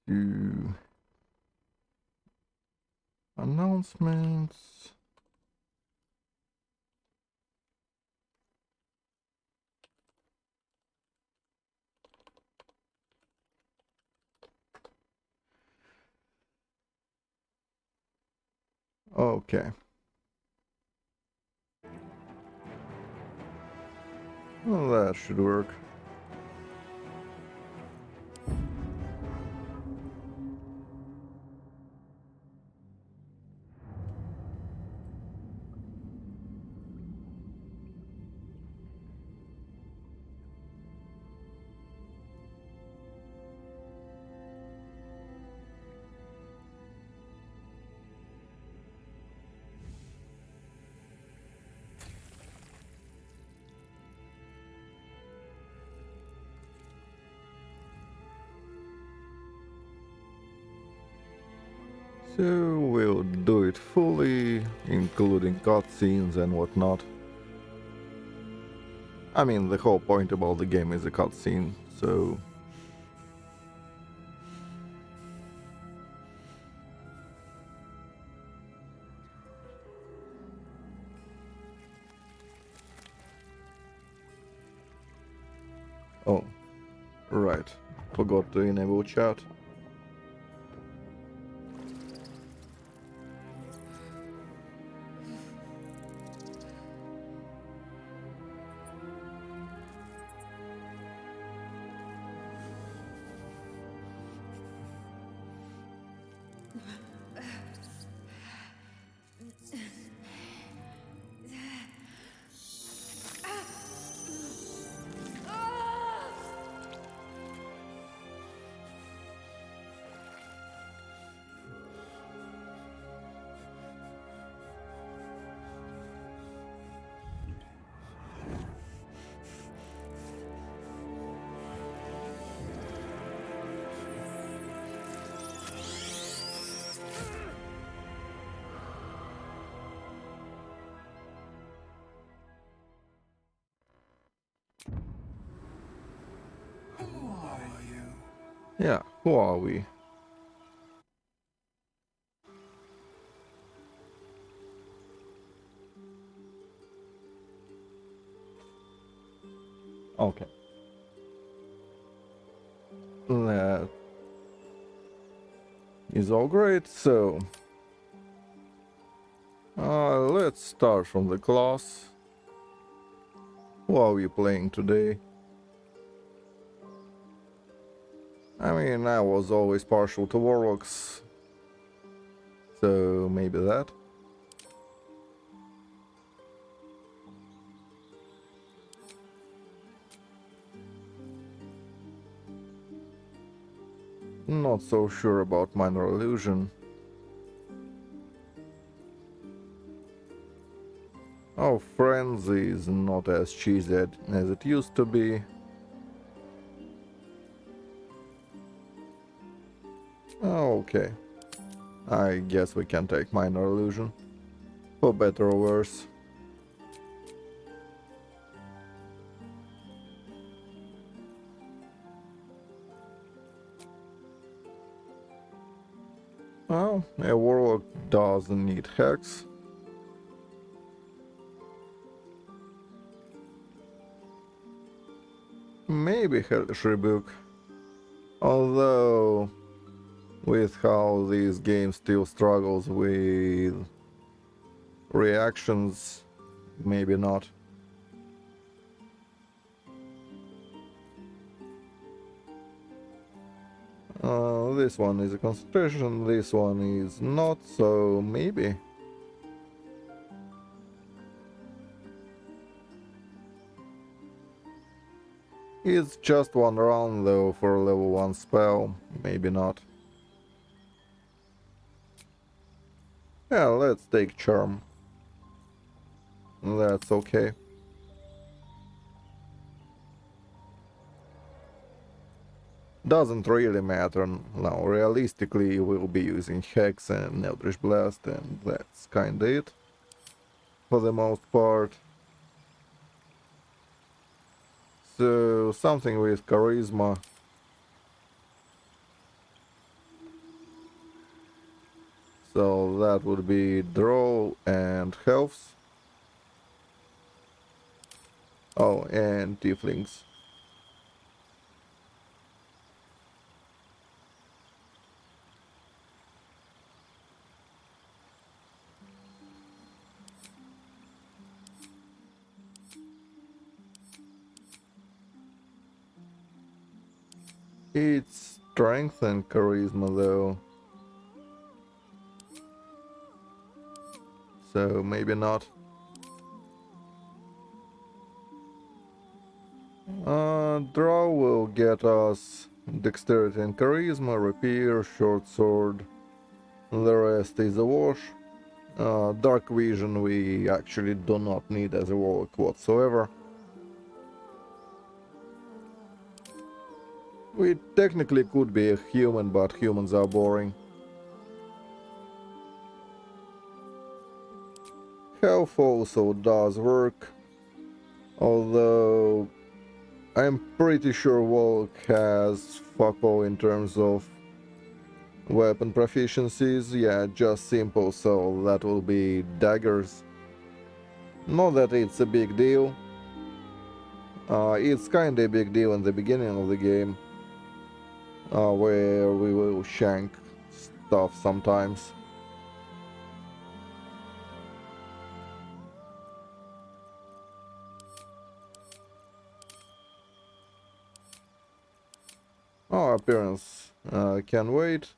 to announcements. Okay. Well, that should work. So we'll do it fully, including cutscenes and whatnot. I mean, the whole point about the game is a cutscene, so... Oh, right. Forgot to enable chat. Yeah, who are we? Okay. That is all great, so... let's start from the class. Who are we playing today? I mean, I was always partial to warlocks, so maybe that. Not so sure about minor illusion. Oh, frenzy is not as cheesy as it used to be. Oh, okay. I guess we can take minor illusion. For better or worse. Well, a warlock doesn't need hex. Maybe hellish rebuke. Although, with how this game still struggles with reactions, maybe not. This one is a concentration, this one is not, so maybe. It's just one round though for a level 1 spell, maybe not. Yeah, let's take Charm. That's okay. Doesn't really matter now. Realistically, we'll be using Hex and Eldritch Blast, and that's kinda it. For the most part. So, something with Charisma. so that would be draw and health. Oh, and tieflings. It's strength and charisma though, so maybe not. Draw will get us dexterity and charisma, rapier, short sword. The rest is a wash. Dark vision we actually do not need as a warlock whatsoever. We technically could be a human, but humans are boring. Health also does work, although I'm pretty sure Warlock has fuck all in terms of weapon proficiencies. Yeah, just simple, so that will be daggers. Not that it's a big deal. It's kinda a big deal in the beginning of the game, where we will shank stuff sometimes. Oh, appearance can wait.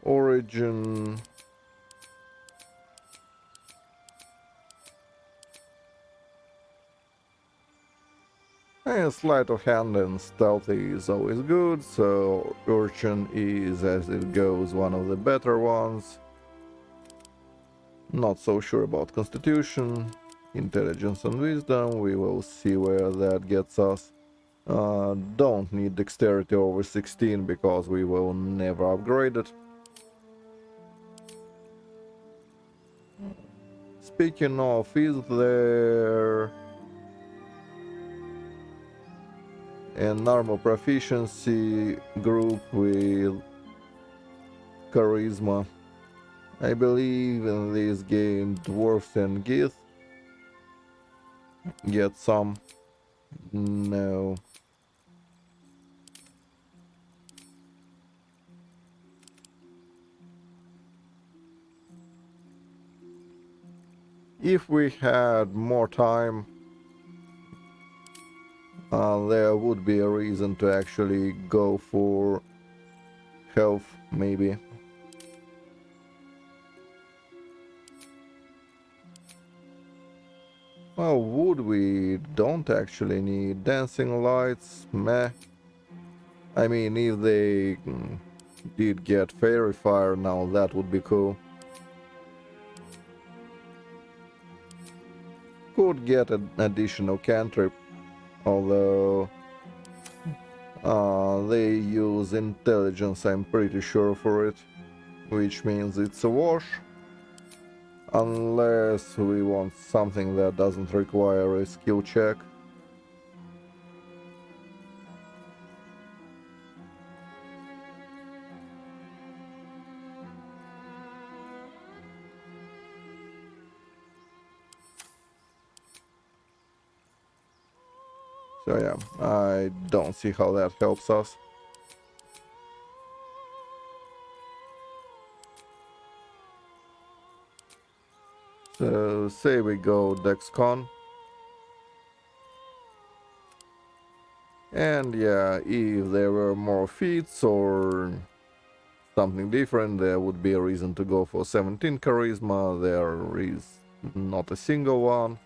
Origin. And sleight of hand and stealthy is always good, so Urchin is, as it goes, one of the better ones. Not so sure about Constitution, Intelligence and Wisdom, we will see where that gets us. Don't need Dexterity over 16 because we will never upgrade it. Speaking of, is there an armor proficiency group with charisma? I believe in this game dwarfs and Gith get some. No. If we had more time, there would be a reason to actually go for health, maybe. Well, wood we don't actually need. Dancing lights, meh. I mean, if they did get fairy fire now, that would be cool. Could get an additional cantrip, although they use intelligence, I'm pretty sure, for it, which means it's a wash. Unless we want something that doesn't require a skill check. So yeah, I don't see how that helps us. So say we go DexCon. And yeah, if there were more feats or something different, there would be a reason to go for 17 charisma. There is not a single one.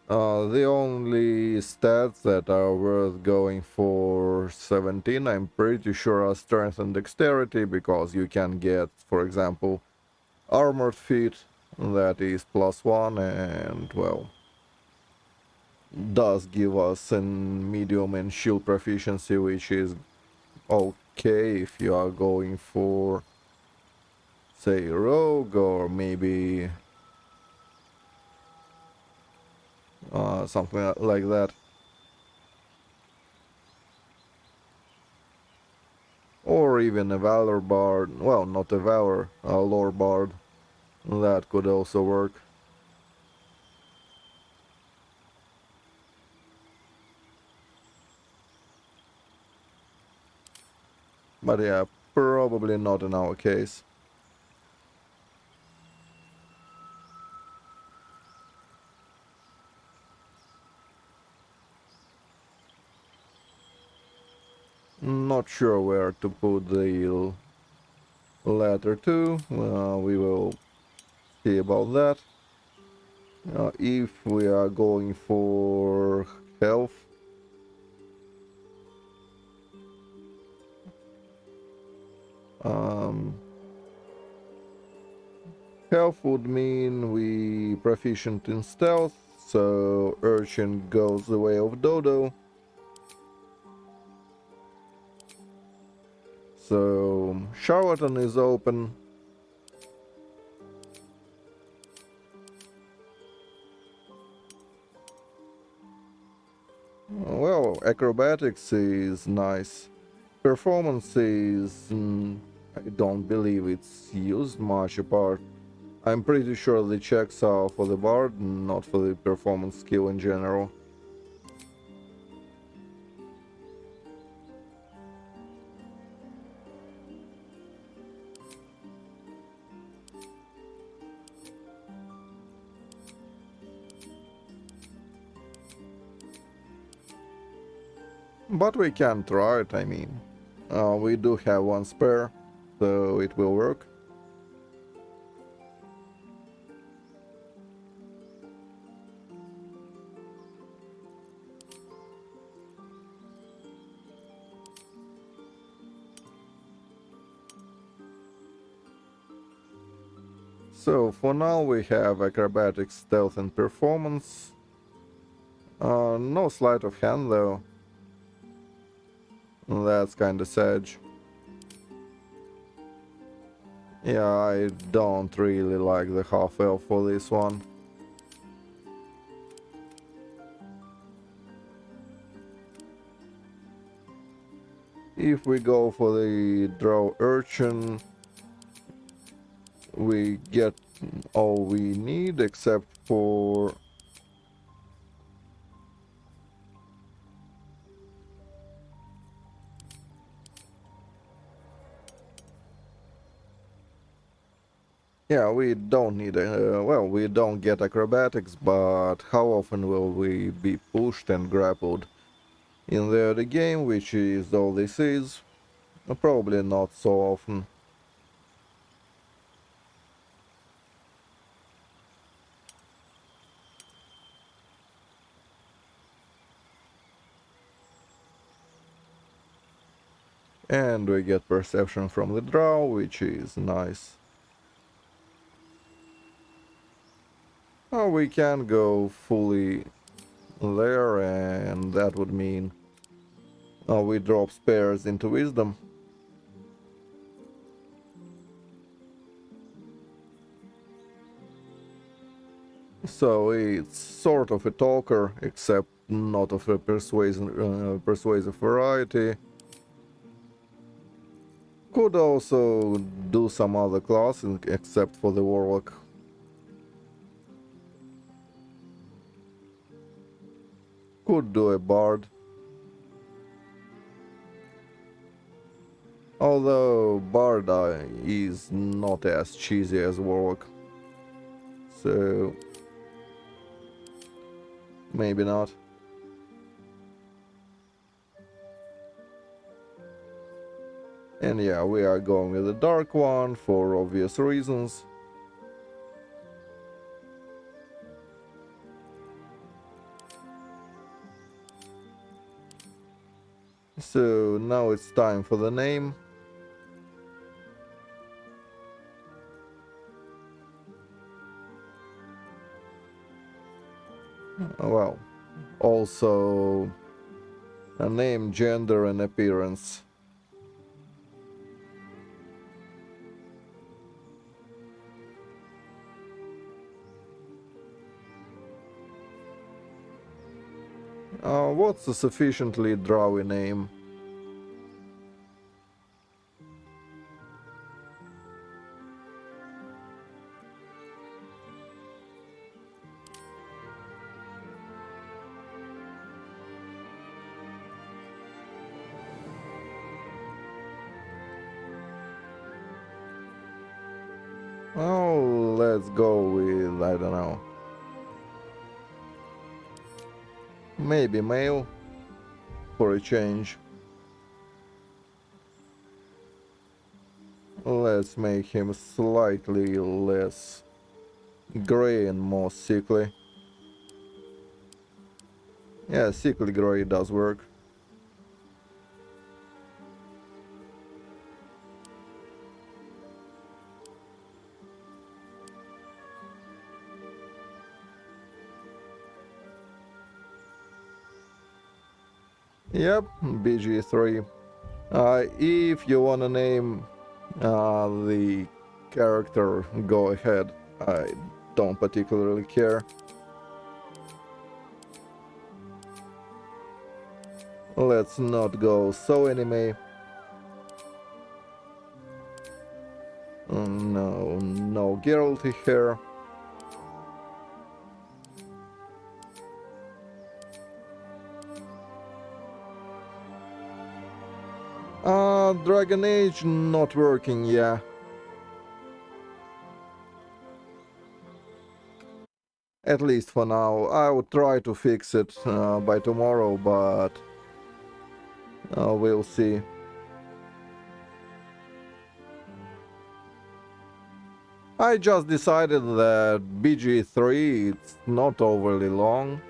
The only stats that are worth going for 17, I'm pretty sure, are strength and dexterity, because you can get, for example, armored feat, that is +1, and, well, does give us a medium and shield proficiency, which is okay if you are going for, say, rogue, or maybe something like that. even a valor bard. Well, not a valor, a lore bard. That could also work. But yeah, probably not in our case. Not sure where to put the latter two. We will see about that. If we are going for health, um, health would mean we proficient in stealth, so Urchin goes the way of Dodo. So Charlatan is open. Well, acrobatics is nice. Performance is... I don't believe it's used much apart. I'm pretty sure the checks are for the bard, not for the performance skill in general. But we can try it, I mean. We do have one spare, so it will work. So for now we have acrobatics, stealth and performance. No sleight of hand though. That's kinda sad. Yeah, I don't really like the half-elf for this one. If we go for the draw urchin, we get all we need except for... Yeah, we don't need well, we don't get acrobatics, but how often will we be pushed and grappled in the early game, which is all this is? Probably not so often. And we get perception from the draw, which is nice. We can go fully there, and that would mean we drop spares into wisdom. So it's sort of a talker, except not of a persuasive variety. Could also do some other class, except for the warlock. Could do a bard. Although bard is not as cheesy as warlock. So maybe not. And yeah, we are going with the dark one for obvious reasons. So now it's time for the name. Well, also a name, gender, and appearance. What's a sufficiently drawy name? Oh, let's go with, I don't know, maybe male for a change. Let's make him slightly less gray and more sickly. Yeah, sickly gray does work. Yep, BG3. If you wanna name the character, go ahead. I don't particularly care. Let's not go so anime. No, no Geralty here. Dragon Age not working, yeah. At least for now. I would try to fix it by tomorrow, but we'll see. I just decided that BG3 it's not overly long.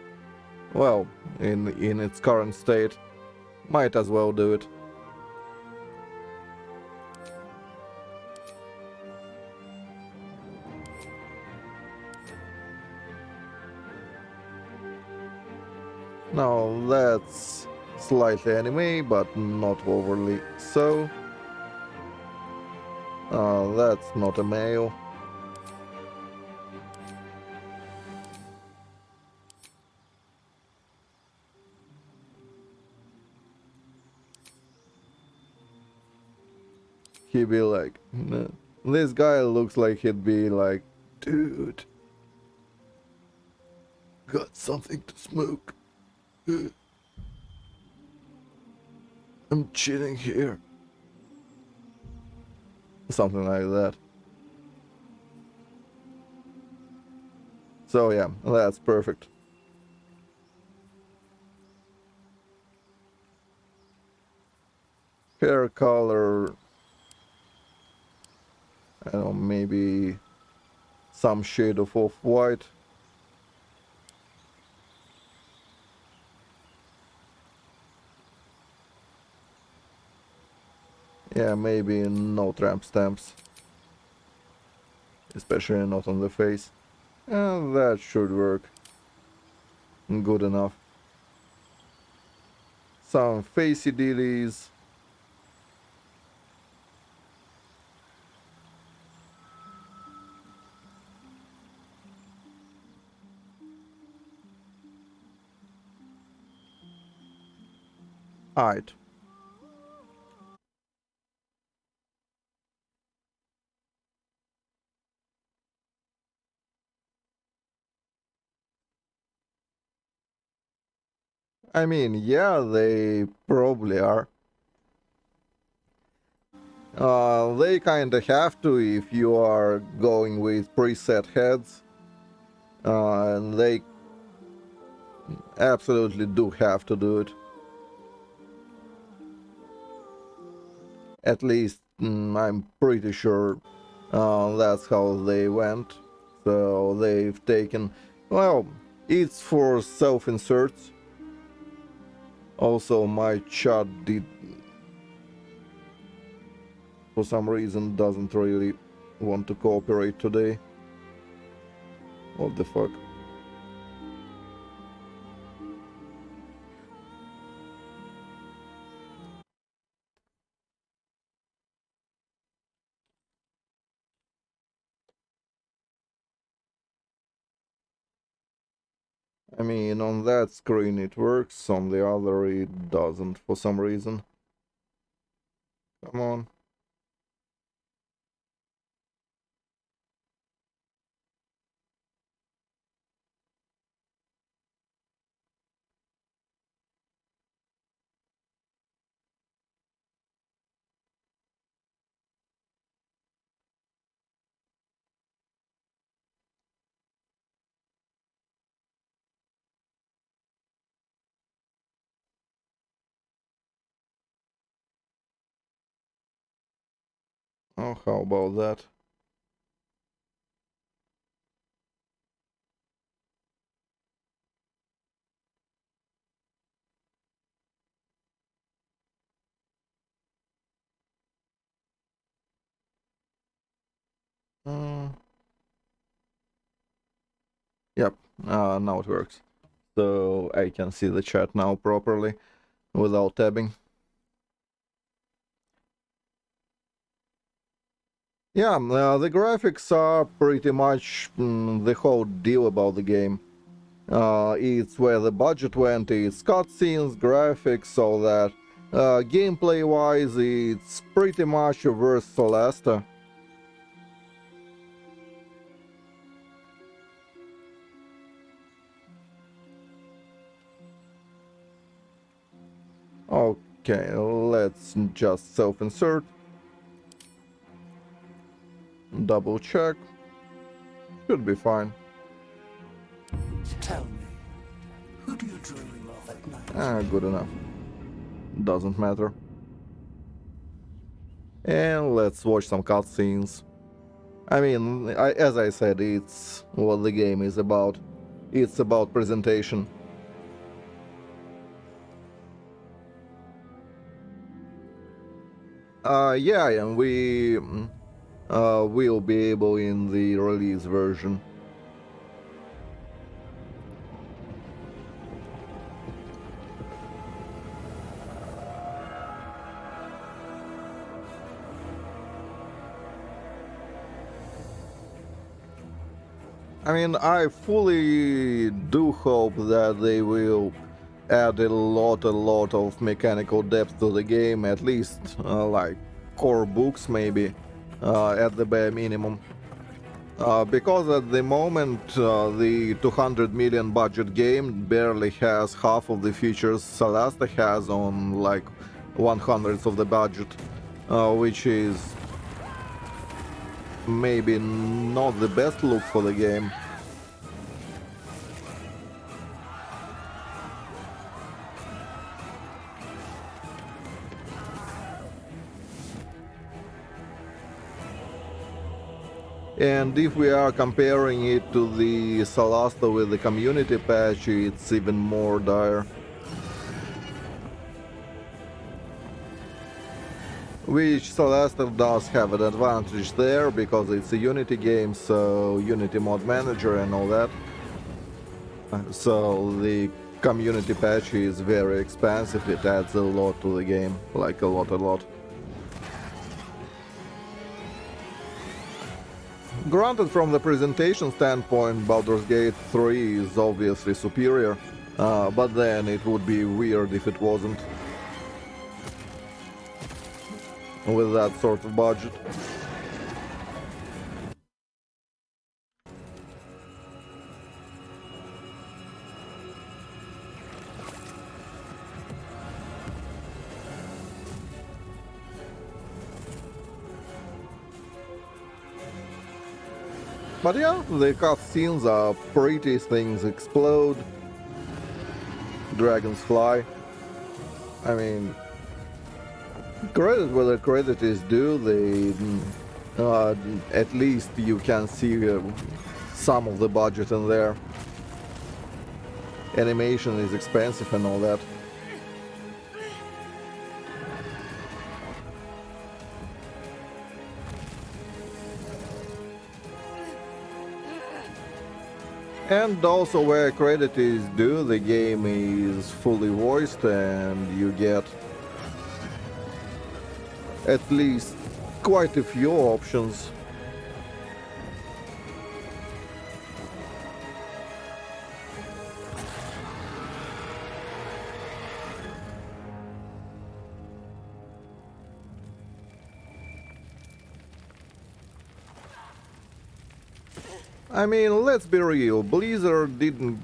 Well, in its current state, might as well do it. Now that's slightly anime, but not overly so. That's not a male. He'd be like, "Nah, this guy looks like he'd be like, dude, got something to smoke. I'm chilling here." Something like that. So yeah, that's perfect. Hair color, I don't know, maybe some shade of off-white. Yeah, maybe no tramp stamps, especially not on the face. That should work. Good enough. Some facey dealies. Alright. I mean, yeah, they probably are. They kinda have to if you are going with preset heads. And they absolutely do have to do it. At least I'm pretty sure that's how they went. So they've taken, well, it's for self-inserts. Also, my chat did, for some reason, doesn't really want to cooperate today. What the fuck? I mean, on that screen it works, on the other it doesn't for some reason. Come on. How about that? Uh, yep, now it works. So I can see the chat now properly without tabbing. Yeah, the graphics are pretty much the whole deal about the game. It's where the budget went, it's cutscenes, graphics, all that. Gameplay-wise, it's pretty much a worse Celeste. Okay, let's just self-insert. Double check. Should be fine. Tell me, who do you dream of at night? Good enough. Doesn't matter. And let's watch some cutscenes. I mean, as I said, it's what the game is about. It's about presentation. Yeah, and we will be able in the release version. I mean, I fully do hope that they will add a lot of mechanical depth to the game, at least like core books maybe, at the bare minimum. Because at the moment the 200 million budget game barely has half of the features Celeste has on like 100th of the budget, which is maybe not the best look for the game. And if we are comparing it to the Celeste with the community patch, it's even more dire. Which Celeste does have an advantage there, because it's a Unity game, so Unity mod manager and all that. So the community patch is very expensive, it adds a lot to the game, like a lot. Granted, from the presentation standpoint, Baldur's Gate 3 is obviously superior, but then it would be weird if it wasn't. With that sort of budget. But yeah, the cutscenes are pretty, things explode, dragons fly. I mean, credit where the credit is due, at least you can see some of the budget in there. Animation is expensive and all that. And also where credit is due, the game is fully voiced and you get at least quite a few options. I mean, let's be real, Blizzard didn't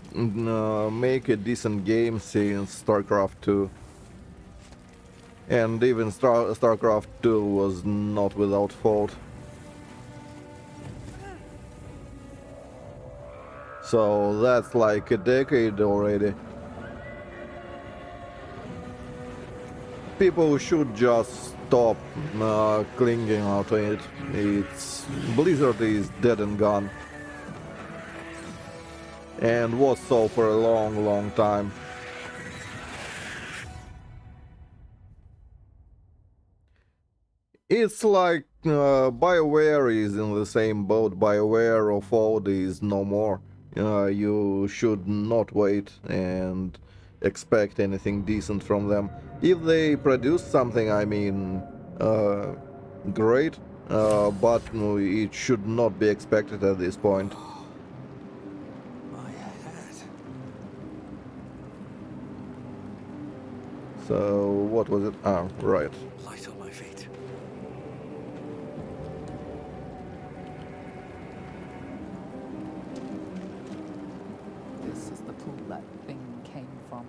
make a decent game since StarCraft 2. And even StarCraft 2 was not without fault. So that's like a decade already. people should just stop clinging onto it. It's Blizzard is dead and gone, and was so for a long, long time. It's like BioWare is in the same boat. BioWare of old is no more. You should not wait and expect anything decent from them. If they produce something, I mean, uh, great, but it should not be expected at this point. My head. So, what was it? Ah, right. Light on my feet. This is the pool that thing came from.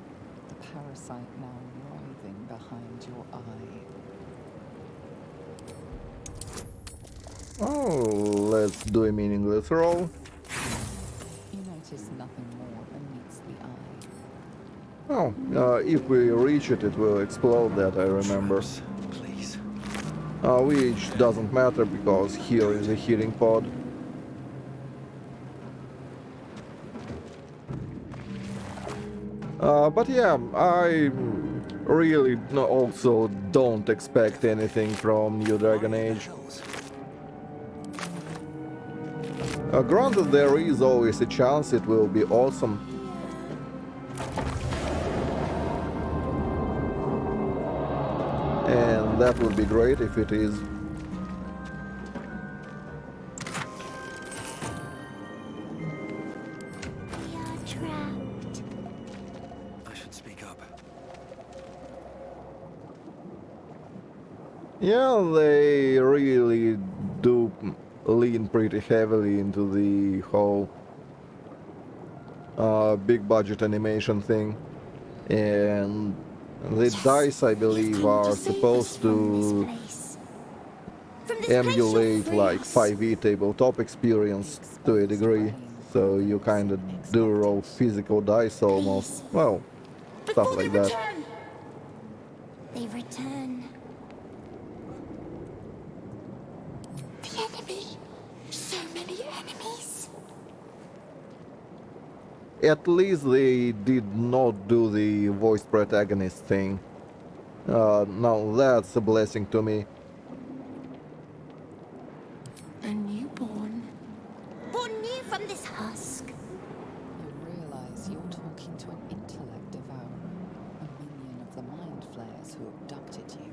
The parasite now writhing behind your eye. Oh, let's do a meaningless roll. You notice nothing more than meets the eye. Oh, if we reach it, it will explode, that I remember. Traps, please. Which doesn't matter because here is a healing pod. But yeah, I really also don't expect anything from New Dragon Age. Hells. Granted, there is always a chance it will be awesome. And that would be great if it is. We are trapped. I should speak up. Yeah, they really do lean pretty heavily into the whole big budget animation thing. And the dice, I believe, are supposed to emulate like 5e tabletop experience to a degree. So you kind of do roll physical dice almost. Well, stuff like that. They return. The enemy. So many enemies. At least they did not do the voiced protagonist thing. Now that's a blessing to me. A newborn. Born new from this husk. You realize you're talking to an intellect devourer, a minion of the mind flayers who abducted you.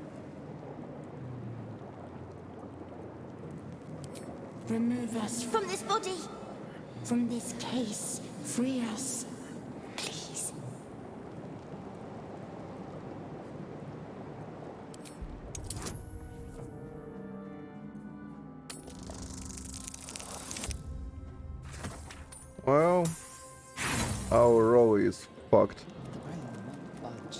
Remove us from this body. From this case. Free us. Please. Well, our roll is fucked. The brain won't budge.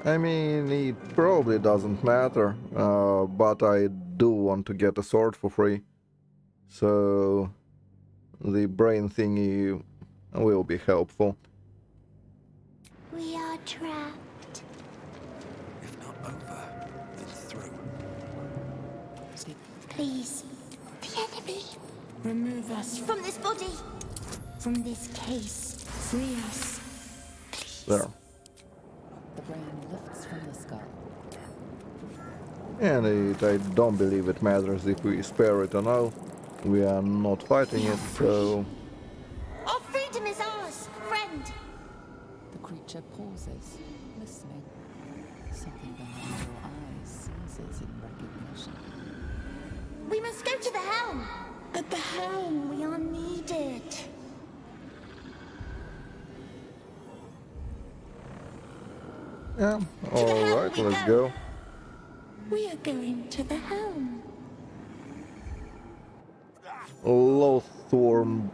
I mean, it probably doesn't matter, but I do want to get a sword for free. So the brain thingy will be helpful. We are trapped. If not over, then through. Please. The enemy. Remove us from this body. From this case. Free us. Please. There. The brain lifts from the skull. And I don't believe it matters if we spare it or not. We are not fighting it, so... Our freedom is ours, friend. The creature pauses, listening. Something behind your eyes seizes in recognition. We must go to the helm. At the helm, we are needed. Yeah, alright, let's go. We are going to the helm. Loathworn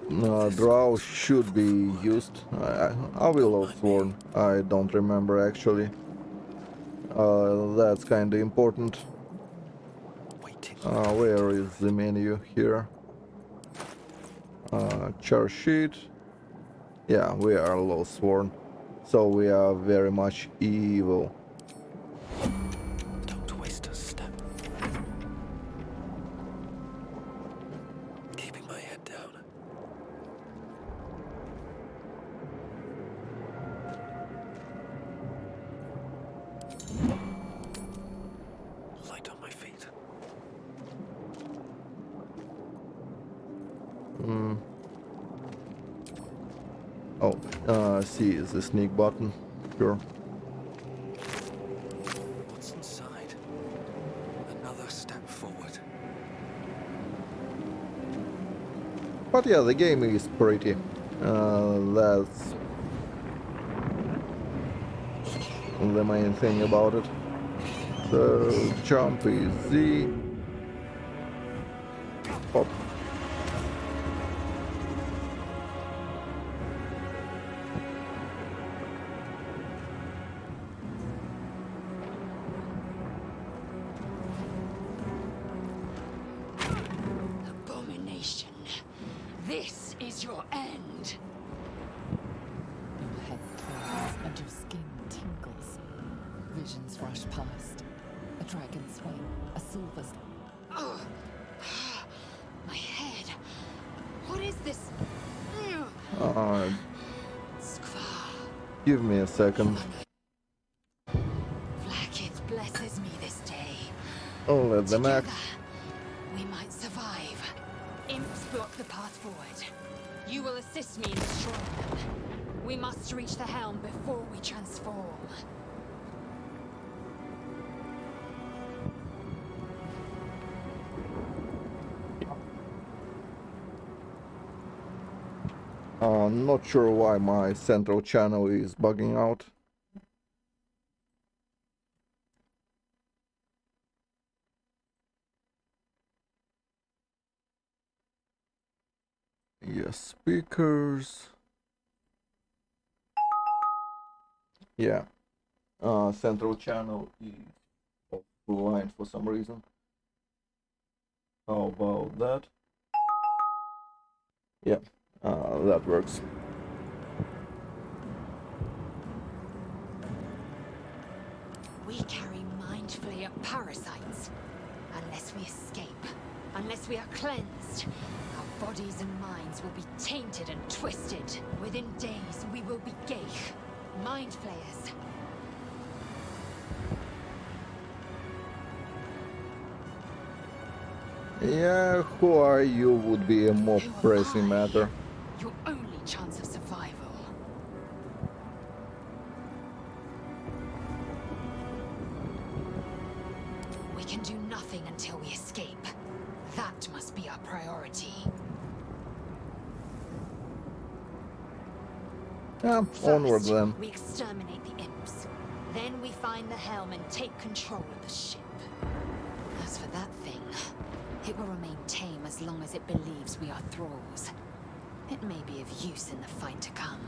drow should be used. I will Loathworn. I don't remember actually. That's kinda important. Waiting. Where is the menu here? Char sheet. Yeah, we are low sworn, so we are very much evil. Don't waste a step. Keeping my head down. Light on my feet. Hmm. Oh, C is the sneak button. Sure. What's inside? Another step forward. But yeah, the game is pretty. That's the main thing about it. So jump is Z. Hop. Abomination. This is your end. Your head thrills and your skin tingles. Visions rush past. A dragon's wing, a silver... Oh. My head. What is this? Uh, Skvar. give me a second. Vlaakith blesses me this day. I'll let them act. Together, we might survive. Imps block the path forward. You will assist me in destroying them. We must reach the helm before we transform. Not sure why my central channel is bugging out. Yes, speakers. Yeah. Central channel is offline for some reason. How about that? Yeah, that works. We carry mind flayer parasites. Unless we escape, unless we are cleansed, our bodies and minds will be tainted and twisted. Within days, we will be Geich, mind flayers. Yeah, who are you would be a more Who am pressing I? matter. Your only chance of survival. We can do nothing until we escape. That must be our priority. Yeah, onward First, then. we exterminate the imps. Then we find the helm and take control of the ship. As for that thing, it will remain tame as long as it believes we are thralls. It may be of use in the fight to come.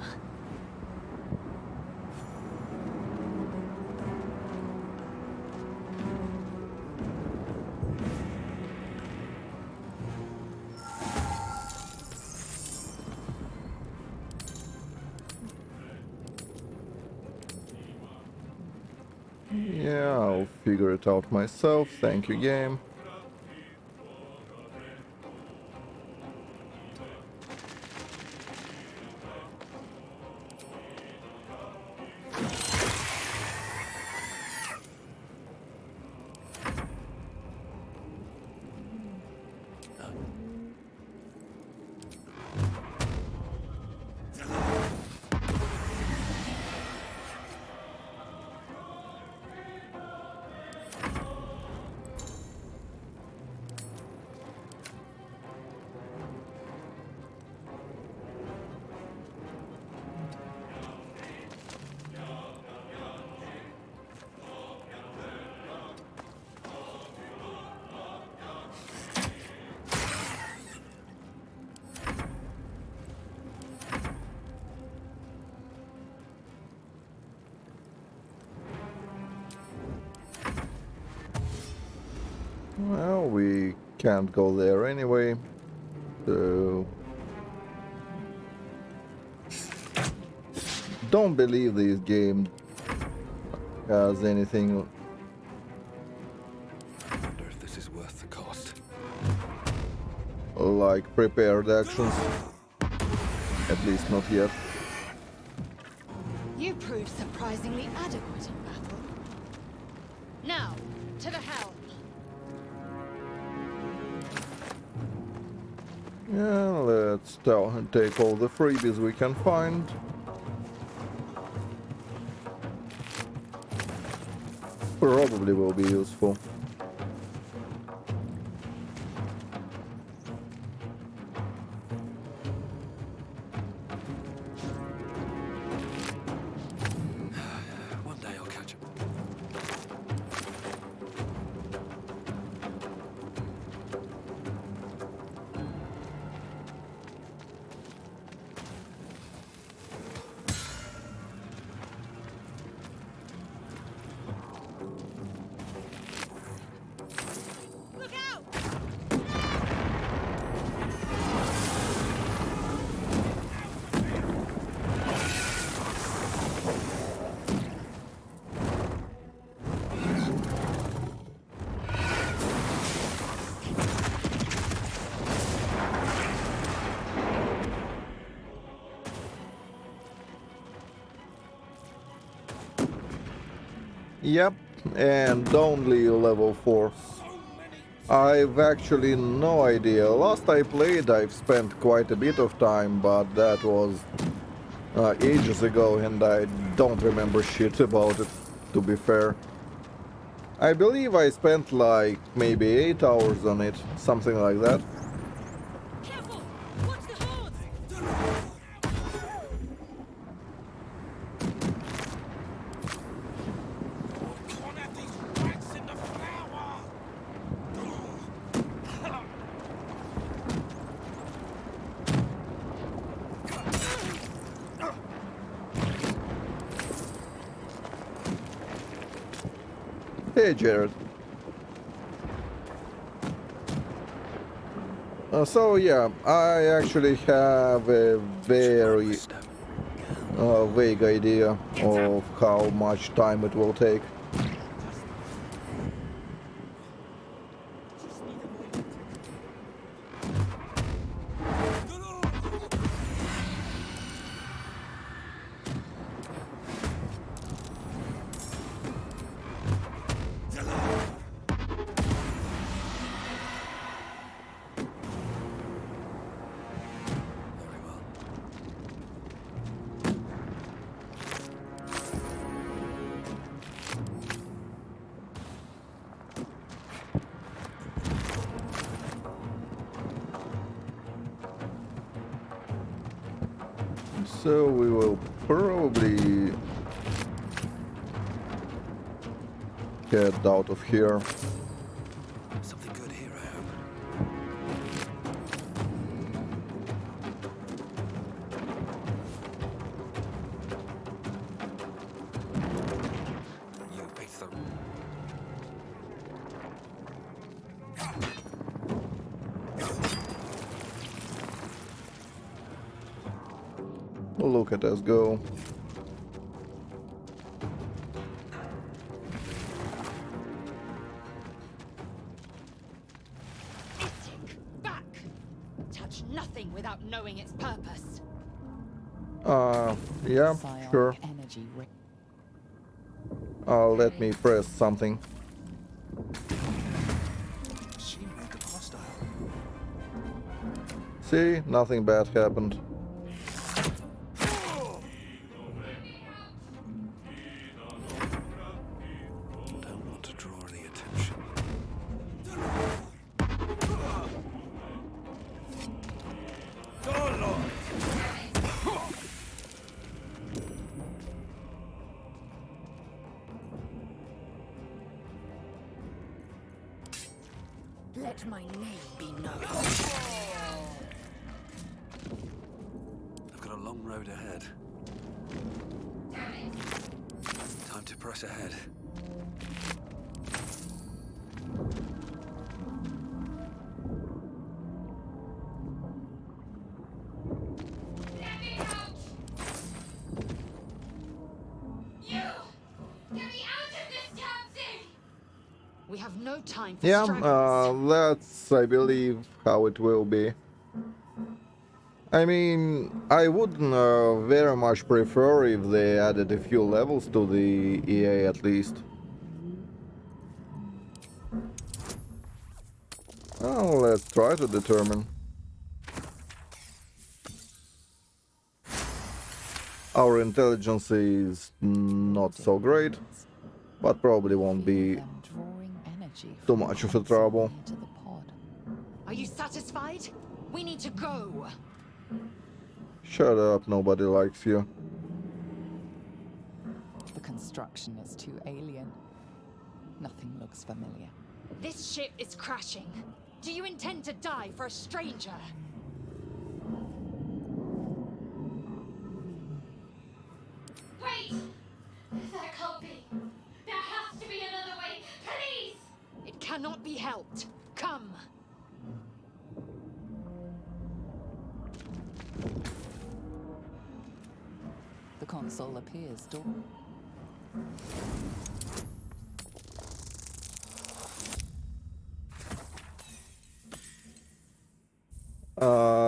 Yeah, I'll figure it out myself. Thank you, game. Well, we can't go there anyway. So don't believe this game has anything. I wonder if this is worth the cost. Like prepared actions. At least not yet. You proved surprisingly adequate in battle. Now, to the helm. Yeah, let's take all the freebies we can find. Probably will be useful. One day I'll catch him. Look out! Yep, and only level 4. I've actually no idea. Last I played I've spent quite a bit of time, but that was ages ago and I don't remember shit about it, to be fair. I believe I spent like maybe 8 hours on it, something like that. Careful! Watch the horns! One of these rats in the flower! Hey Jared. So yeah, I actually have a very vague idea of how much time it will take. Very well. So we will probably get out of here. Something good here, I hope. You picked the... Look at us go. Ittic! Back! Touch nothing without knowing its purpose. Yeah, Psionic sure. energy Let me press something. Machine rendered hostile. See, nothing bad happened. Don't want to draw any attention. Let my name be known. I've got a long road ahead. Time to press ahead. no time for Yeah, stragglers. that's, I believe, how it will be. I mean, I would very much prefer if they added a few levels to the EA at least. Well, let's try to determine. Our intelligence is not so great, but probably won't be Them drawing energy too from the much of a console trouble. near to the pod. Are you satisfied? We need to go. Shut up, nobody likes you. The construction is too alien. Nothing looks familiar. This ship is crashing. Do you intend to die for a stranger? Wait! That can't be. There has to be another way. Please! It cannot be helped. Come. The console appears door.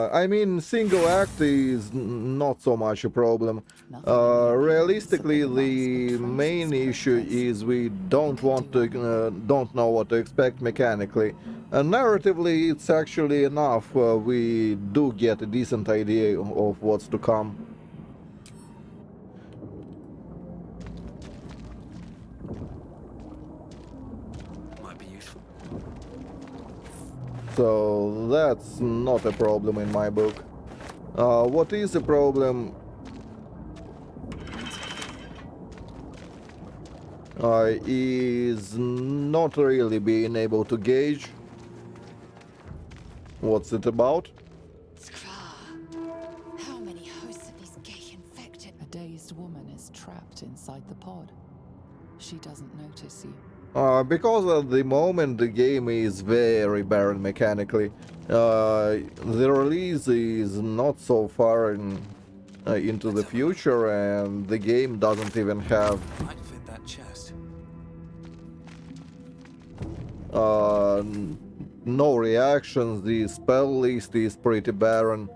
I mean, single act is not so much a problem. Nothing in the appearance Realistically, of the the device main betrays issue progress. is we don't can want do to, don't know what to expect mechanically. Narratively, it's actually enough. We do get a decent idea of what's to come. Might be useful. So that's not a problem in my book. What is a problem is not really being able to gauge what's it about. Skra. How many hosts of these gay infected? A dazed woman is trapped inside the pod. She doesn't notice you. Because at the moment the game is very barren mechanically. The release is not so far into the future, and the game doesn't even have Might fit that chest. no reactions. The spell list is pretty barren.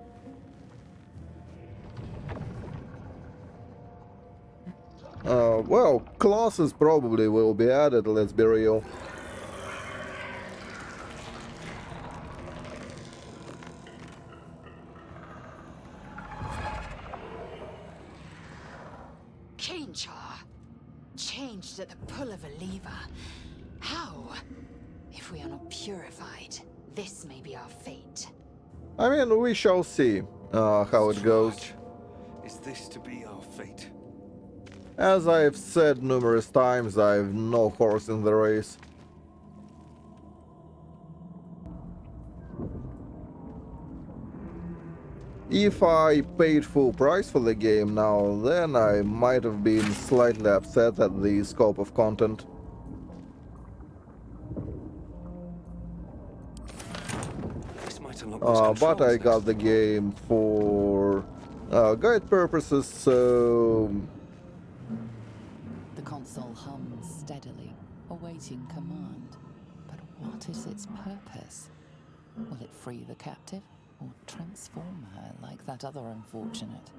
Well, classes probably will be added, let's be real. Kinchar. Changed at the pull of a lever. How? If we are not purified, this may be our fate. I mean, we shall see how it goes. Strange. Is this to be our fate? As I've said numerous times, I've no horse in the race. If I paid full price for the game now, then I might have been slightly upset at the scope of content. This might unlock those But I controls got next the to pod. game for guide purposes, so The console hums steadily, awaiting command. But what is its purpose? Will it free the captive, or transform her like that other unfortunate?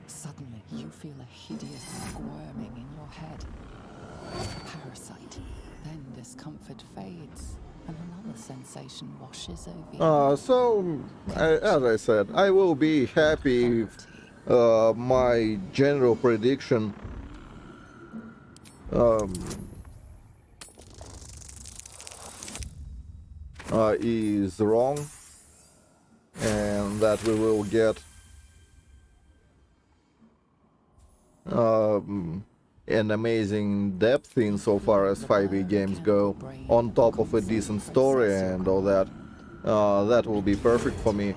Suddenly, you feel a hideous squirming in your head. A parasite. Then discomfort fades, and another sensation washes over you. So, as I said, I will be happy if my general prediction is wrong, and that we will get an amazing depth in so far as 5e games go, on top of a decent story and all that. That will be perfect for me.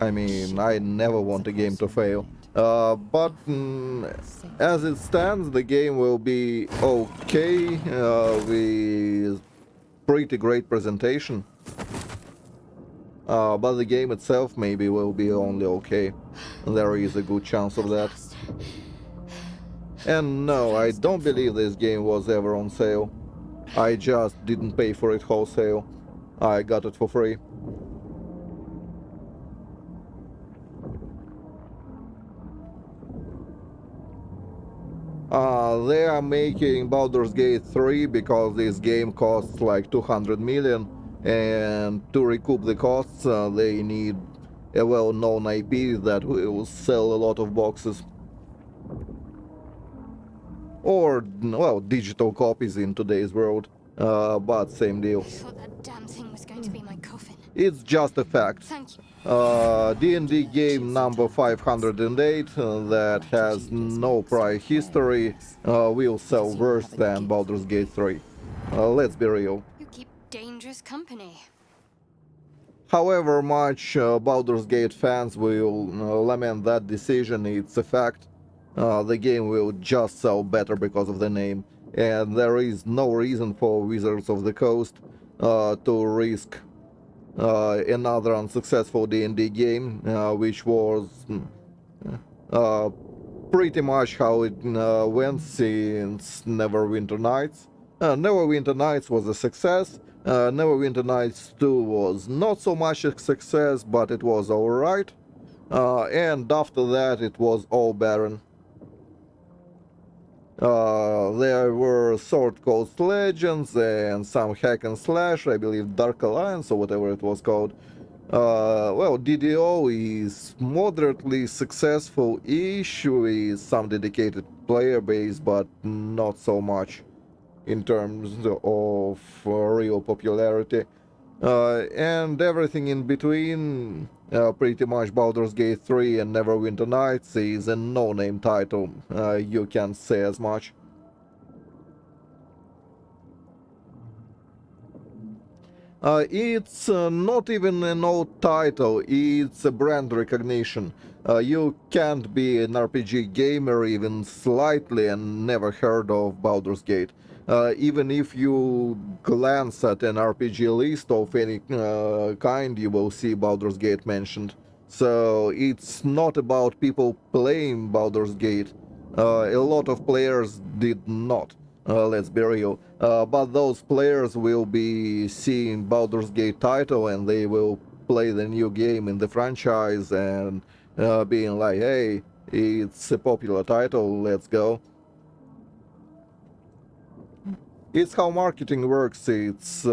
I mean, I never want a game to fail. But as it stands, the game will be okay, with pretty great presentation. But the game itself maybe will be only okay. There is a good chance of that. And no, I don't believe this game was ever on sale. I just didn't pay for it wholesale. I got it for free. They are making Baldur's Gate 3 because this game costs like 200 million, and to recoup the costs they need a well-known IP that will sell a lot of boxes. Or, well, digital copies in today's world, but same deal. I thought that damn thing was going to be my coffin. It's just a fact. Thank you. D&D game number 508 that has no prior history will sell worse than Baldur's Gate 3. Let's be real. You keep dangerous company. However much Baldur's Gate fans will lament that decision, it's a fact. The game will just sell better because of the name, and there is no reason for Wizards of the Coast to risk another unsuccessful D&D game, which was pretty much how it went since Neverwinter Nights. Neverwinter Nights was a success. Neverwinter Nights 2 was not so much a success, but it was alright. And after that, it was all barren. There were Sword Coast Legends and some hack and slash, I believe Dark Alliance or whatever it was called. Well, DDO is moderately successful-ish with some dedicated player base, but not so much in terms of real popularity. And everything in between, pretty much Baldur's Gate 3 and Neverwinter Nights is a no-name title, you can't say as much. It's not even an old title, it's a brand recognition. You can't be an RPG gamer even slightly and never heard of Baldur's Gate. Even if you glance at an RPG list of any kind, you will see Baldur's Gate mentioned. So it's not about people playing Baldur's Gate. A lot of players did not, let's be real. But those players will be seeing Baldur's Gate title and they will play the new game in the franchise and being like, hey, it's a popular title, let's go. It's how marketing works. It's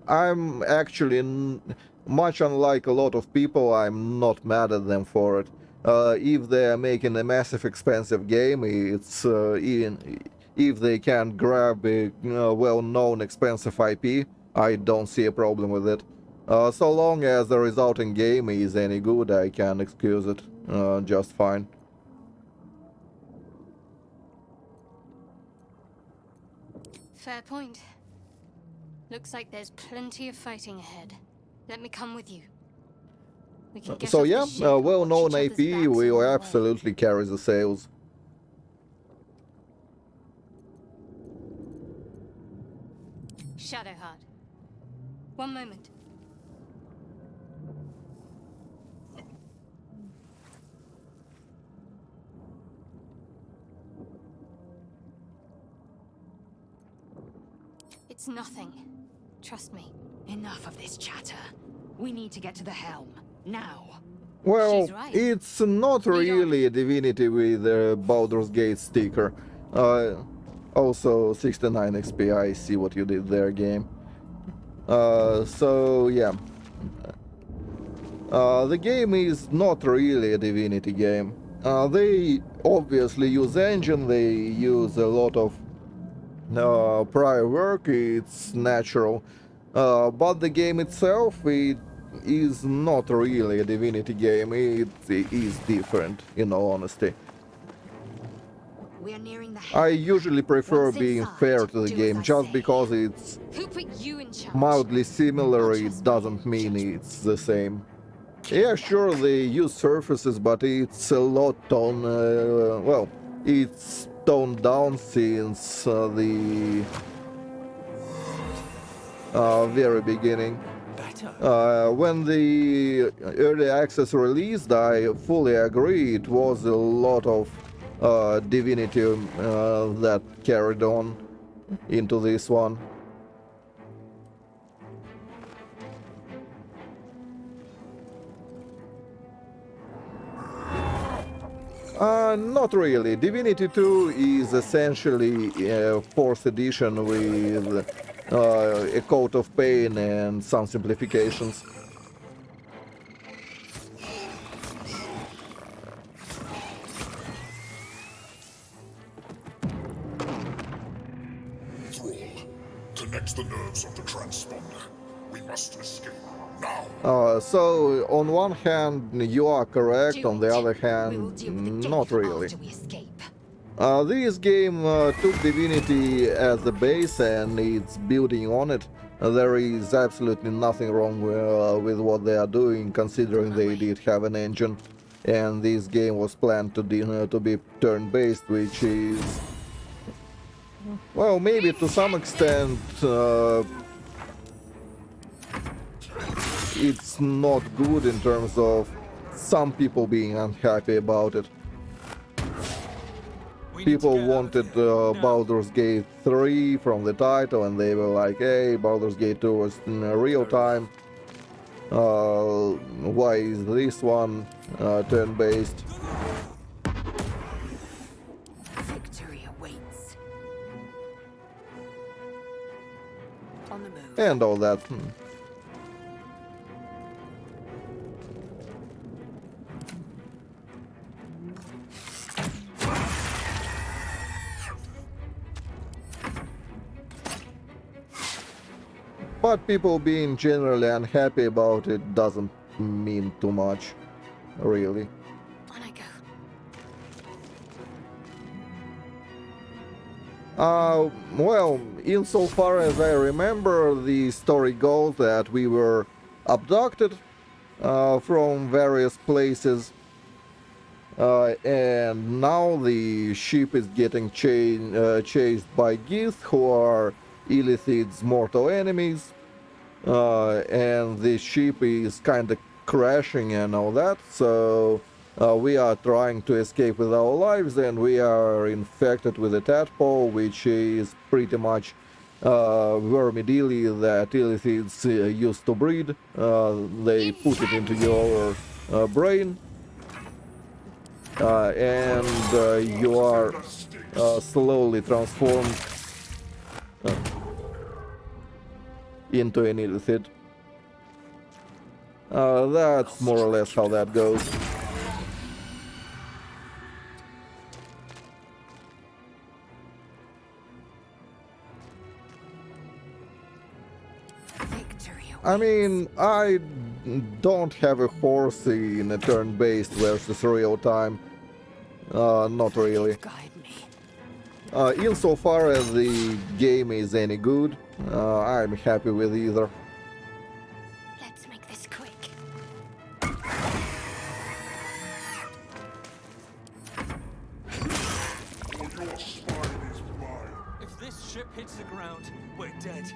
I'm actually much unlike a lot of people. I'm not mad at them for it. If they're making a massive expensive game, it's if they can grab a well-known expensive IP, I don't see a problem with it. So long as the resulting game is any good, I can excuse it just fine. Fair point. Looks like there's plenty of fighting ahead. Let me come with you. We can get So off yeah, the ship and well-known watch each IP other's backs along will the way. absolutely carry the sales. Shadowheart. One moment. It's nothing. Trust me. Enough of this chatter. We need to get to the helm. Now. Well, She's right. it's not really a divinity with a Baldur's Gate sticker. Also, 69 XP, I see what you did there, game. So, yeah. The game is not really a divinity game. They obviously use engine, they use a lot of prior work, it's natural. But the game itself, it is not really a divinity game, it is different, in all honesty. We are nearing the helm. I usually prefer Once being inside, fair to the do game, as I just say. because it's Who put you in charge? mildly similar, Not it just doesn't my mean judgment. it's the same. Yeah, sure, they use surfaces, but it's a lot on, well, it's toned down since the very beginning. Better. When the early access released, I fully agree, it was a lot of divinity that carried on into this one. Not really. Divinity 2 is essentially a 4th edition with a coat of pain and some simplifications. Thrall, connect the nerves of the transponder. We must escape now. So, on one hand, you are correct, Do on the it. other We will hand, deal with the not Gale really. after we escape. This game took Divinity as the base and it's building on it. There is absolutely nothing wrong with what they are doing, considering they did have an engine, and this game was planned to be turn-based, which is, well, maybe to some extent it's not good in terms of some people being unhappy about it. People wanted Baldur's Gate 3 from the title, and they were like, hey, Baldur's Gate 2 was in real time. Why is this one turn-based? Victory awaits. On the move. And all that. But people being generally unhappy about it doesn't mean too much, really. On I go. Well, insofar as I remember, the story goes that we were abducted from various places, and now the ship is getting chased by Gith, who are Illithid's mortal enemies, and the ship is kind of crashing and all that, so we are trying to escape with our lives, and we are infected with a tadpole, which is pretty much vermidilli that Illithids used to breed. They put it into your brain, and you are slowly transformed into an Illithid. That's more or less how that goes. Victory awaits. I mean, I don't have a horse in a turn-based versus real-time. Not really. Guide me. Insofar as the game is any good, I'm happy with either. Let's make this quick. Or your spine is mine. If this ship hits the ground, we're dead.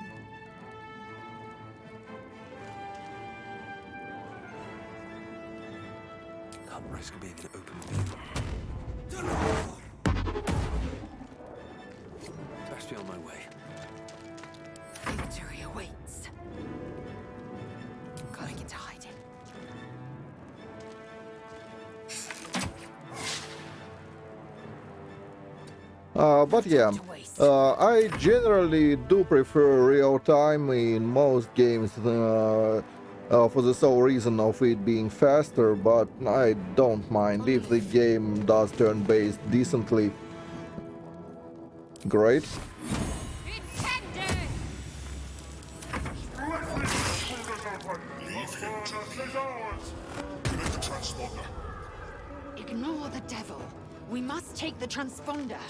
Can't risk being in open view. Best be on my way. Victory awaits. Going into hiding. But yeah, To waste. I generally do prefer real-time in most games for the sole reason of it being faster, but I don't mind if the game does turn-based decently. Great. Intended! Leave him to me. Connect the transponder. Ignore the devil. We must take the transponder.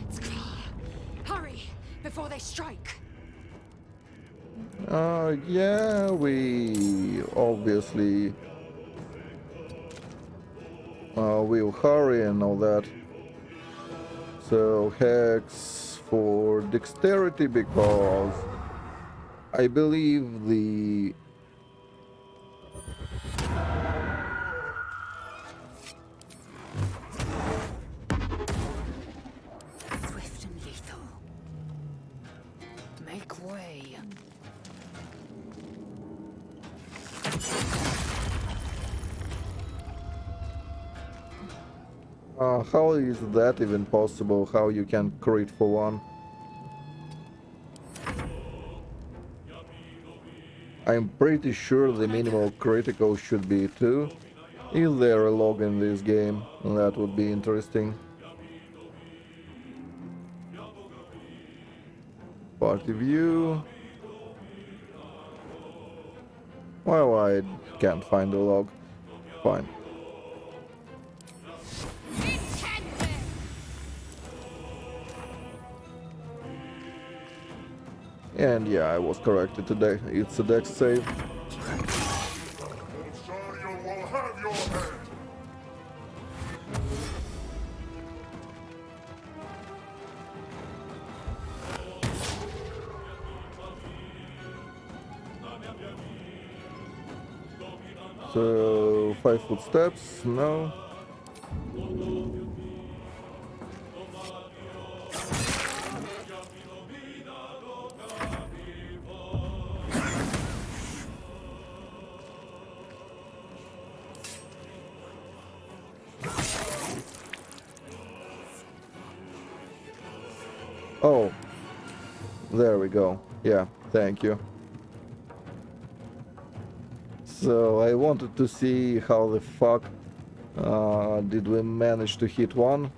It's clear. Hurry, before they strike. Yeah, we obviously will hurry and all that. So hex for dexterity, because I believe the How is that even possible? How you can crit for one? I'm pretty sure the minimal critical should be 2. Is there a log in this game? That would be interesting. Party view. Well, I can't find the log. Fine. And yeah, I was corrected today. It's a dex save. Belsarion will have your head! So 5 footsteps, no. Oh, there we go. Yeah, thank you. So I wanted to see how the fuck did we manage to hit one.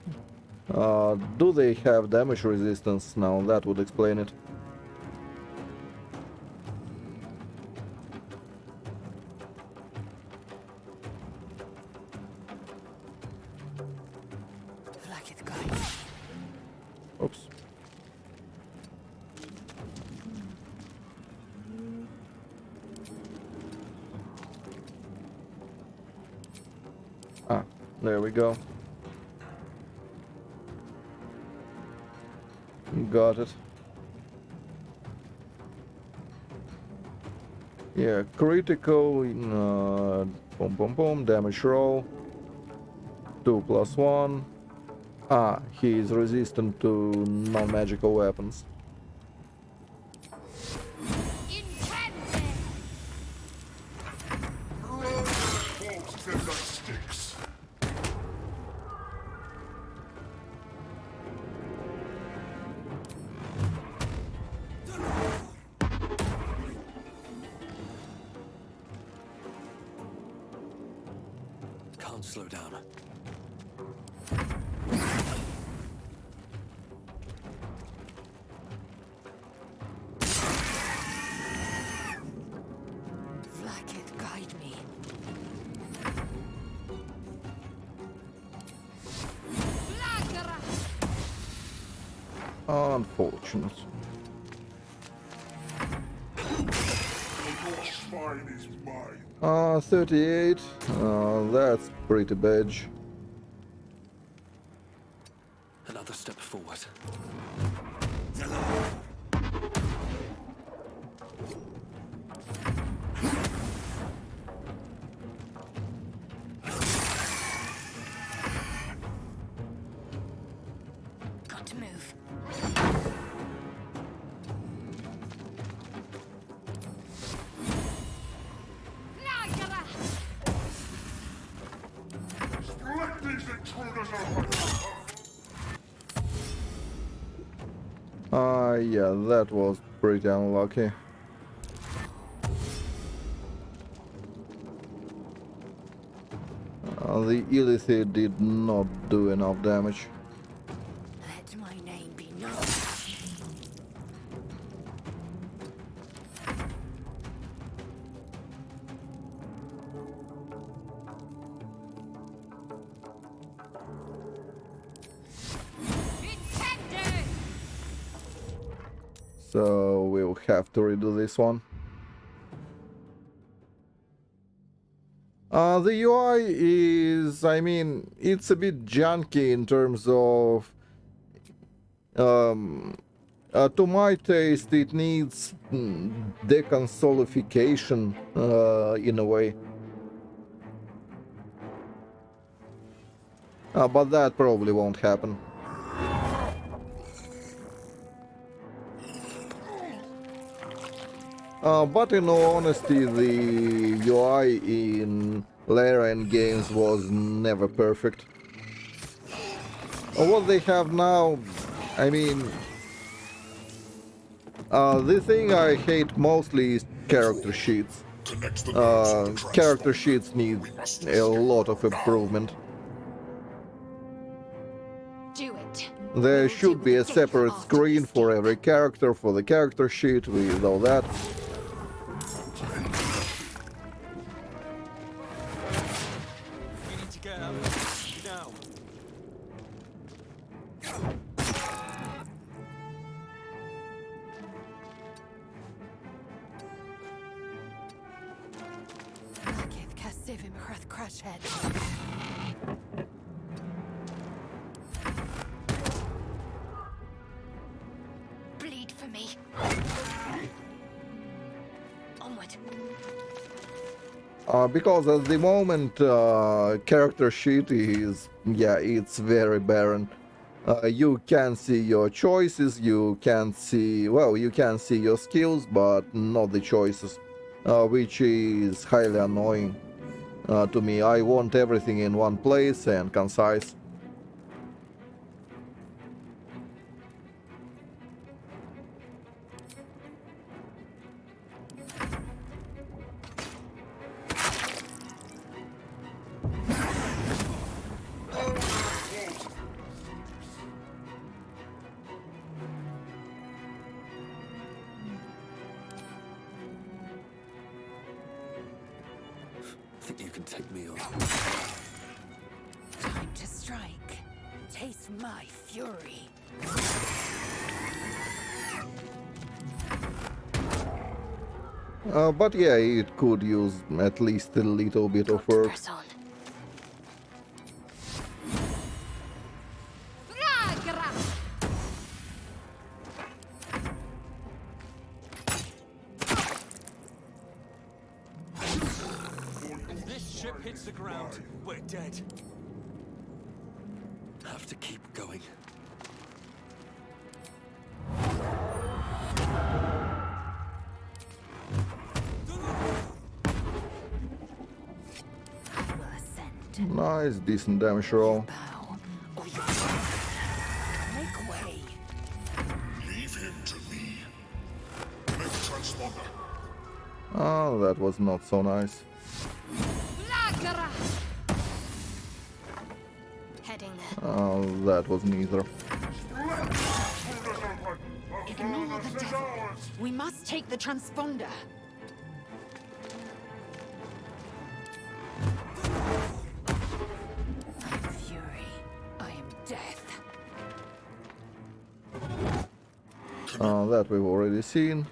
Do they have damage resistance? Now that would explain it. Oops. Ah, there we go. Got it. Yeah, critical, boom boom boom, damage roll. 2 + 1. Ah, he is resistant to non-magical weapons. Bolts in the sticks! Can't slow down. Flacket, guide me. Unfortunate. Your spine is mine. 38. That's pretty bad. Another step forward. Got to move. Let these intruders away! Yeah, that was pretty unlucky. The Illithid did not do enough damage. Let my name be known. So we'll have to redo this one. The UI is, I mean, it's a bit junky in terms of, to my taste, it needs deconsolification in a way. But that probably won't happen. But in all honesty, the UI in later end games was never perfect. What they have now, I mean, the thing I hate mostly is character sheets. Connect the nerves of the Character transponder. sheets need We must a escape lot of now. improvement. Do it. There We will should deal be a with the gate separate after we screen for escape. every character for the character sheet with all that. We need to get out of here now. Bleed for me. Onward. Because at the moment, character sheet is, yeah, it's very barren. You can see your choices, you can see, well, you can see your skills, but not the choices, which is highly annoying to me. I want everything in one place and concise. Think you can take me on? Time to strike. Taste my fury. But yeah, it could use at least a little bit of work. Press on. If this ship hits the ground, we're dead. Have to keep going. I will ascend. Nice, decent damage roll. Bow. Or you make way. Leave him to me. Connect the transponder. Oh, that was not so nice. Heading there. Oh, that was neither. Ignore the devil. We must take the transponder. I am fury. I am death. That we've already seen.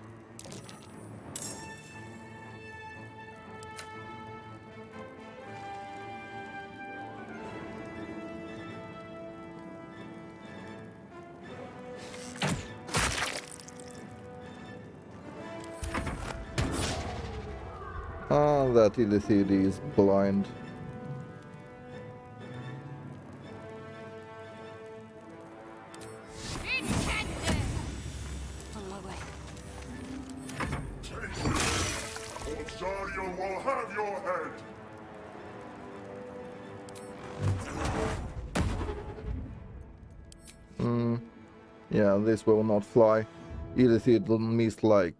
That Illithid is blind. On my way. Orzario will have your head. Yeah, this will not fly. Illithid missed like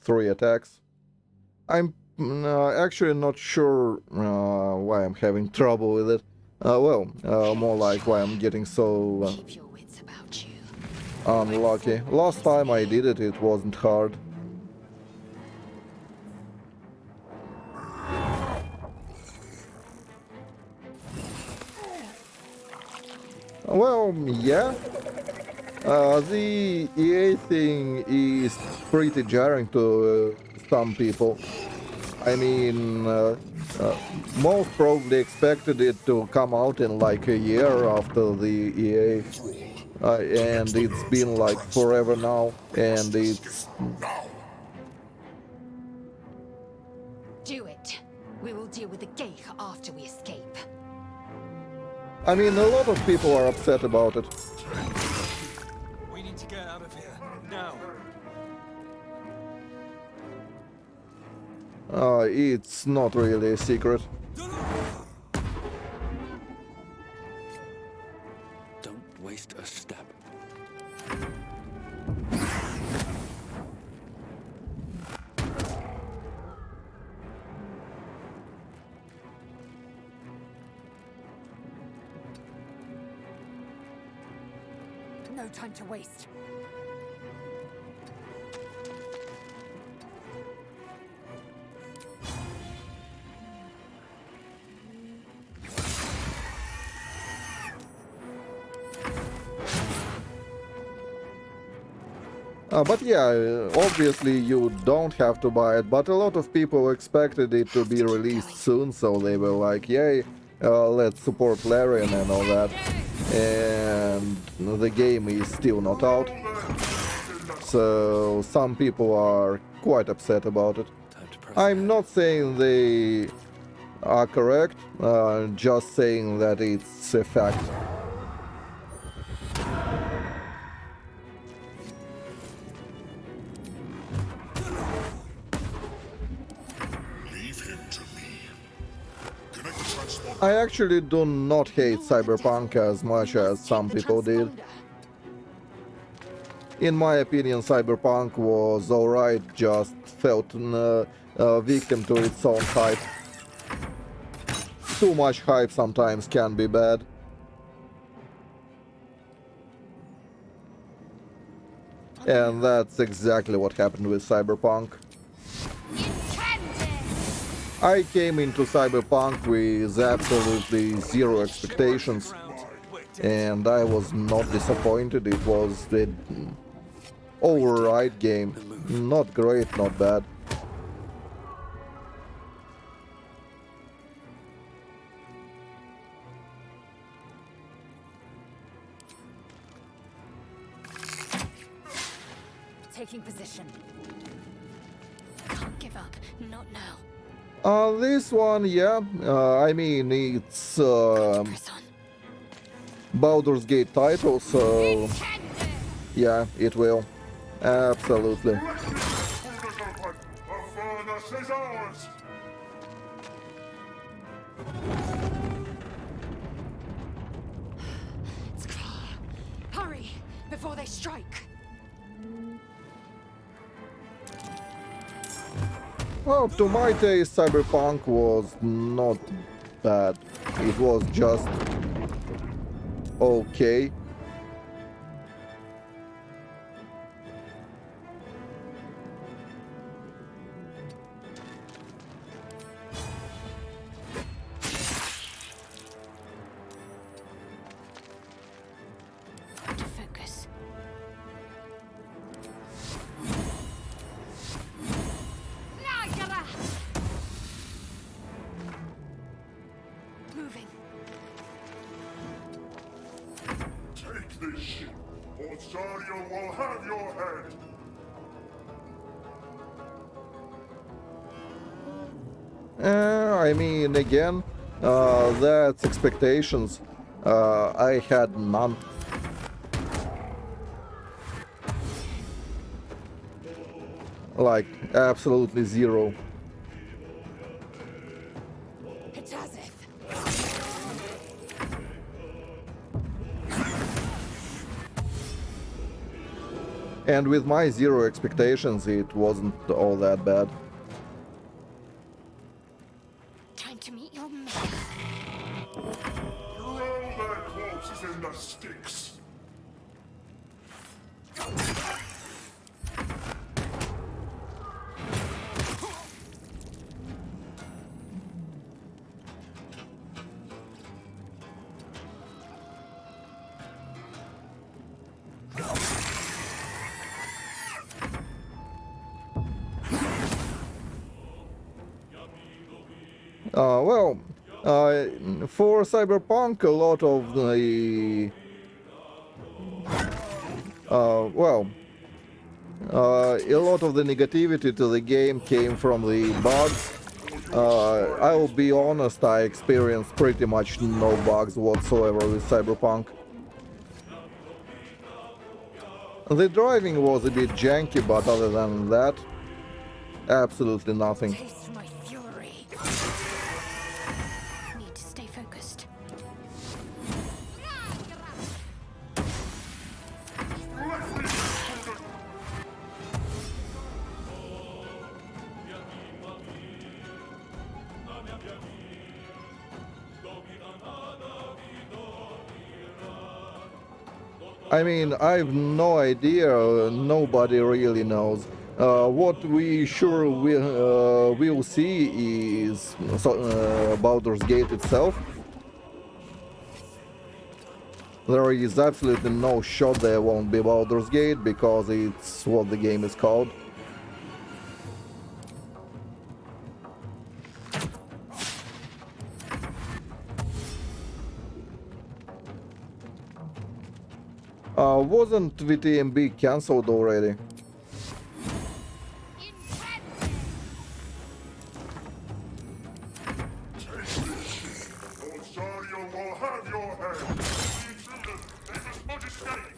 3 attacks. I'm actually not sure why I'm having trouble with it. More like why I'm getting so Keep your wits about you. unlucky. Last time I did it, it wasn't hard. Well, yeah. The EA thing is pretty jarring to some people. I mean, most probably expected it to come out in like a year after the EA. And it's been like forever now, and it's... Now. Do it. We will deal with the gate after we escape. I mean, a lot of people are upset about it. We need to get out of here now. It's not really a secret. Don't waste a step. No time to waste. But yeah, obviously you don't have to buy it, but a lot of people expected it to be released soon, so they were like, yay, let's support Larian and all that. And the game is still not out, so some people are quite upset about it. Time to press I'm ahead. not saying they are correct, just saying that it's a fact. Leave him to me. Connect the transponder. I actually do not hate Cyberpunk as much as some people did. In my opinion, Cyberpunk was alright, just felt a victim to its own hype. Too much hype sometimes can be bad. And that's exactly what happened with Cyberpunk. I came into Cyberpunk with absolutely zero expectations, and I was not disappointed. It was the alright game. Not great, not bad. Taking position. Can't give up. Not now. This one, yeah, I mean, it's Press on. Baldur's Gate title, so yeah, it will. Absolutely. Let the transponders open. The furnace is ours. It's clear. Hurry before they strike. Well, to my taste, Cyberpunk was not bad. It was just okay. To focus. Moving. Take this ship, or Zarya will have your head. I mean, again, that's expectations. I had none. Like, absolutely zero. It's as if. And with my zero expectations, it wasn't all that bad. Time to meet your maker. Throw their corpses in the sticks. Well, for Cyberpunk, a lot of the a lot of the negativity to the game came from the bugs. I'll be honest, I experienced pretty much no bugs whatsoever with Cyberpunk. The driving was a bit janky, but other than that, absolutely nothing. Taste my fury. Need to stay focused. I mean, I've no idea. Nobody really knows. What we sure will see is Baldur's Gate itself. There is absolutely no shot there won't be Baldur's Gate because it's what the game is called. Wasn't VTMB cancelled already? Osario will have your head. The intruders, they must not escape.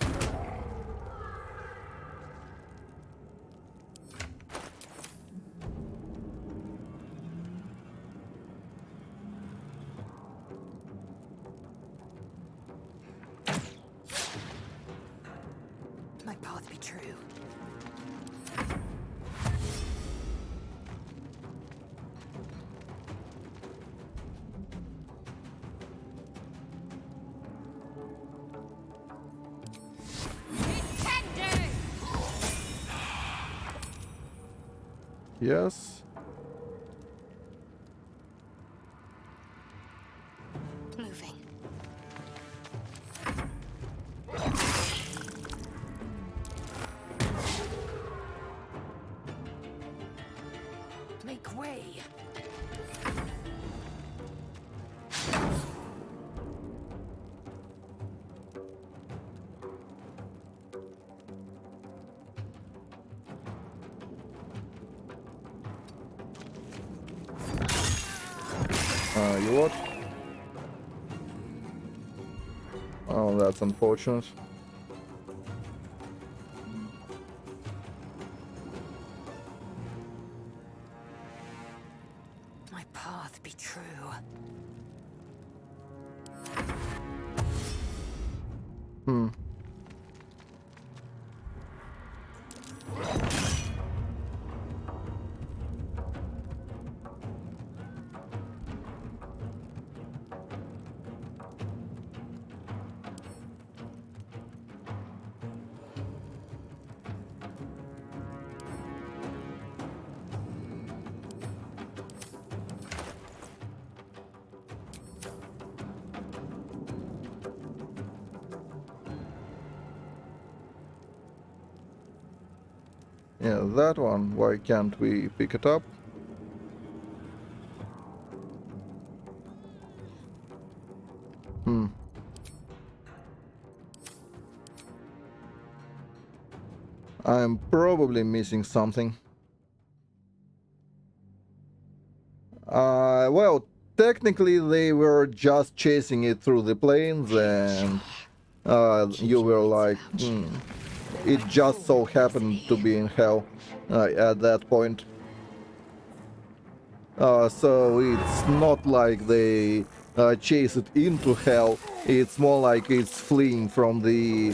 My path be true. Yes. Moving. Make way. You what? Oh, that's unfortunate. My path be true. Hmm. Yeah, that one. Why can't we pick it up? Hmm. I'm probably missing something. Well, technically they were just chasing it through the plains and you were like, it just so happened to be in hell at that point. So it's not like they chase it into hell, it's more like it's fleeing from the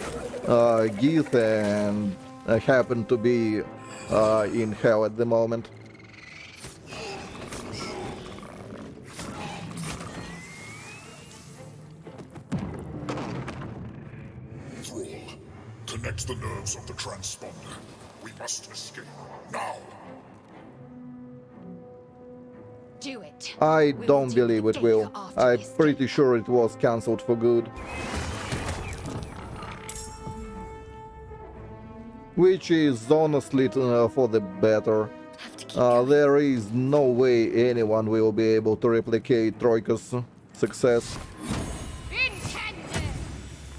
Geeth and happen to be in hell at the moment. Thrall, connect the nerves of the transponder. We must escape now. Do it. I We will don't take believe the it will. gate after I'm we escape. pretty sure it was cancelled for good. Which is honestly for the better. Have to keep going. There is no way anyone will be able to replicate Troika's success.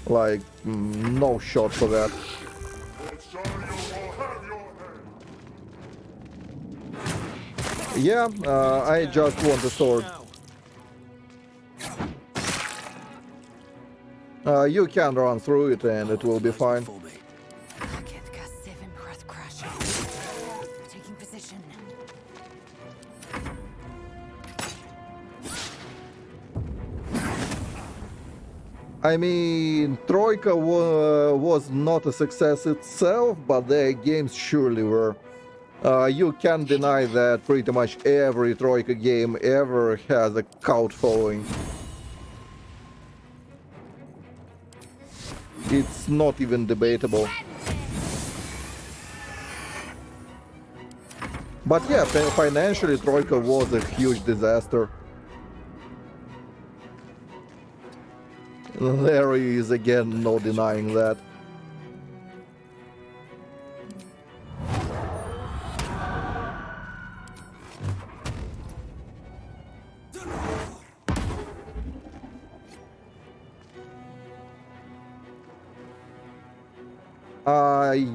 Like, no shot for that. Osario will have your head. Yeah, I just want a sword. You can run through it and it will be fine. For me. Taking position. I mean, Troika was not a success itself, but their games surely were. You can't deny that pretty much every Troika game ever has a cult following. It's not even debatable. But yeah, financially, Troika was a huge disaster. There is again no denying that.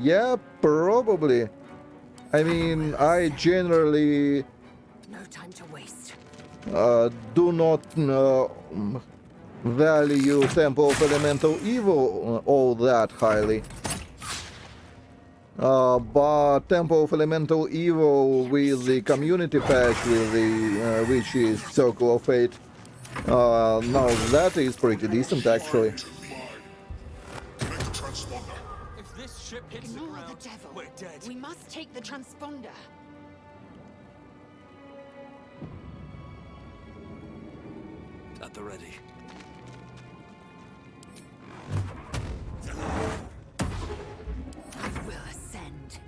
Yeah, probably. I mean, I generally No time to waste. do not value Temple of Elemental Evil all that highly. But Temple of Elemental Evil with the community patch, with the which is Circle of Fate, now that is pretty decent actually. Connect the transponder. If this ship hits the Ignore ground, the devil. we're dead. We must take the transponder. At the ready. I will ascend.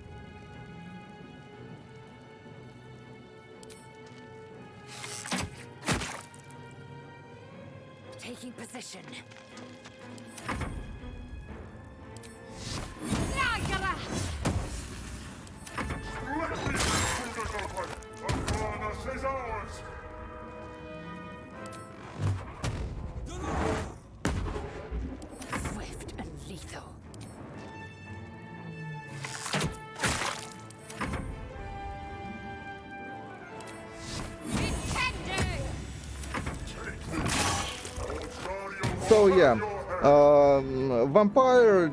Taking position. Is ours. Swift and lethal. So yeah, Vampire,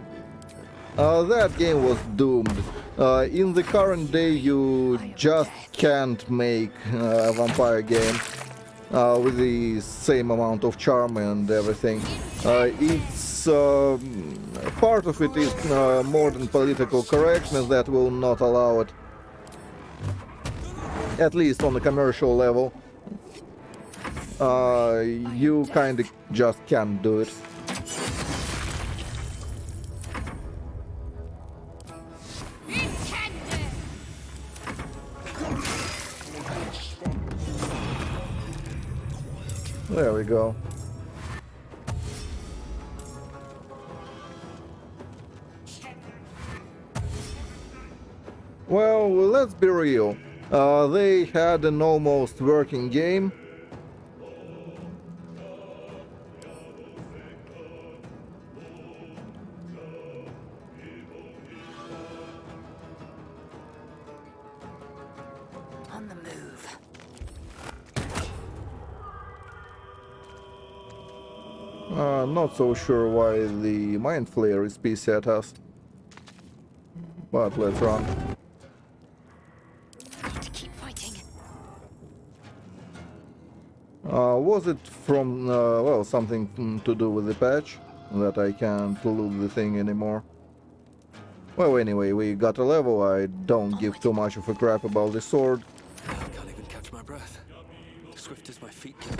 that game was doomed. In the current day, you just can't make a Vampire game with the same amount of charm and everything. It's part of it is modern political correctness that will not allow it, at least on the commercial level. You kind of just can't do it. There we go. Well, let's be real. They had an almost working game. On the move. Not so sure why the Mind Flayer is PC at us. But let's run. Need to keep fighting. Was it from, well, something to do with the patch? That I can't loot the thing anymore? Well, anyway, we got a level. I don't give too much of a crap about the sword. I can't even catch my breath. Swift as my feet can.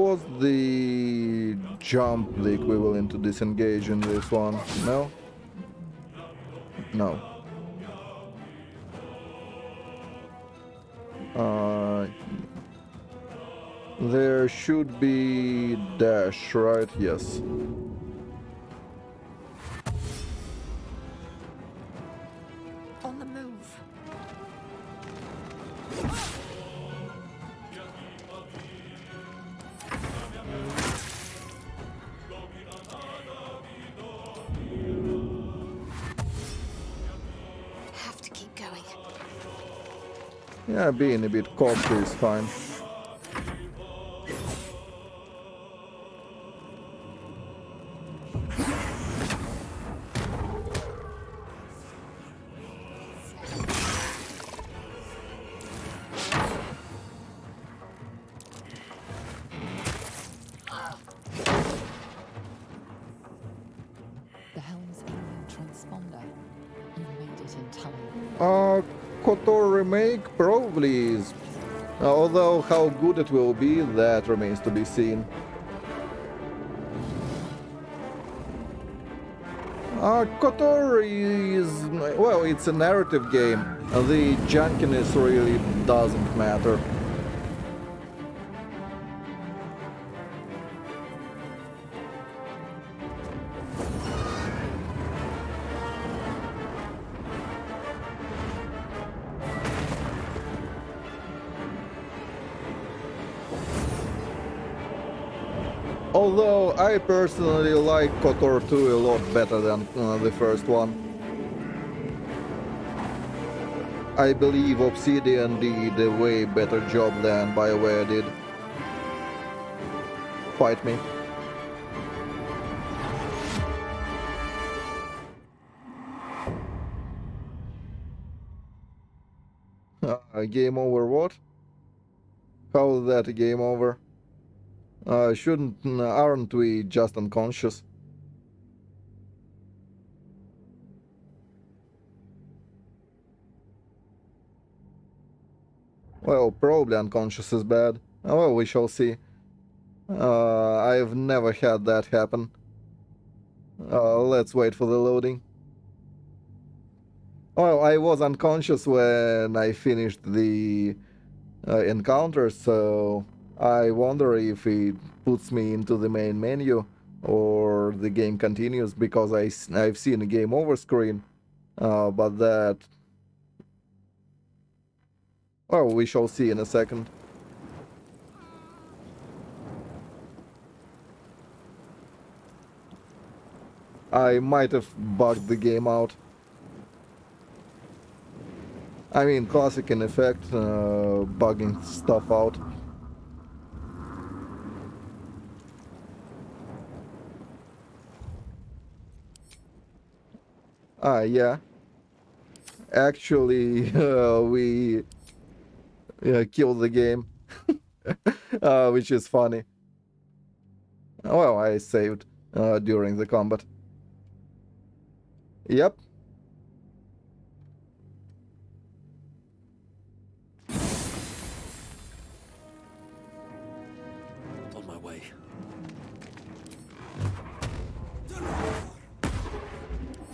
Was the jump the equivalent to disengage in this one? No? No. There should be dash, right? Yes. On the move. Have to keep going. Yeah, being a bit cocky is fine. The helm's alien transponder You made it in time. KOTOR remake probably is. Although how good it will be, that remains to be seen. KOTOR is, well, it's a narrative game. The junkiness really doesn't matter. Although I personally like KOTOR 2 a lot better than the first one. I believe Obsidian did a way better job than BioWare did. Fight me. Game over what? How is that a game over? Aren't we just unconscious? Well, probably unconscious is bad. Well, we shall see. I've never had that happen. Let's wait for the loading. Well, I was unconscious when I finished the encounter, so I wonder if it puts me into the main menu or the game continues, because I've seen a game over screen, but that... Well, we shall see in a second. I might have bugged the game out. I mean, classic in effect, bugging stuff out. Yeah. Actually, we killed the game, which is funny. Well, I saved during the combat. Yep. On my way.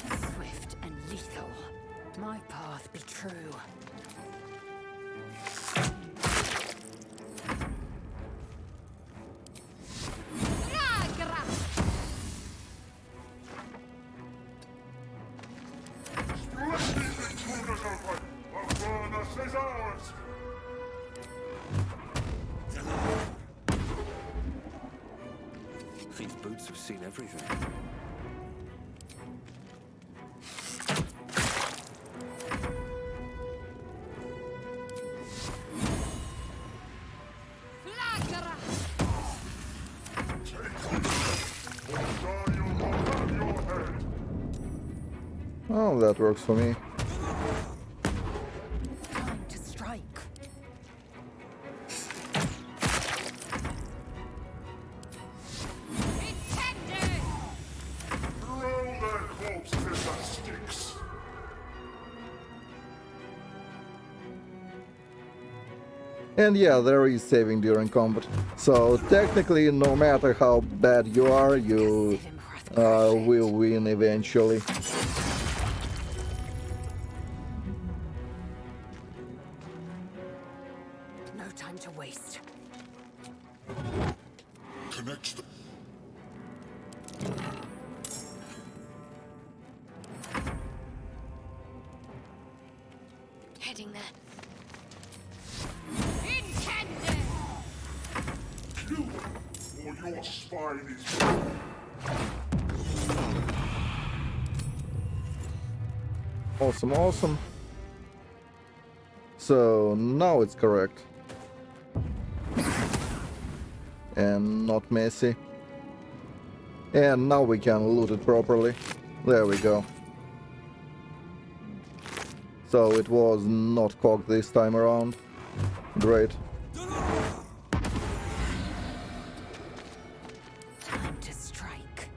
Swift and lethal. My path be true. Let these intruders open! The furnace is ours! These boots have seen everything. Oh, that works for me. Time to strike. Throw their corpses in the sticks! And yeah, there is saving during combat. So technically, no matter how bad you are, you will win eventually. No time to waste. Connect the... Heading there. Kill them, or your spine is... Awesome, awesome. So now it's correct. And not messy. And now we can loot it properly. There we go. So it was not cocked this time around. Great. Time to strike.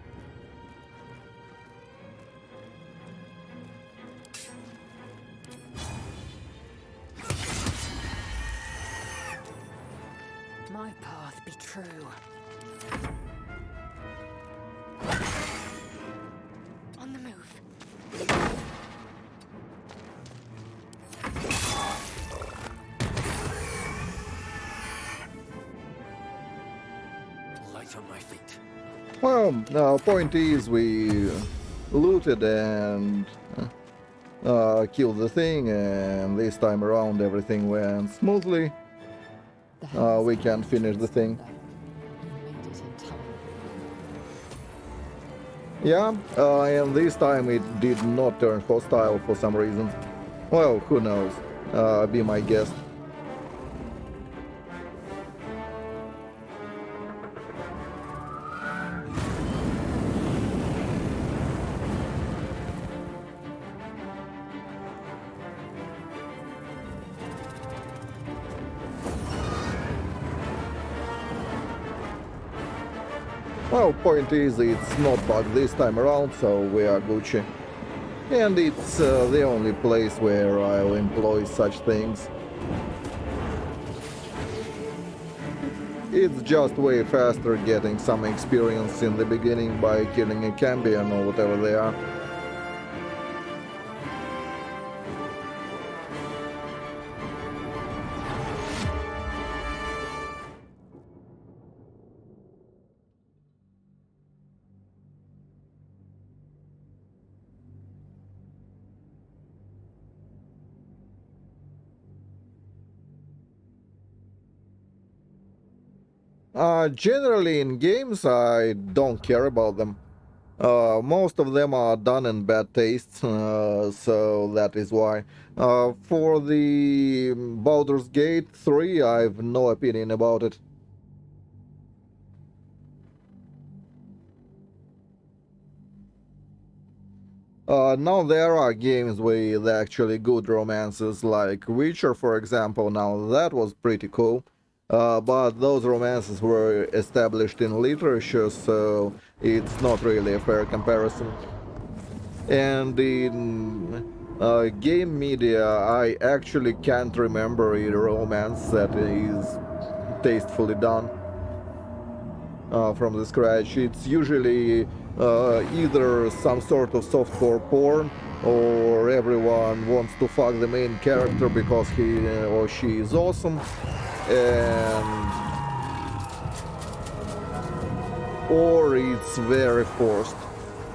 my path be true. On the move. Light on my feet. Well, point is we looted and killed the thing, and this time around everything went smoothly. The hands We of can the finish the thing. transponder. You made it in time. Yeah, and this time it did not turn hostile for some reason. Well, who knows? Be my guest. Well, point is, it's not bugged this time around, so we are Gucci. And it's the only place where I'll employ such things. It's just way faster getting some experience in the beginning by killing a Cambion or whatever they are. Generally in games, I don't care about them. Most of them are done in bad taste, so that is why. For the Baldur's Gate 3, I've no opinion about it. Now there are games with actually good romances, like Witcher, for example. Now that was pretty cool. But those romances were established in literature, so it's not really a fair comparison. And in game media, I actually can't remember a romance that is tastefully done from the scratch. It's usually either some sort of softcore porn, or everyone wants to fuck the main character because he or she is awesome, and or it's very forced.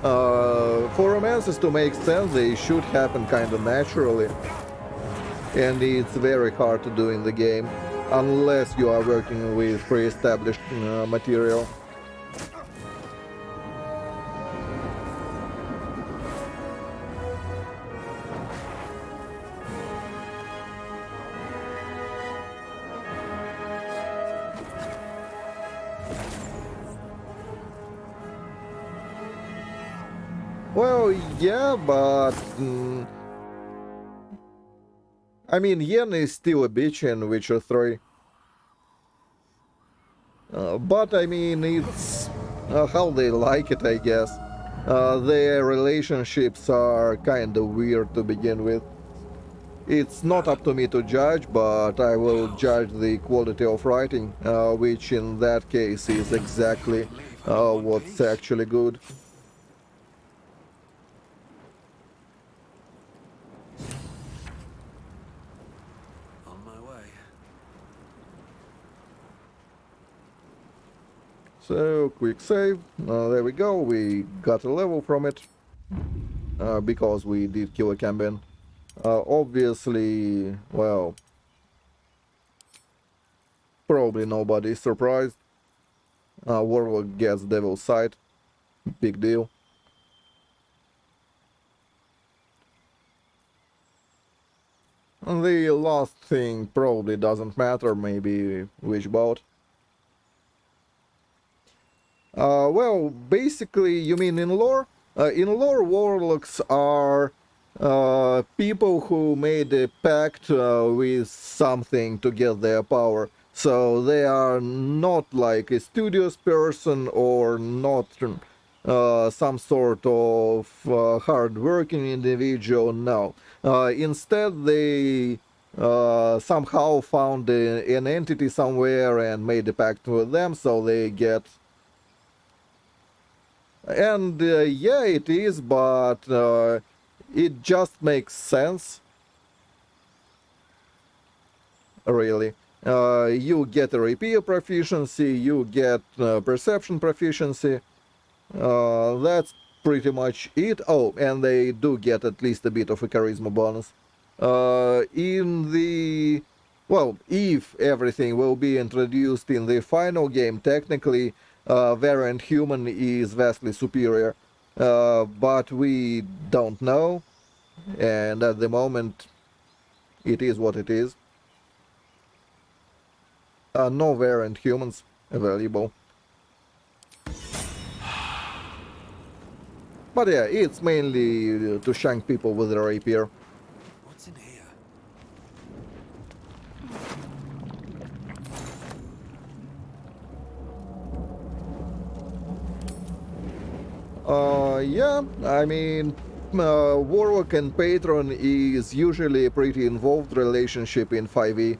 For romances to make sense, they should happen kind of naturally, and it's very hard to do in the game unless you are working with pre-established material. Well, yeah, but I mean, Yen is still a bitch in Witcher 3. But I mean, it's how they like it, I guess. Their relationships are kind of weird to begin with. It's not up to me to judge, but I will judge the quality of writing, which in that case is exactly what's actually good. On my way. So, quick save. There we go, we got a level from it. Because we did kill a Cambion. Obviously, well, probably nobody is surprised. Warlock gets Devil's Sight. Big deal. And the last thing probably doesn't matter, maybe which boat. Well, basically, you mean in lore? In lore, warlocks are people who made a pact with something to get their power. So they are not like a studious person or not some sort of hard-working individual. No. Instead, they somehow found an entity somewhere and made a pact with them, so they get. And yeah, it is, but it just makes sense, really. You get a repair proficiency, you get perception proficiency. That's pretty much it. Oh, and they do get at least a bit of a charisma bonus. In the. Well, if everything will be introduced in the final game, technically, variant human is vastly superior. But we don't know, and at the moment, it is what it is. No variant humans available. But yeah, it's mainly to shank people with a rapier. What's in here? Yeah, I mean, Warlock and Patron is usually a pretty involved relationship in 5e.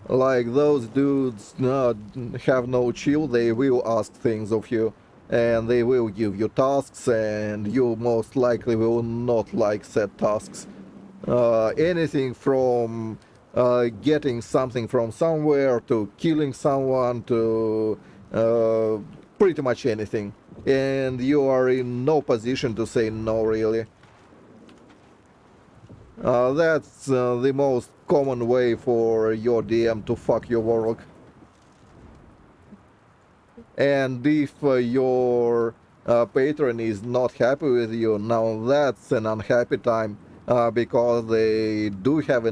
Like those dudes have no chill, they will ask things of you, and they will give you tasks, and you most likely will not like said tasks. Anything from getting something from somewhere to killing someone to uh, pretty much anything. And you are in no position to say no, really. That's the most common way for your DM to fuck your warlock. And if your patron is not happy with you, now that's an unhappy time, because they do have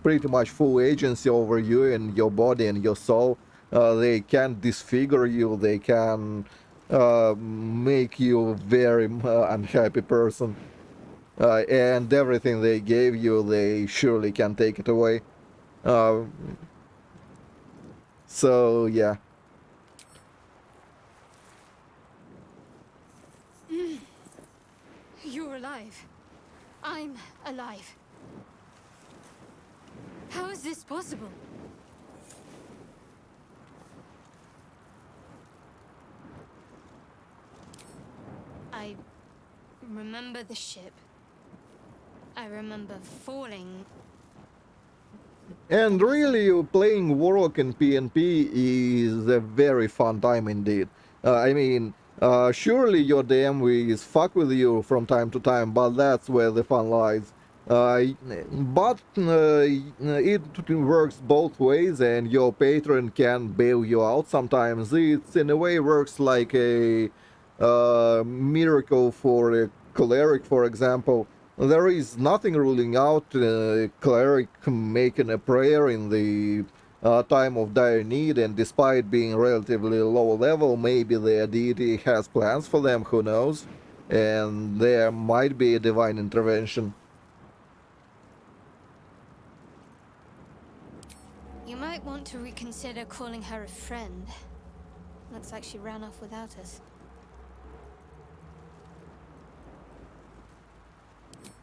pretty much full agency over you and your body and your soul. They can disfigure you, they can make you a very unhappy person. And everything they gave you, they surely can take it away. Uh, so, yeah. You're alive. I'm alive. How is this possible? I remember the ship. I remember falling. And really, playing Warlock in PnP is a very fun time indeed. I mean, surely your DM will fuck with you from time to time, but that's where the fun lies. But it works both ways, and your patron can bail you out sometimes. It's in a way works like a miracle for a cleric, for example. There is nothing ruling out a cleric making a prayer in the time of dire need, and despite being relatively low level, maybe their deity has plans for them, who knows? And there might be a divine intervention. You might want to reconsider calling her a friend. Looks like she ran off without us.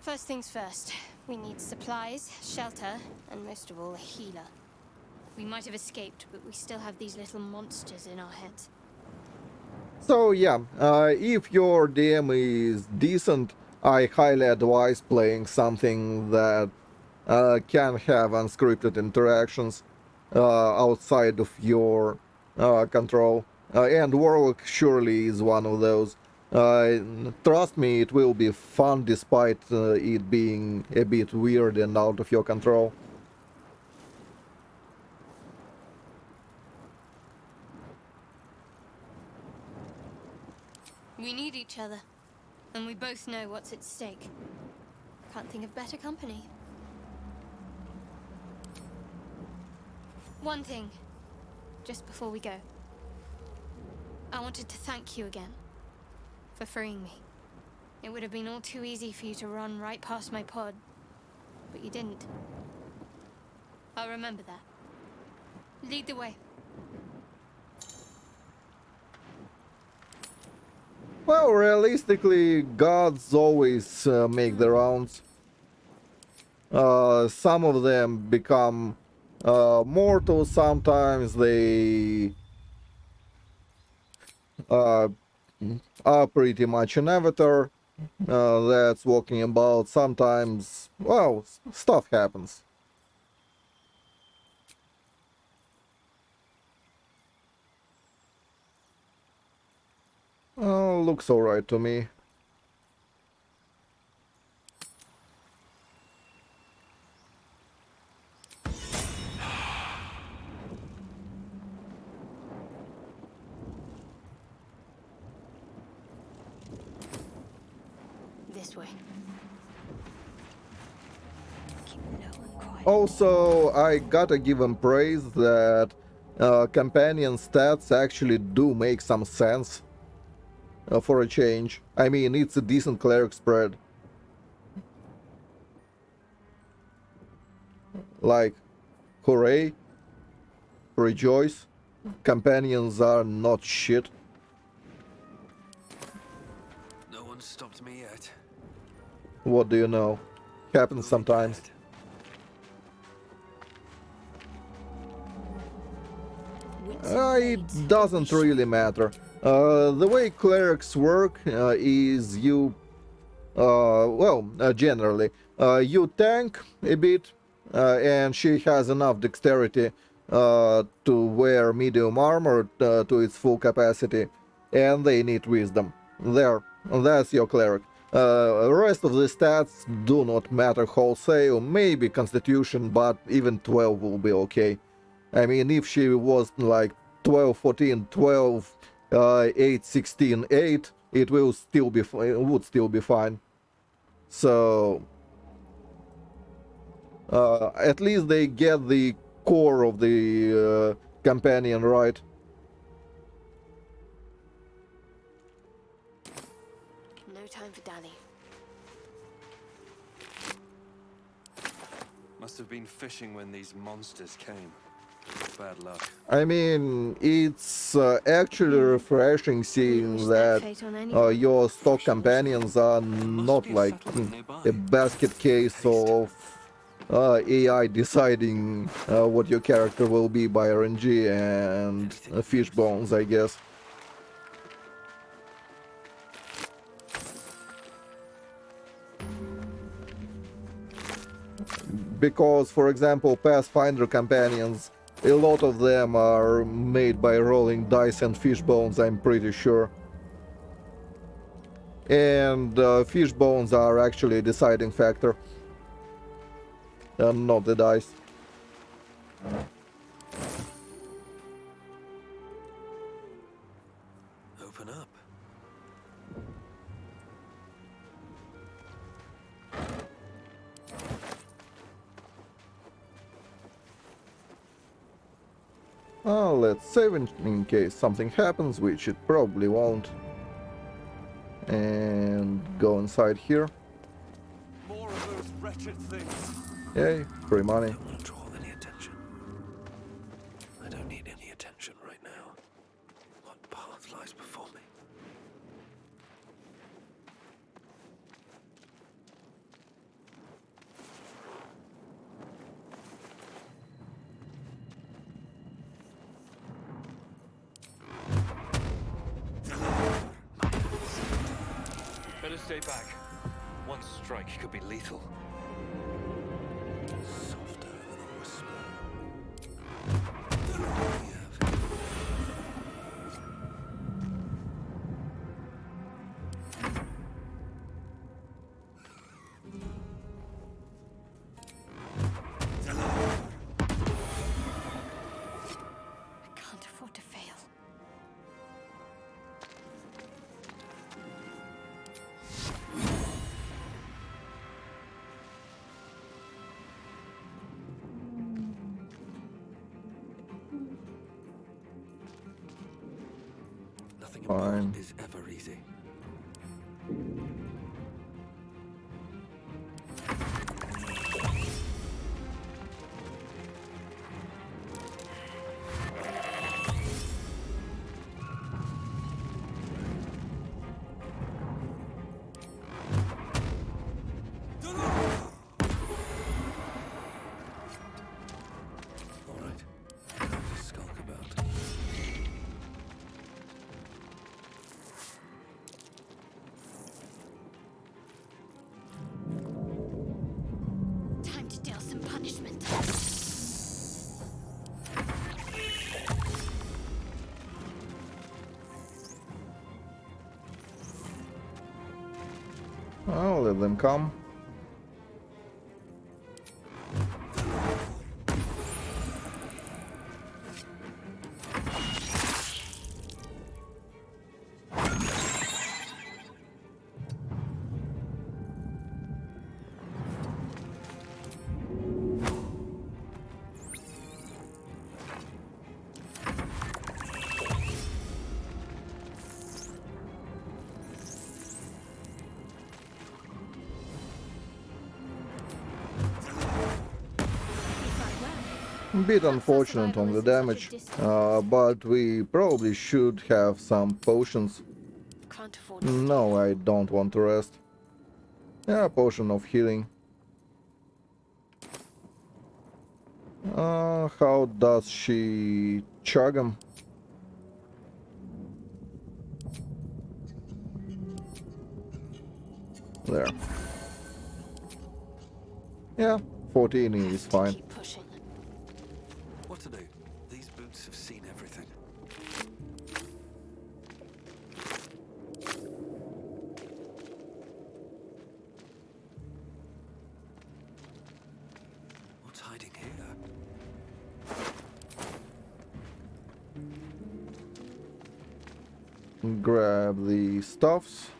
First things first. We need supplies, shelter, and most of all, a healer. We might have escaped, but we still have these little monsters in our heads. So yeah, if your DM is decent, I highly advise playing something that can have unscripted interactions outside of your control. And Warlock surely is one of those. Trust me, it will be fun despite it being a bit weird and out of your control. We need each other, and we both know what's at stake. Can't think of better company. One thing, just before we go. I wanted to thank you again for freeing me. It would have been all too easy for you to run right past my pod, but you didn't. I'll remember that. Lead the way. Well, realistically, gods always make the rounds. Some of them become mortal, sometimes they uh, are pretty much an avatar that's walking about. Sometimes, well, stuff happens. Looks alright to me. This way. Keep low and quiet. Also, I gotta give him praise that companion stats actually do make some sense for a change. I mean, it's a decent cleric spread. Like, hooray, rejoice, companions are not shit. No one stopped me yet. What do you know? Happens sometimes. Bad. It doesn't really matter. The way clerics work is you, generally, you tank a bit, and she has enough dexterity to wear medium armor to its full capacity, and they need wisdom. There, that's your cleric. The rest of the stats do not matter wholesale, maybe constitution, but even 12 will be okay. I mean, if she was like 12, 14, 12, 8, 16, 8, it will still be it would still be fine. So at least they get the core of the companion right. No time for dally. Must have been fishing when these monsters came. Bad luck. I mean, it's actually refreshing seeing Wish that fate on anyone. your stock companions are not be a like settlement nearby. a basket case of AI deciding what your character will be by RNG and fish bones, I guess. Because, for example, Pathfinder companions, a lot of them are made by rolling dice and fish bones, I'm pretty sure. And fish bones are actually a deciding factor, and not the dice. Open up. Let's save in case something happens, which it probably won't. And go inside here. More of those wretched things. Yay, free money. I don't want to draw any attention. I don't need any attention right now. What path lies before me? Better stay back. One strike could be lethal. Softer than a whisper. I can't afford to fail. Nothing Fine. important is ever easy. some punishment. I'll let them come. Bit unfortunate on the damage, but we probably should have some potions. Can't afford No, I don't want to rest. Yeah, potion of healing. How does she chug 'em? There. Yeah, 14 is fine. keep pushing. What to do? These boots have seen everything. What's hiding here? Grab the stuffs.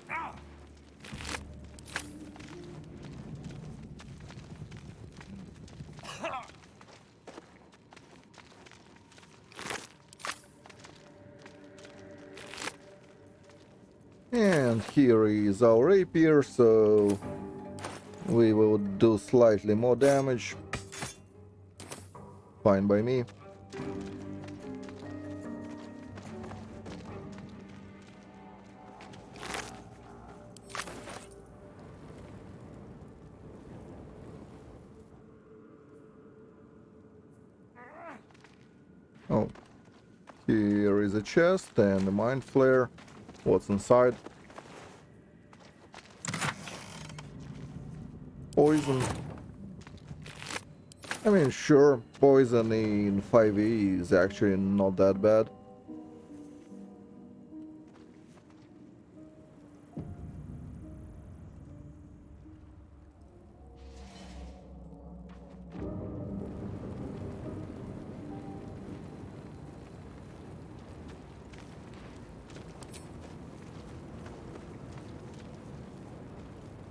And here is our rapier, so we will do slightly more damage. Fine by me. Oh, here is a chest and a mind flare. What's inside? Poison. I mean, sure, poison in 5e is actually not that bad.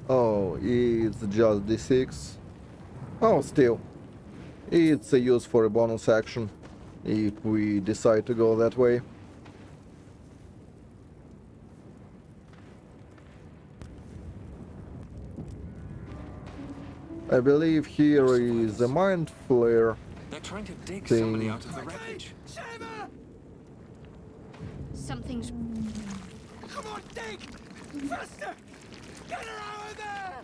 Oh, it's just d6. Oh, still. It's a use for a bonus action, if we decide to go that way. I believe here is a mind flare. They're trying to dig Thing. somebody out of the wreckage. Something's... Come on, dig! Faster! Get her out of there!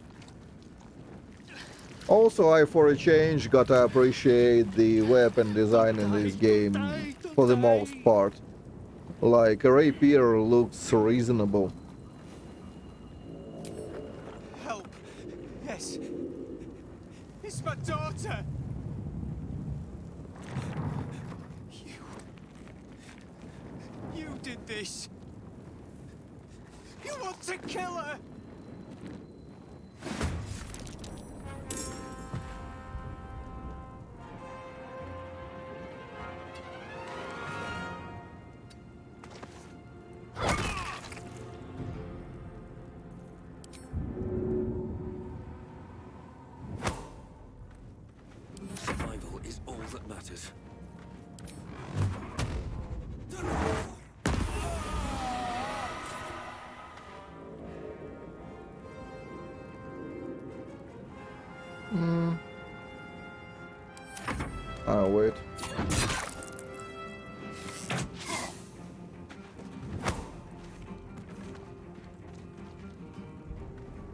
Also, I for a change gotta appreciate the weapon design in this game for the most part. Like, a rapier looks reasonable. Help! Yes. It's my daughter! You did this! You want to kill her! Survival is all that matters. I'll wait.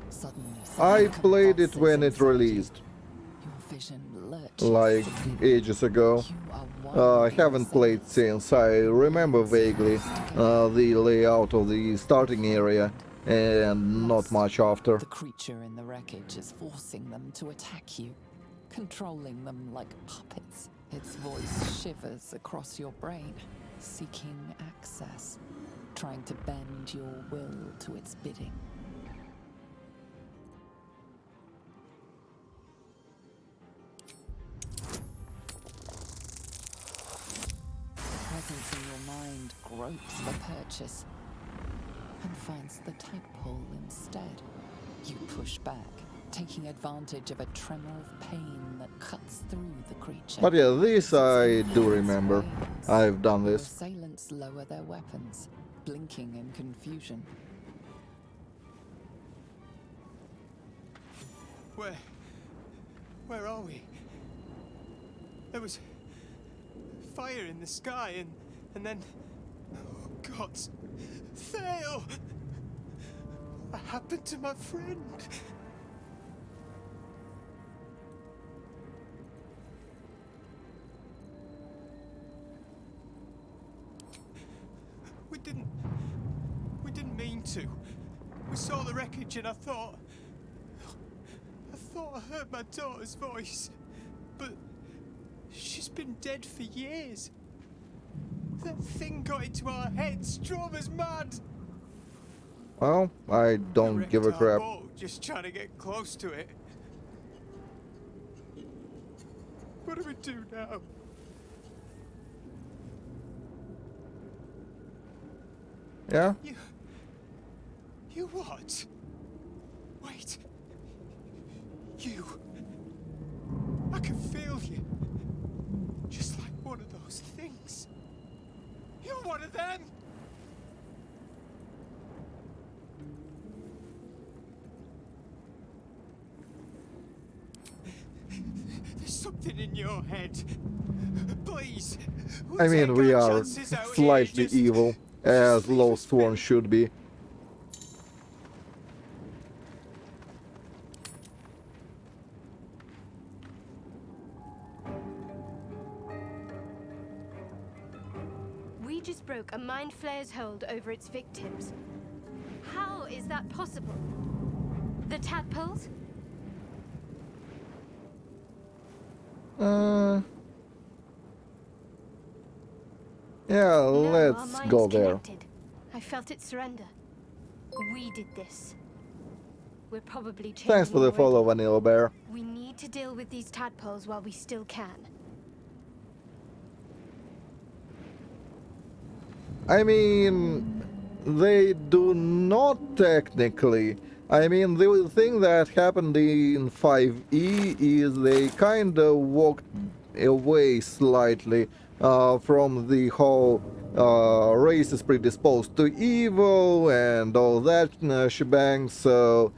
Suddenly, I something played it convulses when it inside you. released, Your vision lurches like forward. ages ago. You are I wandering haven't played sense. since. I remember vaguely the layout of the starting area and not much after. The creature in the wreckage is forcing them to attack you. controlling them like puppets. Its voice shivers across your brain, seeking access, trying to bend your will to its bidding. The presence in your mind gropes for purchase and finds the tadpole instead. You push back, taking advantage of a tremor of pain that cuts through the creature. But yeah, this I do remember. I've done Your this. assailants lower their weapons, blinking in confusion. Where are we? There was fire in the sky and then... Oh, God. Thale! What happened to my friend? We didn't mean to. We saw the wreckage and I thought I heard my daughter's voice. But she's been dead for years. That thing got into our heads, drove us mad. Well, I don't give a Wrecked our crap. boat just trying to get close to it. What do we do now? Yeah? You what? Wait. You. I can feel you. Just like one of those things. You're one of them. There's something in your head. Please. I mean, take we our are chances out here, slightly just- evil, just as leave us Lost One be. should be. We just broke a Mind Flayer's hold over its victims. How is that possible? The tadpoles? Yeah, No, our let's minds go there. connected. I felt it surrender. We did this. We're probably changing Thanks for the already. follow, Vanilla Bear. We need to deal with these tadpoles while we still can. I mean, they do not technically. I mean, the thing that happened in 5E is they kinda walked away slightly from the whole race is predisposed to evil and all that shebang, so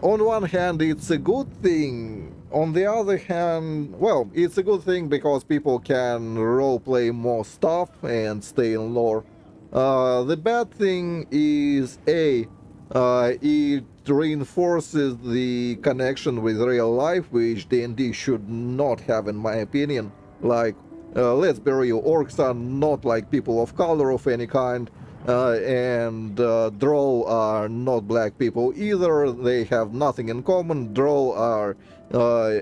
on one hand, it's a good thing. On the other hand, well, it's a good thing because people can roleplay more stuff and stay in lore. The bad thing is, it reinforces the connection with real life, which D&D should not have, in my opinion. Like, let's be real, orcs are not like people of color of any kind. And Drow are not black people either. They have nothing in common. Drow are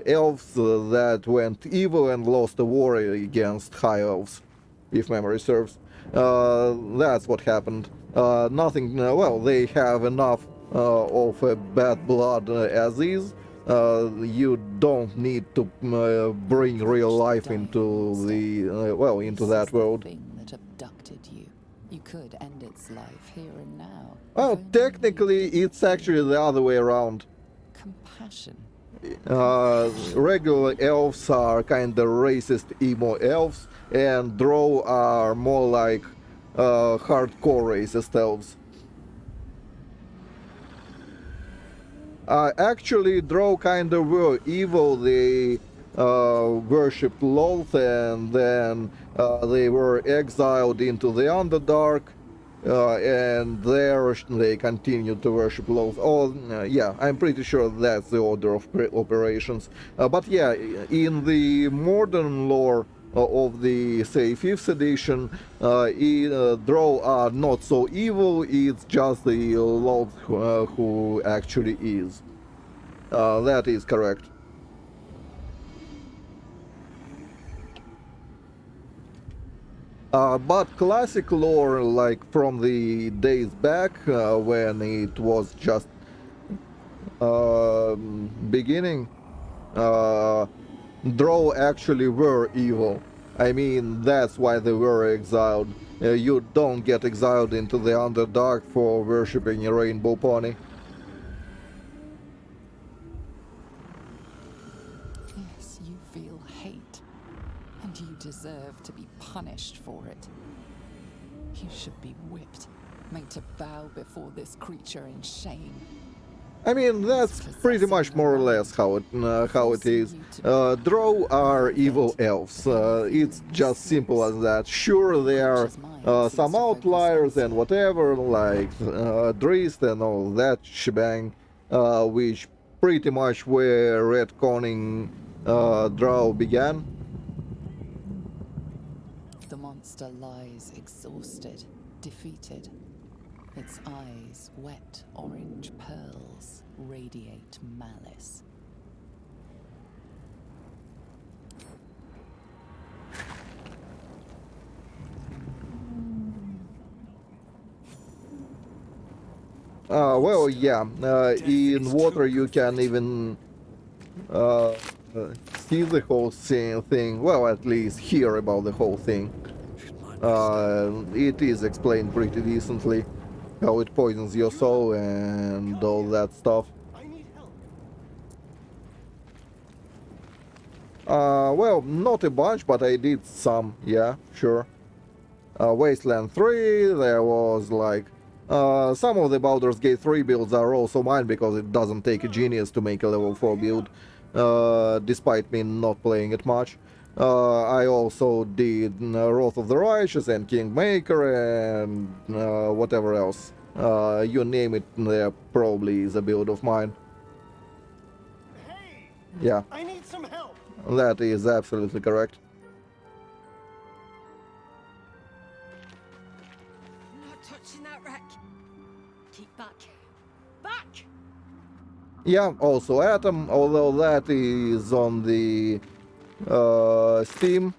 elves that went evil and lost a war against high elves, if memory serves. That's what happened. Nothing. Well, they have enough of bad blood as is. You don't need to bring real life into the well, into This is that the world. thing that abducted you. You could end its life here and now. Well, if only you technically, didn't it's actually the other way around. compassion. Regular elves are kinda racist emo elves, and Drow are more like hardcore racist elves. Actually, Drow kinda were evil. They worshipped Loth, and then they were exiled into the Underdark. And there they continued to worship Loth. Oh, yeah, I'm pretty sure that's the order of operations. But yeah, in the modern lore of the, say, 5th edition, Drow are not so evil, it's just the Loth who actually is. That is correct. But classic lore, like from the days back when it was just beginning, uh, Drow actually were evil. I mean, that's why they were exiled. You don't get exiled into the Underdark for worshipping a rainbow pony. Yes, you feel hate, and you deserve to be punished for it. You should be whipped, made to bow before this creature in shame. I mean, that's pretty much more or less how it is. Drow are evil elves. It's just simple as that. Sure, there are some outliers and whatever, like Drist and all that shebang, which pretty much where retconning Drow began. The monster lies exhausted, defeated. Its eyes, wet orange pearls, radiate malice. Well, yeah, in water you can even uh, see the whole thing, well, at least hear about the whole thing. It is explained pretty decently how it poisons your soul and all that stuff. I need help. Well, not a bunch, but I did some, yeah, sure. Wasteland 3, there was like... some of the Baldur's Gate 3 builds are also mine because it doesn't take a genius to make a level 4 build, despite me not playing it much. I also did Wrath of the Righteous and Kingmaker and whatever else. You name it, there probably is a build of mine. Hey! Yeah, I need some help. that is absolutely correct. Not touching that wreck. Keep back. Back! Yeah, also Atom, although that is on the Steam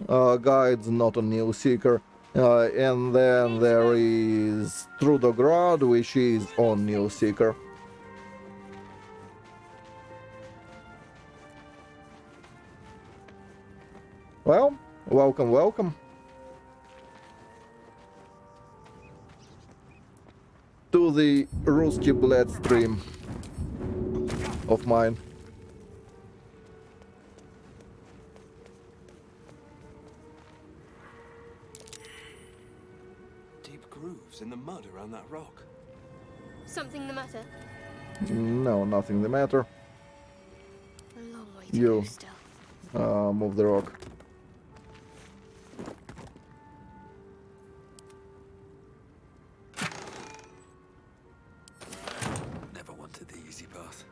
guides, not on New Seeker. And then there is Trudograd, which is on New Seeker. Well, welcome, welcome to the Ruski Bled stream of mine. Deep grooves in the mud around that rock. Something the matter? No, nothing the matter. A long way to You go still. move the rock. Never wanted the easy path.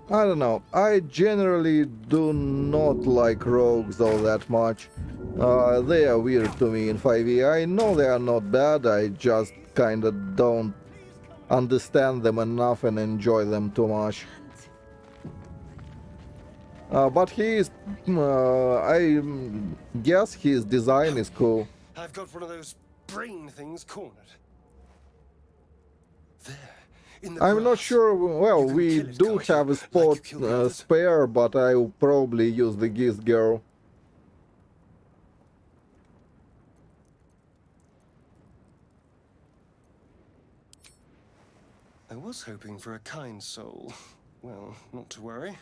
I don't know. I generally do not like rogues all that much. They are weird to me in 5e. I know they are not bad, I just kinda don't understand them enough and enjoy them too much. But I guess his design is cool. I've got one of those brain things cornered. There, in the I'm not grass. sure, well, You can we kill it, do can't you? have a Like you spot killed the others? spare, but I'll probably use the Geese Girl. I was hoping for a kind soul. Well, not to worry.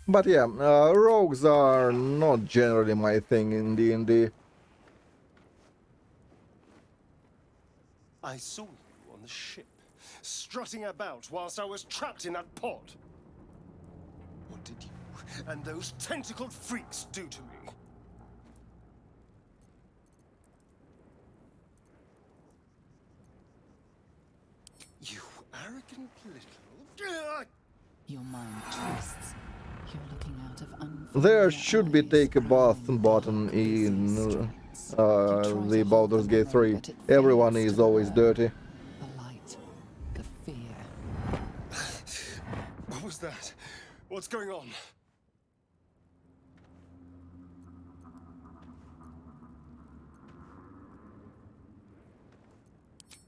But yeah, rogues are not generally my thing in D&D. I saw you on the ship, strutting about whilst I was trapped in that pod. What did you and those tentacled freaks do to me? You arrogant little... Your mind twists. You're looking out of There unfamiliar should be eyes, take a bath prowling button dark, busy in streets. You try the to hold Baldur's the Gate memory, 3. but it Everyone fades is to always blur. dirty. The light, the fear. What was that? What's going on?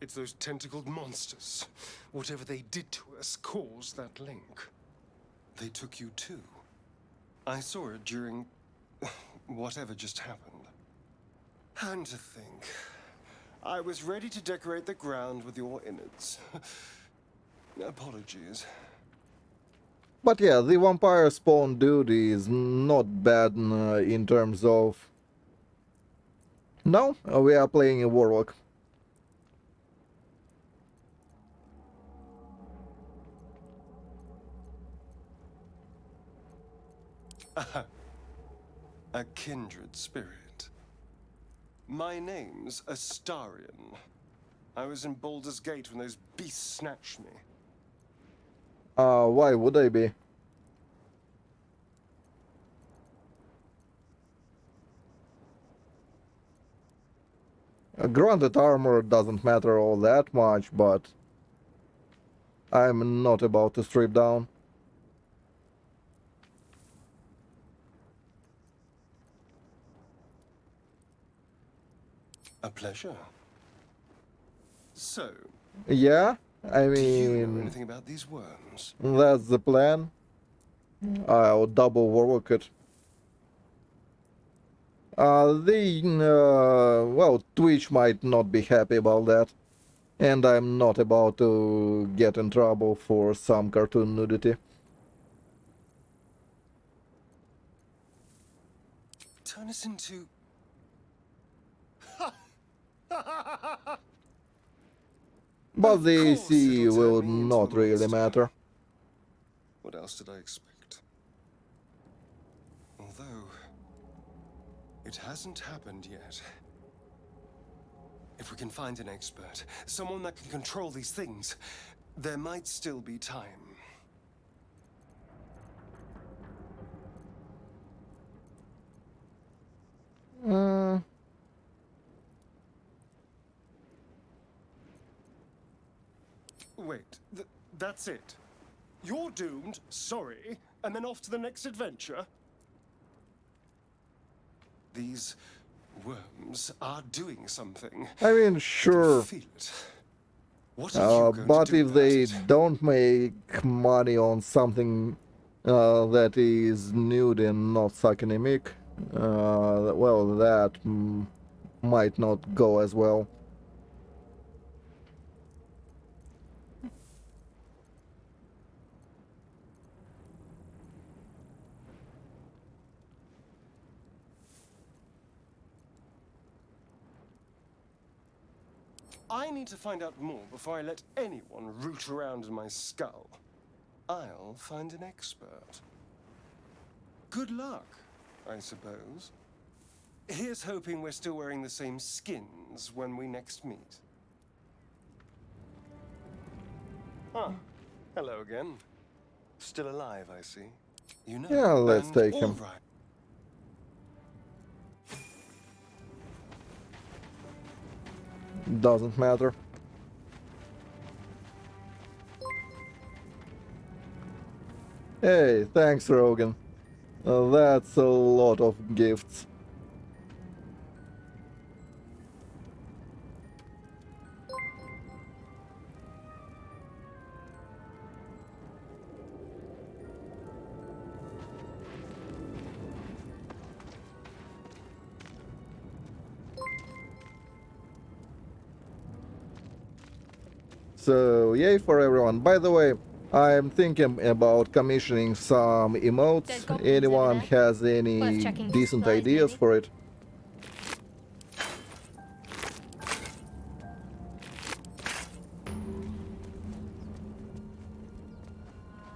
It's those tentacled monsters. Whatever they did to us caused that link. They took you too. I saw it during whatever just happened. And to think, I was ready to decorate the ground with your innards. Apologies. But yeah, the vampire spawn dude is not bad in terms of... No, we are playing a warlock. A kindred spirit. My name's Astarion. I was in Baldur's Gate when those beasts snatched me. Why would I be? Granted, armor doesn't matter all that much, but I'm not about to strip down. A pleasure. So, Yeah, I do you know mean, anything about these worms? that's the plan. I'll double warlock it. Well, Twitch might not be happy about that. And I'm not about to get in trouble for some cartoon nudity. Turn us into... But Of the course AC it'll turn will me into not a really monster. matter. What else did I expect? Although, it hasn't happened yet. If we can find an expert, someone that can control these things, there might still be time. Uh, Wait, that's it? You're doomed, sorry, and then off to the next adventure? These worms are doing something. I mean, I can sure. feel it. What are you going But to do if about they it? don't make money on something that is nude and not sucking a mic, well, that might not go as well. I need to find out more before I let anyone root around in my skull. I'll find an expert. Good luck, I suppose. Here's hoping we're still wearing the same skins when we next meet. Ah, hello again. Still alive, I see. You know. Yeah, let's and take all him. right. Doesn't matter. Hey, thanks, Rogan. That's a lot of gifts. So, yay for everyone. By the way, I'm thinking about commissioning some There's emotes. goblins over Anyone there. has Worth any checking for decent supplies, ideas maybe? for it?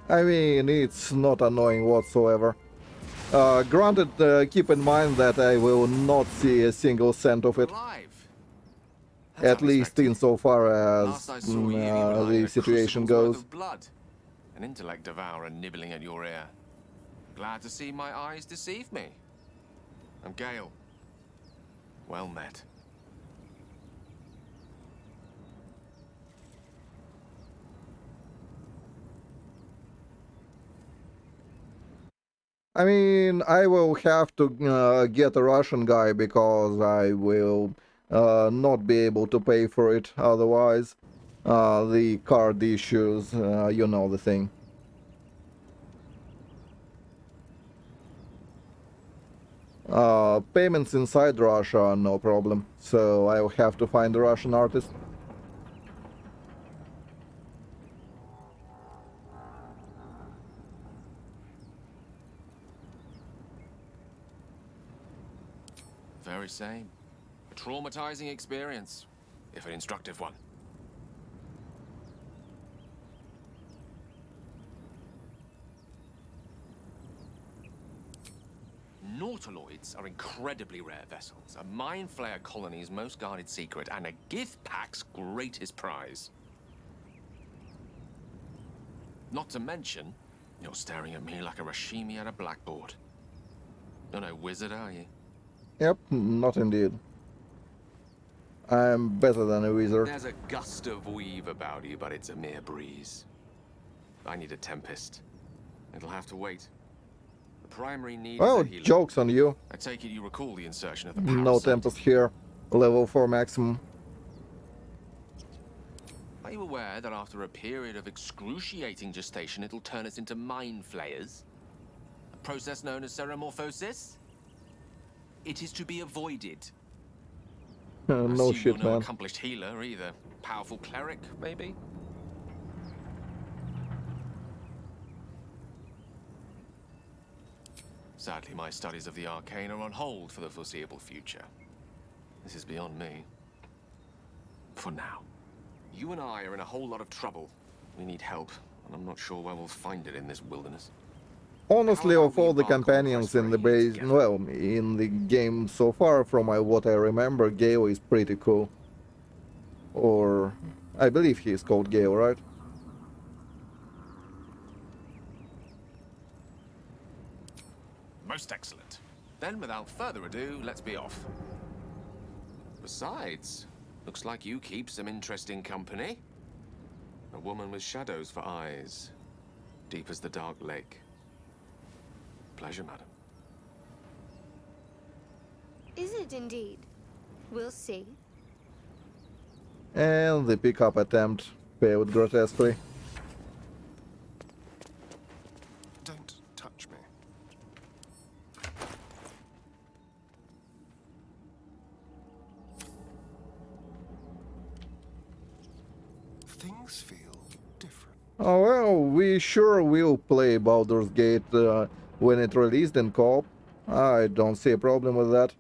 I mean, it's not annoying whatsoever. Granted, keep in mind that I will not see a single cent of it. Alive. That's At least unexpected. insofar Last as I saw you were lying in the a situation crucible's worth goes. of blood. An intellect devourer nibbling at your ear. Glad to see my eyes deceive me. I'm Gale. Well met. I mean, I will have to get a Russian guy because I will not be able to pay for it otherwise. The card issues, you know the thing. Payments inside Russia are no problem, so I'll have to find a Russian artist. Very same. A traumatizing experience, if an instructive one. Nautiloids are incredibly rare vessels, a mind flayer colony's most guarded secret, and a gift pack's greatest prize. Not to mention, you're staring at me like a Rashimi at a blackboard. You're no wizard, are you? Yep, not indeed. I'm better than a wizard. There's a gust of weave about you, but it's a mere breeze. I need a tempest. It'll have to wait. The primary need is Well, a healer. joke's on you. I take it you recall the insertion of the No parasite. Tempest here. Level 4 maximum. Are you aware that after a period of excruciating gestation, it'll turn us into mind flayers? A process known as ceremorphosis? It is to be avoided. I No assume shit, you're no man. accomplished healer either. Powerful cleric, maybe? Sadly, my studies of the arcane are on hold for the foreseeable future. This is beyond me. For now. You and I are in a whole lot of trouble. We need help, and I'm not sure where we'll find it in this wilderness. Honestly, How of about we all the embark on a companions quest for in a the healer base, together? well, in the game so far, from what I remember, Gale is pretty cool. Or, I believe he is called Gale, right? Most excellent. Then, without further ado, let's be off. Besides, looks like you keep some interesting company. A woman with shadows for eyes, deep as the dark lake. Pleasure, madam. Is it indeed? We'll see. And the pickup attempt failed grotesquely. Don't touch me. Things feel different. Oh well, we sure will play Baldur's Gate when it released in co-op. I don't see a problem with that.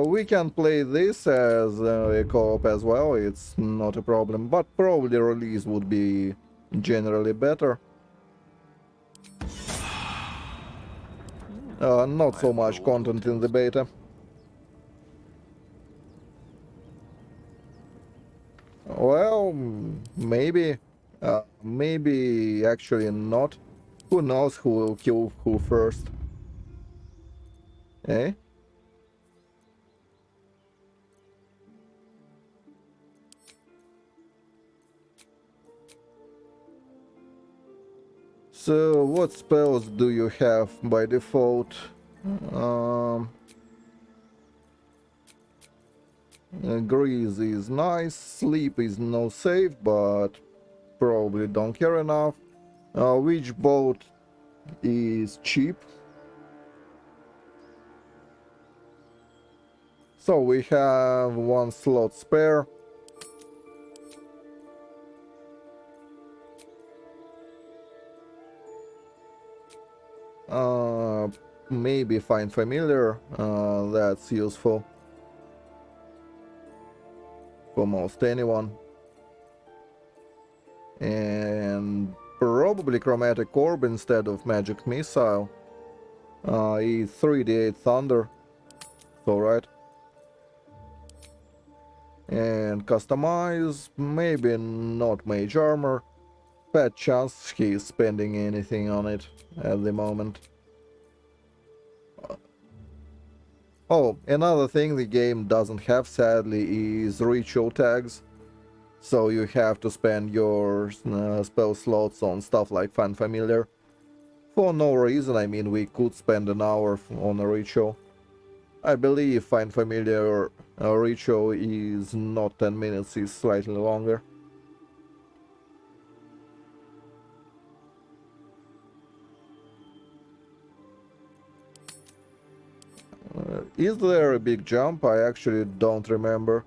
We can play this as a co-op as well, it's not a problem, but probably release would be generally better. Not so much content in the beta. Well, maybe. Maybe actually not. Who knows who will kill who first? Eh? So, what spells do you have by default? Grease is nice, sleep is no save, but probably don't care enough. Witch bolt is cheap. So we have one slot spare. Maybe find familiar, that's useful for most anyone. And probably chromatic orb instead of magic missile. E3d8 thunder. Alright. And customize, maybe not mage armor. Bad chance he's spending anything on it at the moment. Oh, another thing the game doesn't have, sadly, is ritual tags. So you have to spend your spell slots on stuff like Find Familiar. For no reason, I mean, we could spend an hour on a ritual. I believe Find Familiar ritual is not 10 minutes, it's slightly longer. Is there a big jump? I actually don't remember.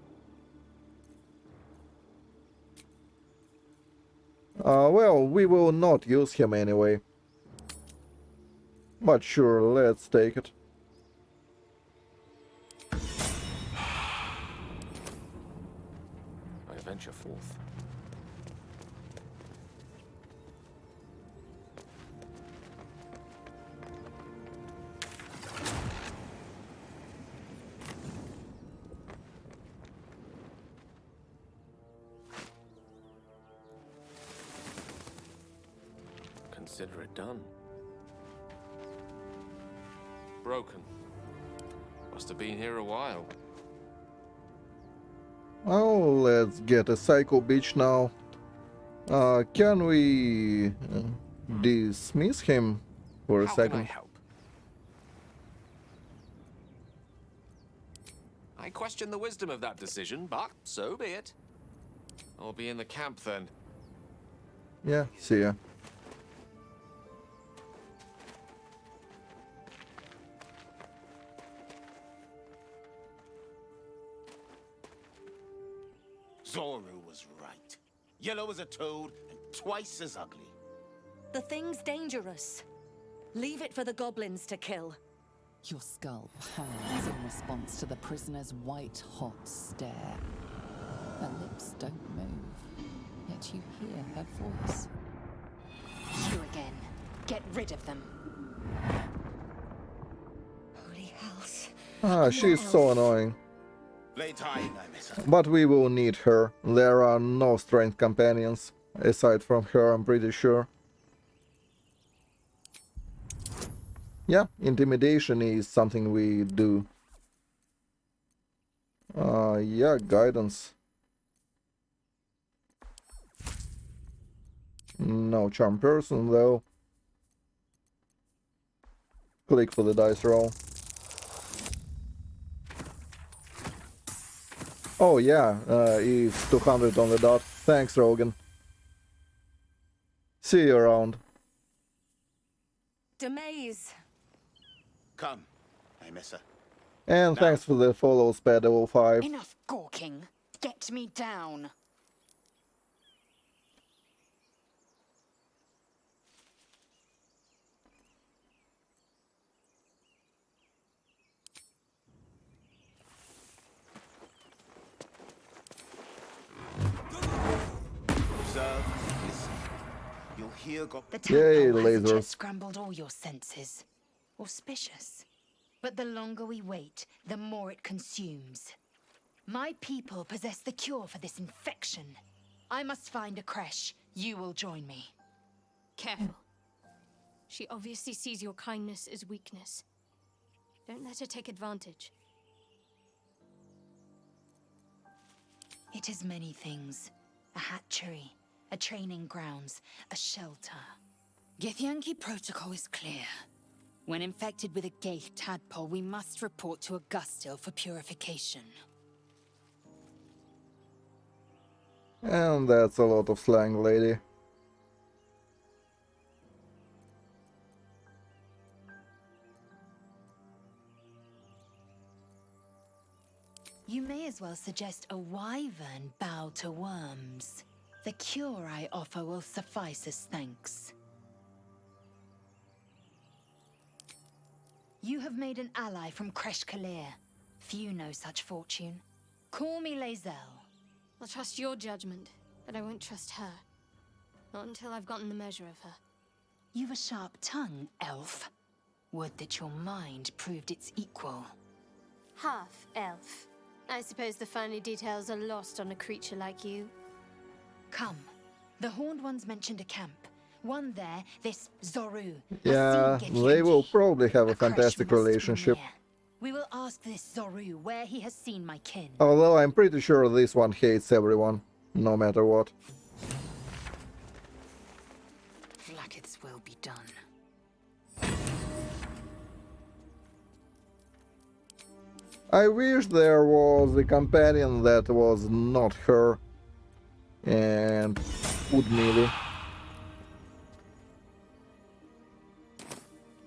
Well, we will not use him anyway. But sure, let's take it. I venture forth. Consider it done. Broken. Must have been here a while. Oh, let's get a Psycho Beach now. Can we dismiss him for a How can I second? help? I question the wisdom of that decision, but so be it. I'll be in the camp then. Yeah, see ya. Zoru was right. Yellow as a toad and twice as ugly. The thing's dangerous. Leave it for the goblins to kill. Your skull pounds in response to the prisoner's white-hot stare. Her lips don't move, yet you hear her voice. You again. Get rid of them. Holy hells. She's so annoying. Late time, I miss her. But we will need her. There are no strength companions, aside from her, I'm pretty sure. Yeah, intimidation is something we do. Yeah, guidance. No charm person, though. Click for the dice roll. Oh yeah, it's 200 on the dot. Thanks, Rogan. See you around. Demaze. Come, I miss her. And thanks for the follow, Spadable 5. Enough gawking. Get me down. Observe and listen. You'll hear The Yay, tadpole hasn't lasers. just scrambled all your senses. Auspicious. But the longer we wait, the more it consumes. My people possess the cure for this infection. I must find a creche. You will join me. Careful. She obviously sees your kindness as weakness. Don't let her take advantage. It is many things. A hatchery, a training grounds, a shelter. Githyanki protocol is clear. When infected with a Gaith tadpole, we must report to Augustil for purification. And that's a lot of slang, lady. You may as well suggest a wyvern bow to worms. The cure I offer will suffice as thanks. You have made an ally from Kresh Kalir. Few know such fortune. Call me Lae'zel. I'll trust your judgment, but I won't trust her. Not until I've gotten the measure of her. You've a sharp tongue, elf. Would that your mind proved its equal. Half elf. I suppose the finer details are lost on a creature like you. Come. The Horned Ones mentioned a camp. One there, this Zoru. Yeah, they will probably have a fantastic relationship. We will ask this Zoru where he has seen my kin. Although I'm pretty sure this one hates everyone, no matter what. Blacketh's will be done. I wish there was a companion that was not her and Udmili.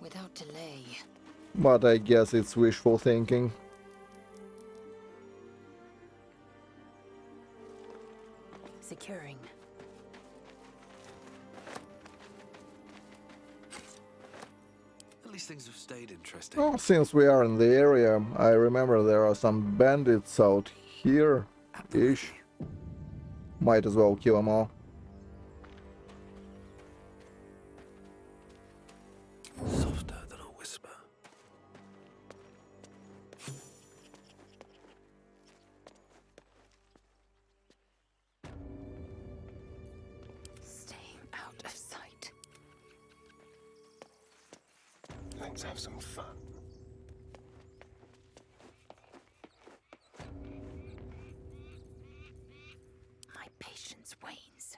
Without delay. But I guess it's wishful thinking. Securing. At least things have stayed interesting. Well, since we are in the area, I remember there are some bandits out here-ish. Might as well kill them all. Softer than a whisper. Staying out of sight. Let's have some fun. My patience wanes.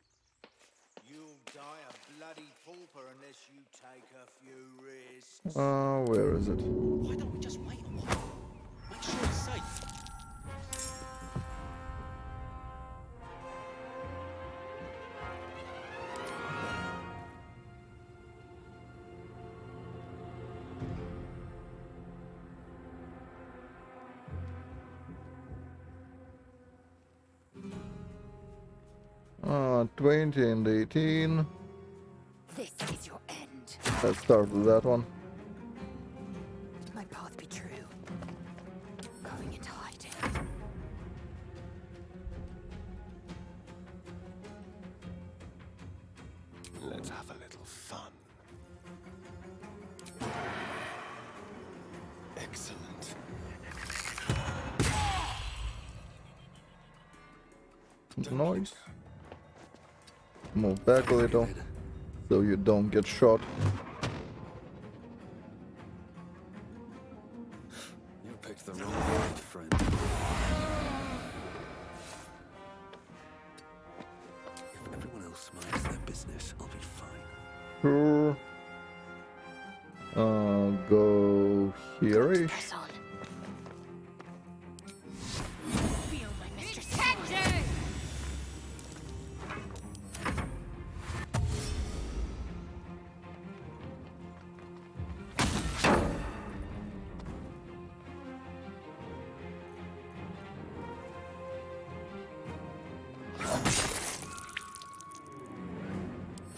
You'll die a bloody pauper unless you take a few risks. Where is it? Why don't we just wait a while? Make sure it's safe. Uh, 20 and 18. This is your end. Let's start with that one. My path be true. Going into hiding. Let's have a little fun. Excellent. Noise. Move back a little so you don't get shot. You picked the wrong fight, friend. If everyone else minds their business, I'll be fine. Sure. Go here-ish. Press on. Feel my mistress.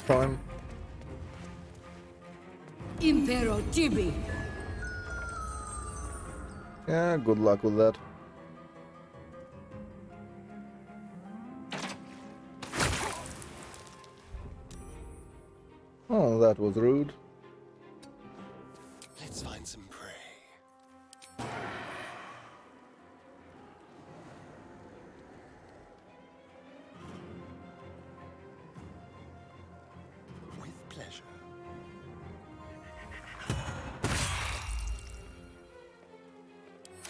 Fine. Impero Tibi. Yeah, good luck with that. Oh, that was rude. Let's find some prey. With pleasure.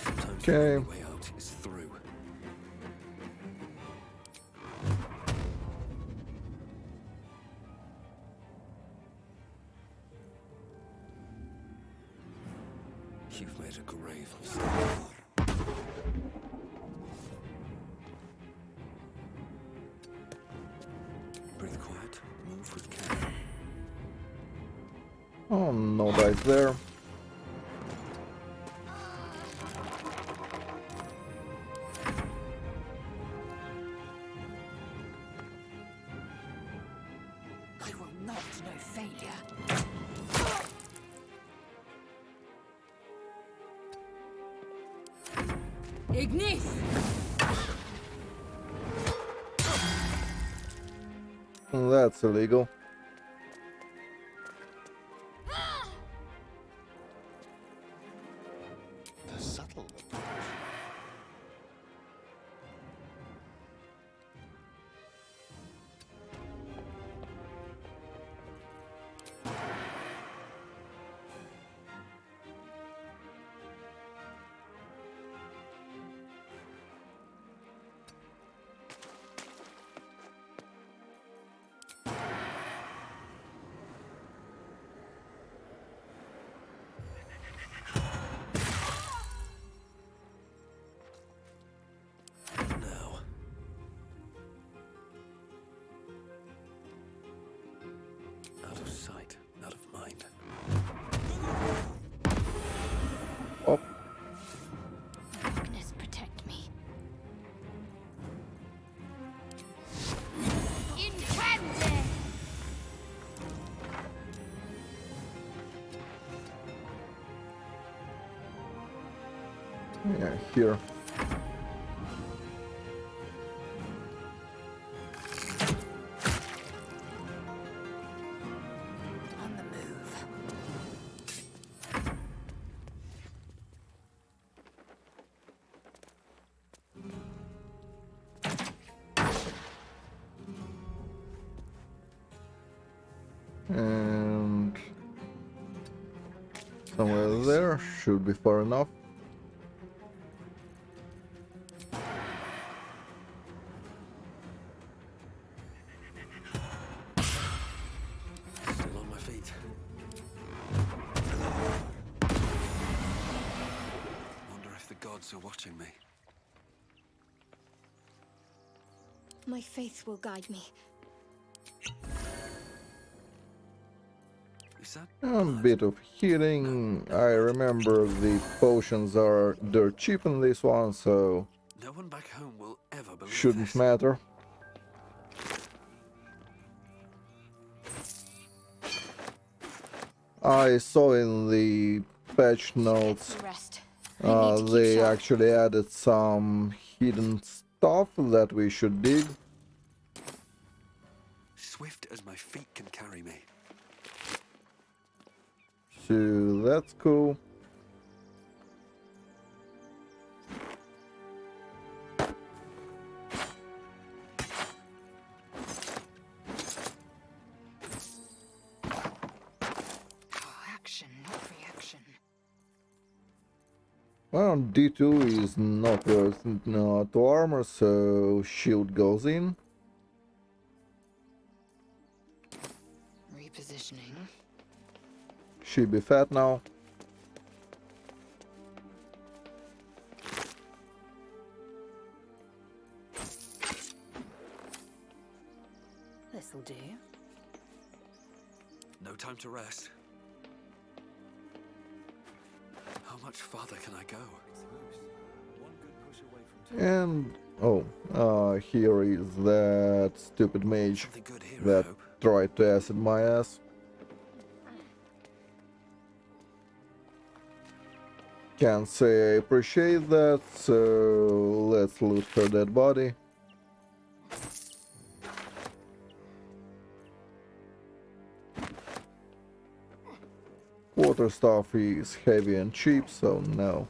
Sometimes Okay. the only way out is through. You've made a grave mistake. Breathe quiet, move with care. Oh, no dice there. I will not know failure. Ignis! That's illegal. The subtle approach. Yeah, here. On the move. And somewhere there should be far enough. Still on my feet. Wonder if the gods are watching me. My faith will guide me. Is that A blood? bit of healing. I remember the potions are dirt cheap in this one, so No one back home will ever believe shouldn't this. matter. I saw in the patch notes Rest. I need to keep they sharp. actually added some hidden stuff that we should dig. Swift as my feet can carry me. So that's cool. Action, not reaction. Well, D2 is not worth to armor, so shield goes in. Repositioning. She be fat now. This'll do. No time to rest. How much farther can I go? And oh, here is that stupid mage Something good here, I that hope. tried to acid my ass. Can't say I appreciate that, so let's loot her dead body. Water stuff is heavy and cheap, so no.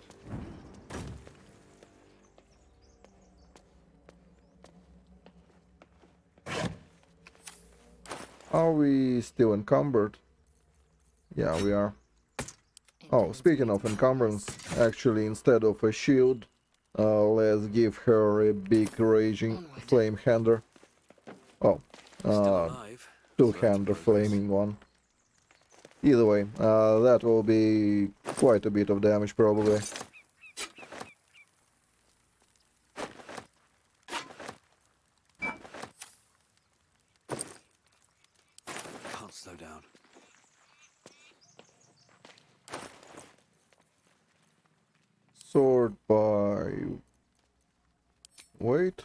Are we still encumbered? Yeah, we are. Oh, speaking of encumbrance, actually instead of a shield, let's give her a big raging flame hander. Oh, Still alive. so that's two-hander progress. flaming one. Either way, that will be quite a bit of damage probably. Can't slow down. Sort by weight.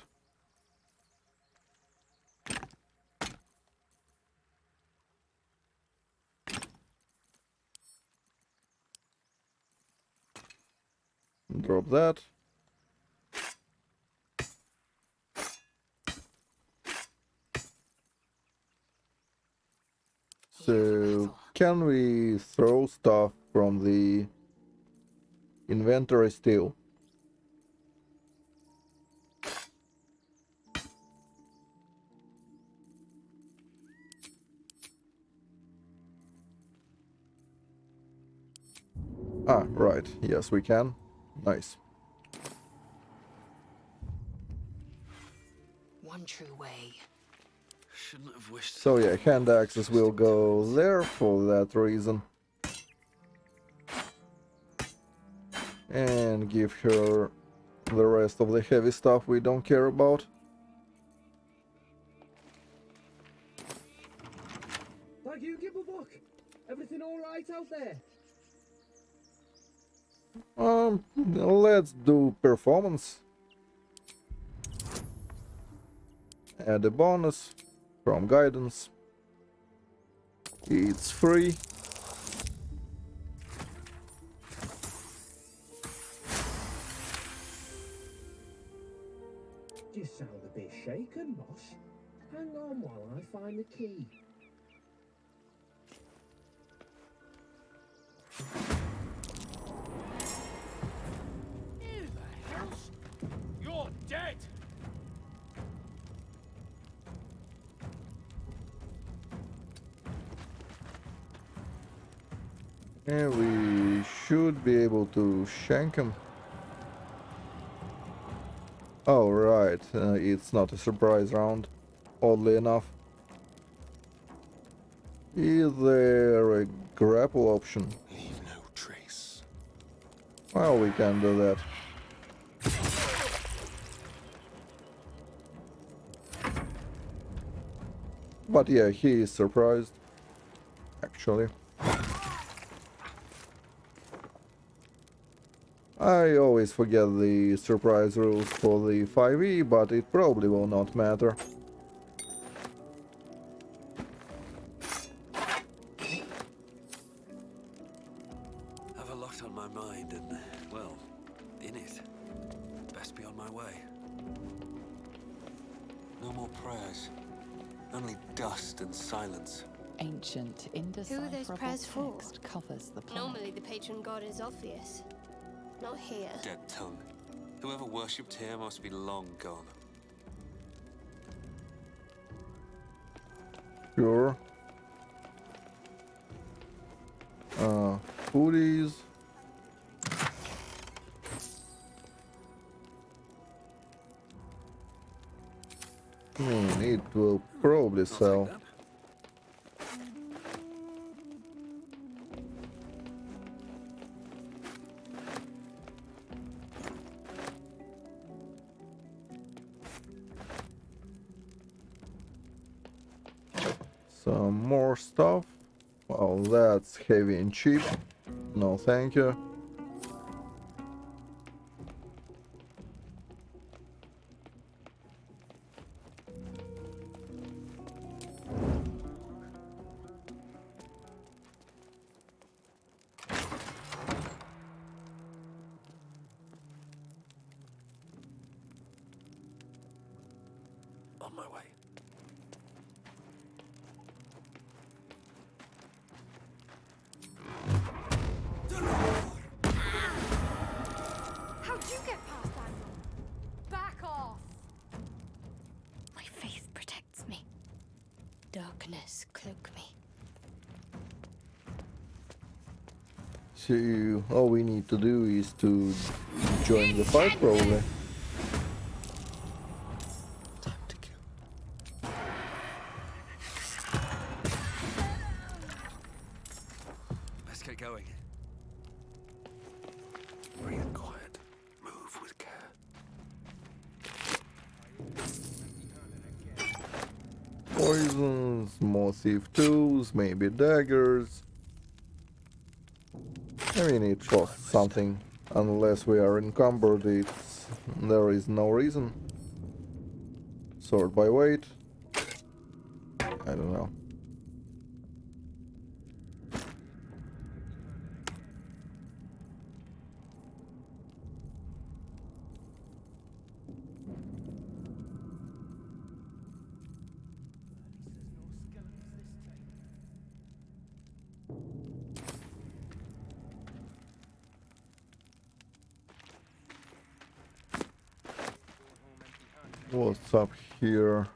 Drop that. So, can we throw stuff from the inventory still? Ah, right. Yes, we can. Nice. One true way. Shouldn't have wished. So yeah, hand axes will go there for that reason. And give her the rest of the heavy stuff we don't care about. Thank you, Gibblebuck. Everything all right out there? Let's do performance. Add a bonus from guidance. It's free. You sound a bit shaken, boss. Hang on while I find the key. You the house? You're dead! And we should be able to shank him. Oh, right. It's not a surprise round, oddly enough. Is there a grapple option? Leave no trace. Well, we can do that. But yeah, he is surprised, actually. I always forget the surprise rules for the 5e, but it probably will not matter. Have a lot on my mind and, well, in it. Best be on my way. No more prayers. Only dust and silence. Ancient, Who are those indecipherable prayers for? text covers the plan. Normally the patron god is obvious. Not here. Dead tongue. Whoever worshipped here must be long gone. Sure. Foodies. It will probably I'll sell. take that. Some more stuff. Well, that's heavy and cheap. No, thank you. On my way. How'd you get past Admiral? Back off! My faith protects me. Darkness cloak me. So all we need to do is to join the fight, probably. Time to kill. Let's get going. Breathe quiet. Move with care. Poisons, more thief tools, maybe daggers. I mean, it costs something. Unless we are encumbered, there is no reason. Sort by weight. I don't know. What's up here?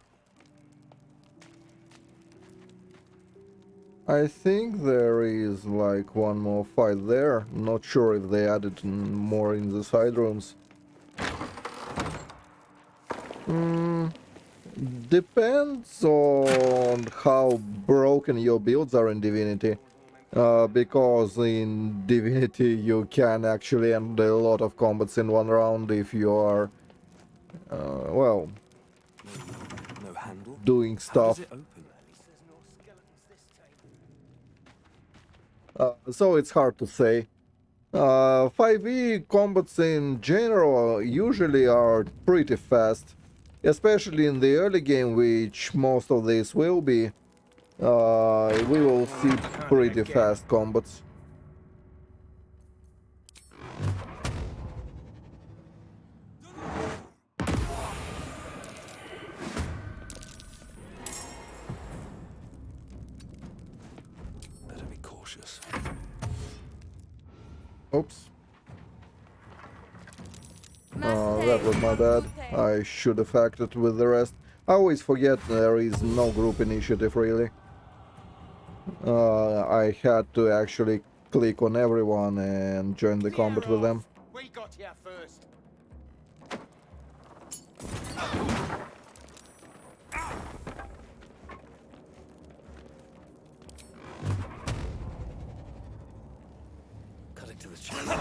I think there is like one more fight there. Not sure if they added more in the side rooms. Depends on how broken your builds are in Divinity. Because in Divinity you can actually end a lot of combats in one round if you are, well, No handle? doing How stuff. does it open? So it's hard to say. 5e combats in general usually are pretty fast, especially in the early game, which most of this will be. We will see pretty fast combats. Oops. That was my bad. I should have acted with the rest. I always forget there is no group initiative really. I had to actually click on everyone and join the combat with them. We got here first. Cutting to the chase.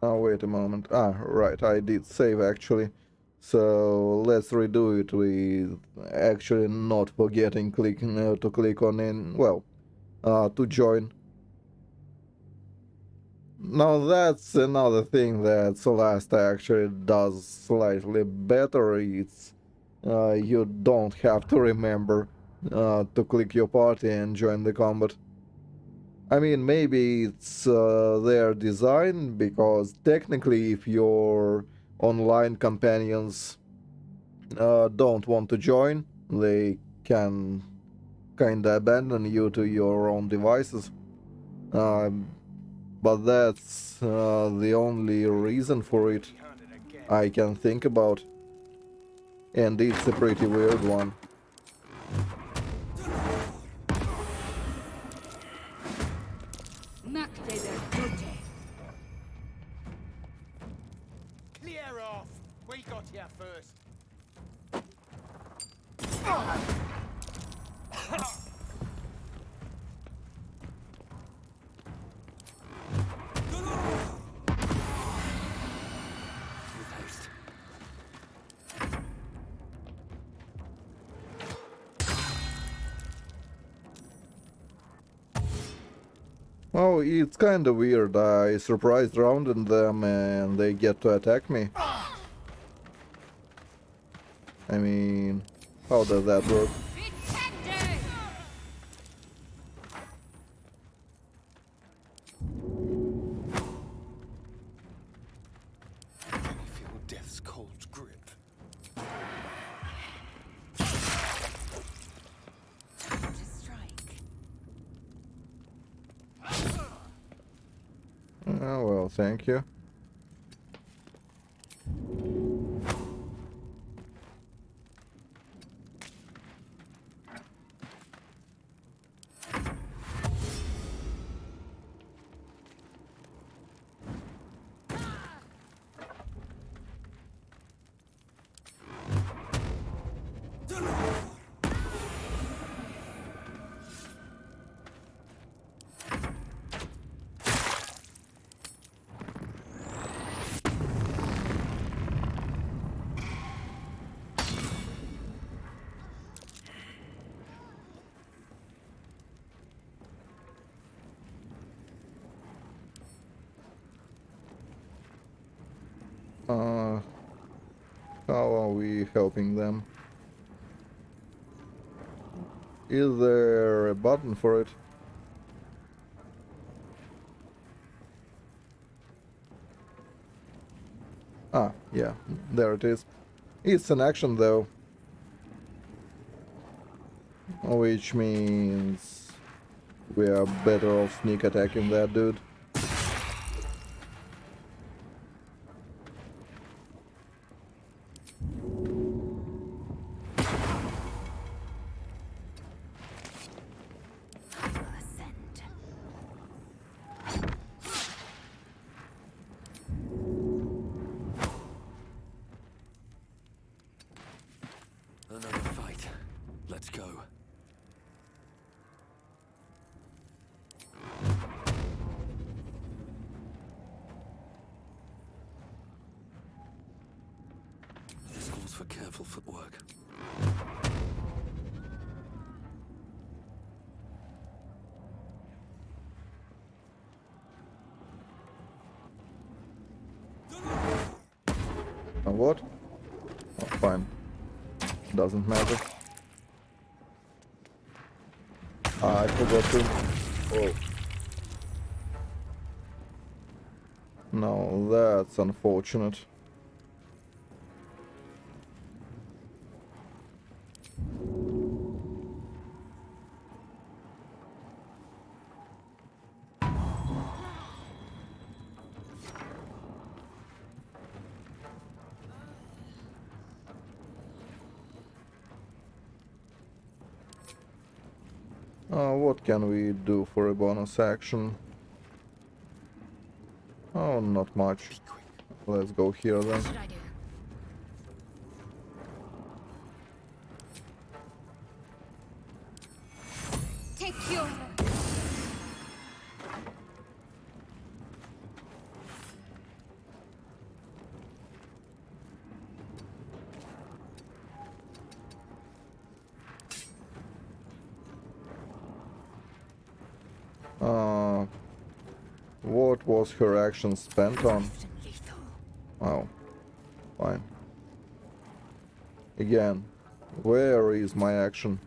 Oh, wait a moment. Ah, right, I did save actually. So let's redo it with actually not forgetting to click on to join. Now that's another thing that Celeste actually does slightly better. It's you don't have to remember to click your party and join the combat. I mean, maybe it's their design, because technically if your online companions don't want to join, they can kinda abandon you to your own devices. Um, but that's the only reason for it I can think about. And it's a pretty weird one. Clear off. We got here first. With haste. Oh, it's kinda weird. I surprised rounded them and they get to attack me. I mean, how does that work? Can you feel death's cold grip? To strike. Oh, well, thank you. How are we helping them? Is there a button for it? Ah, yeah, there it is. It's an action though. Which means we are better off sneak attacking that dude. Another fight. Let's go. This calls for careful footwork. What? Oh, fine. Doesn't matter. I forgot to... Oh. No, that's unfortunate. What can we do for a bonus action? Oh, not much. Let's go here then. What should I do? Take your... What was her action spent on? Swift and lethal. Oh, fine. Again, where is my action?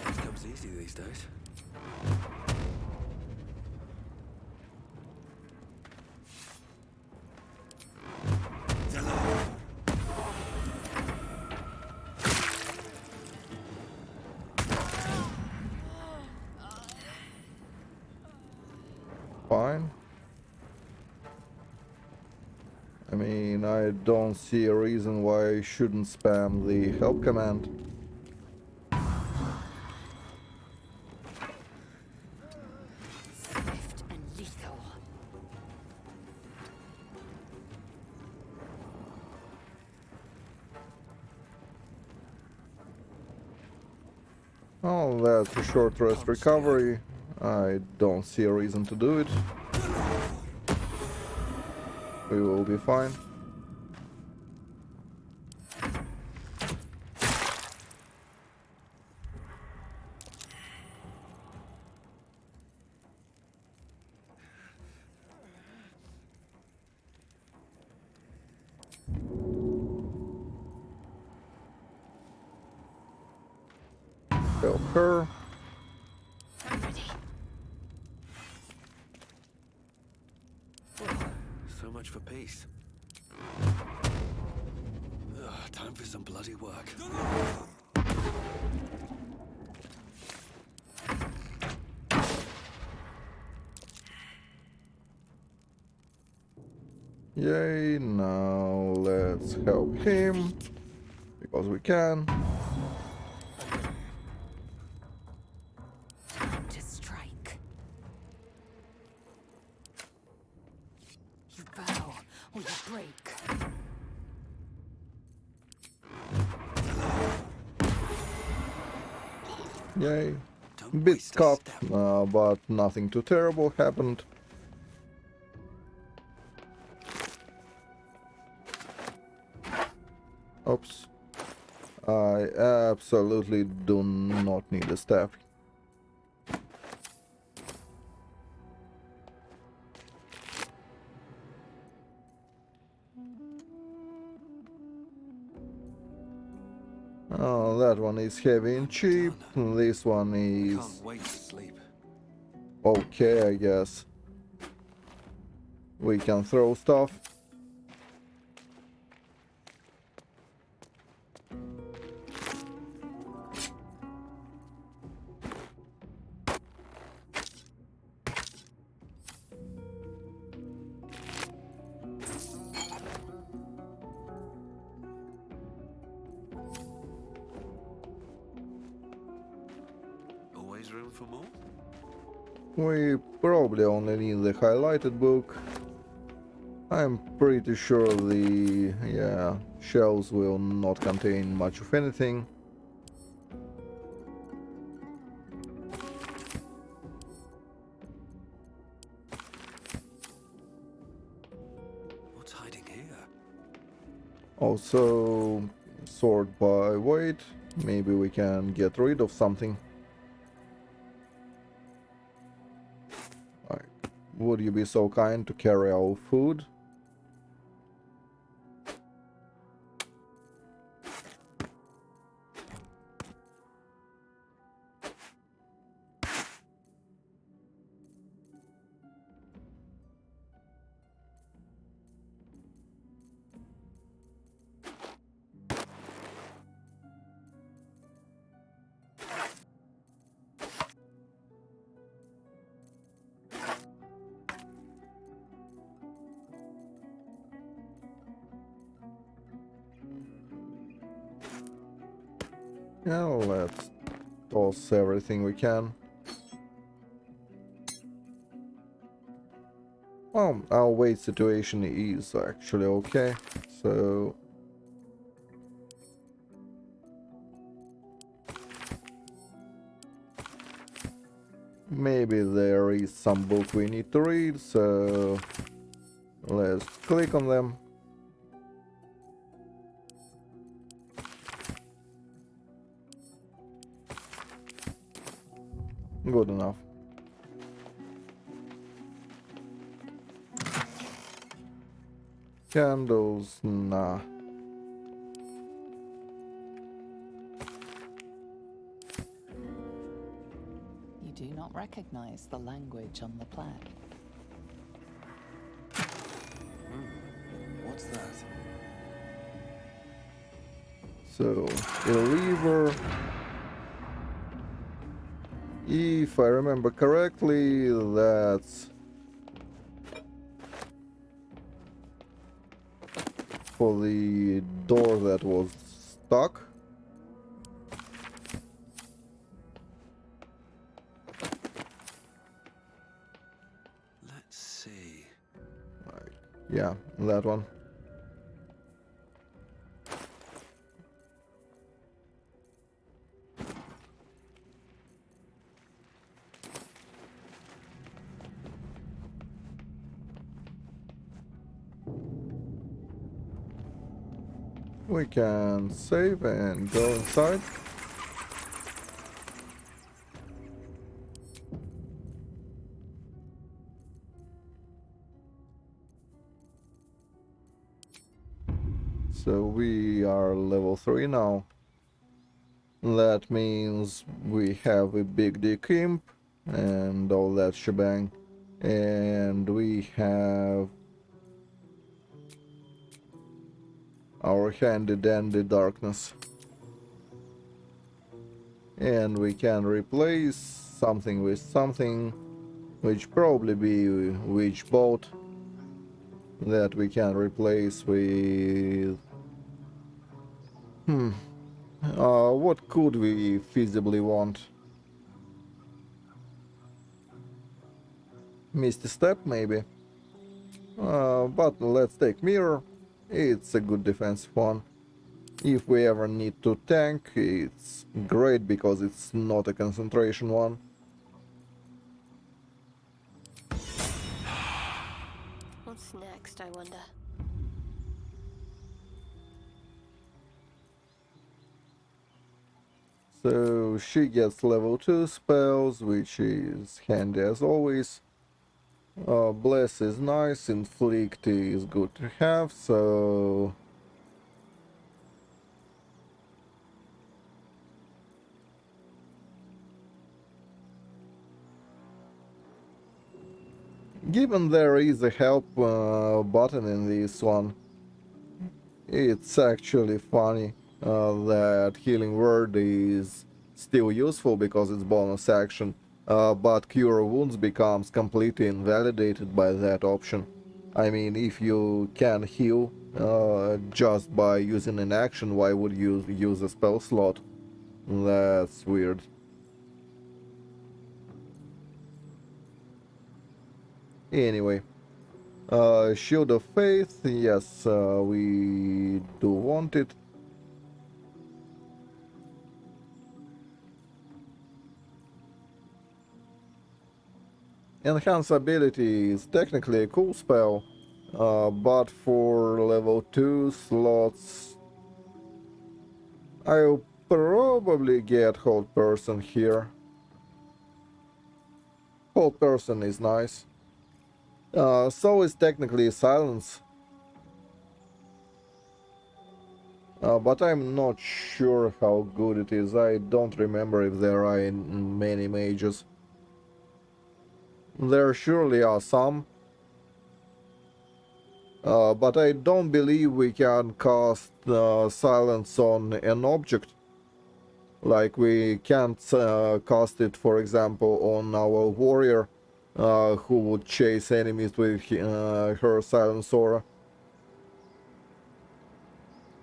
It comes easy these days. Fine. I mean, I don't see a reason why I shouldn't spam the help command. Swift and lethal. Oh, that's a short rest recovery. I don't see a reason to do it. We will be fine. Help her. I'm ready. So much for peace. Time for some bloody work. Yay, now let's help him. Because we can. Time to strike. You bow or you break. Yay. Don't Bit waste a cut, step. but nothing too terrible happened. Oops. I absolutely do not need a staff. Oh, that one is heavy and cheap. This one is Can't wait to sleep. okay, I guess. We can throw stuff. Always room for more? We probably only need the highlighted book. I'm pretty sure the, shelves will not contain much of anything. What's hiding here? Also, sort by weight. Maybe we can get rid of something. Would you be so kind to carry our food? Yeah, let's toss everything we can. Our weight situation is actually okay, so maybe there is some book we need to read, so let's click on them. Good enough. Candles, nah. You do not recognize the language on the plaque. What's that? So, a lever. If I remember correctly, that's for the door that was stuck. Let's see. Yeah, that one. We can save and go inside. So we are level 3 now. That means we have a big dick imp and all that shebang. And we have our handy dandy darkness. And we can replace something with something, which probably be witch bolt that we can replace with... what could we feasibly want? Misty Step, maybe? But let's take Mirror. It's a good defensive one. If we ever need to tank, it's great because it's not a concentration one. What's next, I wonder? So she gets level 2 spells, which is handy as always. Bless is nice, Inflict is good to have, so... Given there is a help button in this one, it's actually funny that Healing Word is still useful because it's bonus action, but Cure Wounds becomes completely invalidated by that option. I mean, if you can heal just by using an action, why would you use a spell slot? That's weird. Anyway, Shield of Faith, yes, we do want it. Enhance ability is technically a cool spell, but for level 2 slots, I'll probably get Hold Person here. Hold Person is nice. So is technically Silence. But I'm not sure how good it is. I don't remember if there are many mages. There surely are some. But I don't believe we can cast Silence on an object. Like we can't cast it, for example, on our warrior who would chase enemies with her Silence Aura.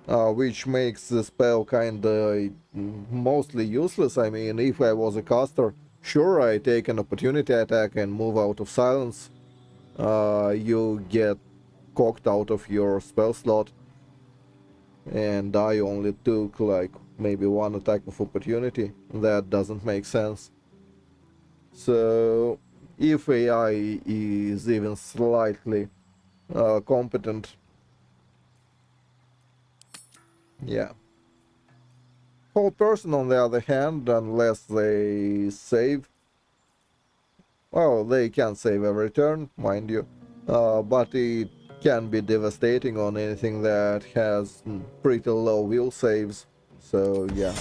which makes the spell kinda mostly useless. I mean, if I was a caster, sure, I take an opportunity attack and move out of silence. You get cocked out of your spell slot, and I only took like maybe one attack of opportunity. That doesn't make sense. So, if AI is even slightly competent, yeah. Whole person, on the other hand, unless they save, well, they can save every turn, mind you, but it can be devastating on anything that has pretty low will saves. So yeah,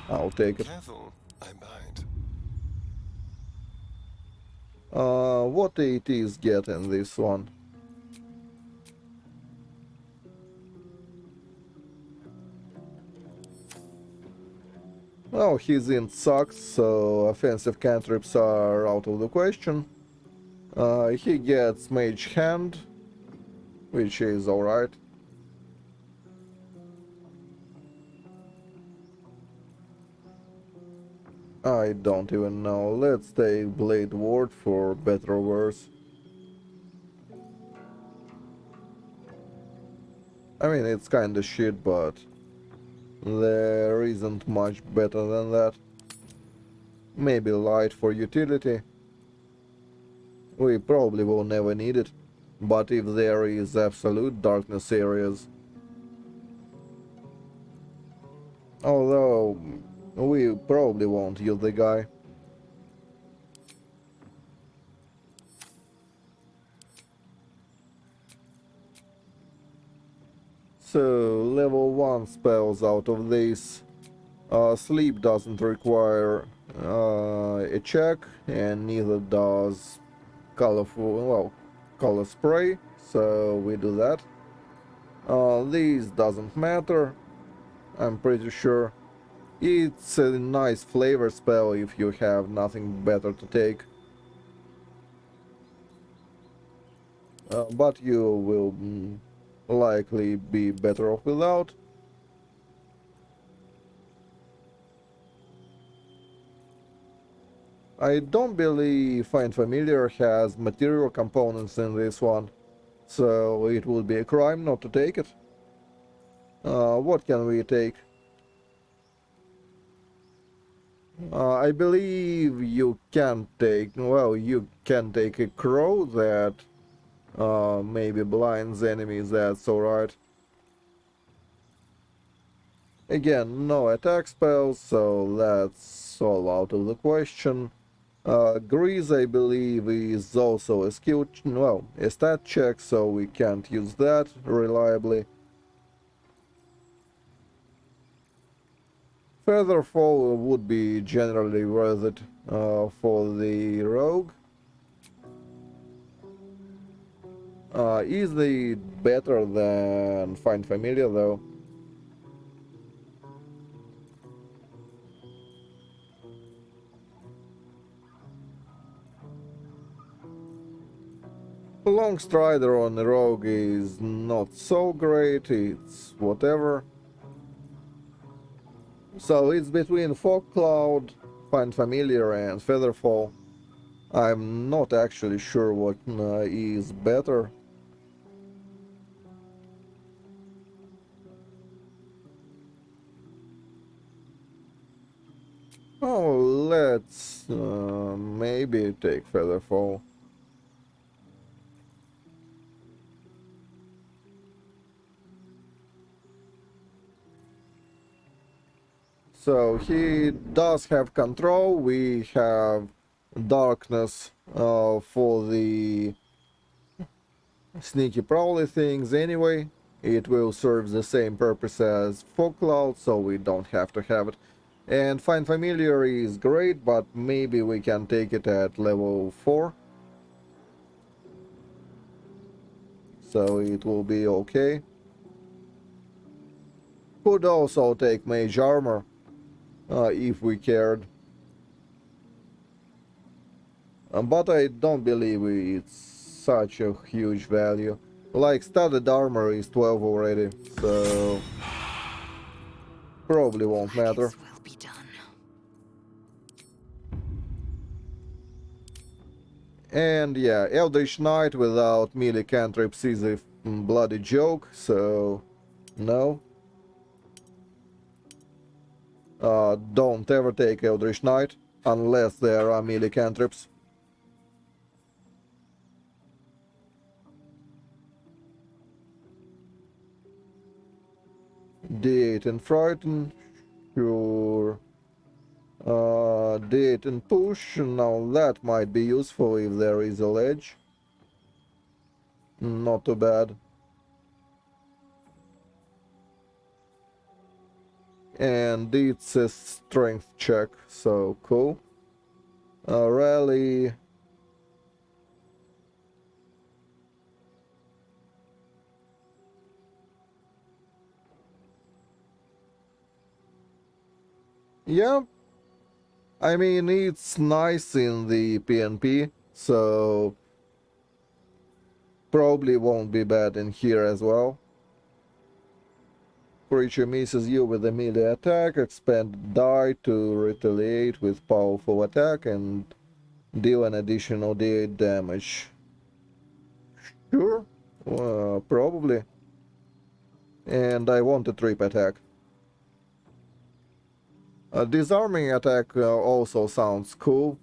I'll take it. Careful, I might. What it is getting this one? Oh, his int sucks, so offensive cantrips are out of the question. He gets Mage Hand, which is alright. I don't even know. Let's take Blade Ward for better or worse. I mean, it's kinda shit, but there isn't much better than that. Maybe Light for utility. We probably will never need it. But if there is absolute darkness areas... Although, we probably won't use the guy. So, level 1 spells out of this. Sleep doesn't require a check, and neither does color spray, so we do that. This doesn't matter, I'm pretty sure. It's a nice flavor spell if you have nothing better to take. But you will likely be better off without. I don't believe Find Familiar has material components in this one, so it would be a crime not to take it. What can we take? I believe you can take, well, you can take a crow that maybe blinds enemies, that's alright. Again, no attack spells, so that's all out of the question. Grease, I believe, is also a skill, well, a stat check, so we can't use that reliably. Featherfall would be generally worth it for the rogue. Is it better than Find Familiar, though? Long Strider on the rogue is not so great, it's whatever. So it's between Fog Cloud, Find Familiar, and Featherfall. I'm not actually sure what is better. Oh, let's maybe take Featherfall. So he does have control. We have darkness for the sneaky prowly things anyway. It will serve the same purpose as Fog Cloud, so we don't have to have it. And Find Familiar is great, but maybe we can take it at level 4. So it will be okay. Could also take Mage Armor, if we cared. But I don't believe it's such a huge value. Like, studded armor is 12 already, so probably won't matter. Will be done. And yeah, Eldritch Knight without melee cantrips is a bloody joke, so no. Don't ever take Eldritch Knight unless there are melee cantrips. D8 and Frighten, sure. D8 and Push, now that might be useful if there is a ledge. Not too bad. And it's a strength check, so cool. Rally. Yeah, I mean, it's nice in the PNP, so probably won't be bad in here as well. Creature misses you with a melee attack, expend die to retaliate with powerful attack and deal an additional d8 damage. Sure, probably. And I want a trip attack. A disarming attack also sounds cool,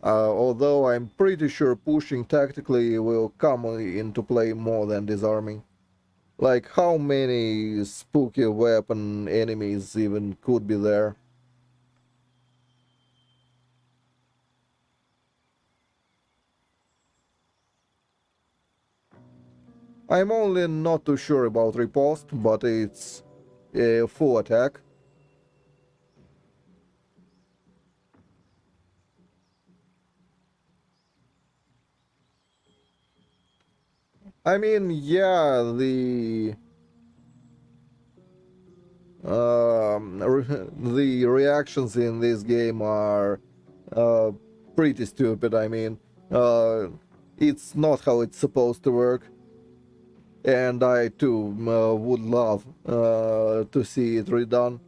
although I'm pretty sure pushing tactically will come into play more than disarming. Like, how many spooky weapon enemies even could be there? I'm only not too sure about riposte, but it's a full attack. I mean, yeah, the reactions in this game are uh, pretty stupid. I mean, uh, it's not how it's supposed to work, and I too would love to see it redone.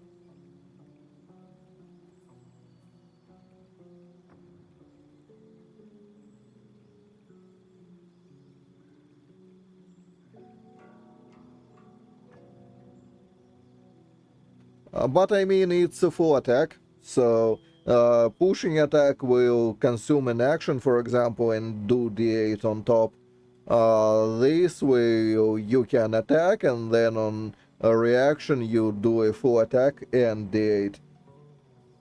But I mean, it's a full attack, so pushing attack will consume an action, for example, and do d8 on top. This way you can attack, and then on a reaction you do a full attack and d8.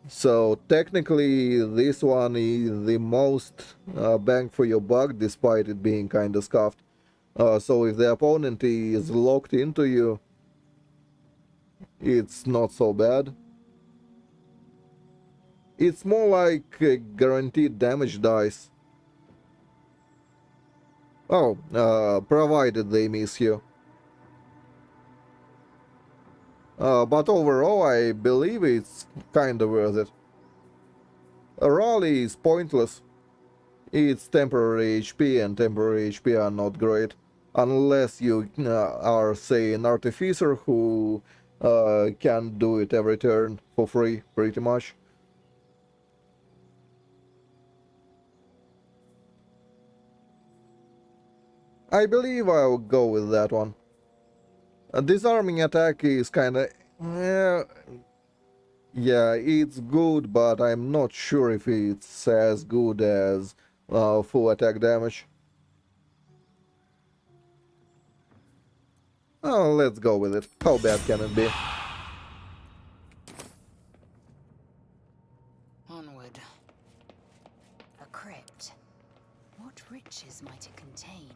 So technically this one is the most bang for your buck, despite it being kinda scuffed. So if the opponent is locked into you, it's not so bad. It's more like guaranteed damage dice. Oh, provided they miss you. But overall, I believe it's kinda worth it. A rally is pointless. It's temporary HP, and temporary HP are not great. Unless you are, say, an artificer who can do it every turn for free, pretty much. I believe I'll go with that one. A disarming attack is kinda... yeah, it's good, but I'm not sure if it's as good as full attack damage. Oh, let's go with it. How bad can it be? Onward. A crypt. What riches might it contain?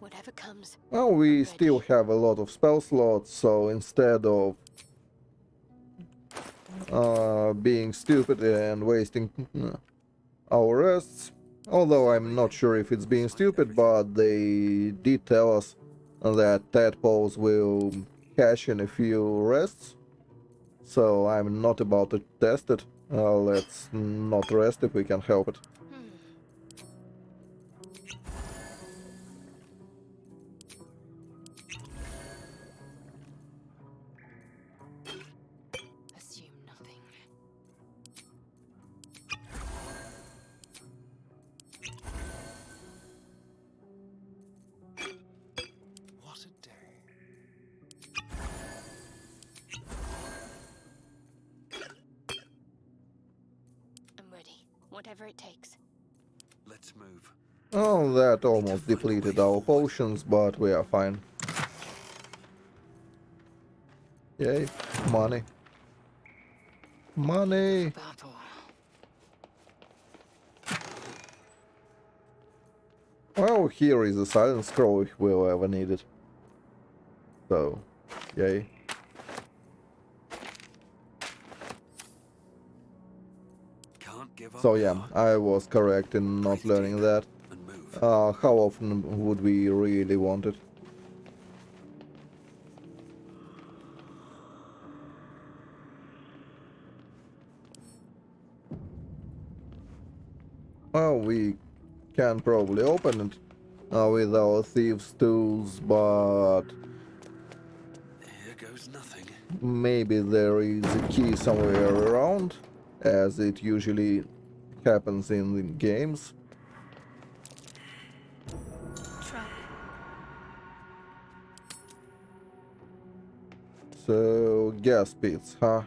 Whatever comes. Well, we still have a lot of spell slots, so instead of being stupid and wasting our rests, although I'm not sure if it's being stupid, but they did tell us that tadpoles will cash in a few rests, so I'm not about to test it. Let's not rest if we can help it. whatever it takes. Let's move. Oh, that almost depleted our potions, but we are fine. Yay, money. Money! Battle. Well, here is a silent scroll if we'll ever need it. So, yay. Can't give up So yeah, now. I was correct in not Breathe learning deep that. and move. How often would we really want it? Well, we can probably open it with our thieves' tools, but Here goes nothing. maybe there is a key somewhere around, as it usually happens in the games. Trap. So, gas pits, huh?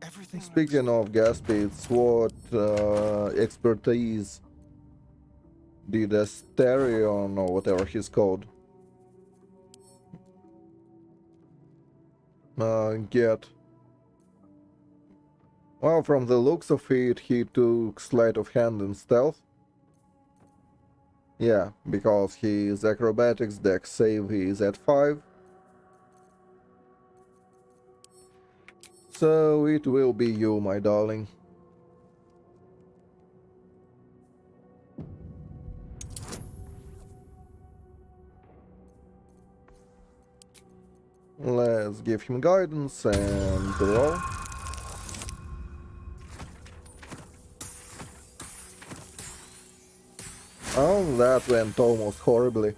Everything Speaking of gas pits, what expertise did Asterion, or whatever he's called, get? Well, from the looks of it, he took sleight of hand and stealth. Yeah, because his acrobatics dex save is at 5. So it will be you, my darling. Let's give him guidance and roll. Oh, that went almost horribly.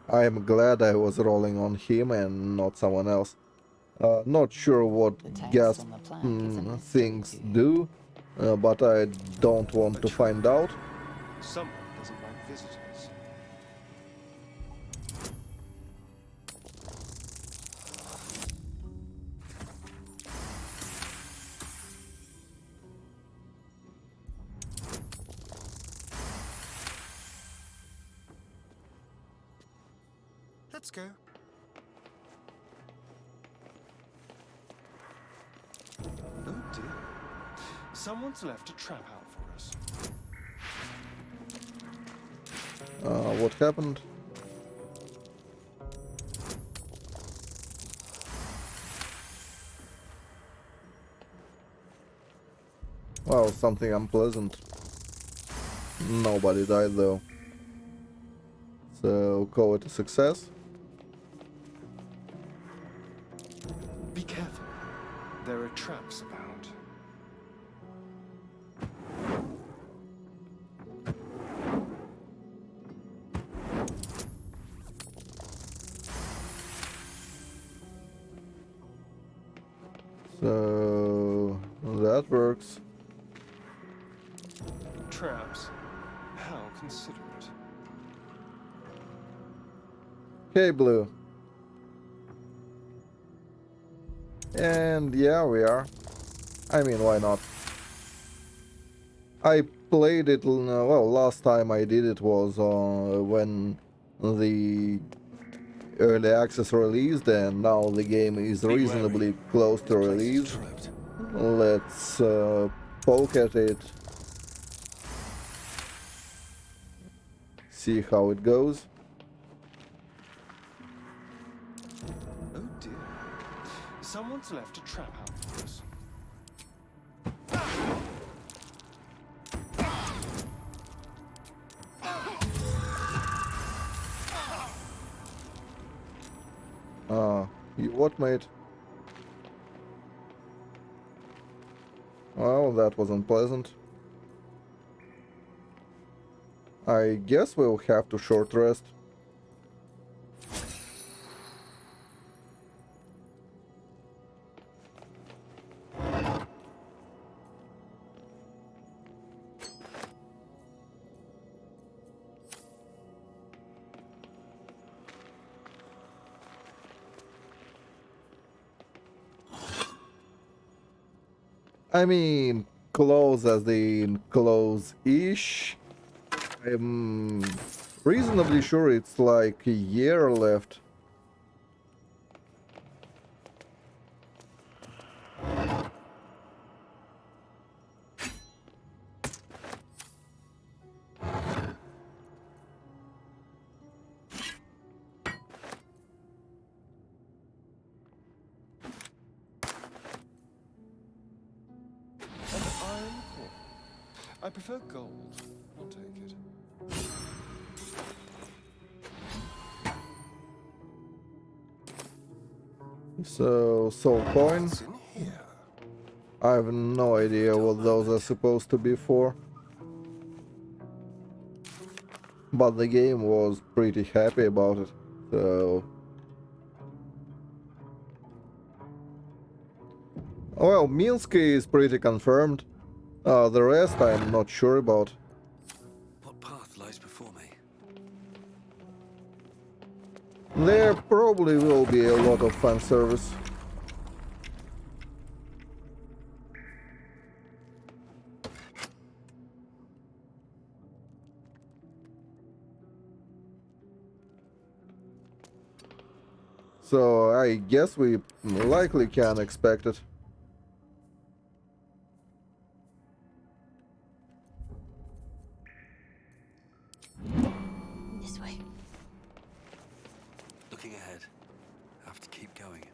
I am glad I was rolling on him and not someone else. Not sure what The text gas on the plaque is a mystery things to you. do, but I don't want to find out. Someone doesn't like visitors. Let's go. Oh dear. Someone's left a trap out for us. What happened? Well, something unpleasant. Nobody died though. So call it a success. Be careful. There are traps about. So that works. Traps? How considerate. Okay, Blue. And yeah, we are. I mean, why not? I played it, well, last time I did it was when the early access released, and now the game is Be reasonably wary. close to This place is release. trapped. Let's poke at it, see how it goes. Oh dear. Someone's left a trap out for us. What, mate? Well, that was unpleasant. I guess we'll have to short rest. I mean, close as in close-ish. I'm reasonably sure it's like a year left. An iron core. I prefer gold. I'll take it. So, soul coin. What's in here? I have no idea what those are supposed to be for. But the game was pretty happy about it, so... Well, Minsk is pretty confirmed. The rest I'm not sure about. What path lies before me? There probably will be a lot of fan service. So I guess we likely can expect it. This way. Looking ahead. Have to keep going.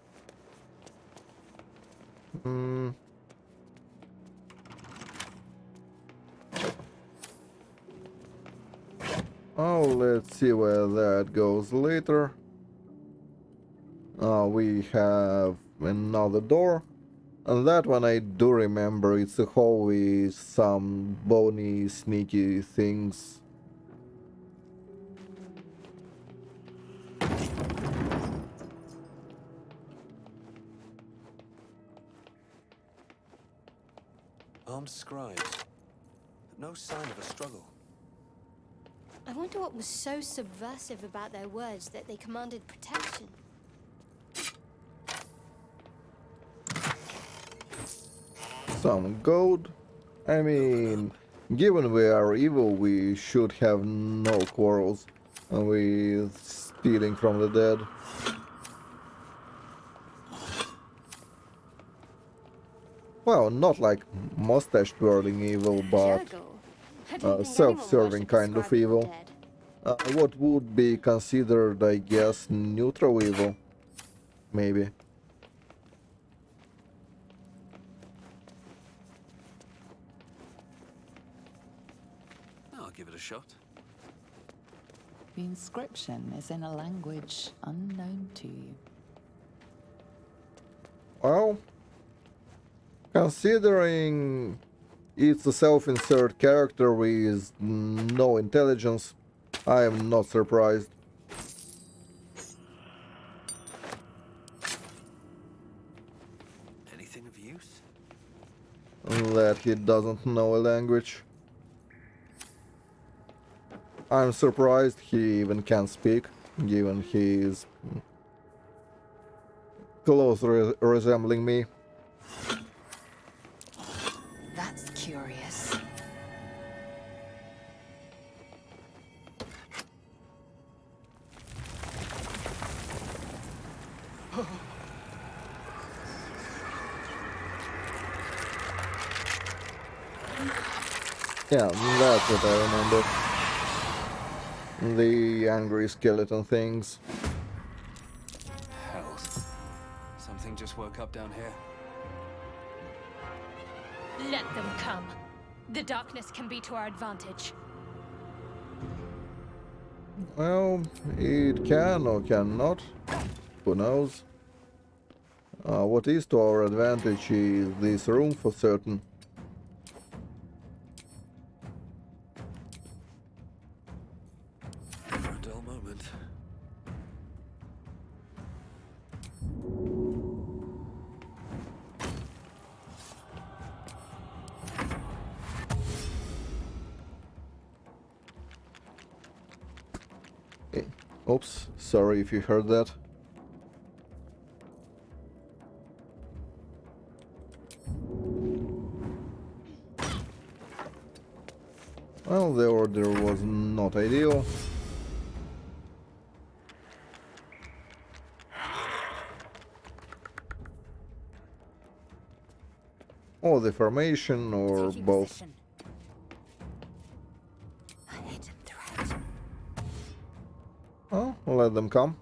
Oh, let's see where that goes later. We have another door. And that one I do remember. It's a hall with some bony, sneaky things. Armed scribes. No sign of a struggle. I wonder what was so subversive about their words that they commanded protection. Some gold. I mean, given we are evil, we should have no quarrels with stealing from the dead. Well, not like mustache-twirling evil, but self-serving kind of evil. What would be considered, I guess, neutral evil? Maybe. I'll give it a shot. The inscription is in a language unknown to you. Well, considering it's a self-insert character with no intelligence, I am not surprised. Anything of use? That he doesn't know a language. I'm surprised he even can speak, given he is close resembling me. That's curious. Yeah, that's what I remember. The angry skeleton things. Hell. Something just woke up down here. Let them come. The darkness can be to our advantage. Well, it can or cannot. Who knows? What is to our advantage is this room for certain. For a dull moment. Oops, sorry if you heard that. Well, the order was not ideal. Or the formation, or Taking both. position. A hidden threat. Oh, let them come.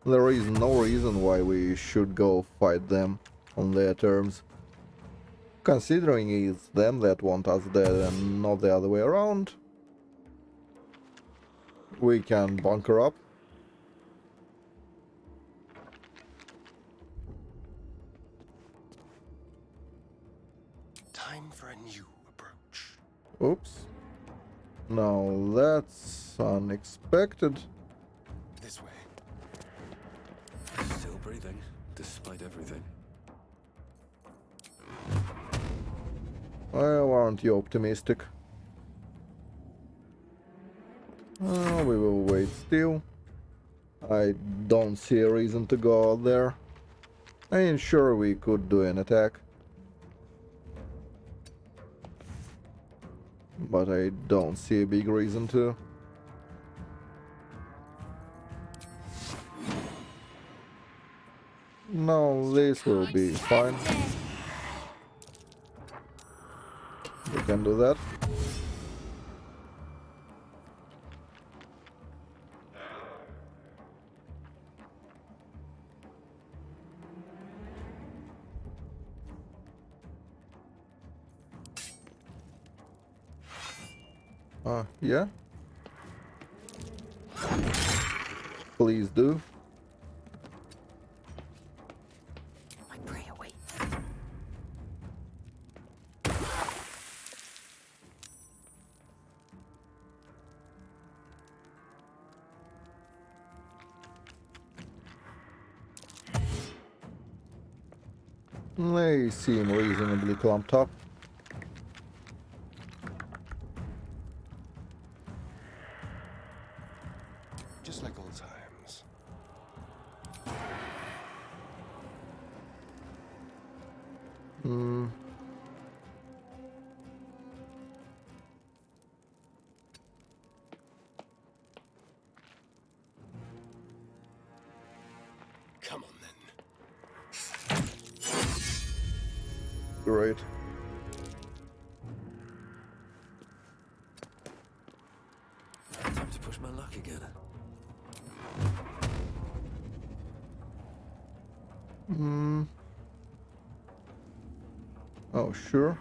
There is no reason why we should go fight them on their terms. Considering it's them that want us dead and not the other way around, we can bunker up. Time for a new approach. Oops. Now that's unexpected. This way. Still breathing, despite everything. Well, aren't you optimistic? We will wait still. I don't see a reason to go out there. I mean, sure, we could do an attack. But I don't see a big reason to. No, this will be fine. We can do that. Yeah? Please do. My prey awaits. They seem reasonably clumped up. Just like old times. Hmm. Come on then. Great. Time to push my luck again. Hmm. Oh, sure.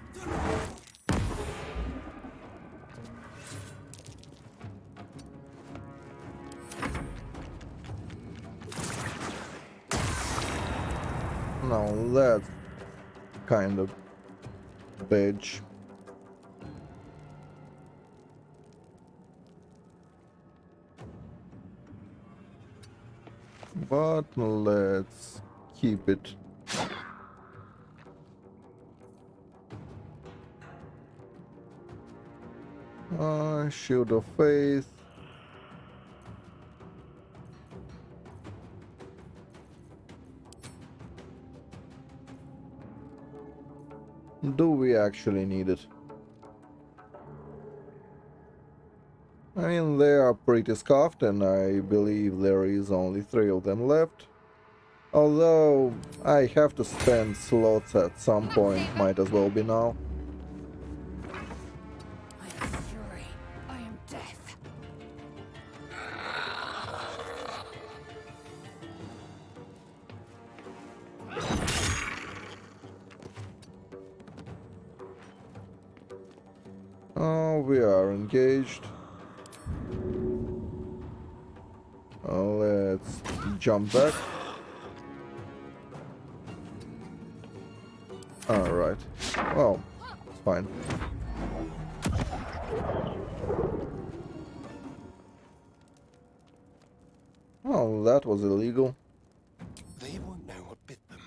No, that's kind of bitch. But let's keep it. Shield of Faith. Do we actually need it? I mean, they are pretty scuffed, and I believe there is only 3 of them left. Although, I have to spend slots at some point, might as well be now. I am fury. I am death. Oh, we are engaged. Let's jump back. Alright. Well, it's fine. Oh, that was illegal. They won't know what bit them.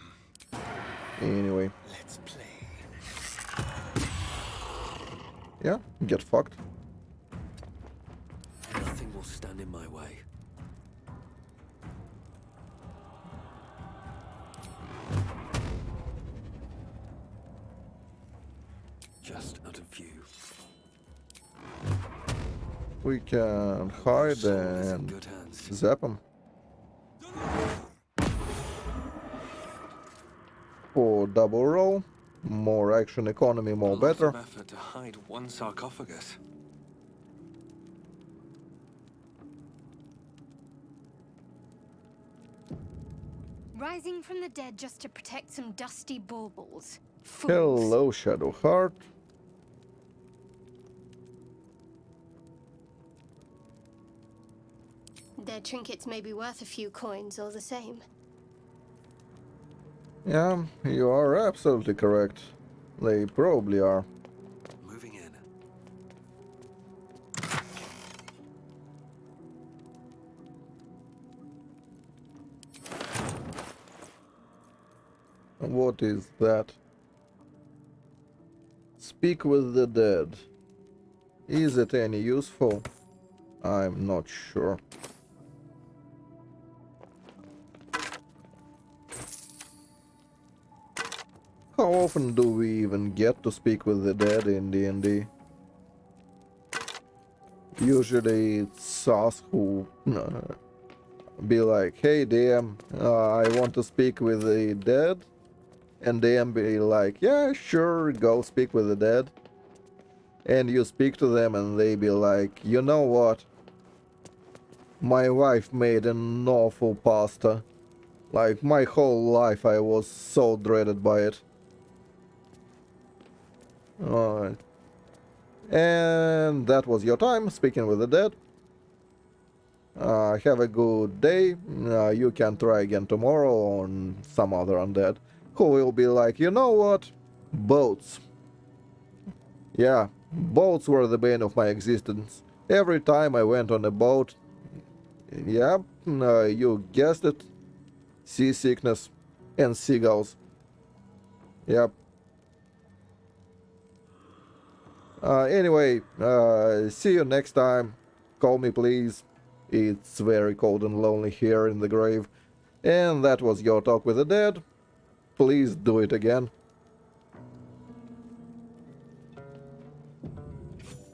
Anyway. Let's play. Yeah, get fucked. Nothing will stand in my way. just out of view. We can hide Soul is in and good hands. zap him. For double roll, more action economy, A more lot better. of effort to hide one sarcophagus. Rising from the dead just to protect some dusty baubles. Fools. Hello, Shadow Heart. Their trinkets may be worth a few coins all the same. Yeah, you are absolutely correct. They probably are. Moving in. What is that? Speak with the dead. Is it any useful? I'm not sure. How often do we even get to speak with the dead in D&D? Usually it's us who be like, hey DM, I want to speak with the dead. And DM be like, yeah, sure, go speak with the dead. And you speak to them and they be like, you know what? My wife made an awful pasta. Like, my whole life I was so dreaded by it. Alright. And that was your time speaking with the dead. Have a good day. You can try again tomorrow on some other undead who will be like, you know what? Boats. Yeah, boats were the bane of my existence. Every time I went on a boat, yeah, you guessed it, seasickness and seagulls. Yep. Anyway, see you next time. Call me, please. It's very cold and lonely here in the grave. And that was your talk with the dead. Please do it again.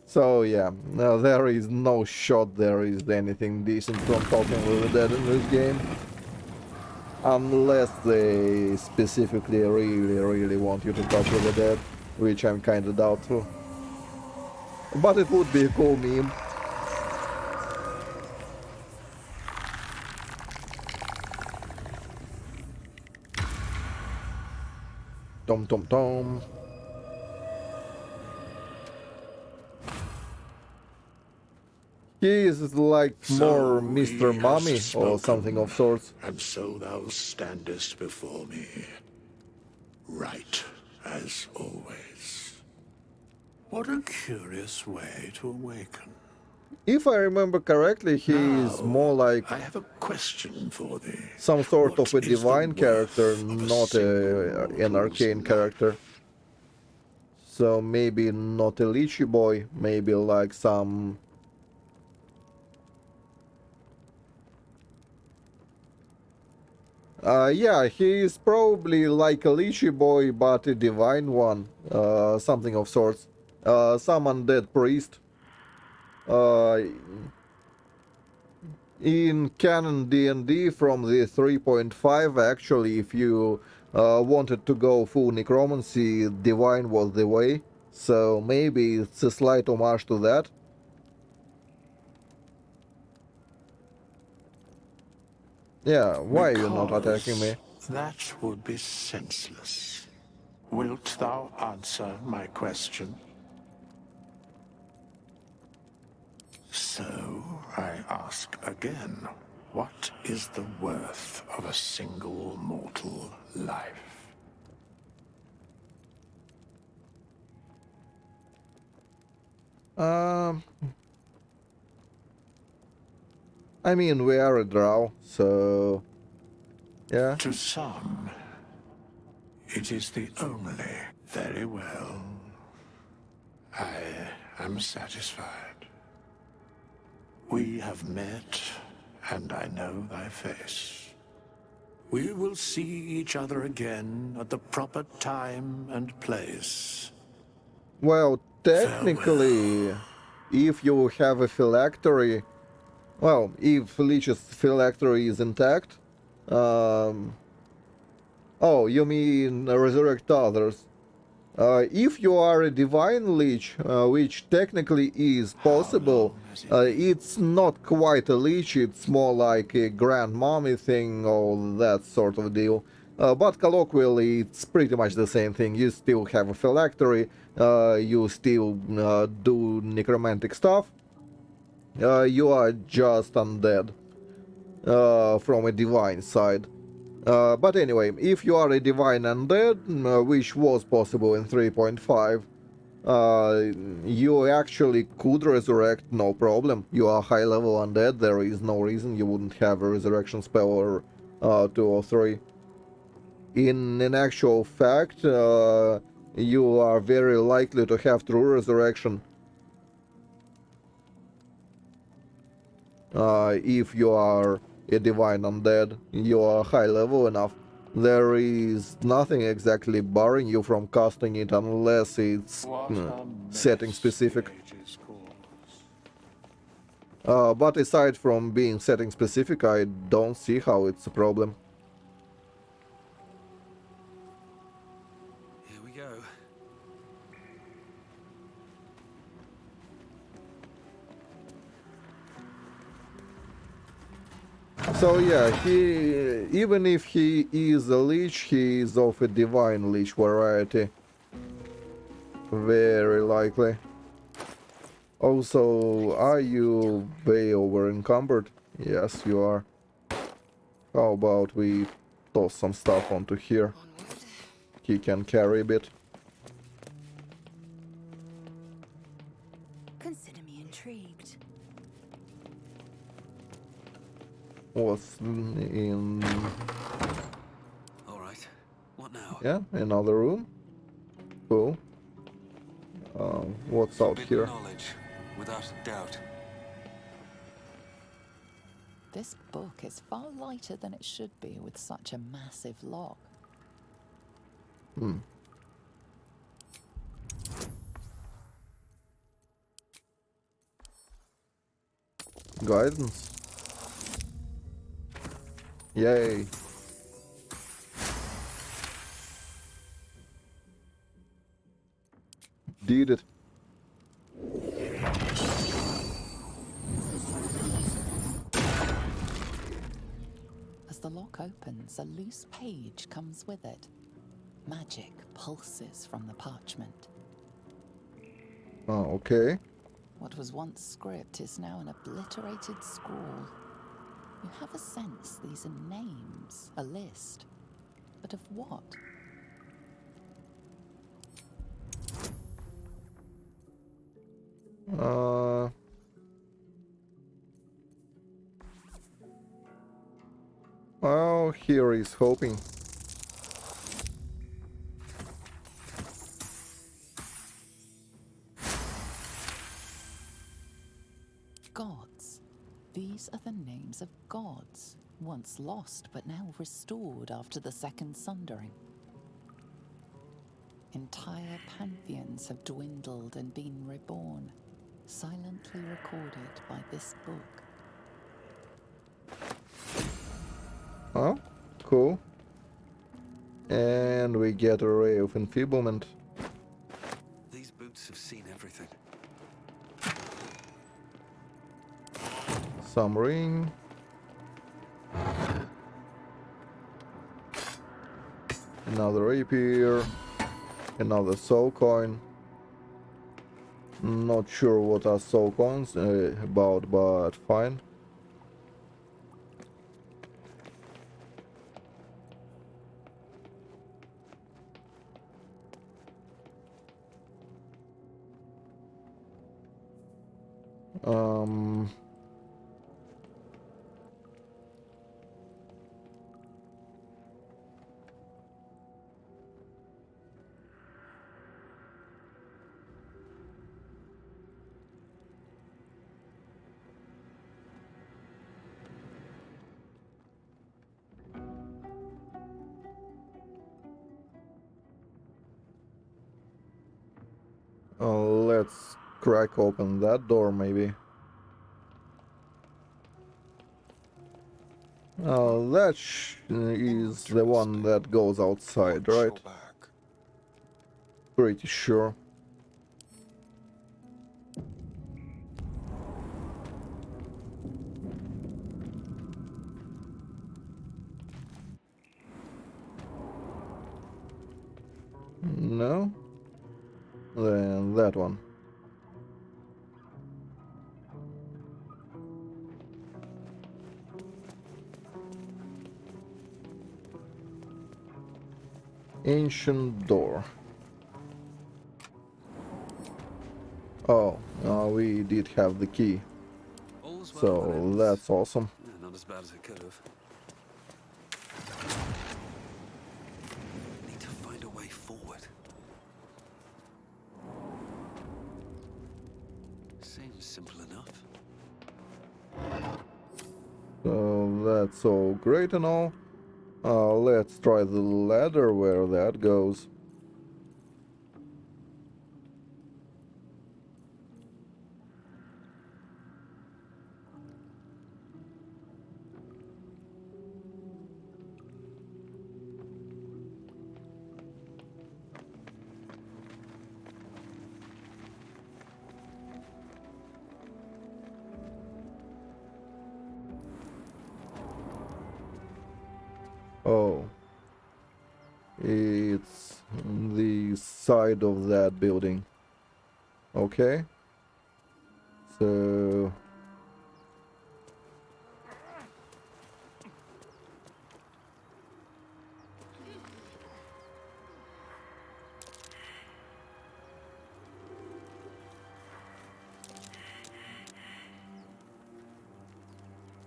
So yeah, there is no shot there is anything decent from talking with the dead in this game. Unless they specifically really want you to talk with the dead, which I'm kinda doubtful. But it would be a cool meme. Tom tom tom. He is like more Mr. Mummy or something of sorts. And so thou standest before me, right as always. What a curious way to awaken. If I remember correctly, he is more like I have a question for thee. some sort What of a is the divine character, worth of a not an arcane life? character. So maybe not a Lychee boy, maybe like some... yeah, he is probably like a Lychee boy, but a divine one, something of sorts. Some undead priest. In canon D&D from the 3.5, actually, if you wanted to go full necromancy, divine was the way. So maybe it's a slight homage to that. Yeah, why are you not attacking me? That would be senseless. Wilt thou answer my question? So, I ask again, what is the worth of a single mortal life? I mean, we are a drow, so... yeah. To some, it is the only. Very well. I am satisfied. We have met, and I know thy face. We will see each other again at the proper time and place. Well, technically, if you have a phylactery, well, if Lich's phylactery is intact, um, oh, you mean resurrect others? If you are a divine lich, which technically is possible, it's not quite a lich, it's more like a grand mommy thing or that sort of deal. But colloquially, it's pretty much the same thing. You still have a phylactery, you still do necromantic stuff, you are just undead from a divine side. But anyway, if you are a divine undead, which was possible in 3.5, you actually could resurrect, no problem. You are high level undead, there is no reason you wouldn't have a resurrection spell or 2 or 3. In actual fact, you are very likely to have true resurrection if you are a divine undead, you are high level enough. There is nothing exactly barring you from casting it unless it's setting specific. But aside from being setting specific, I don't see how it's a problem. Here we go. So yeah, even if he is a lich, he is of a divine lich variety. Very likely. Also, are you way over encumbered? Yes, you are. How about we toss some stuff onto here? He can carry a bit. Consider me intrigued. What's in... Alright, what now? Yeah, another room. Cool. What's out here? Knowledge, without a doubt. This book is far lighter than it should be with such a massive lock. Guidance. Yay. Did it. As the lock opens, a loose page comes with it. Magic pulses from the parchment. Oh, okay. What was once script is now an obliterated scrawl. You have a sense these are names, a list. But of what? Well, here is hoping. Gods. These are the names of gods, once lost but now restored after the Second Sundering. Entire pantheons have dwindled and been reborn, silently recorded by this book. Oh, cool. And we get a ray of enfeeblement. These boots have seen everything. Some ring. Another rapier. Another soul coin. Not sure what are soul coins about, but fine. Um... Let's crack open that door, maybe. That is the one that goes outside, Watch right? your back. Pretty sure. No? Then that one. Ancient door. Oh, we did have the key. All's well that So ends. that's awesome. Yeah, not as bad as it could have. Need to find a way forward. Seems simple enough. So that's all great and all. Let's try the ladder where that goes. Oh. It's the side of that building. Okay. So...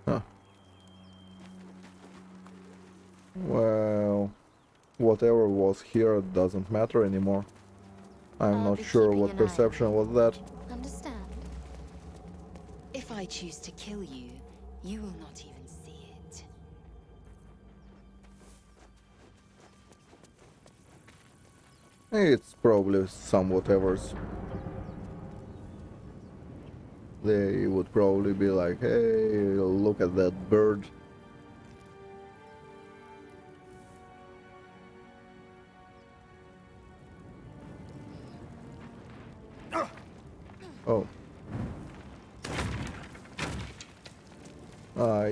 Huh. Well... Whatever was here doesn't matter anymore. I'm I'll not be sure keeping what an eye perception on was that. Understand? If I choose to kill you, you will not even see it. It's probably some whatevers. They would probably be like, hey, look at that bird. Oh.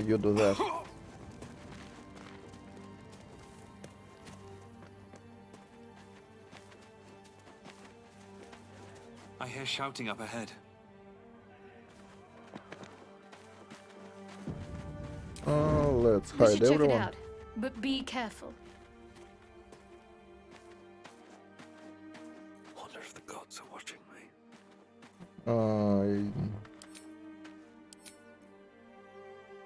You do that. I hear shouting up ahead. Let's We hide should check everyone. it out, but be careful. Wonder if the gods are watching me.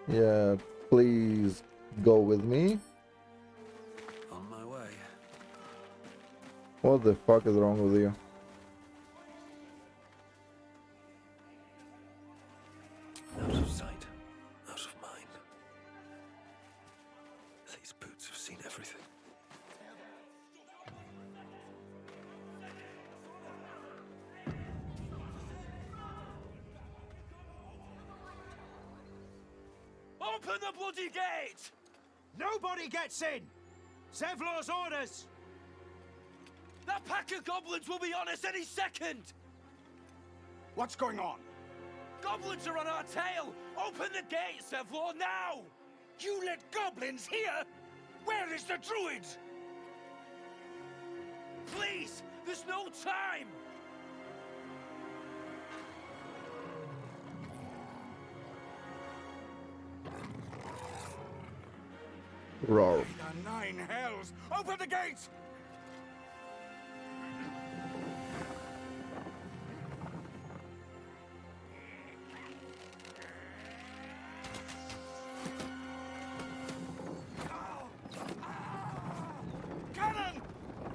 Yeah, please go with me. On my way. What the fuck is wrong with you? Out of sight, out of mind. These boots have seen everything. Open the bloody gate! Nobody gets in! Zevlor's orders! That pack of goblins will be on us any second! What's going on? Goblins are on our tail! Open the gate, Zevlor, now! You let goblins here? Where is the druid? Please! There's no time! Roar. The nine hells! Open the gates! Cannon!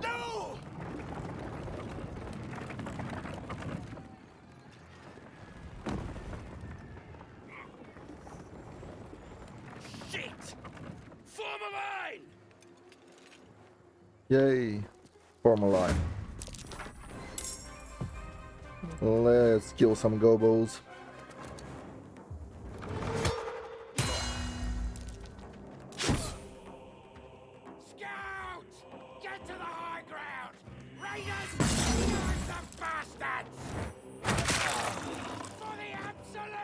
No! Shit! Form a line! Yay. Form a line. Let's kill some gobos. Scouts! Get to the high ground! Raiders! Burn the bastards! For the absolute!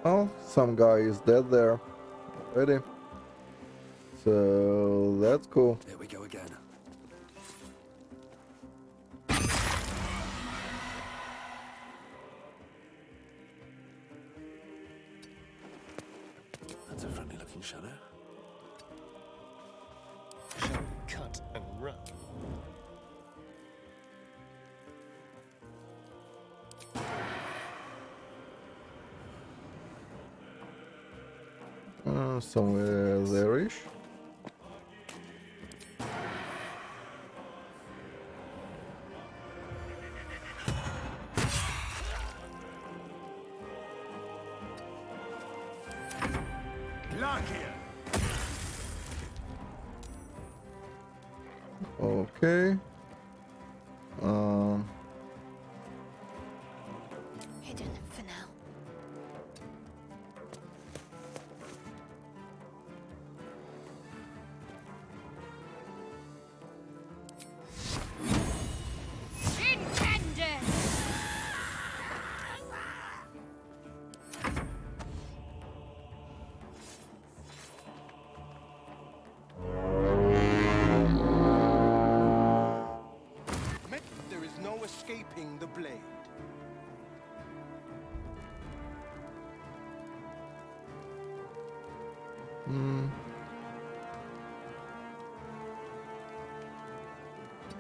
Oh, some guy is dead there already. So that's cool. Here we go again. That's a friendly looking shadow. Shall we cut and run? Somewhere there-ish. Lock here! Okay. Hidden for now. Intended! There is no escaping the blade.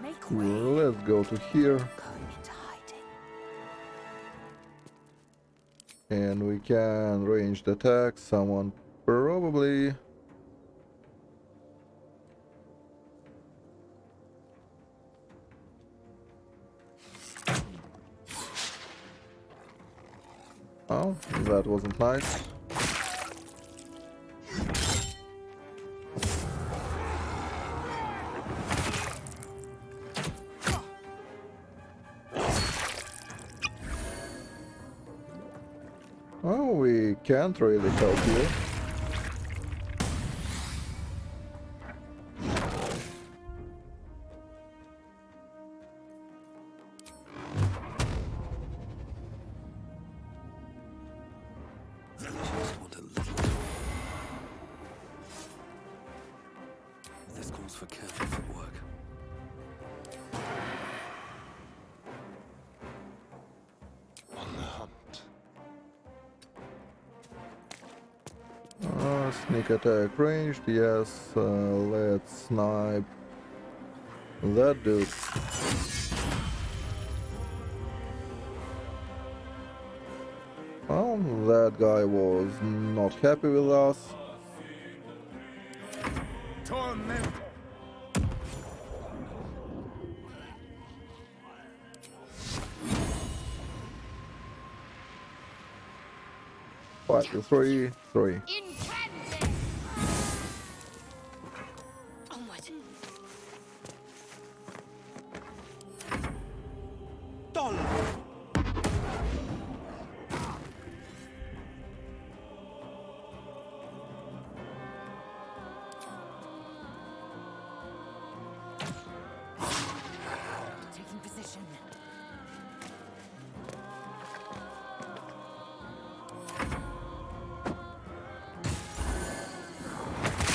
Make way. Let's go to here. Going into hiding. And we can ranged attack someone probably. Oh, that wasn't nice. Oh, we can't really help you. Just want a little. This calls for careful footwork. On the hunt. Sneak attack ranged, yes. Let's snipe that dude. Oh, that guy was not happy with us. Torment! 5 to 3, 3. Intended! Onward! Taking position.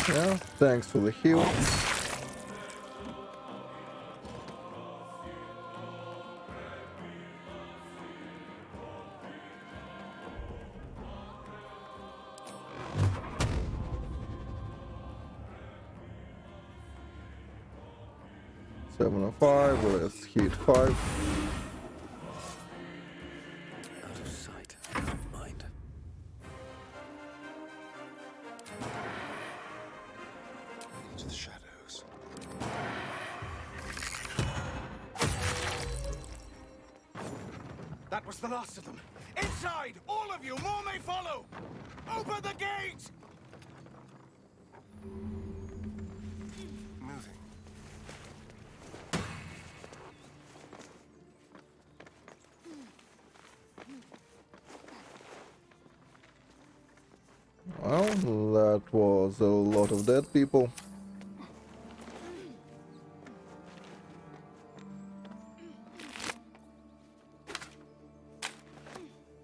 Yeah, thanks for the heal. Seven of 5, let's hit 5. Out of sight, out of mind. Into the shadows. That was the last of them. Inside! All of you! More may follow! Open the gate! Moving. Well, that was a lot of dead people.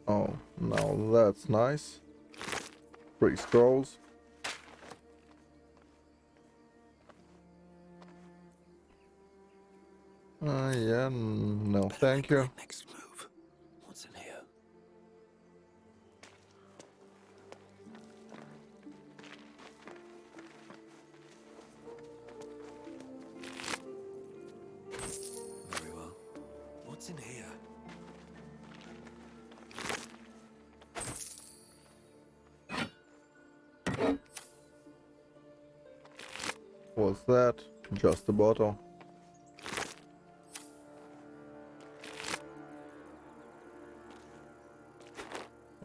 Oh, now that's nice. 3 scrolls. Yeah, no, thank you. Next move. What's in here? Very well. What's in here? What's that? Just a bottle.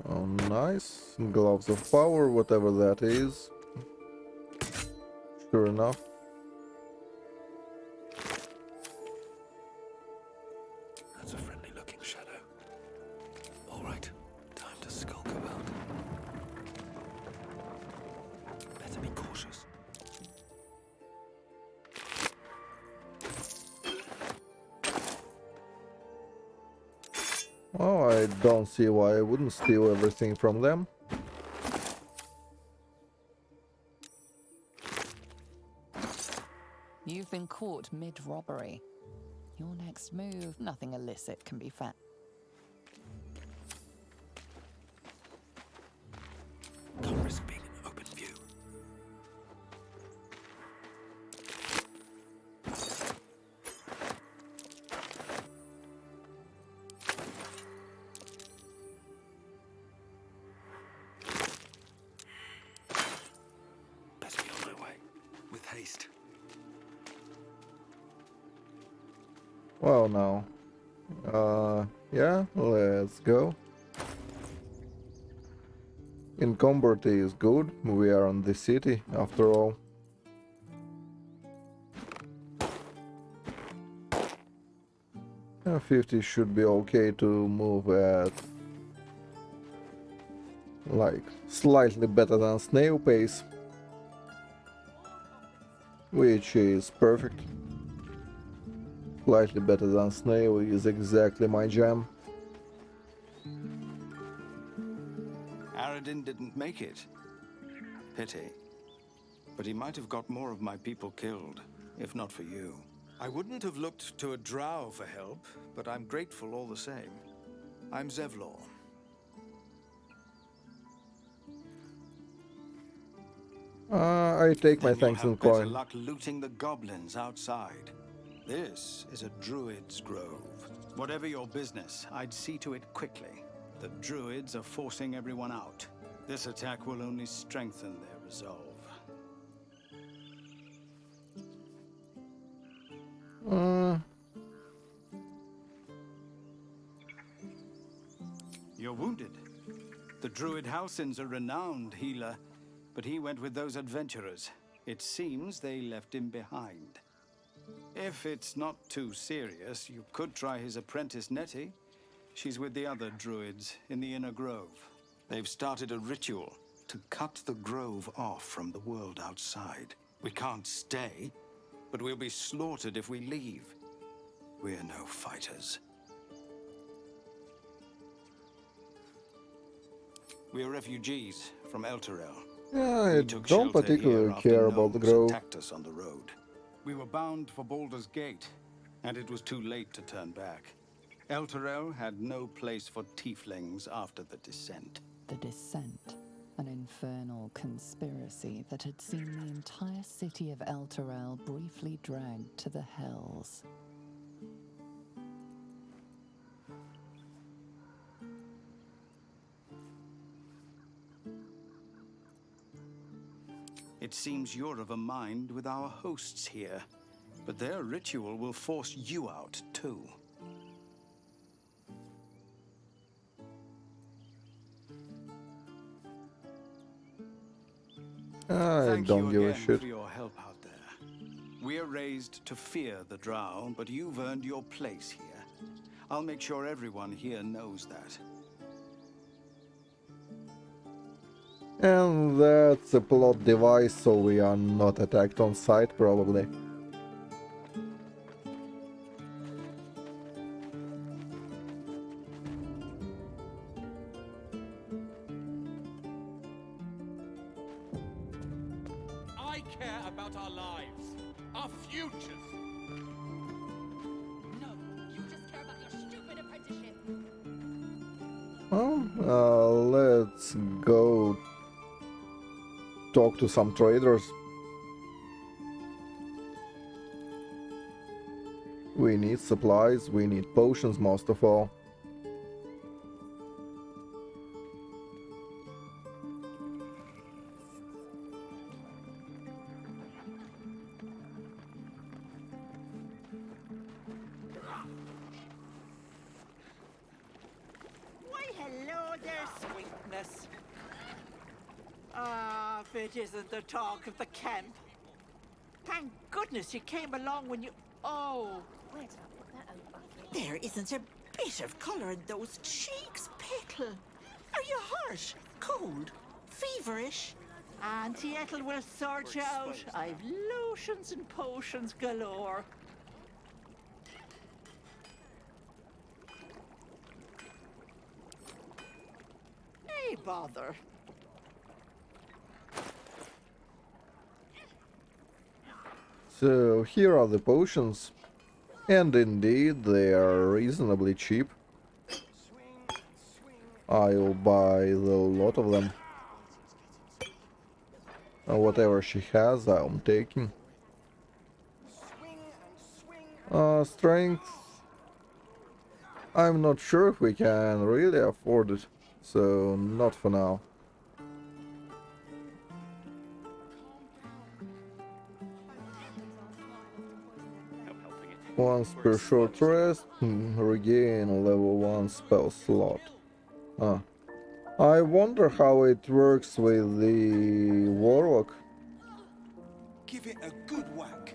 Oh, nice. Gloves of power, whatever that is. Sure enough. That's a friendly looking shadow. Alright, time to skulk about. Better be cautious. Oh, I don't see why I wouldn't steal everything from them. You've been caught mid-robbery. Your next move, nothing illicit can be found. Can't risk being in open view. Best be on my way. With haste. Well, now. Yeah, let's go. Encumbered is good. We are on the city, after all. Yeah, 50 should be okay to move at like slightly better than snail pace, which is perfect. Slightly better than snail is exactly my jam. Aradin didn't make it. Pity. But he might have got more of my people killed, if not for you. I wouldn't have looked to a drow for help, but I'm grateful all the same. I'm Zevlor. I take my Then you'll thanks in have better coin. luck looting the goblins outside. This is a druid's grove. Whatever your business, I'd see to it quickly. The druids are forcing everyone out. This attack will only strengthen their resolve. You're wounded. The druid Halsin's a renowned healer, but he went with those adventurers. It seems they left him behind. If it's not too serious, you could try his apprentice Nettie. She's with the other druids in the inner grove. They've started a ritual to cut the grove off from the world outside. We can't stay, but we'll be slaughtered if we leave. We're no fighters. We're refugees from Elturel. Yeah, I We took don't shelter particularly here after care about the gnomes grove. attacked us on the road. We were bound for Baldur's Gate, and it was too late to turn back. Elturel had no place for tieflings after the descent. The Descent, an infernal conspiracy that had seen the entire city of Elturel briefly dragged to the Hells. It seems you're of a mind with our hosts here, but their ritual will force you out too. I Thank don't you give a again shit. for your help out there. We're raised to fear the Drow, but you've earned your place here. I'll make sure everyone here knows that. And that's a plot device, so we are not attacked on sight, probably. I care about our lives, our futures. No, you just care about your stupid apprenticeship. Well, let's go talk to some traders. We need supplies, we need potions most of all. Why, hello there, sweetness. Ah, if it isn't the talk of the camp. Thank goodness you came along when you... Oh. Where did I put that oat bucket? There isn't a bit of colour in those cheeks, Pickle. Are you hurt? Cold? Feverish? Auntie Ethel will sort you out. I've lotions and potions galore. Hey, bother. So here are the potions. And indeed, they are reasonably cheap. I'll buy a lot of them. Whatever she has, I'm taking. Strength. I'm not sure if we can really afford it, so not for now. Once per short rest, regain level 1 spell slot. I wonder how it works with the Warlock. Give it a good whack.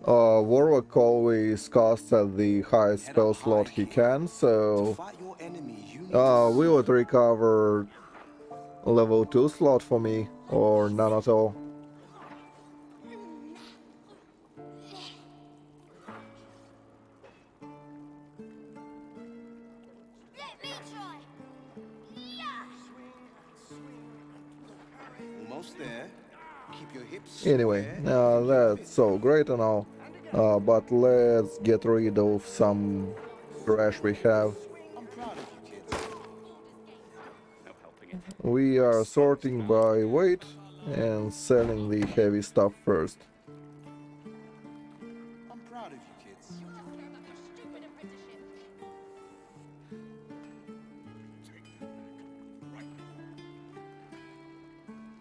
Warlock always casts at the highest spell slot he can, so we would recover level 2 slot for me, or none at all. Let me try. Almost there. Keep your hips Anyway, that's so great and all, but let's get rid of some trash we have. We are sorting by weight and selling the heavy stuff first. I'm proud of you, kids.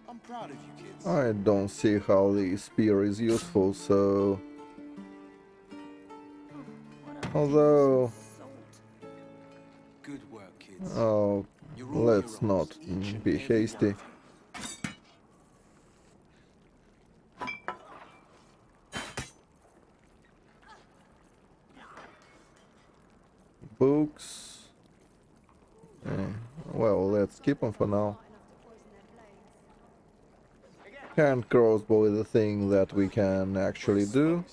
I'm proud of you, kids. I don't see how the spear is useful, so... Although... Good work, kids. Oh, let's not be hasty. Books. Well, let's keep them for now. Hand crossbow is the thing that we can actually do.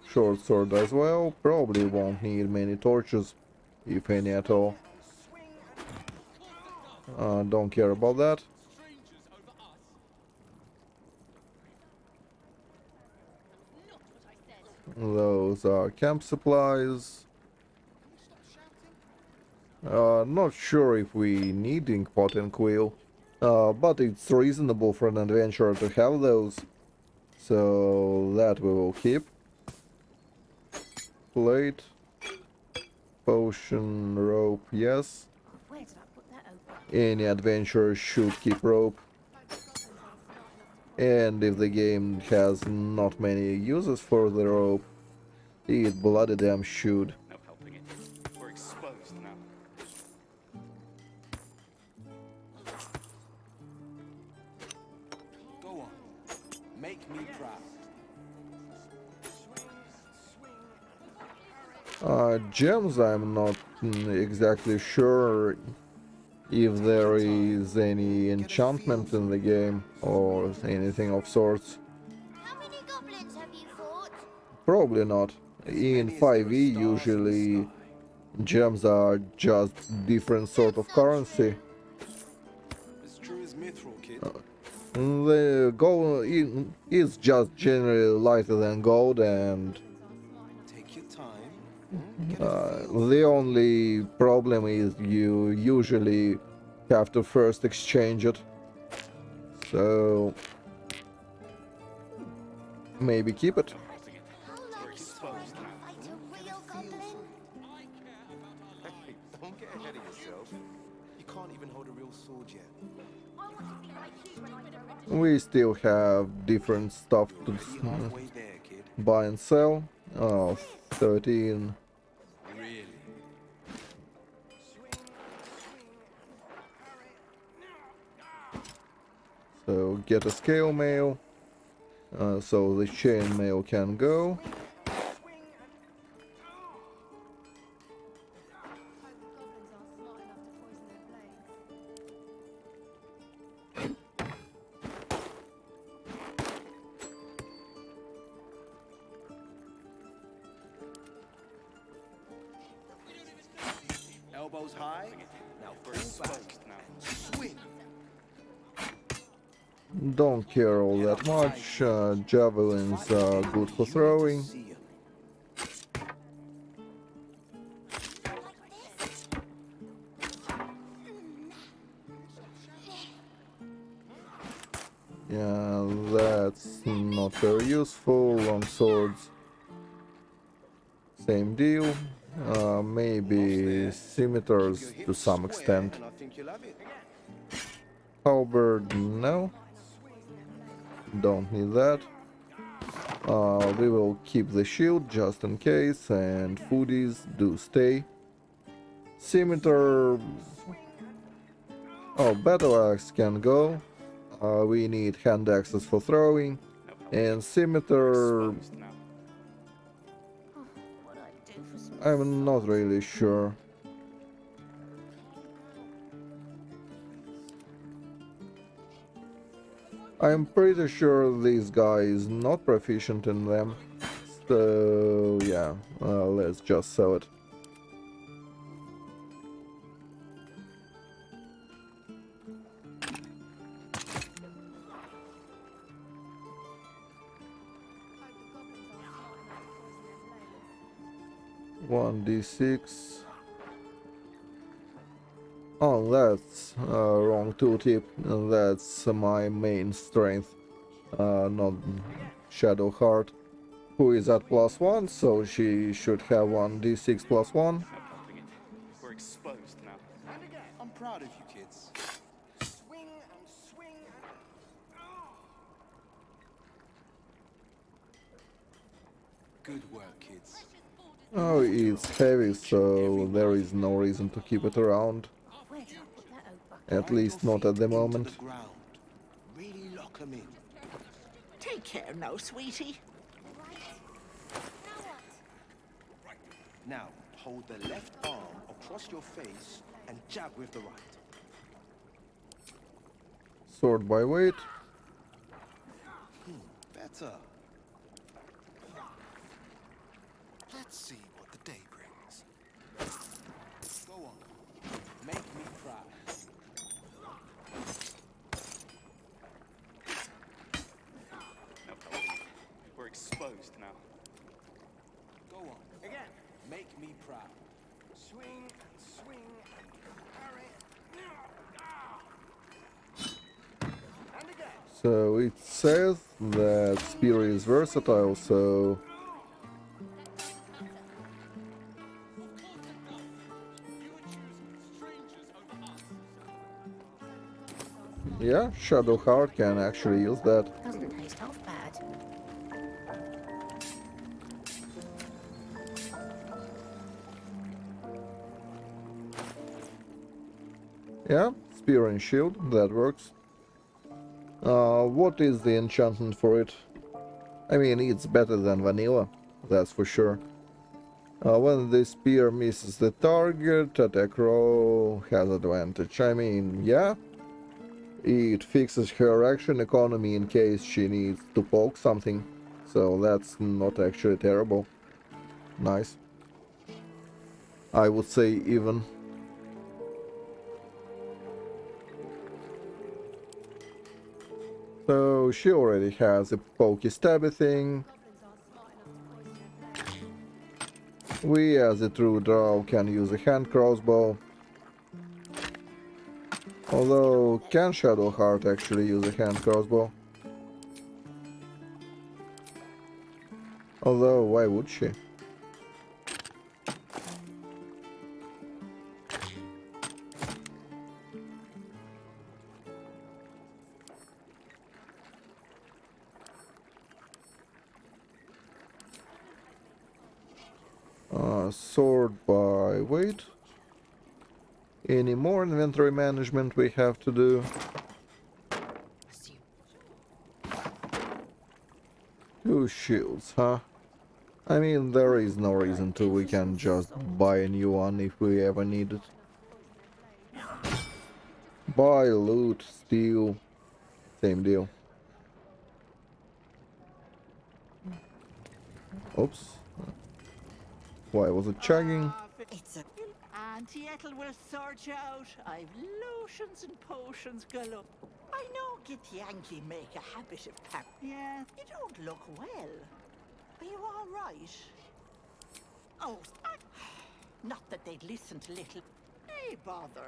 Short sword as well. Probably won't need many torches, if any at all. Don't care about that. Those are camp supplies. Not sure if we need inkpot and quill, but it's reasonable for an adventurer to have those, so that we will keep. Plate, potion, rope, yes. Where did I put that oat bucket? Any adventurer should keep rope. And if the game has not many uses for the rope, it bloody damn should. No helping it. We're exposed now. Gems, I'm not exactly sure if there is any enchantment in the game or anything of sorts. How many goblins have you fought? Probably not. In 5e usually gems are just different sort of currency. As true as Mithril, kid. The gold is just generally lighter than gold, and Take your time. the only problem is you usually have to first exchange it. So maybe keep it. Hey, don't get ahead of yourself. You can't even hold a real sword yet. We still have different stuff to Halfway there, kid. buy and sell. 13. Really? So get a scale mail, so the chain mail can go. Elbows high. Now pull back. Swing. Don't care all that much. Javelins are good for throwing. Yeah, that's not very useful. Long swords, same deal. Maybe scimitars to some extent. Halberd, no. Don't need that. We will keep the shield just in case, and foodies do stay. Scimitar. Oh, battle axe can go. We need hand axes for throwing, and scimitar. I'm not really sure. I'm pretty sure this guy is not proficient in them. So yeah, let's just sell it. One d6. Oh, that's wrong tooltip. That's my main strength, not Shadow Heart, who is at +1, so she should have 1d6 +1. We're exposed now. And again. I'm proud of you kids. Swing and swing and... Good work, kids. Oh, it's heavy, so there is no reason to keep it around. At least not at the moment. Really lock 'em in. Take care now, sweetie. Now, hold the left arm across your face and jab with the right. Sword by weight. Better. Let's see what the day brings. Go on. Make me proud. No, Paladin. We're exposed now. Go on. Again. Make me proud. Swing and swing and parry. And again. So it says that spear is versatile, so yeah, Shadow Heart can actually use that. Doesn't taste half bad. Yeah, spear and shield, that works. What is the enchantment for it? I mean, it's better than vanilla, that's for sure. When the spear misses the target, attack roll has advantage. I mean, yeah, it fixes her action economy in case she needs to poke something. So that's not actually terrible. Nice. I would say even. So she already has a pokey stabby thing. We as a true drow can use a hand crossbow. Although, can Shadowheart actually use a hand crossbow? Although, why would she? Sort by weight. Any more inventory management we have to do? Two shields, huh? I mean, there is no reason to. We can just buy a new one if we ever need it. Buy, loot, steal. Same deal. Oops. Why was it chugging? It's a... Auntie Ethel will sort you out. I've lotions and potions galore. I know Git Yankee make a habit of Yeah, you don't look well. Are you all right? Oh, not that they'd listen to little... Nay, bother.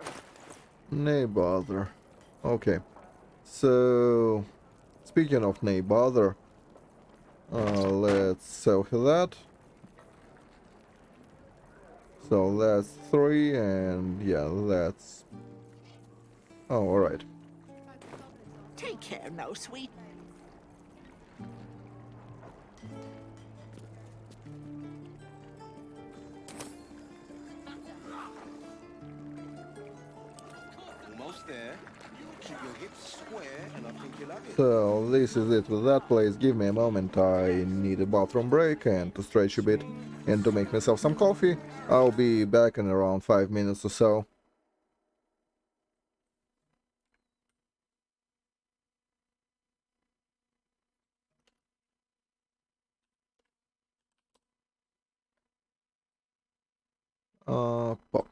Nay bother. Okay. So, speaking of nay bother, let's sell her that. So that's 3, and yeah, that's... Oh, alright. Take care now, sweet. Almost there. Keep your hips square, and I think you'll have it. So this is it with that place. Give me a moment, I need a bathroom break and to stretch a bit and to make myself some coffee. I'll be back in around 5 minutes or so. Pop.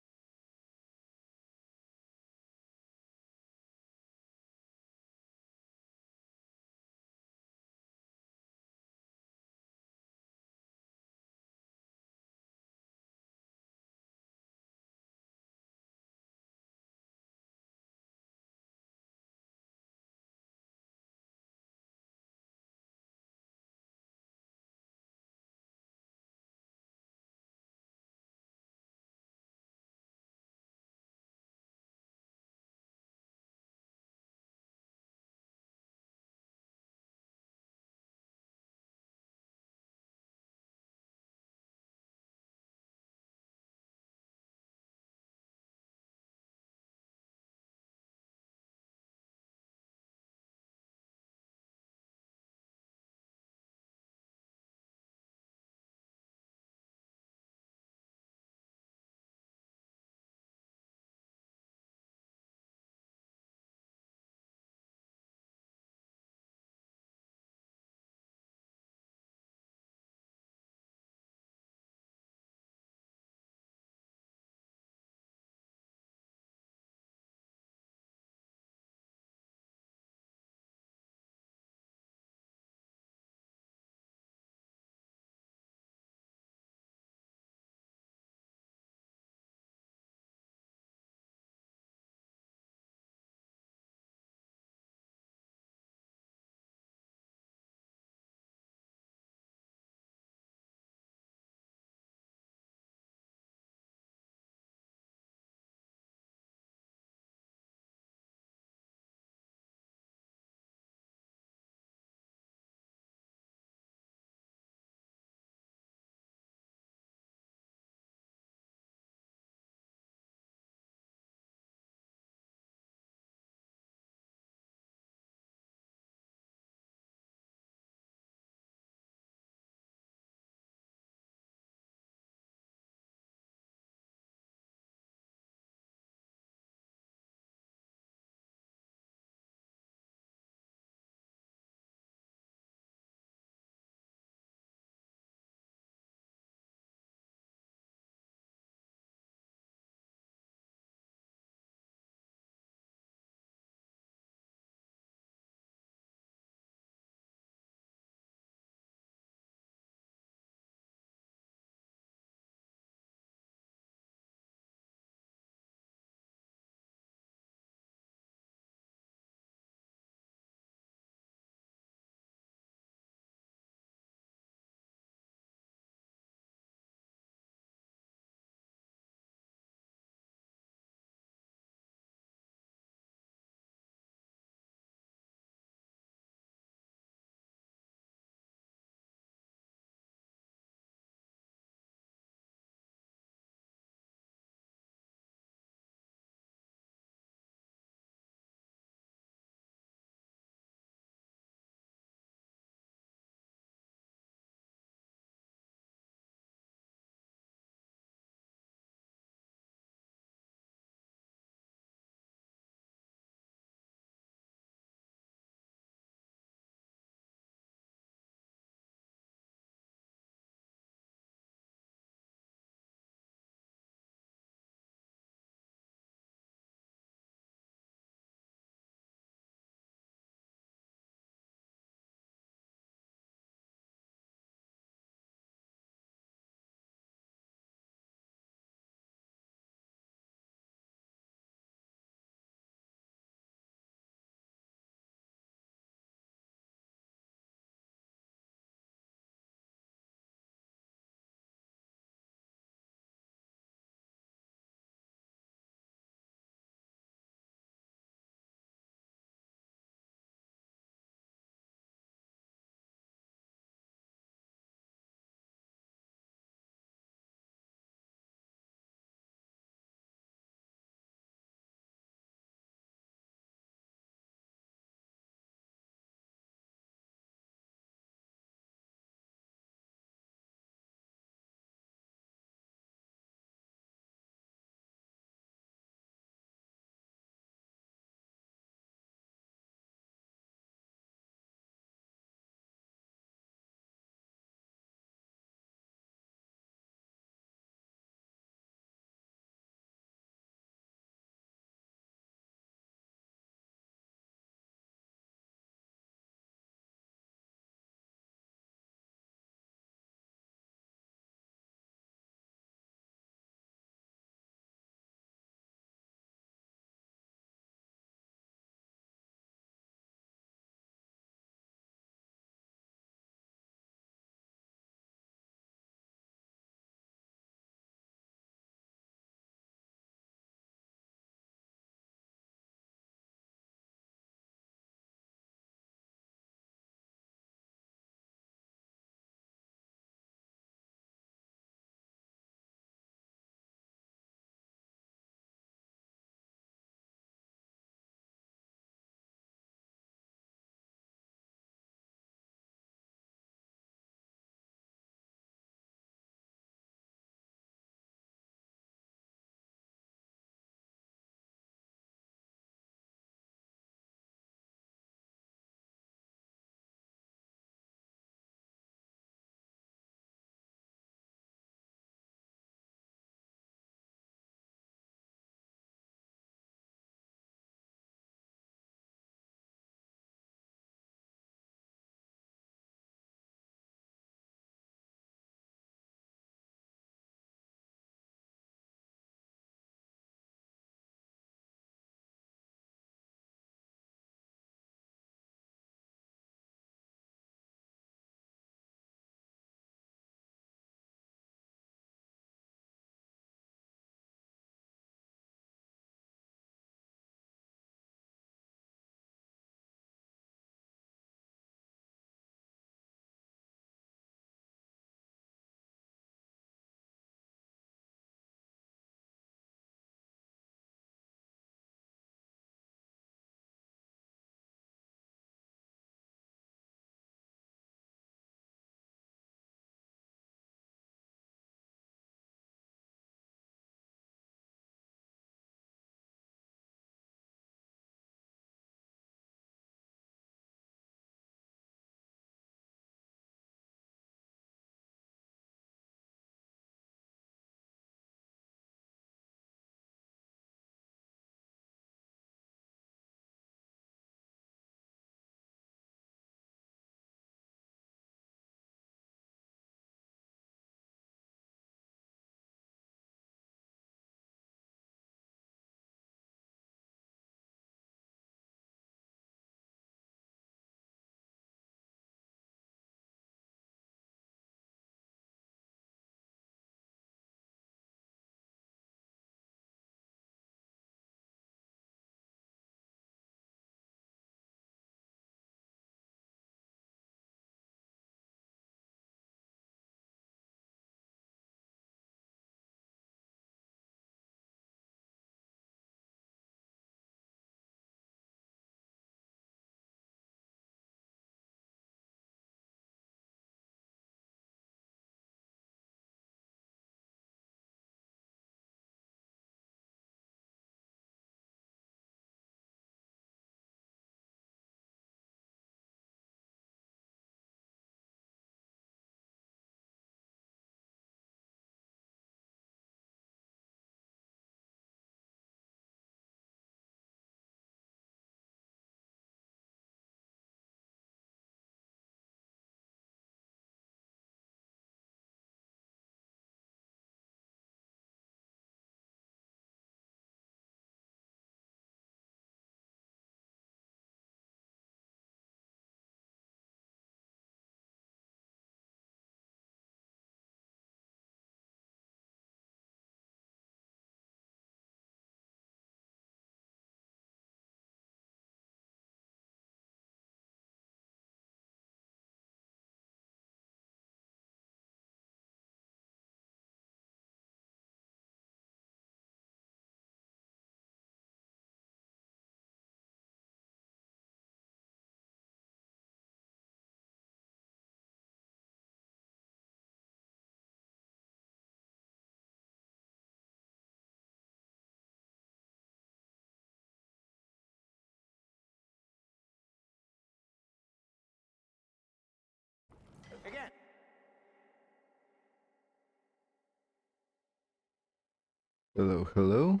Hello, hello.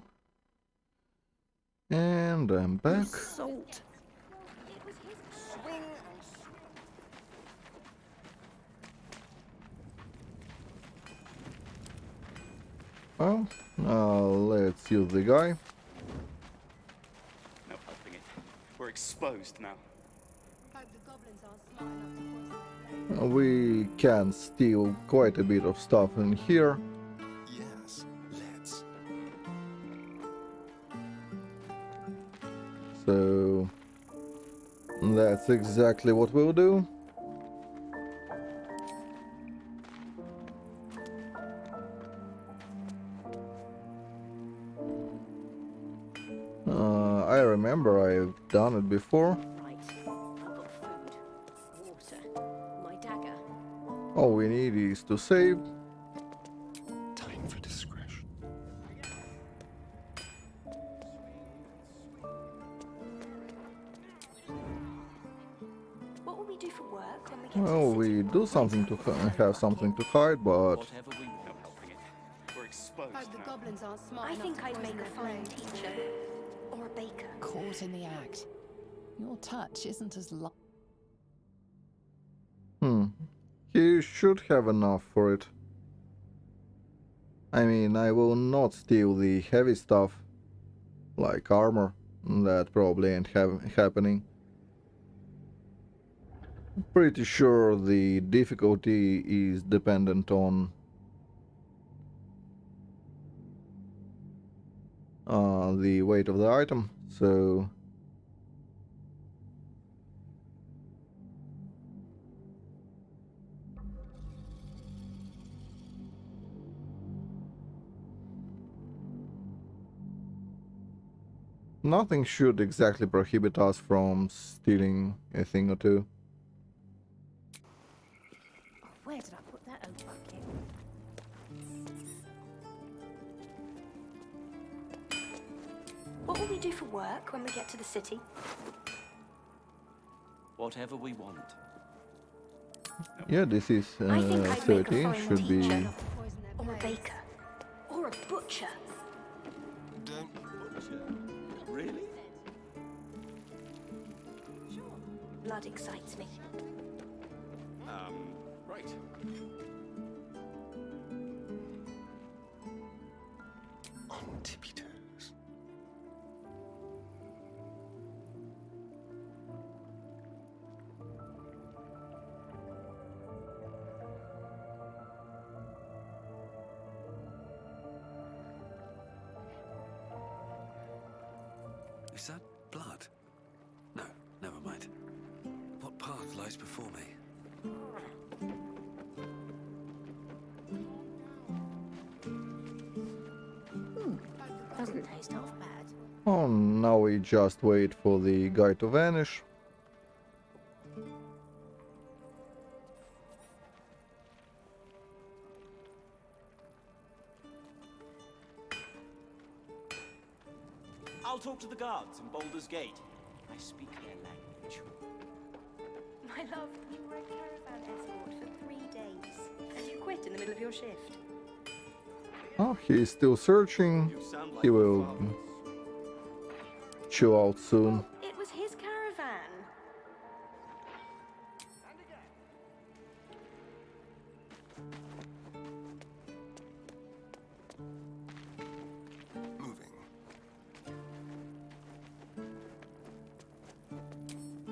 And I'm back. Salt. Well, let's use the guy. No helping it. We're exposed now. We can steal quite a bit of stuff in here. Yes, let's. So that's exactly what we'll do. I remember I've done it before. Right. I've got food, water, my dagger. All we need is to save. Time for discretion. What will we do for work when we get Well, we do something to have something to hide, but Whatever we want. No helping it. We're exposed Hope the now. goblins aren't smart I enough think to I'd poison make a their fine blade. teacher. Or a baker. Caught in the act. Your touch isn't as light. he should have enough for it. I mean, I will not steal the heavy stuff, like armor. That probably ain't happening. Pretty sure the difficulty is dependent on the weight of the item, so nothing should exactly prohibit us from stealing a thing or two. Where did I put that old bucket? What will we do for work when we get to the city? Whatever we want. Yeah, this is I think I'd make a 13, fine should be... teacher. Or a baker. Or a butcher. Don't Butcher? Really? Blood excites me. Right. on tippy toes. Is that blood? No, never mind. What path lies before me? Doesn't taste half bad. Oh, now we just wait for the guy to vanish. I'll talk to the guards in Baldur's Gate. I speak their language. My love, you were a caravan escort for 3 days. And you quit in the middle of your shift. Oh, he's still searching. He will chill out soon. It was his caravan. Moving.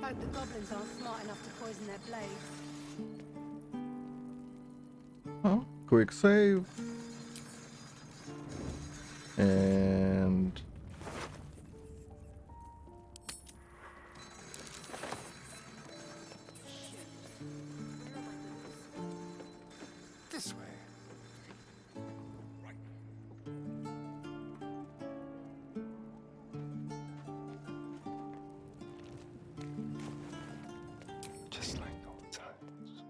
Hope the goblins aren't smart enough to poison their blades. Oh, quick save. And This way. Just like old times.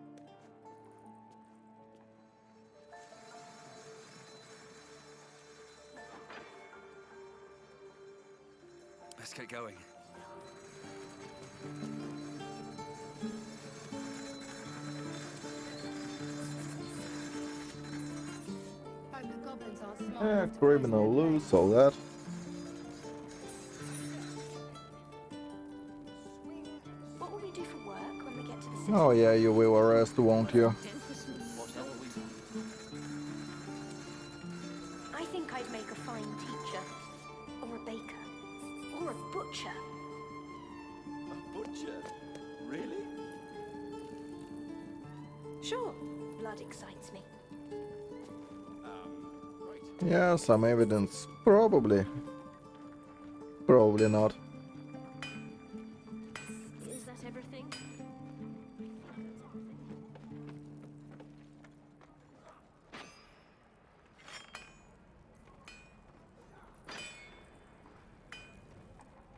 Let's get going. Hope the goblins aren't smart Yeah, enough to criminal poison their loose, all that. What will we do for work when we get to the city? Oh yeah, you will arrest, won't you? Whatever we want. I think I'd make a fine teacher, or a baker, or a butcher. A butcher? Really? Sure, blood excites me. Yeah, some evidence. Probably. Probably not. Is that everything?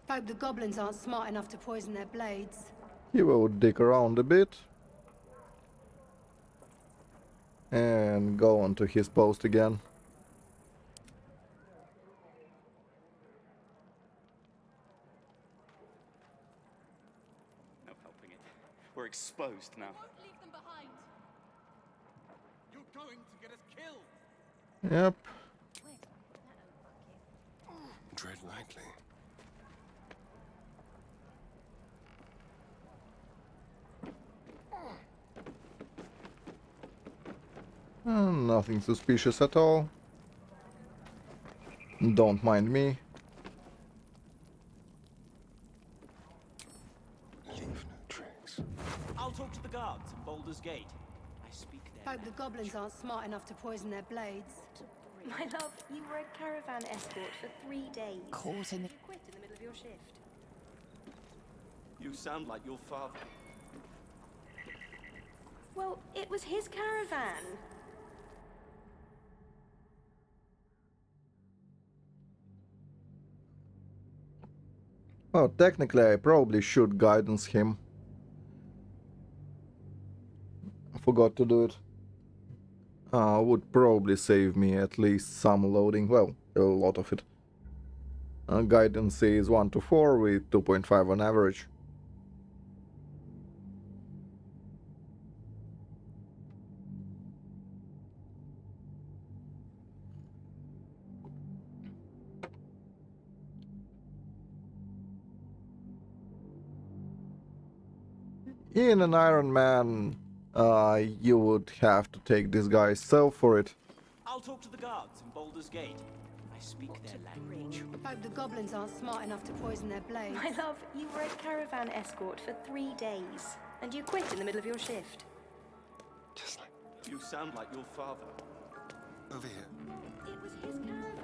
Hope the goblins aren't smart enough to poison their blades. He will dig around a bit. And go on to his post again. No helping it. We're exposed now. Leave them behind. You're going to get us killed. Yep. Tread lightly. Nothing suspicious at all. Don't mind me. Leave no trace. I'll talk to the guards at Baldur's Gate. I speak their Hope the goblins aren't smart enough to poison their blades. My love, you were a caravan escort for 3 days. Caught in the... You quit in the middle of your shift. You sound like your father. Well, it was his caravan. Well, technically I probably should guidance him. I forgot to do it. Would probably save me at least some loading, well, a lot of it. Guidance is 1 to 4 with 2.5 on average. In an Iron Man, you would have to take this guy's self for it. I'll talk to the guards in Baldur's Gate. I speak their language. Hope the goblins aren't smart enough to poison their blades. My love, you were a caravan escort for 3 days. And you quit in the middle of your shift. Just like You sound like your father. over here. It was his caravan.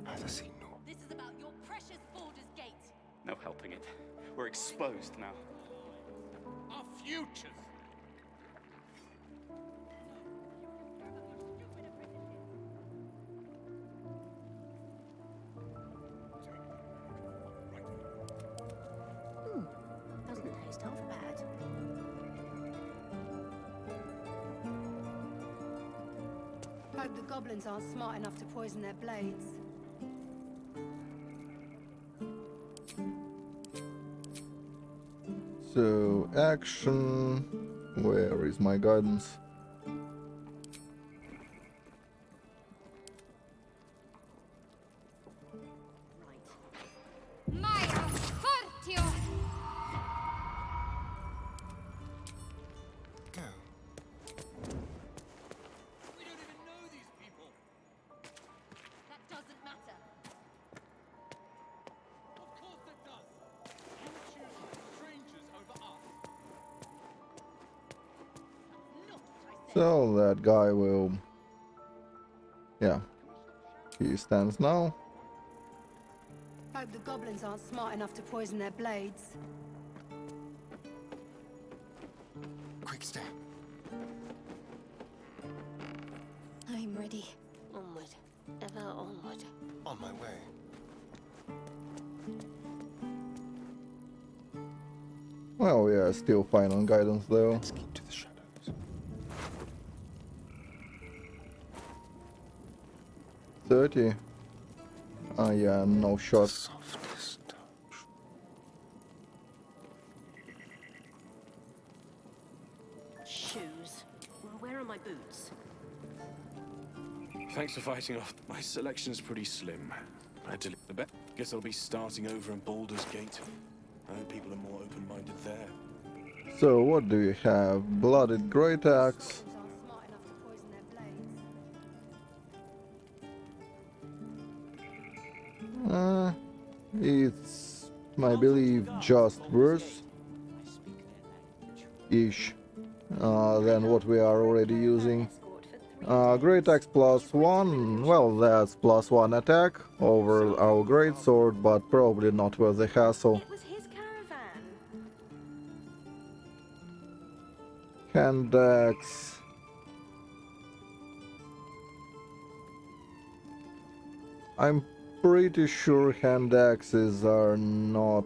Asesino. This is about your precious Baldur's Gate. No helping it. We're exposed now. Our futures. Doesn't taste half bad. Hope the goblins aren't smart enough to poison their blades. So, action. Where is my guidance? Maya Fortio! Go. We don't even know these people. That doesn't matter. Of course it does. You choose strangers over us. Not what I said. So that guy will... Yeah. He stands now. Hope the goblins aren't smart enough to poison their blades. Quick step. I'm ready. Onward. Ever onward. On my way. Well, yeah, still fine on guidance though. Let's keep to the shadows. 30. Yeah, no shot. Softest touch. shoes. Where are my boots? Thanks for fighting off. My selection's pretty slim. I delete the bet. Guess I'll be starting over in Baldur's Gate. I hope people are more open-minded there. So what do you have? Blooded Great Axe. It's, I believe, just worse ish than what we are already using. Great Axe +1, well, that's +1 attack over our Great Sword, but probably not worth the hassle. It was his caravan. Hand Axe. I'm pretty sure hand axes are not.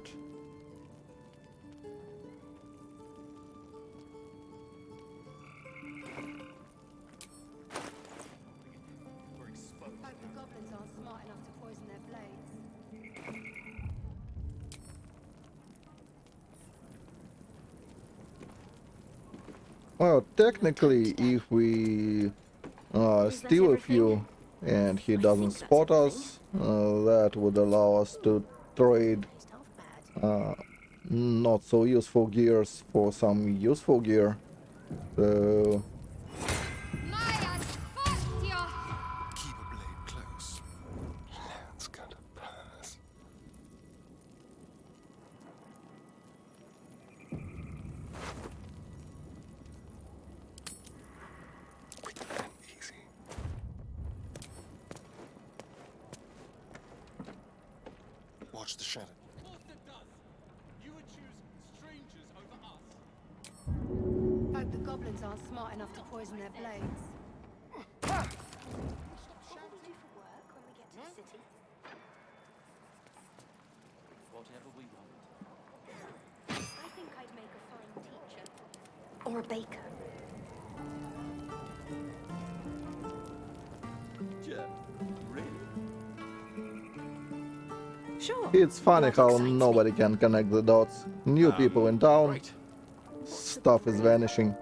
Hope the goblins aren't smart enough to poison their blades. Well, technically, if we steal a few and he doesn't spot us, that would allow us to trade not so useful gears for some useful gear. So Keep a blade close. That's gonna pass. Quick and easy. Watch the shadow. Of course it does. You would choose strangers over us. Hope the goblins aren't smart enough to poison their blades. What will we do for work when we get to the city? Whatever we want. I think I'd make a fine teacher. Or a baker. Really? Sure. it's funny how nobody can connect the dots. New people in town, Right. stuff is vanishing.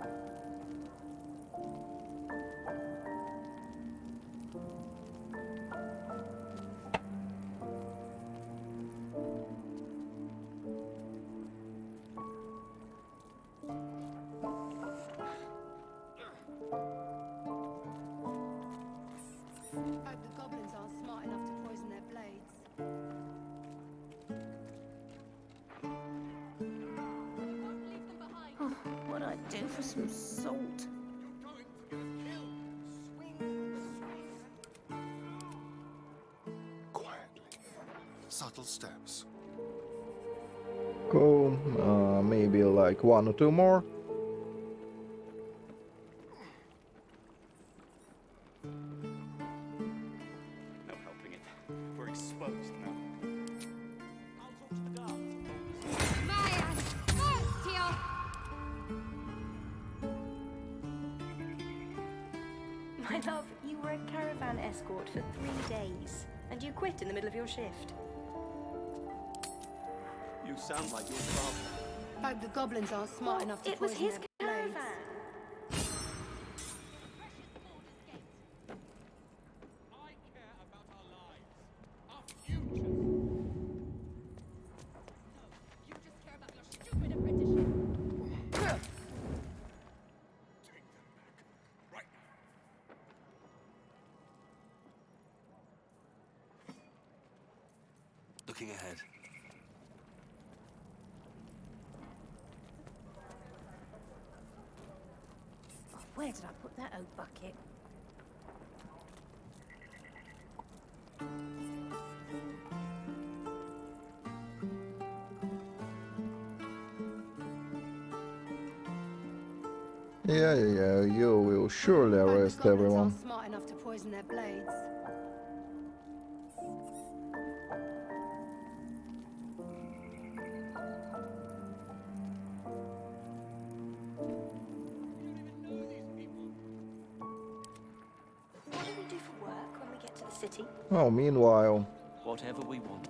Hope the goblins aren't smart enough to poison their blades. Oh, what I'd do for some salt. Quietly. Subtle steps. Cool, maybe like 1 or 2 more. No helping it. We're exposed now. I'll talk to the guards. My love, you were a caravan escort for 3 days, and you quit in the middle of your shift. You sound like your father. Hope the goblins aren't smart enough to It was poison his their blades. caravan. I care about our lives, our futures. You just care about your stupid apprenticeship. Take them back. Right now. Looking ahead. Oh, where did I put that old bucket? Yeah, you will surely Hope the arrest goblins everyone. aren't smart enough to poison their blades. What do we do for work when we get to the city? Oh, meanwhile, Whatever we want.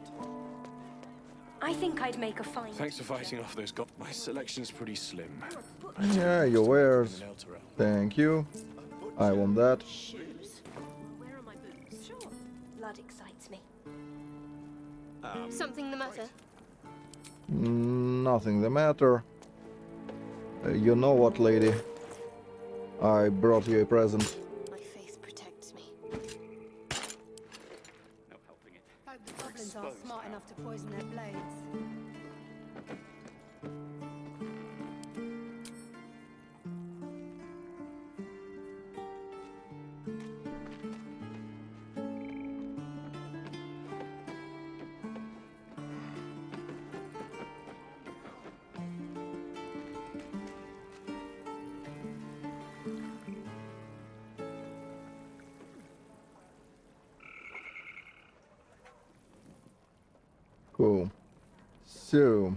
I think I'd make a fine. Thanks for fighting off those goblins. My selection's pretty slim. Yeah, your wares. Thank you. I want that. Shoes. Where are my boots? Sure. Blood excites me. Something the matter? Nothing the matter. You know what, lady? I brought you a present. My faith protects me. No helping it. Hope the goblins aren't smart enough to poison their blades. Cool. So,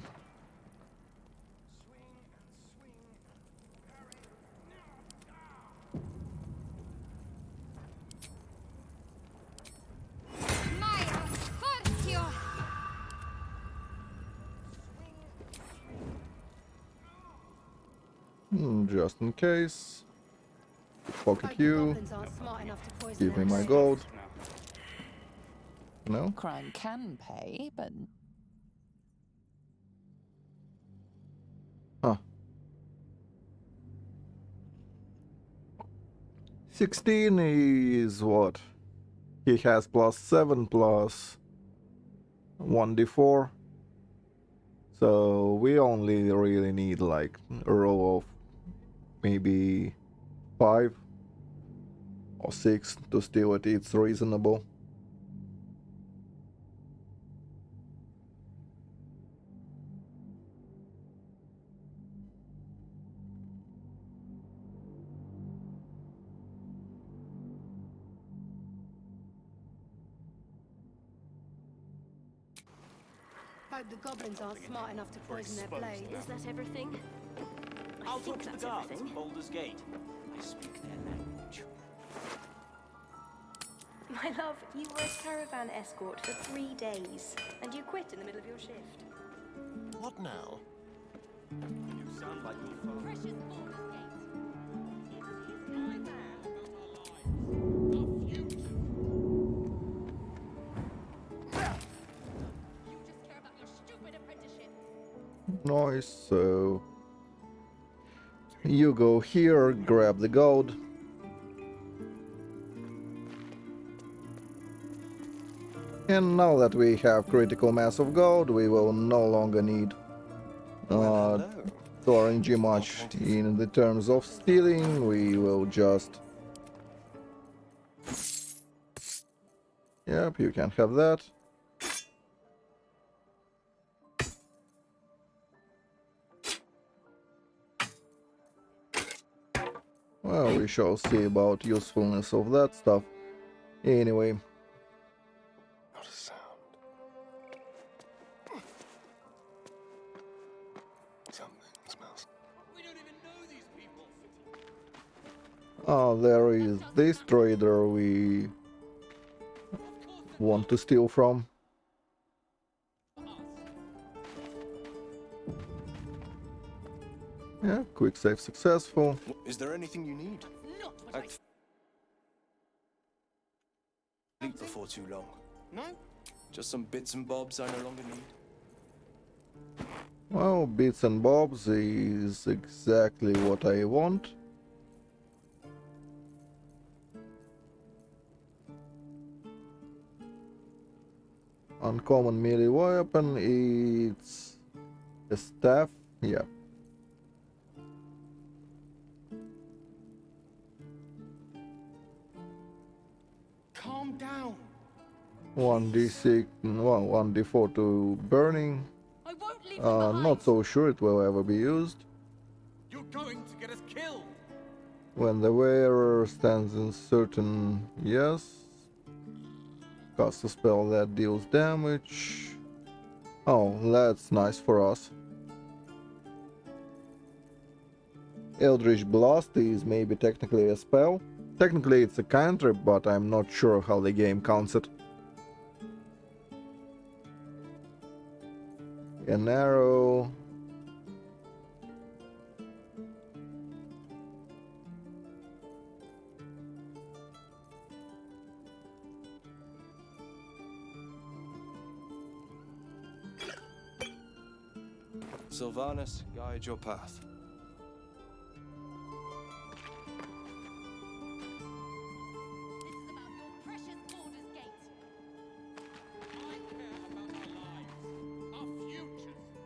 just in case. Pocket you. Give me my gold. No? Crime can pay, but Huh. 16 is what? He has +7 plus 1d4. So we only really need like a row of maybe 5 or 6 to steal it. It's reasonable. Hope the goblins aren't smart enough to poison their blades. Is that everything? I'll think talk to the that's guards everything. at Baldur's Gate. I speak their language. My love, you were a caravan escort for 3 days, and you quit in the middle of your shift. What now? You sound like your father. Precious Baldur's Gate. You just care about your stupid apprenticeship. Nice, so you go here, grab the gold. And now that we have critical mass of gold, we will no longer need to RNG much in the terms of stealing. We will just... Yep, you can have that. Well, we shall see about usefulness of that stuff. Anyway. Not a sound. Something smells. We don't even know these people. There is this trader we want to steal from. Yeah, quick save successful. Is there anything you need? I sleep before too long. No? Just some bits and bobs I no longer need. Well, bits and bobs is exactly what I want. Uncommon melee weapon, it's a staff, yeah. Calm down. 1d6, well, 1d4 to burning. I won't leave them behind. Not so sure it will ever be used. You're going to get us killed. When the wearer stands in certain... yes. Cast a spell that deals damage. Oh, that's nice for us. Eldritch Blast is maybe technically a spell. Technically it's a cantrip, but I'm not sure how the game counts it. An arrow. Sylvanus, guide your path.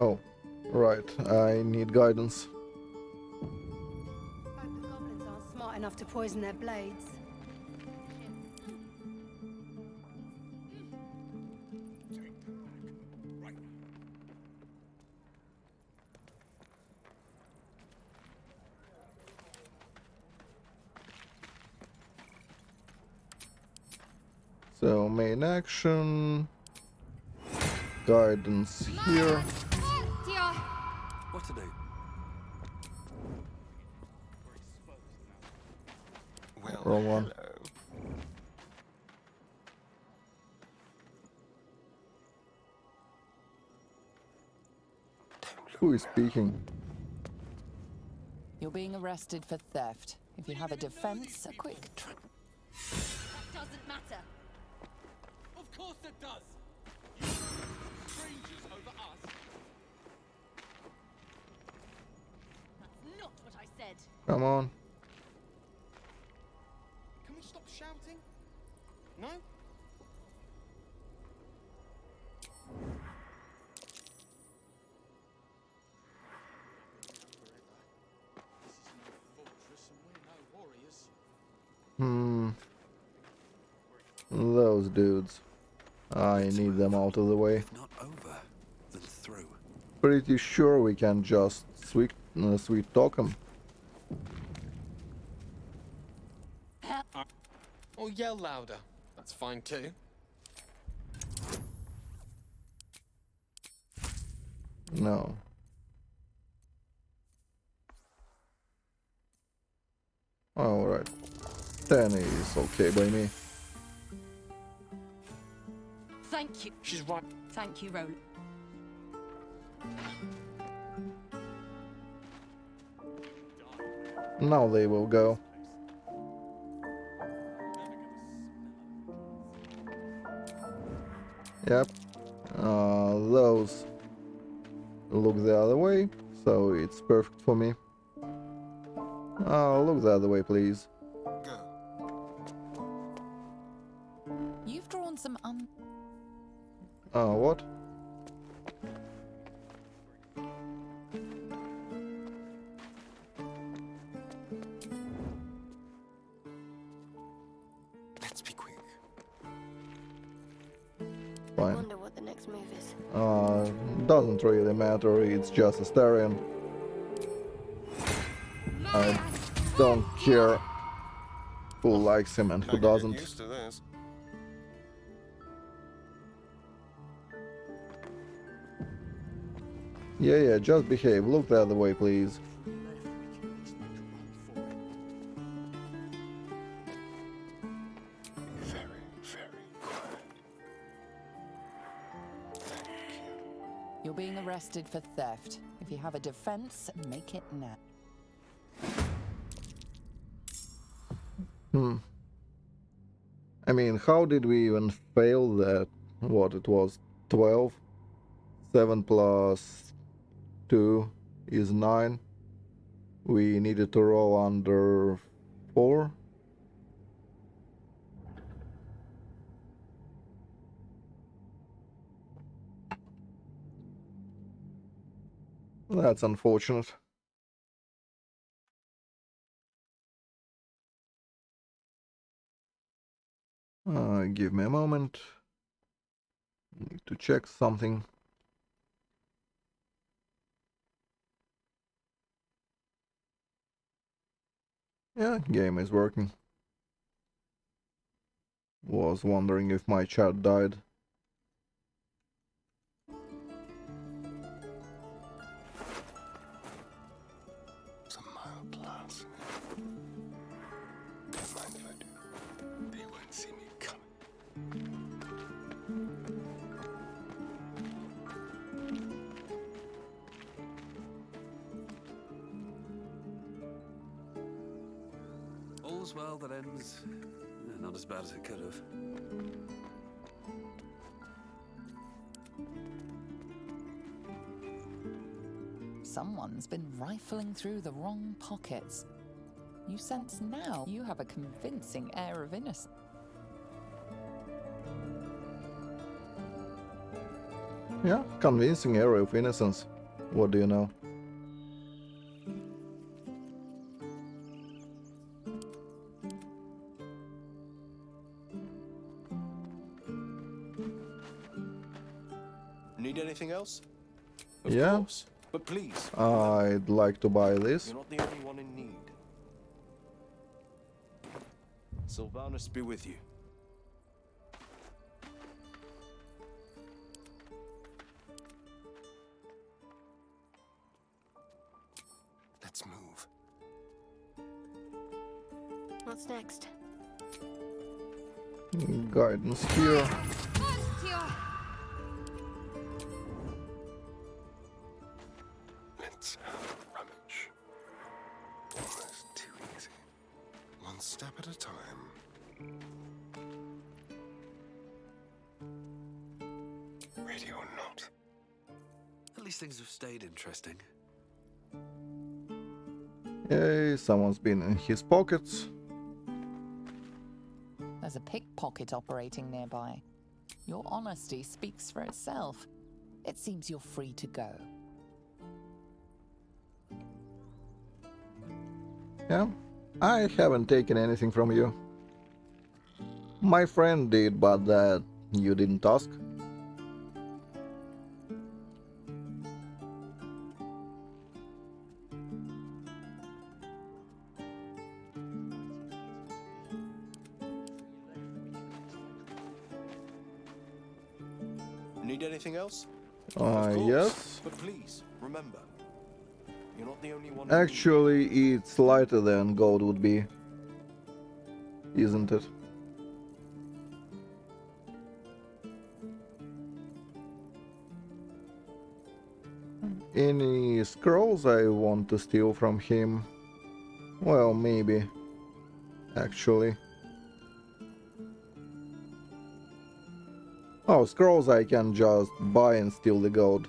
Oh, right. I need guidance. Hope the goblins aren't smart enough to poison their blades. So main action, guidance here. What to do? Well, Wrong one. Who is speaking? You're being arrested for theft. If you have a defense, a quick That doesn't matter. Of course it does! You strangers over us. That's not what I said. Come on. Can we stop shouting? No? Those dudes. I need them out of the way. Not over, then through. Pretty sure we can just sweet talk them. Or yell louder. That's fine too. No. Alright. 10 is okay by me. Thank you. She's right. Thank you, Roland. Now they will go. Yep. Those look the other way, so it's perfect for me. Look the other way, please. You've drawn some What? Let's be quick. I Fine. wonder what the next move is. Doesn't really matter, it's just Astarion. I don't care who likes him and who doesn't. Used to this. Yeah, just behave. Look the other way, please. Very, very quiet. Thank you. You're being arrested for theft. If you have a defense, make it now. I mean, how did we even fail that? What, it was 12? 7 plus 2 is 9. We needed to roll under 4. That's unfortunate. Give me a moment. Need to check something. Yeah, game is working. Was wondering if my chat died. It's a mile plus. Don't mind if I do. They won't see me coming. All's well that ends. Not as bad as it could have. Someone's been rifling through the wrong pockets. You sense now you have a convincing air of innocence. Yeah, convincing area of innocence. What do you know? Need anything else? Of course. But please. I'd like to buy this. You're not the only one in need. Sylvanus be with you. Let's move. What's next? Guidance here. Let's have a rummage. Almost too easy. One step at a time. Ready or not. At least things have stayed interesting. Yay, someone's been in his pockets. There's a pickpocket operating nearby. Your honesty speaks for itself. It seems you're free to go. Yeah, I haven't taken anything from you. My friend did, but that you didn't ask. Need anything else? Of course. Yes. But please, remember, you're not the only one. Actually, it's lighter than gold would be, isn't it? Any scrolls I want to steal from him? Well, maybe. Actually. Oh, scrolls I can just buy and steal the gold.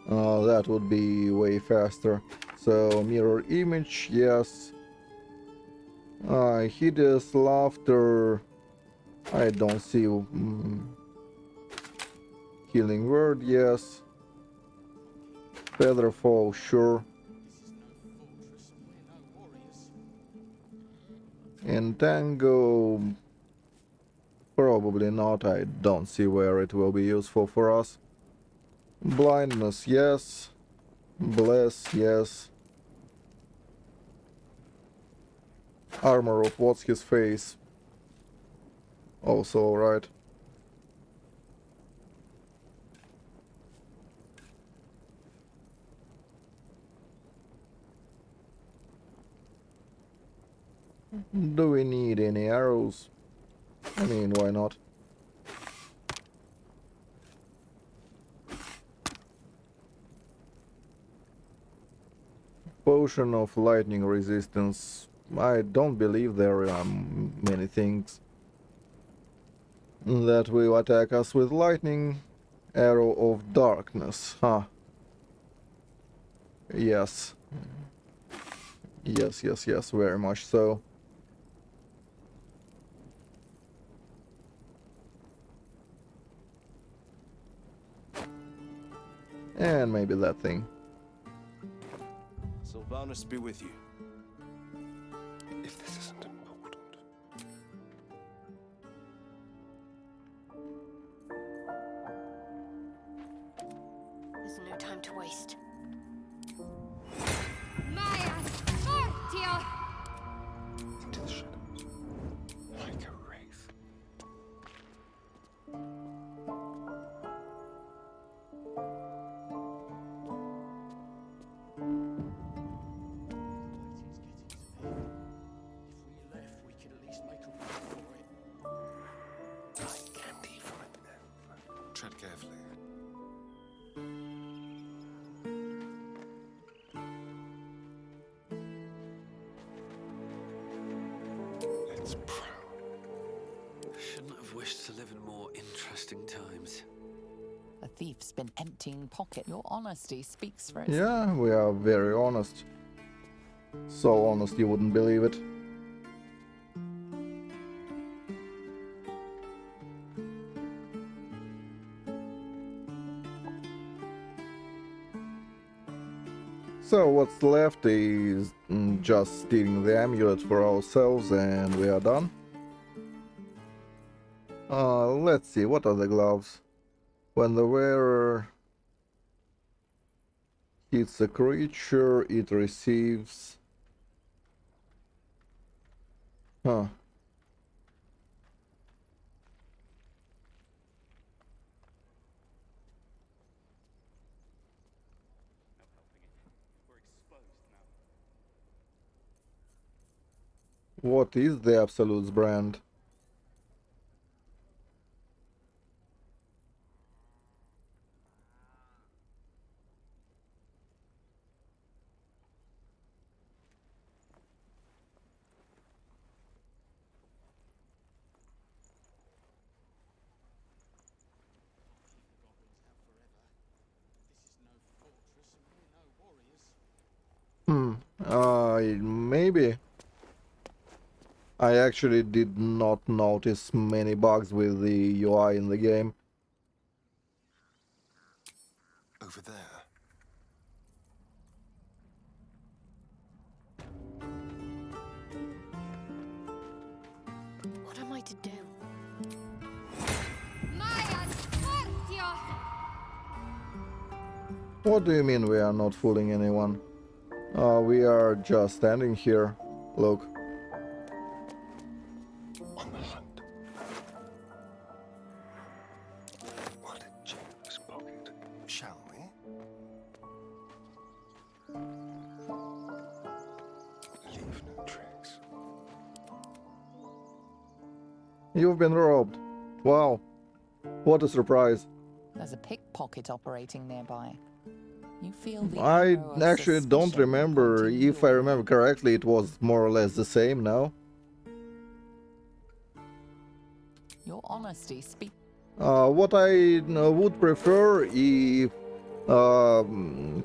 That would be way faster. So, mirror image, yes. Hideous laughter. I don't see. Healing word, yes. Featherfall, sure. Entangle. Probably not. I don't see where it will be useful for us. Blindness, yes. Bless, yes. Armor of what's his face. Also alright. Do we need any arrows? I mean, why not? Potion of lightning resistance. I don't believe there are many things that will attack us with lightning. Arrow of darkness, huh? Yes. Yes, yes, yes, very much so. And maybe that thing. Sylvanus be with you. If this isn't important. There's no time to waste. Into the shadows. Like a wraith. Tread carefully. wish to live in more interesting times. A thief's been emptying pocket. Your honesty speaks for itself. Yeah, we are very honest. So honest you wouldn't believe it. So what's left is just stealing the amulet for ourselves and we are done. Let's see, what are the gloves? When the wearer hits a creature, it receives... Huh. What is the Absolute's brand? Maybe. I actually did not notice many bugs with the UI in the game. Over there. What am I to do? What do you mean we are not fooling anyone? We are just standing here. Look. On the hunt. What a generous pocket. Shall we? Leave no tracks. You've been robbed. Wow. What a surprise. There's a pickpocket operating nearby. You feel the I arrow of actually don't suspicion remember. pointing If I your remember way. correctly, it was more or less the same now. Your honesty speaks. What I would prefer if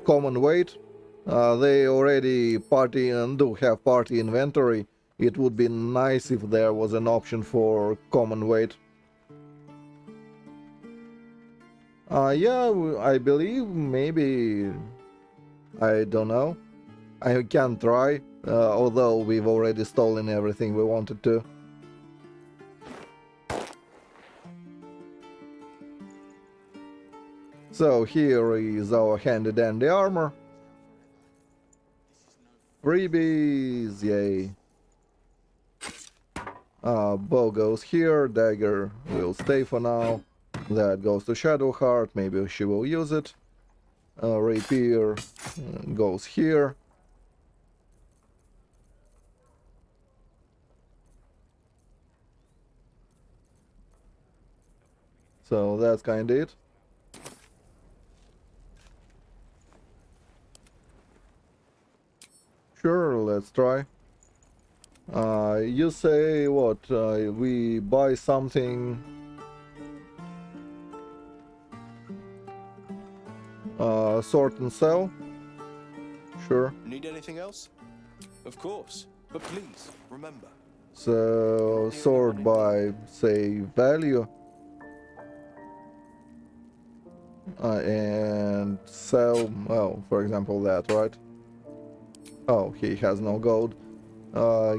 common weight, they already party and do have party inventory. It would be nice if there was an option for common weight. Yeah, I believe maybe, I don't know. I can try, although we've already stolen everything we wanted to. So here is our handy dandy armor. Freebies, yay. Bow goes here, dagger will stay for now. That goes to Shadowheart, maybe she will use it. Rapier goes here. So that's kinda it. Sure, let's try. You say what? We buy something. Sort and sell? Sure. Need anything else? Of course. But please, remember. So, sort by, say, value. And sell, well, for example, that, right? Oh, he has no gold.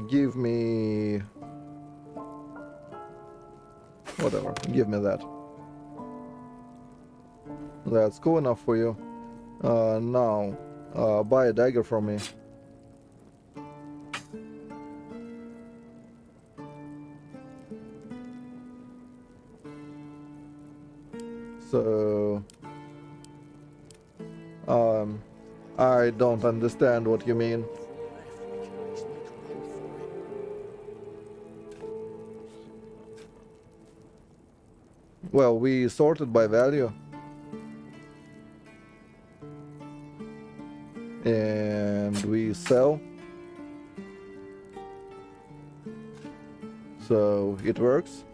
Give me... Whatever, give me that. That's cool enough for you. Now, buy a dagger from me. So... I don't understand what you mean. Well, we sorted by value. And we sell. So it works.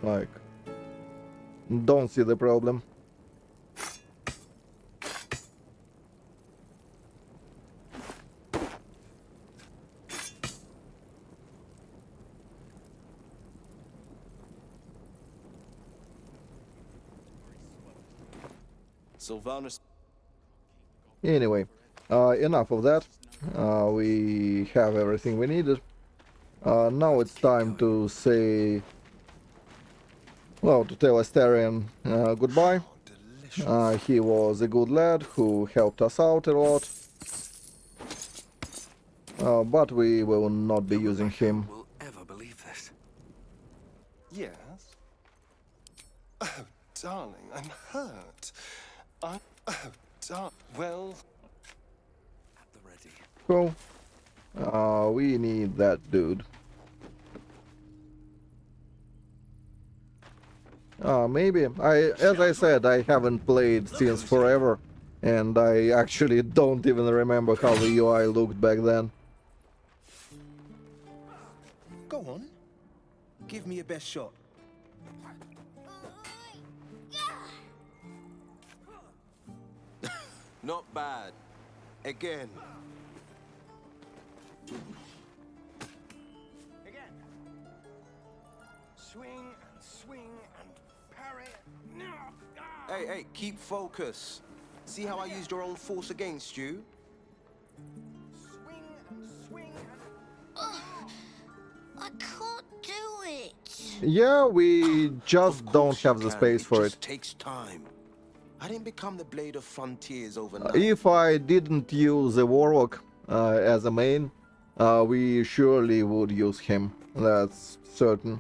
Like, don't see the problem. Sylvanus. Anyway, enough of that. We have everything we needed. Now it's time to say, well, to tell Astarion goodbye. He was a good lad who helped us out a lot. But we will not be using him. Will ever believe this? Yes? Oh, darling, I'm hurt. Well... At the ready. Cool. We need that dude. Maybe. As I said, I haven't played since forever. And I actually don't even remember how the UI looked back then. Go on. Give me your best shot. Not bad. Again. Again. Swing and swing and parry. No. Hey, hey, keep focus. See how I used your own force against you? Swing and swing I can't do it. Yeah, we just don't have the space for it. Just takes time. I didn't become the Blade of Frontiers overnight. If I didn't use a Warlock as a main, we surely would use him. That's certain.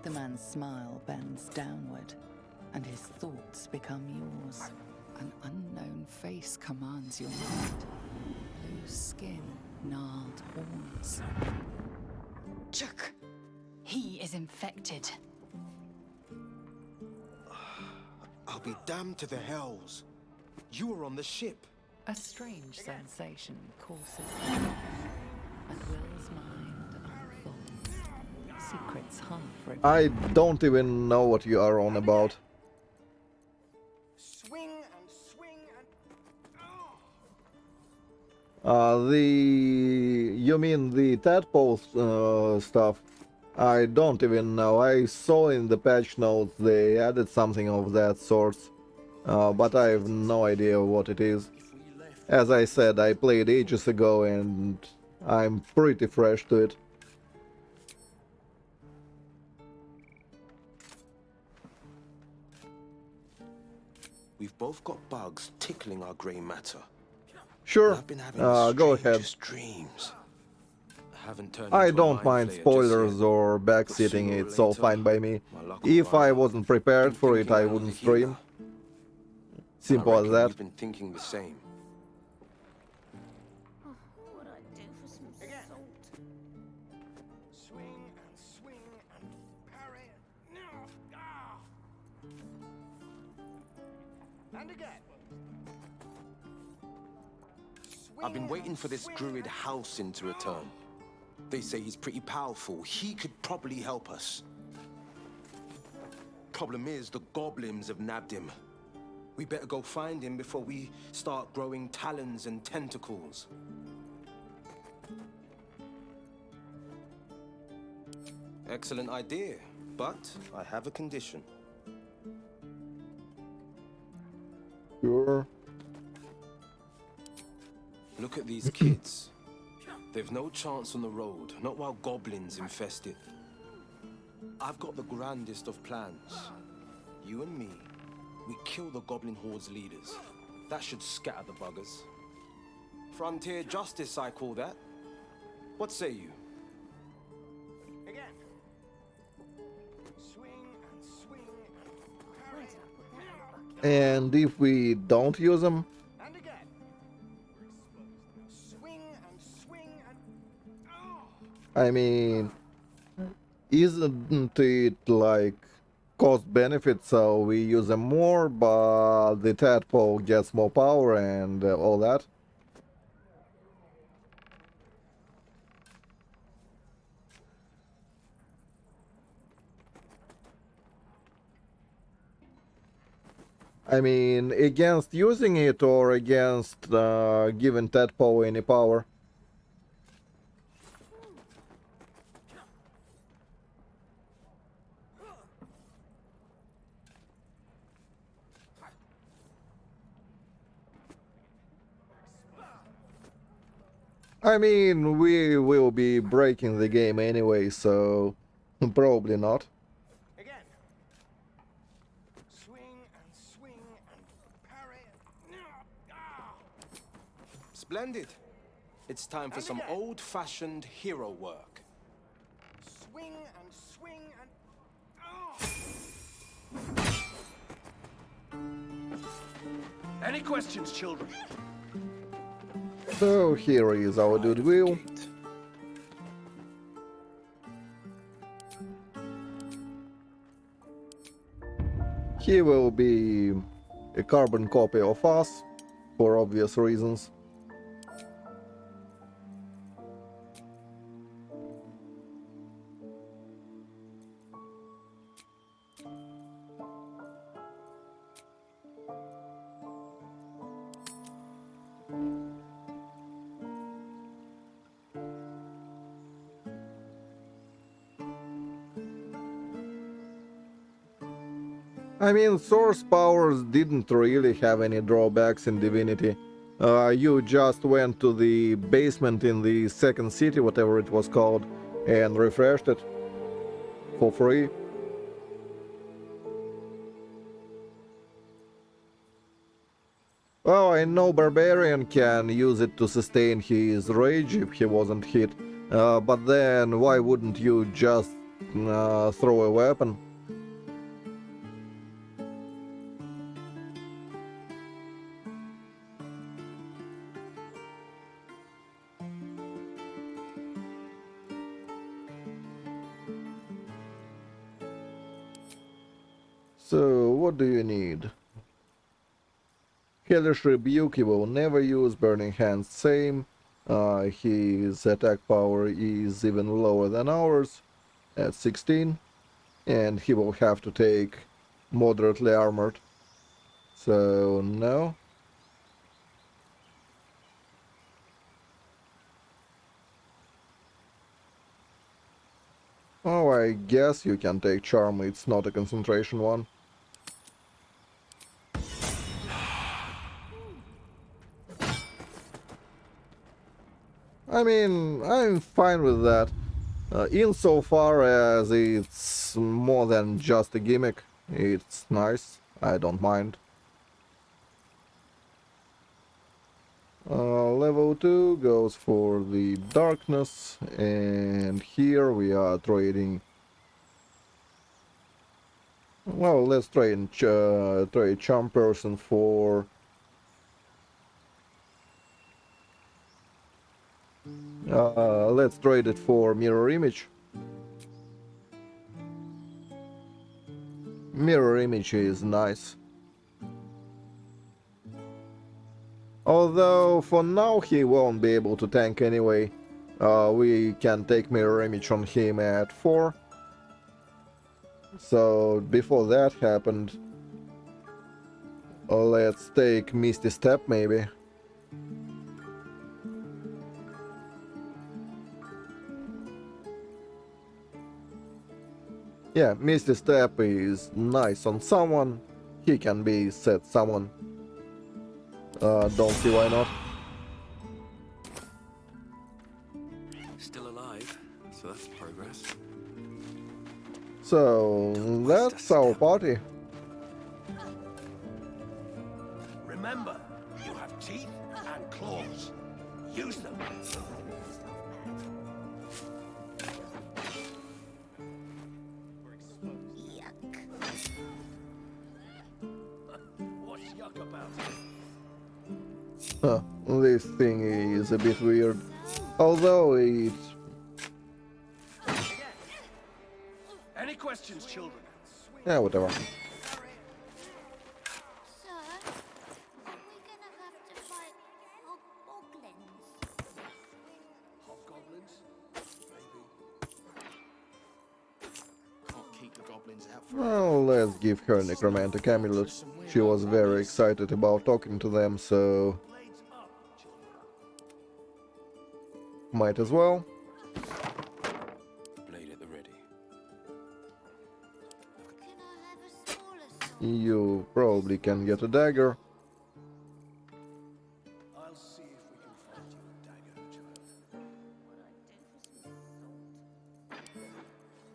The man's smile bends downward, and his thoughts become yours. An unknown face commands your mind. Blue skin, gnarled horns. Chuck! He is infected. I'll be damned to the hells. You were on the ship. A strange sensation courses through him, and Will's mind unfolds. Secrets half revealed. I don't even know what you are on about. swing and swing and... You mean the tadpole stuff? I don't even know. I saw in the patch notes they added something of that sort, but I have no idea what it is. As I said, I played ages ago and I'm pretty fresh to it. We've both got bugs tickling our grey matter. Sure, I've been having go ahead. dreams. Haven't turned I into a don't mind mind flayer just spoilers yet. or But backseating, sooner or it's all later, fine by me. my luck will If run I out. wasn't prepared for it, I wouldn't stream. Simple as that. You've been thinking the same. What would I do for some salt? Swing and swing and parry. No. And again. I've been waiting for this druid Halcyon to return. They say he's pretty powerful. He could probably help us. Problem is, the goblins have nabbed him. We better go find him before we start growing talons and tentacles. Excellent idea, but I have a condition. Sure. Look at these kids. They've no chance on the road, not while goblins infest it. I've got the grandest of plans. You and me, we kill the goblin horde's leaders. That should scatter the buggers. Frontier justice, I call that. What say you? Again. Swing and swing and parry. And if we don't use them, And again. Swing and swing and... I mean, isn't it like cost benefit, so we use them more, but the tadpole gets more power and all that? I mean, against using it or against giving Tadpole any power? I mean, we will be breaking the game anyway, so probably not. Again. Swing and parry. Ah! Splendid. It's time for And some again. old-fashioned hero work. Swing and Any questions, children? So here is our dude Will. He will be a carbon copy of us, for obvious reasons. I mean, source powers didn't really have any drawbacks in Divinity. You just went to the basement in the second city, whatever it was called, and refreshed it for free. Well, I know Barbarian can use it to sustain his rage if he wasn't hit, but then why wouldn't you just throw a weapon? So, what do you need? Hellish Rebuke he will never use, Burning Hands same. His attack power is even lower than ours, at 16. And he will have to take moderately armored. So, no. Oh, I guess you can take Charm, it's not a concentration one. I mean, I'm fine with that. Insofar as it's more than just a gimmick, it's nice, I don't mind. Level 2 goes for the darkness, and here we are trading. Well, let's trade Charm Person for let's trade it for Mirror Image. Mirror Image is nice. Although for now he won't be able to tank anyway. We can take Mirror Image on him at 4. So before that happened, let's take Misty Step maybe. Yeah, Misty Step is nice on someone. He can be set someone. Don't see why not. Still alive, so that's progress. So that's our party. remember, you have teeth and claws. Use them. What's yuck about it? Huh, this thing is a bit weird. Although it... Any questions, children? Yeah, whatever. Sir, are we gonna have to fight hobgoblins? Hobgoblins? Can't keep the goblins out for Well, let's give her Necromantic Amulet. She was very excited about talking to them, so might as well. Blade at the ready. You probably can get a dagger. I'll see if we can find you a dagger, child.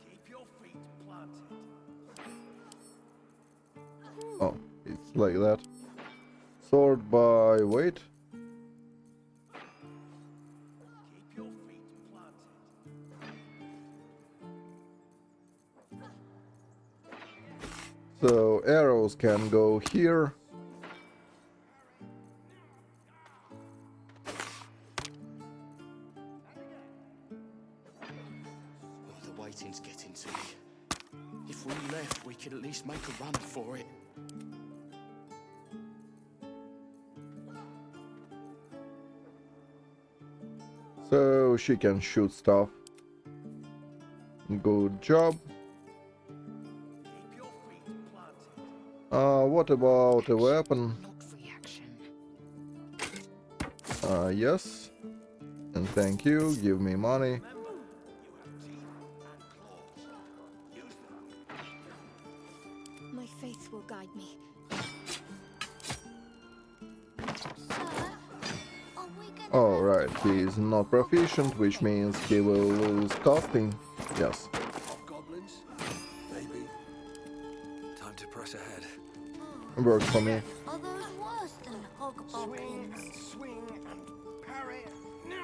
Keep your feet planted. Oh, it's like that. Sword by weight. Keep your feet planted. So arrows can go here. Oh, the waiting's getting to me. If we left, we could at least make a run for it. So she can shoot stuff. Good job. What about a weapon? Yes. And thank you, give me money. My faith will guide me. Alright, he is not proficient, which means he will lose casting. Yes. Goblins? Maybe. Time to press ahead. Works for me. Are those worse than hoggoblins? Swing and parry. No!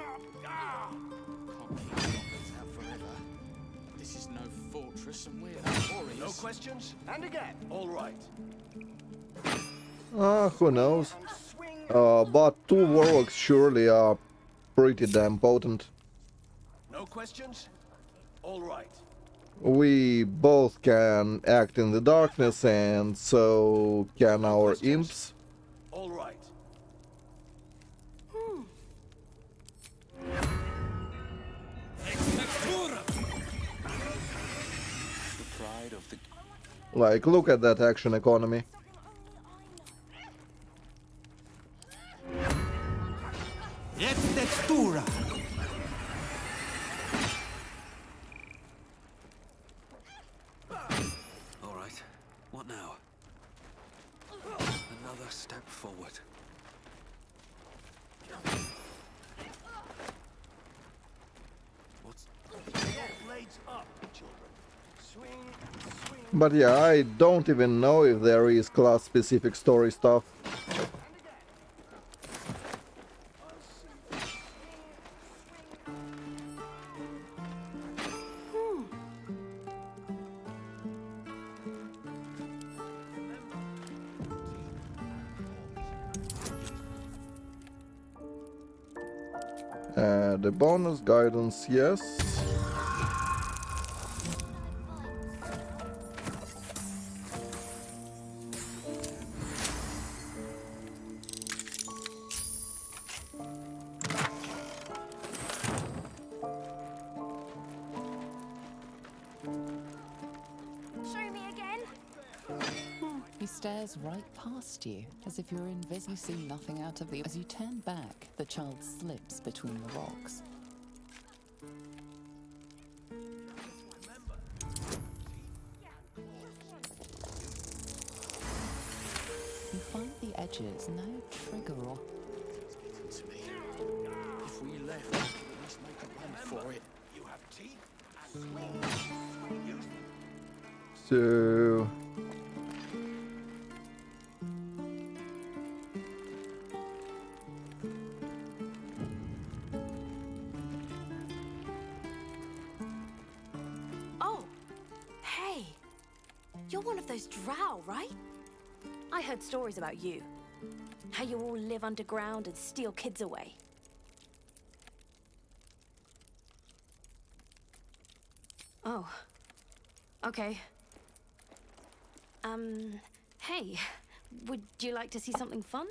Ah! Can't keep goblins out forever. This is no fortress and we're no warriors. No questions? And again. All right. Who knows? But two warlocks surely are pretty damn potent. No questions? All right. We both can act in the darkness, and so can our imps. All right. The pride of the... Like, look at that action economy. Jetzt textura. All right. What now? Another step forward. What's... Blades up, children. Swing and swing. But yeah, I don't even know if there is class-specific story stuff. The bonus guidance, yes. Show me again. He stares right past you, as if you're invisible. You see nothing out of the... As you turn back, the child slips between the rocks. You find the edges, no trigger or... To me. If we left, we could at least make a run for it. You have teeth and claws. Use them. So... Oh, hey. You're one of those drow, right? I heard stories about you. How you all live underground and steal kids away. Oh. Okay. Hey. Would you like to see something fun?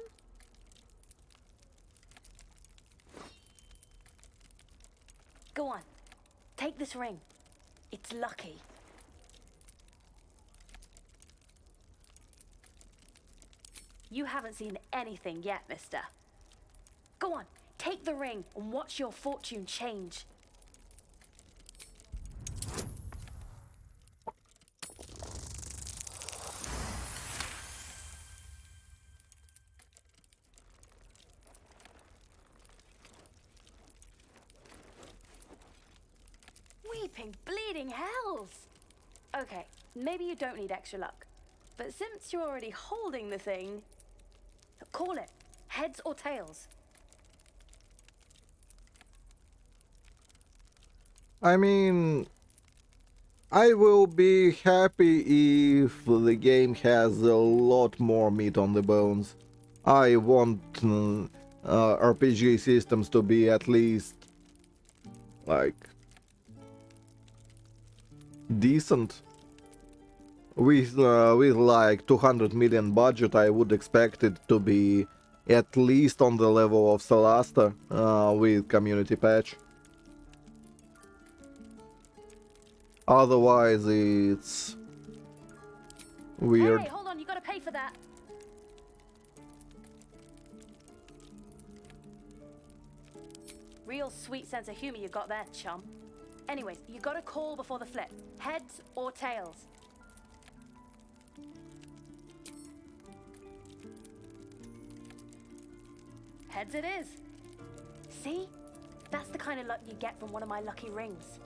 Go on. Take this ring. It's lucky. You haven't seen anything yet, mister. Go on, take the ring and watch your fortune change. Weeping, bleeding hells! Okay, maybe you don't need extra luck. But since you're already holding the thing, call it. Heads or tails? I mean, I will be happy if the game has a lot more meat on the bones. I want RPG systems to be at least like decent. With like 200 million budget, I would expect it to be at least on the level of Solasta with community patch. Otherwise, it's weird. Hey, hold on, you gotta pay for that. Real sweet sense of humor you got there, chum. Anyways, you gotta call before the flip. Heads or tails? Heads it is. See? That's the kind of luck you get from one of my lucky rings.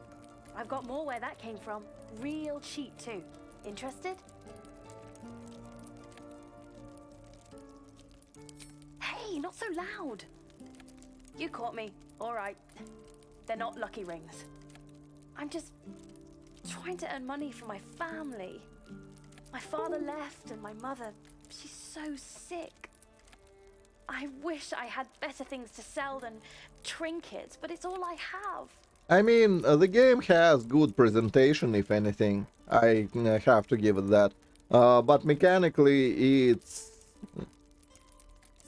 I've got more where that came from. Real cheap, too. Interested? Hey, not so loud. You caught me. All right. They're not lucky rings. I'm just trying to earn money for my family. My father left and my mother, she's so sick. I wish I had better things to sell than trinkets, but it's all I have. I mean, the game has good presentation, if anything. I have to give it that. But mechanically, it's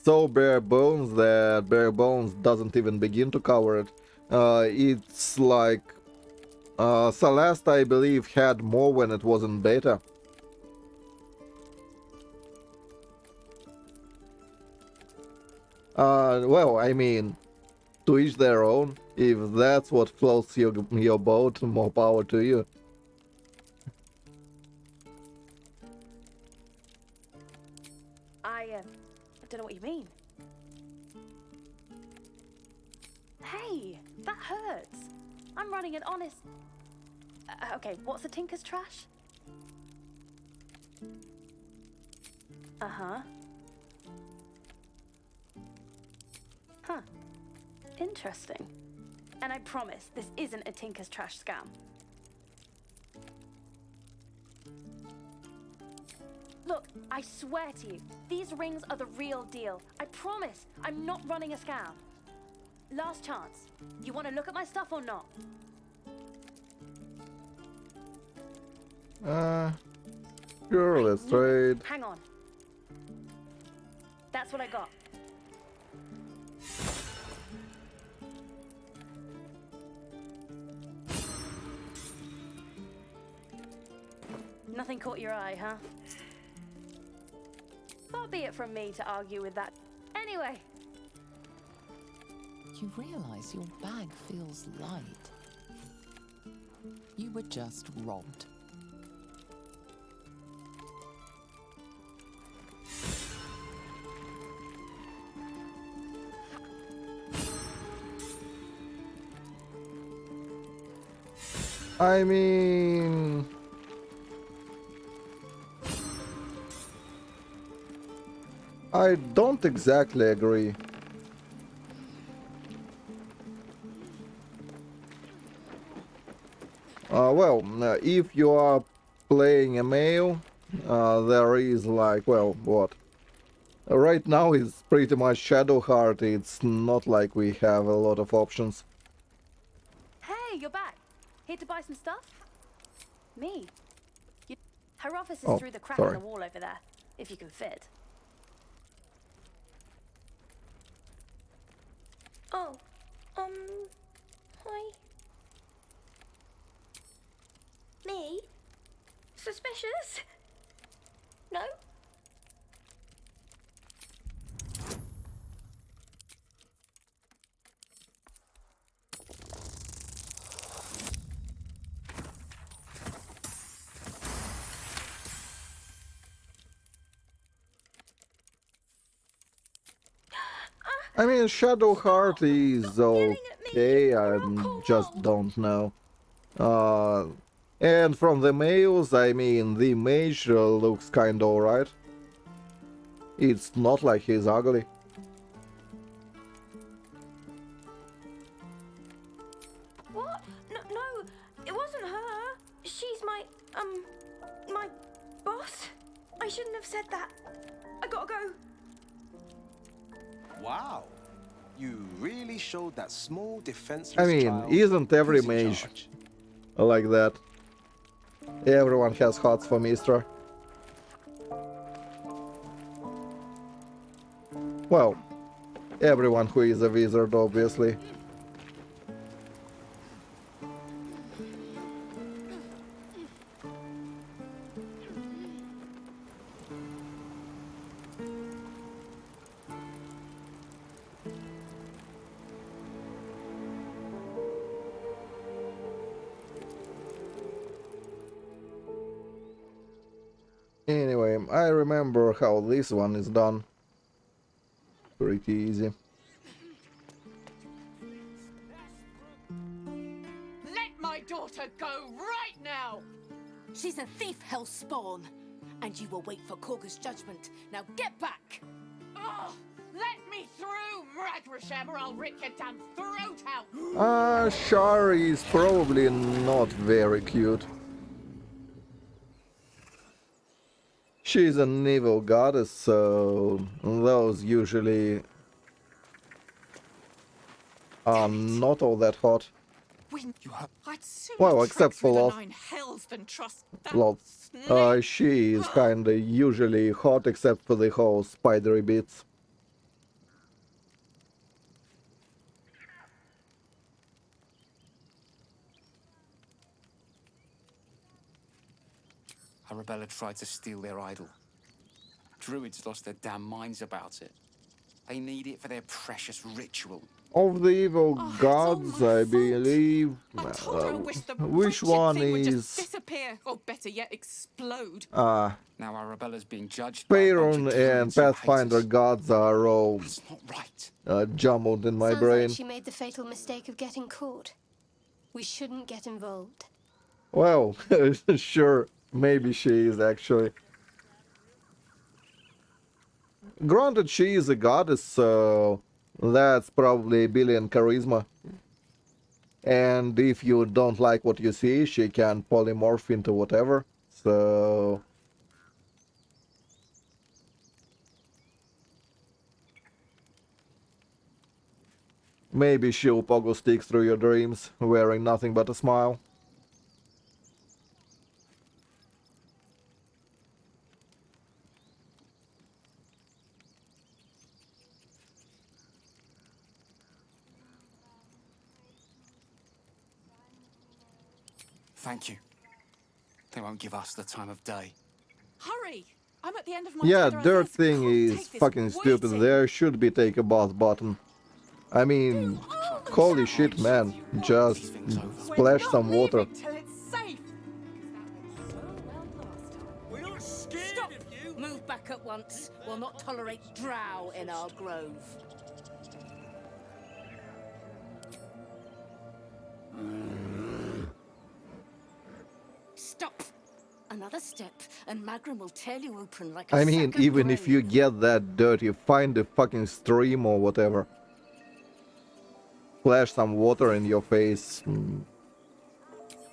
so bare bones that bare bones doesn't even begin to cover it. It's like Celeste, I believe, had more when it was in beta. Well, I mean, to each their own. If that's what floats your boat, more power to you. I don't know what you mean. Hey, that hurts. I'm running an honest... okay, what's a tinker's trash? Uh-huh. Huh. Interesting. And I promise, this isn't a tinker's trash scam. Look, I swear to you, these rings are the real deal. I promise, I'm not running a scam. Last chance. You want to look at my stuff or not? Sure, let's trade. Hang on. That's what I got. Nothing caught your eye, huh? Far be it from me to argue with that. Anyway. You realize your bag feels light. You were just robbed. I mean... I don't exactly agree. Well, if you are playing a male, there is like, well, what? Right now it's pretty much Shadowheart, it's not like we have a lot of options. Hey, you're back. Here to buy some stuff? Me? Her office is through the crack in the wall over there, if you can fit. Oh, hi. Me? Suspicious? No? I mean, Shadowheart is okay, I just don't know. And from the males, I mean, the mage looks kinda alright. It's not like he's ugly. What? No, no, it wasn't her. She's my boss. I shouldn't have said that. I gotta go. Wow. You really showed that small, defenseless I mean, child isn't every who's in mage charge. like that? Everyone has hots for Mistra. Well, everyone who is a wizard, obviously. Anyway, I remember how this one is done. Pretty easy. Let my daughter go right now! She's a thief, hellspawn, and you will wait for Korga's judgment. Now get back! Oh, let me through, Mragrasham, or I'll rip your damn throat out! Shar is probably not very cute. She's an evil goddess, so those usually are not all that hot. I'd sooner Well, trek except through for the Loth. 9 hells than trust that Loth. snake. She is kinda usually hot except for the whole spidery bits. Arabella tried to steal their idol. Druids lost their damn minds about it. They need it for their precious ritual. Of the evil gods, I believe. Which one is? Disappear, or better yet, explode. Now Arabella's being judged by a bunch of Faerun and druids who hate Pathfinder us. gods are all jumbled in my Sounds brain. like she made the fatal mistake of getting caught. We shouldn't get involved. Well, sure, maybe she is actually. Granted, she is a goddess, so that's probably a billion charisma. And if you don't like what you see, she can polymorph into whatever. So maybe she'll pogo stick through your dreams, wearing nothing but a smile. Thank you. They won't give us the time of day. Hurry! I'm at the end of my Yeah, tether. dirt thing is fucking stupid. There should be take a bath button. I mean, holy shit, man. Just splash some water. Till it's safe. We're not scared Stop! of you. Move back at once. We'll not tolerate drow in our grove. Stop! Another step, and Magram will tear you open like a I mean, sack of even if grain. you get that dirty, find a fucking stream or whatever. Splash some water in your face.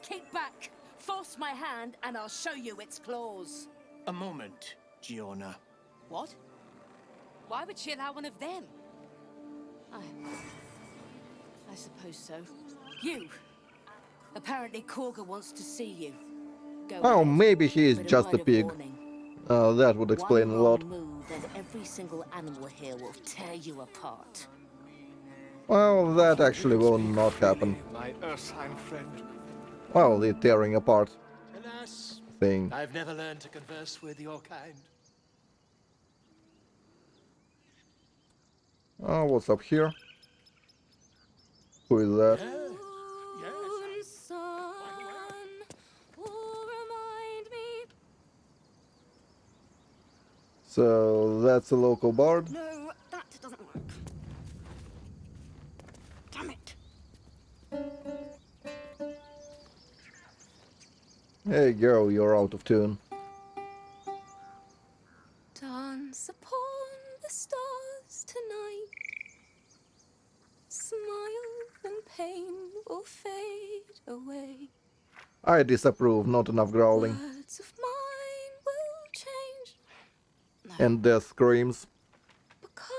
Keep back! Force my hand, and I'll show you its claws. A moment, Giorna. What? Why would she allow one of them? I suppose so. You! Apparently Korga wants to see you. Go Oh, ahead, maybe he is but just a word of pig. warning. That would explain a lot. One wrong move, and every single animal here will tear you apart. Well, that actually will not happen. My Ursine friend. Well, the tearing apart Alas, thing. I've never learned to converse with your kind. Oh, what's up here? Who is that? So that's a local bard. No, that doesn't work. Hey girl, you're out of tune. Dance upon the stars tonight. Smile and pain will fade away. I disapprove, not enough growling. Words of mine will change. No. And death screams. Become.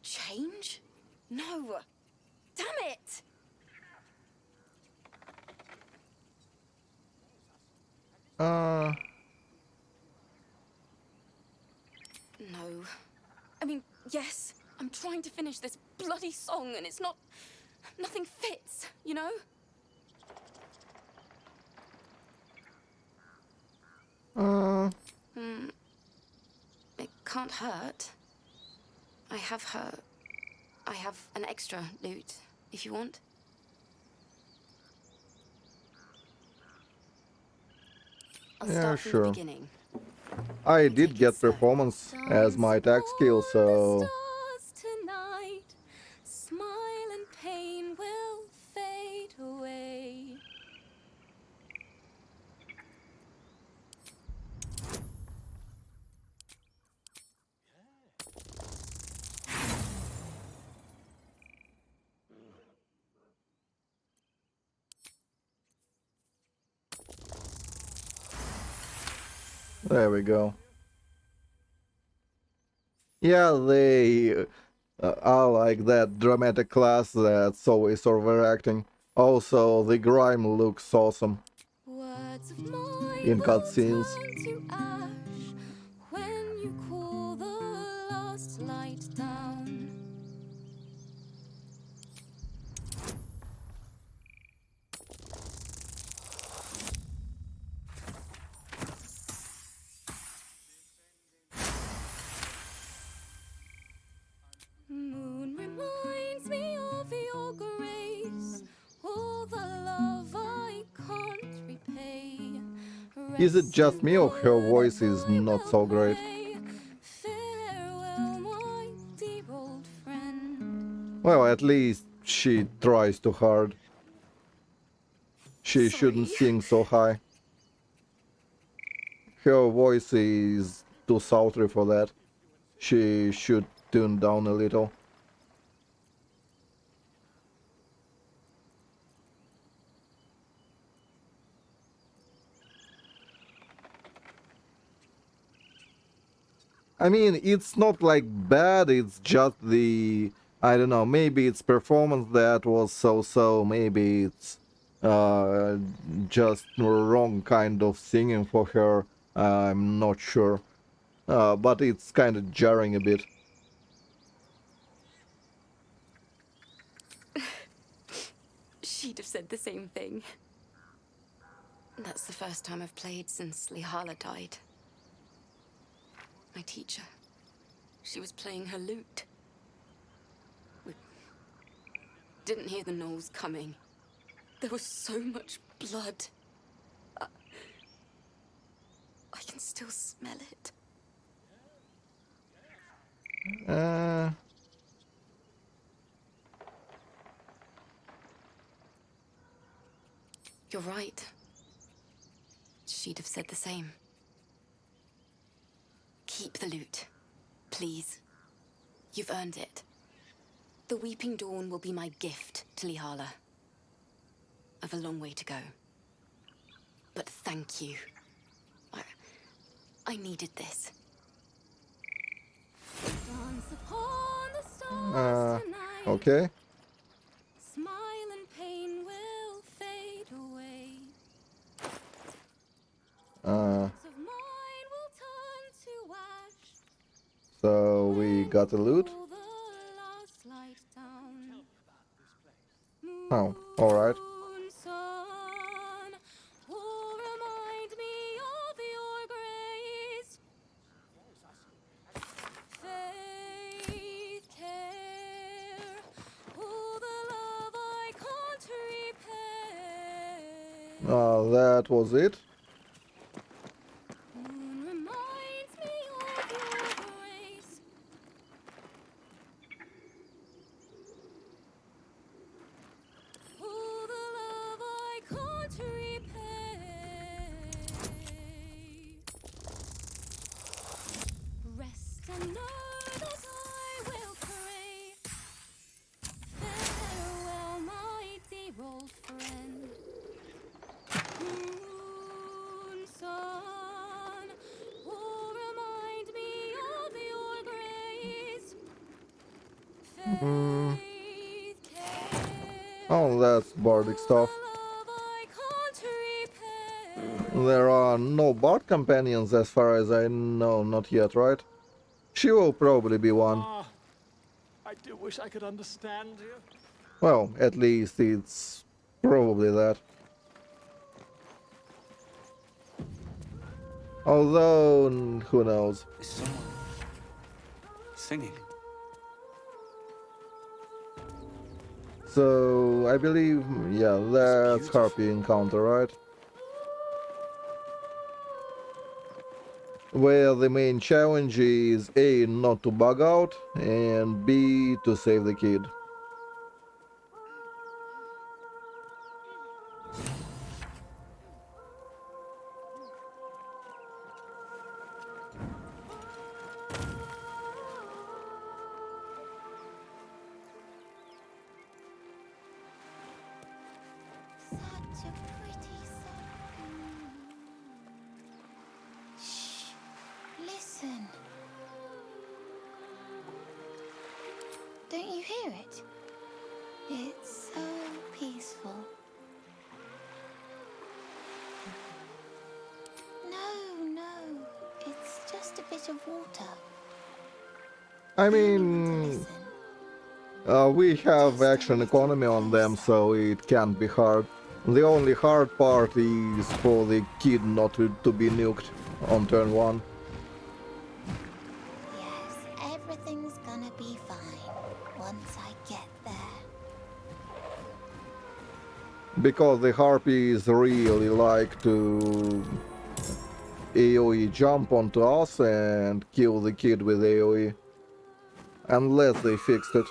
Change? No! Damn it! No. I mean, yes, I'm trying to finish this bloody song and it's not. Nothing fits, you know? It can't hurt. I have an extra lute, if you want. I'll start from the beginning. I did get performance as my attack skill, so... Tonight, smile and pain will fade away. There we go. Yeah, they are like that dramatic class that's always overacting. Also, the grime looks awesome in cutscenes. When you cool the last light down. Moon reminds me of your grace, all the love I can't repay. Is it just me or her voice is not so great? Farewell, my dear old friend. Well, at least she tries too hard. She shouldn't sing so high. Her voice is too sultry for that. She should tune down a little. I mean, it's not like bad, it's just the... I don't know, maybe it's performance that was so-so, maybe it's just wrong kind of singing for her, I'm not sure. But it's kind of jarring a bit. She'd have said the same thing. That's the first time I've played since Lihala died. My teacher. She was playing her lute. We didn't hear the gnolls coming. There was so much blood. I can still smell it. You're right. She'd have said the same. Keep the lute, please. You've earned it. The Weeping Dawn will be my gift to Lihala. I've a long way to go. But thank you. I needed this. Dance upon the stars tonight. Okay. Smile and pain will fade away. So we got a loot. Oh, alright. That was it. Oh, that's bardic stuff. There are no bard companions as far as I know, not yet, right? She will probably be one. Ah, I do wish I could understand you. Well, at least it's probably that. Although, who knows? Is someone singing? So, I believe, yeah, that's Harpy encounter, right? Where the main challenge is A, not to bug out, and B, to save the kid. Such a pretty song. Shh. Listen. Don't you hear it? It's so peaceful. No. It's just a bit of water. I mean, we have action economy on them, so it can't be hard. The only hard part is for the kid not to be nuked on turn 1. Yes, everything's gonna be fine once I get there. Because the harpies really like to AoE jump onto us and kill the kid with AoE. Unless they fixed it.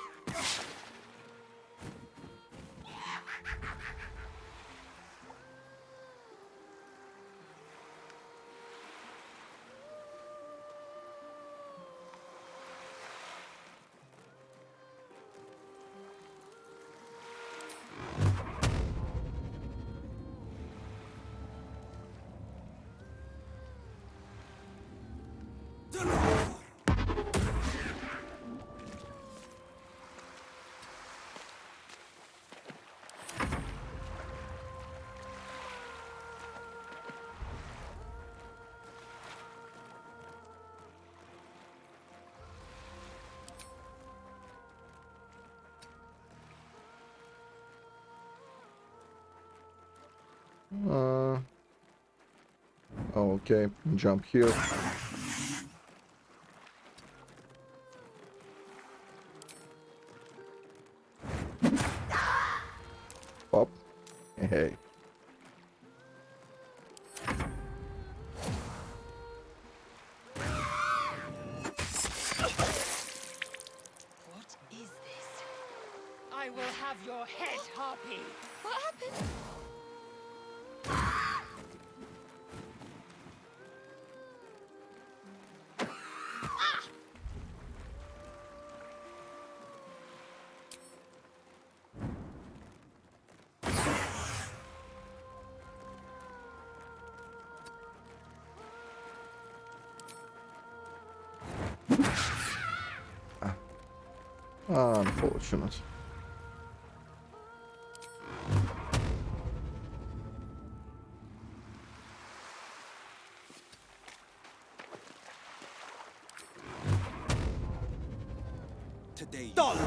Okay, jump here. Pop. Hey. What is this? I will have your head, Harpy! What happened? Unfortunate. Today. Done!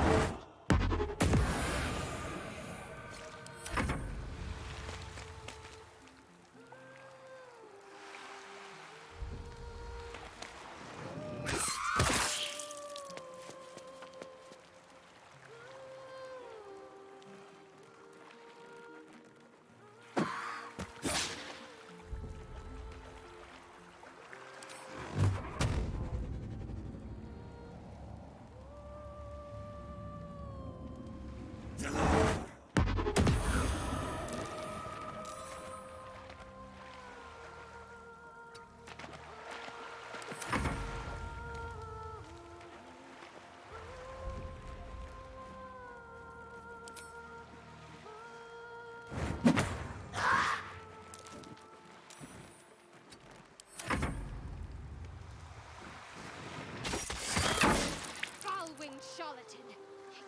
Foul-winged charlatan!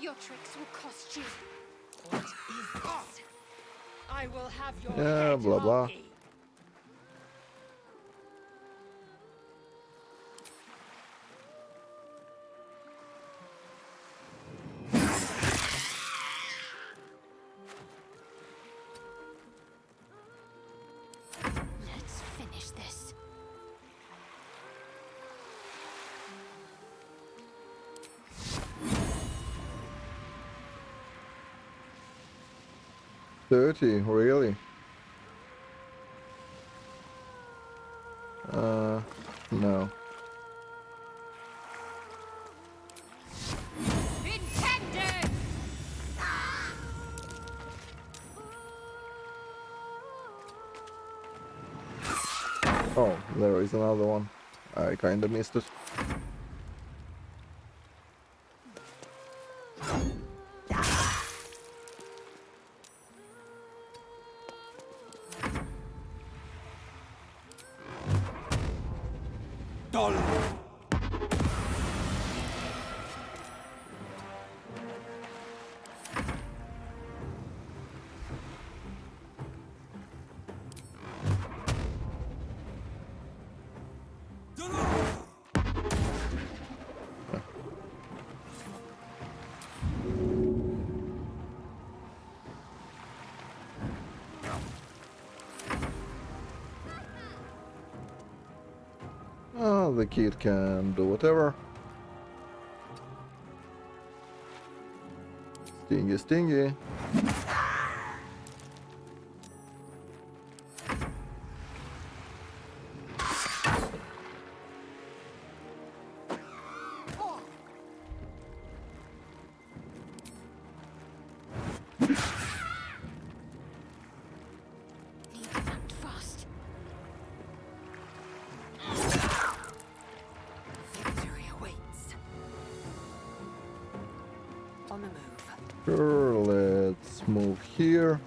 Your tricks will cost you. What is this? I will have your Yeah, head, blah blah. Harpy. Let's finish this. Dirty, really? No. Intended! Oh, there is another one. I kinda missed it. Oh, the kid can do whatever. Stingy, stingy. Need to act fast. Victory awaits. On the move. Sure, let's move here.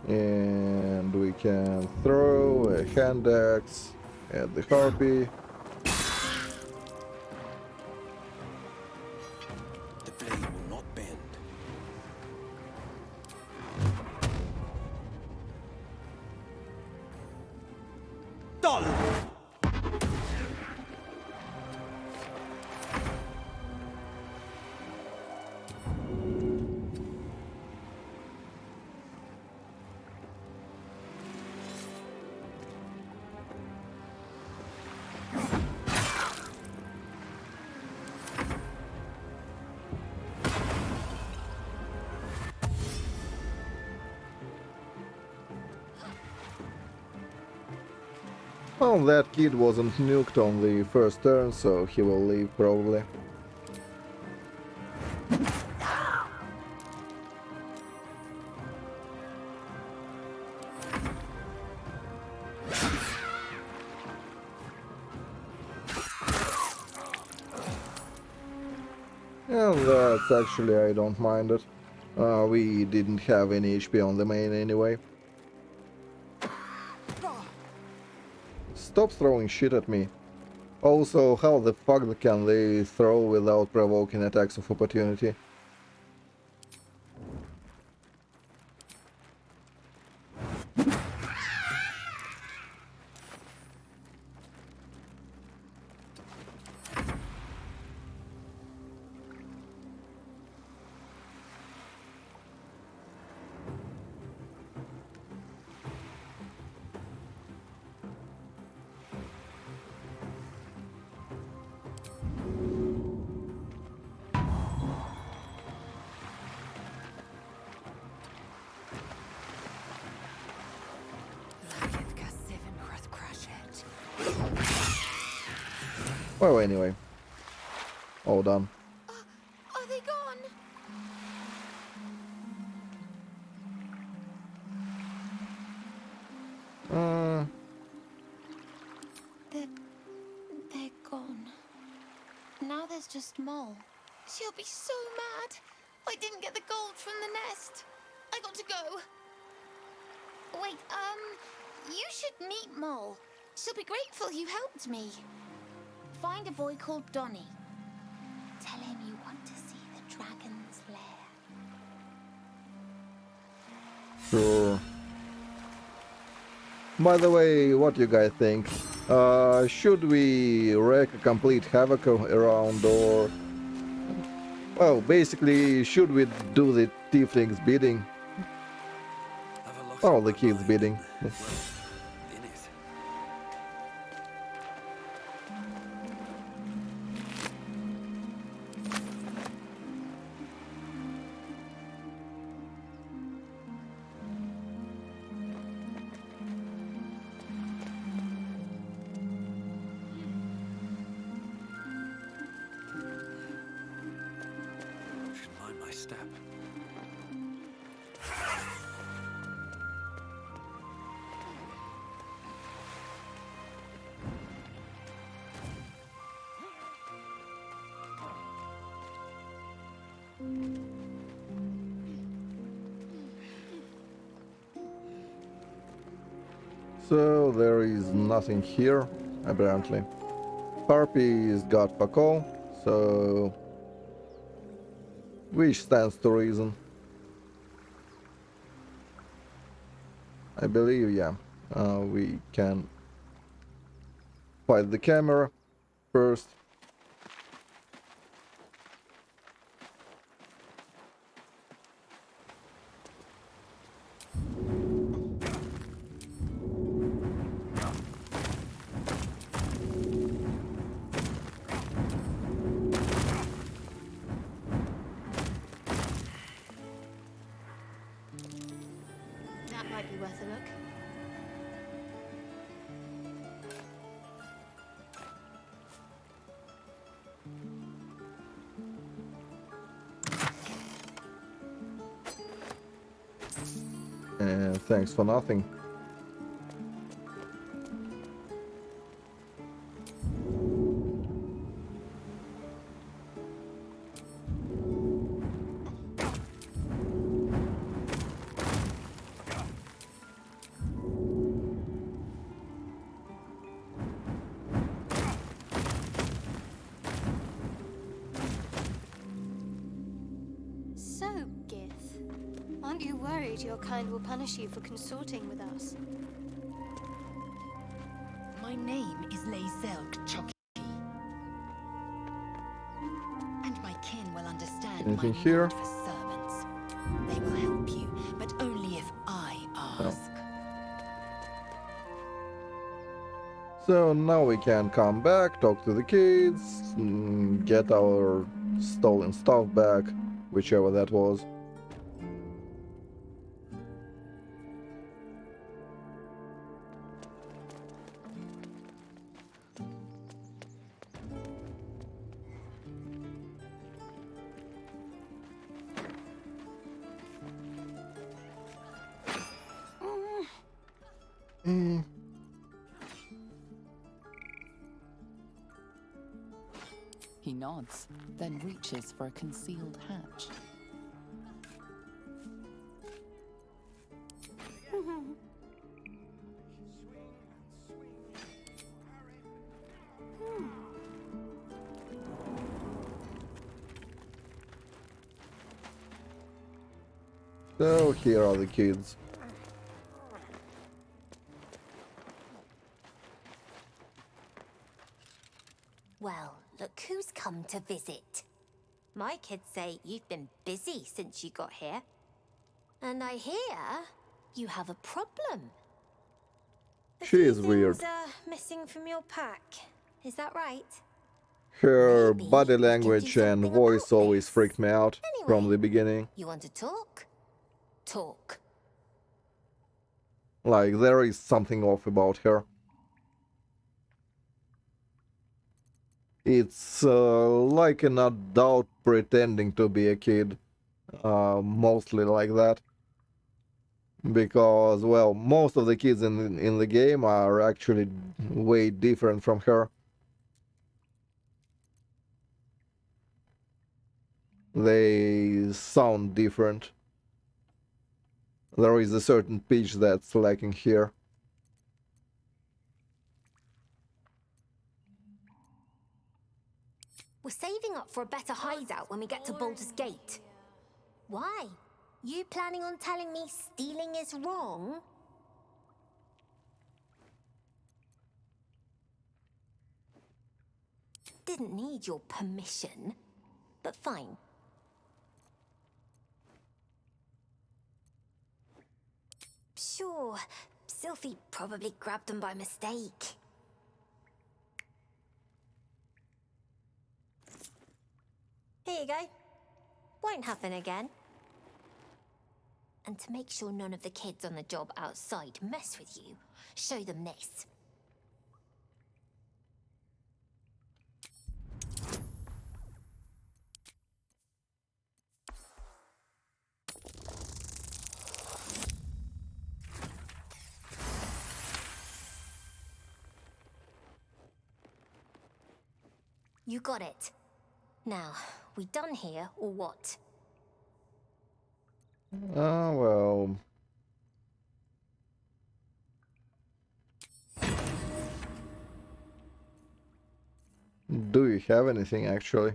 And we can throw a hand axe at the harpy. The blade will not bend. Well, that kid wasn't nuked on the first turn, so he will leave probably. And that's actually, I don't mind it. We didn't have any HP on the main anyway. Stop throwing shit at me. Also, how the fuck can they throw without provoking attacks of opportunity? Well, anyway. All done. Are they gone? They're gone. Now there's just Mole. She'll be so mad. I didn't get the gold from the nest. I got to go. Wait, you should meet Mole. She'll be grateful you helped me. Find a boy called Donny. Tell him you want to see the dragon's lair. Sure. By the way, what do you guys think? Should we wreak a complete havoc around, or... Well, basically, should we do the tieflings bidding? Or the kids bidding? Should mind my step. So there is nothing here, apparently. Harpy's got Pakol, so... which stands to reason. I believe, yeah. We can fight the camera first. That might be worth a look. And thanks for nothing. So, Gith, aren't you worried your kind will punish you for consorting with us? My name is Lae'zelk Chucky. And my kin will understand Anything my here? need for servants. They will help you, but only if I ask. So now we can come back, talk to the kids, get our stolen stuff back, whichever that was. He nods, then reaches for a concealed hatch. So here are the kids. Well, look who's come to visit. My kids say you've been busy since you got here. And I hear you have a problem. She is weird. Things are missing from your pack. Is that right? Her body language and voice always freaked me out from the beginning. You want to talk? Talk. Like, there is something off about her. It's like an adult pretending to be a kid. Mostly like that. Because, well, most of the kids in the game are actually way different from her. They sound different. There is a certain pitch that's lacking here. We're saving up for a better hideout when we get to Baldur's Gate. Why? You planning on telling me stealing is wrong? Didn't need your permission, but fine. Sure, Sylphie probably grabbed them by mistake. Here you go. Won't happen again. And to make sure none of the kids on the job outside mess with you, show them this. You got it. Now, we done here or what? Well... Do you have anything, actually?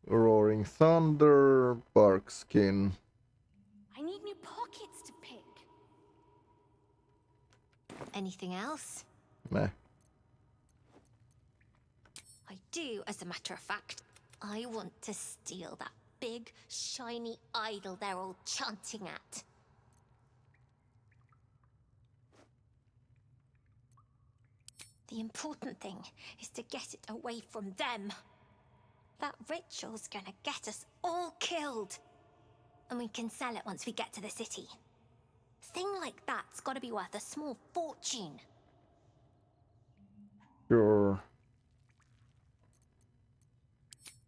Roaring Thunder, Bark Skin. I need new pockets to pick. Anything else? Meh. I do, as a matter of fact. I want to steal that big, shiny idol they're all chanting at. The important thing is to get it away from them. That ritual's gonna get us all killed. And we can sell it once we get to the city. Thing like that's gotta be worth a small fortune. Sure.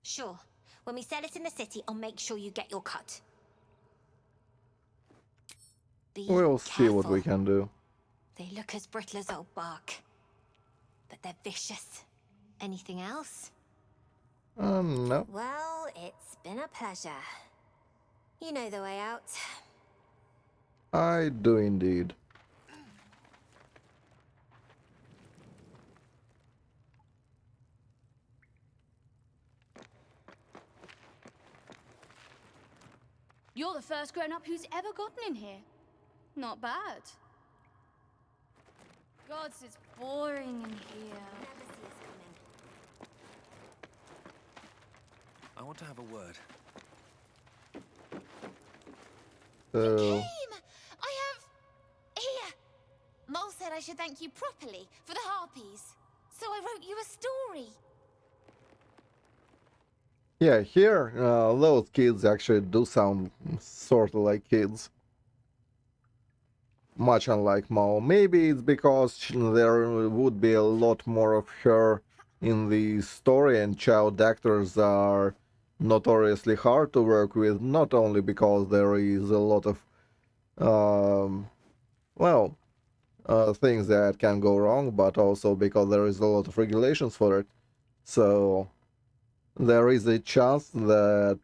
Sure. When we sell it in the city, I'll make sure you get your cut. Be We'll see what we careful. can do. They look as brittle as old bark. But they're vicious. Anything else? No. Well, it's been a pleasure. You know the way out. I do indeed. You're the first grown-up who's ever gotten in here. Not bad. Gods, it's boring in here. I want to have a word. So... I have... Here! Mole said I should thank you properly for the harpies. So I wrote you a story. Yeah, here, those kids actually do sound sort of like kids. Much unlike Mao. Maybe it's because there would be a lot more of her in the story, and child actors are notoriously hard to work with, not only because there is a lot of, well, things that can go wrong, but also because there is a lot of regulations for it. So there is a chance that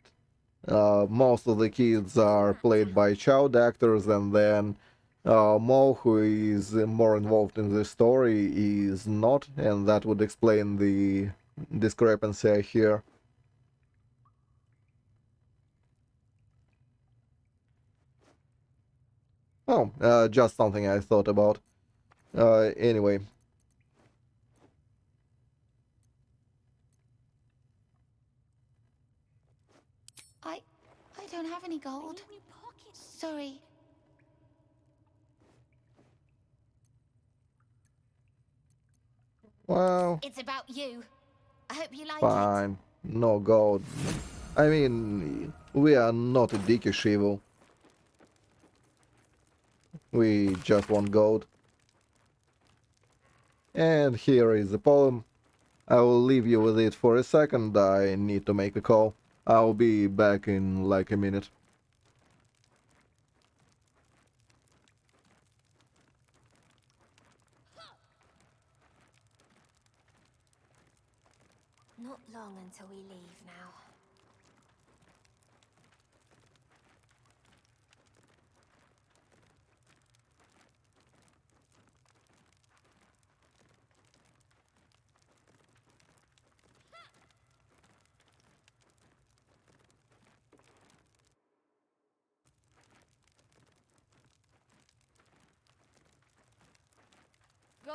most of the kids are played by child actors, and then Mo, who is more involved in the story, is not, and that would explain the discrepancy here. Oh, just something I thought about. Anyway. I don't have any gold. Sorry. Well, It's about you. I hope you like it. fine. No gold. I mean, we are not a dickish evil. We just want gold. And here is the poem. I will leave you with it for a second. I need to make a call. I'll be back in like a minute. Not long until we leave now.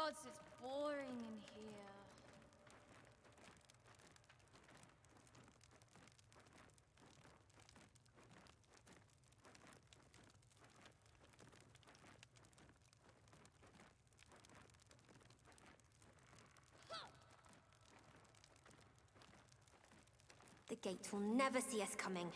Gods, it's boring in here. The gate will never see us coming.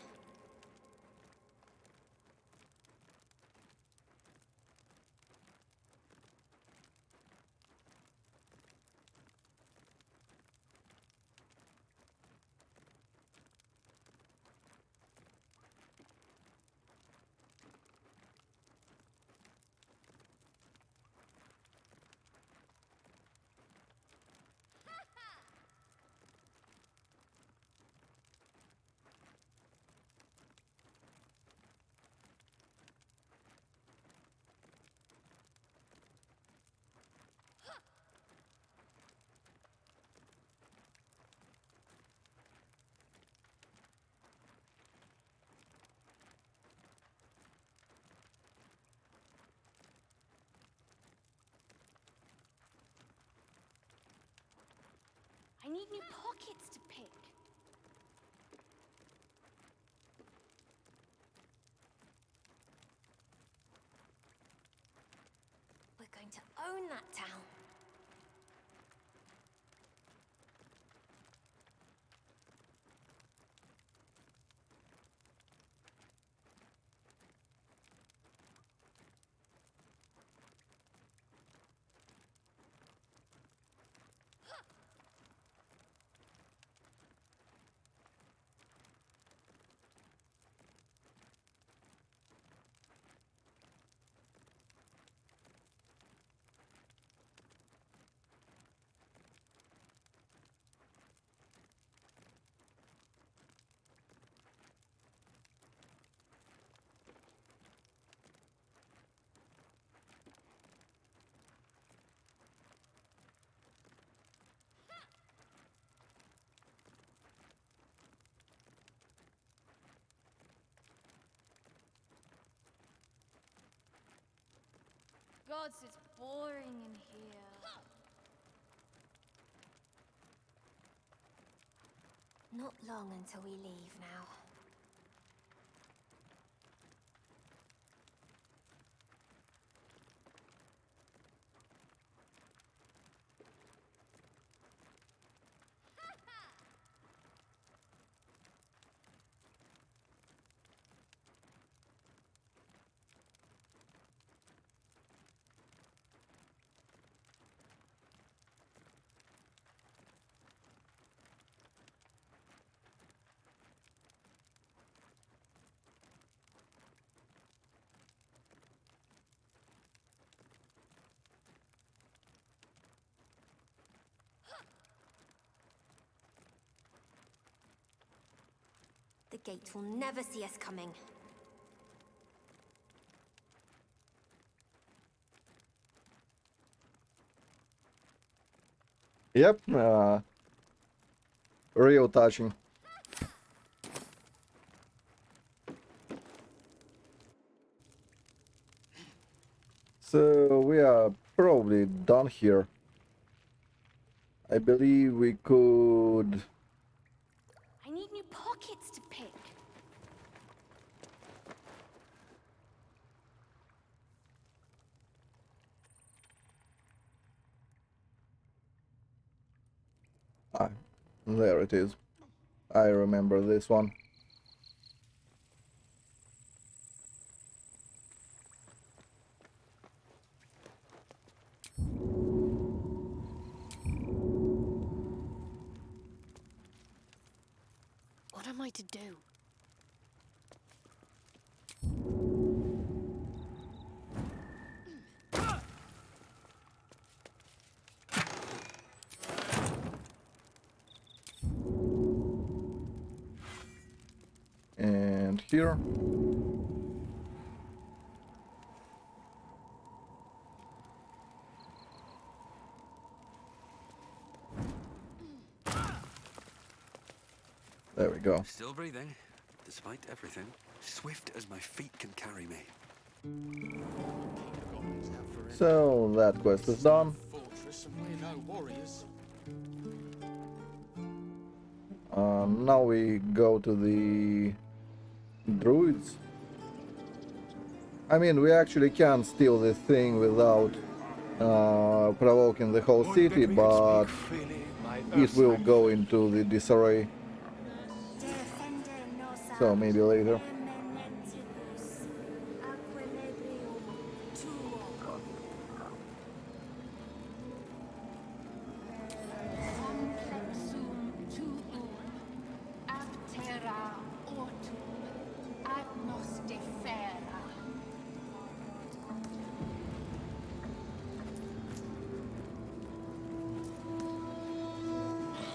I need new pockets to pick. We're going to own that town. Gods, it's boring in here. Not long until we leave now. The gate will never see us coming. Yep, real touching. So we are probably done here. I believe we could... I need new pockets to pick. Ah, there it is. I remember this one. What am I to do? And here. There we go. Still breathing, despite everything. Swift as my feet can carry me. So that quest is done. Listen, we're no warriors. Now we go to the druids. I mean, we actually can steal this thing without provoking the whole city, but it will go into the disarray. So maybe later. Complexum tuum, aptera autum, agnostifera.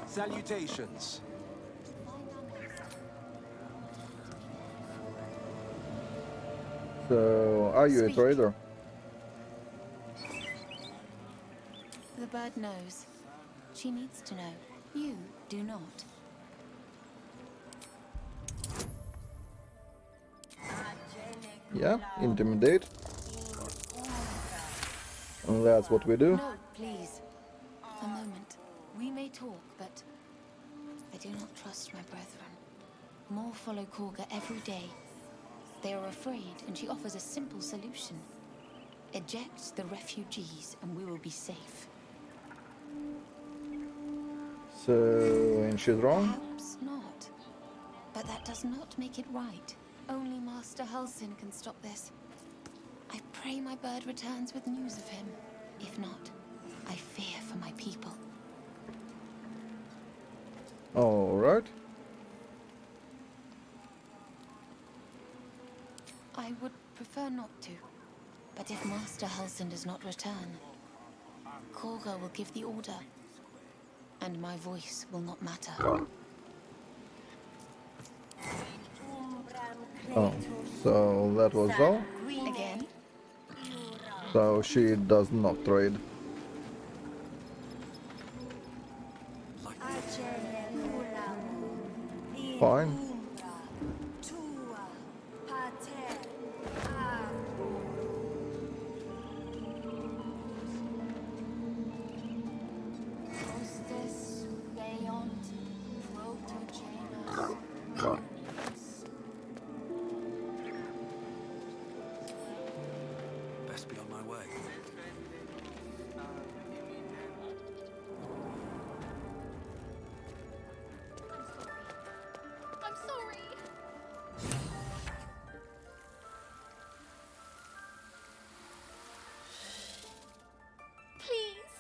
Salutations. So, are you a trader? The bird knows. She needs to know. You do not. Yeah, intimidate. And that's what we do. No, please. A moment. We may talk, but I do not trust my brethren. More follow Korga every day. They are afraid, and she offers a simple solution. Eject the refugees, and we will be safe. So, and she's wrong? Perhaps not. But that does not make it right. Only Master Halsin can stop this. I pray my bird returns with news of him. If not, I fear for my people. Alright. I would prefer not to. But if Master Halsin does not return, Korga will give the order. And my voice will not matter. Oh, so that was all? Again? So she does not trade. Fine. Best be on my way. I'm sorry. Please.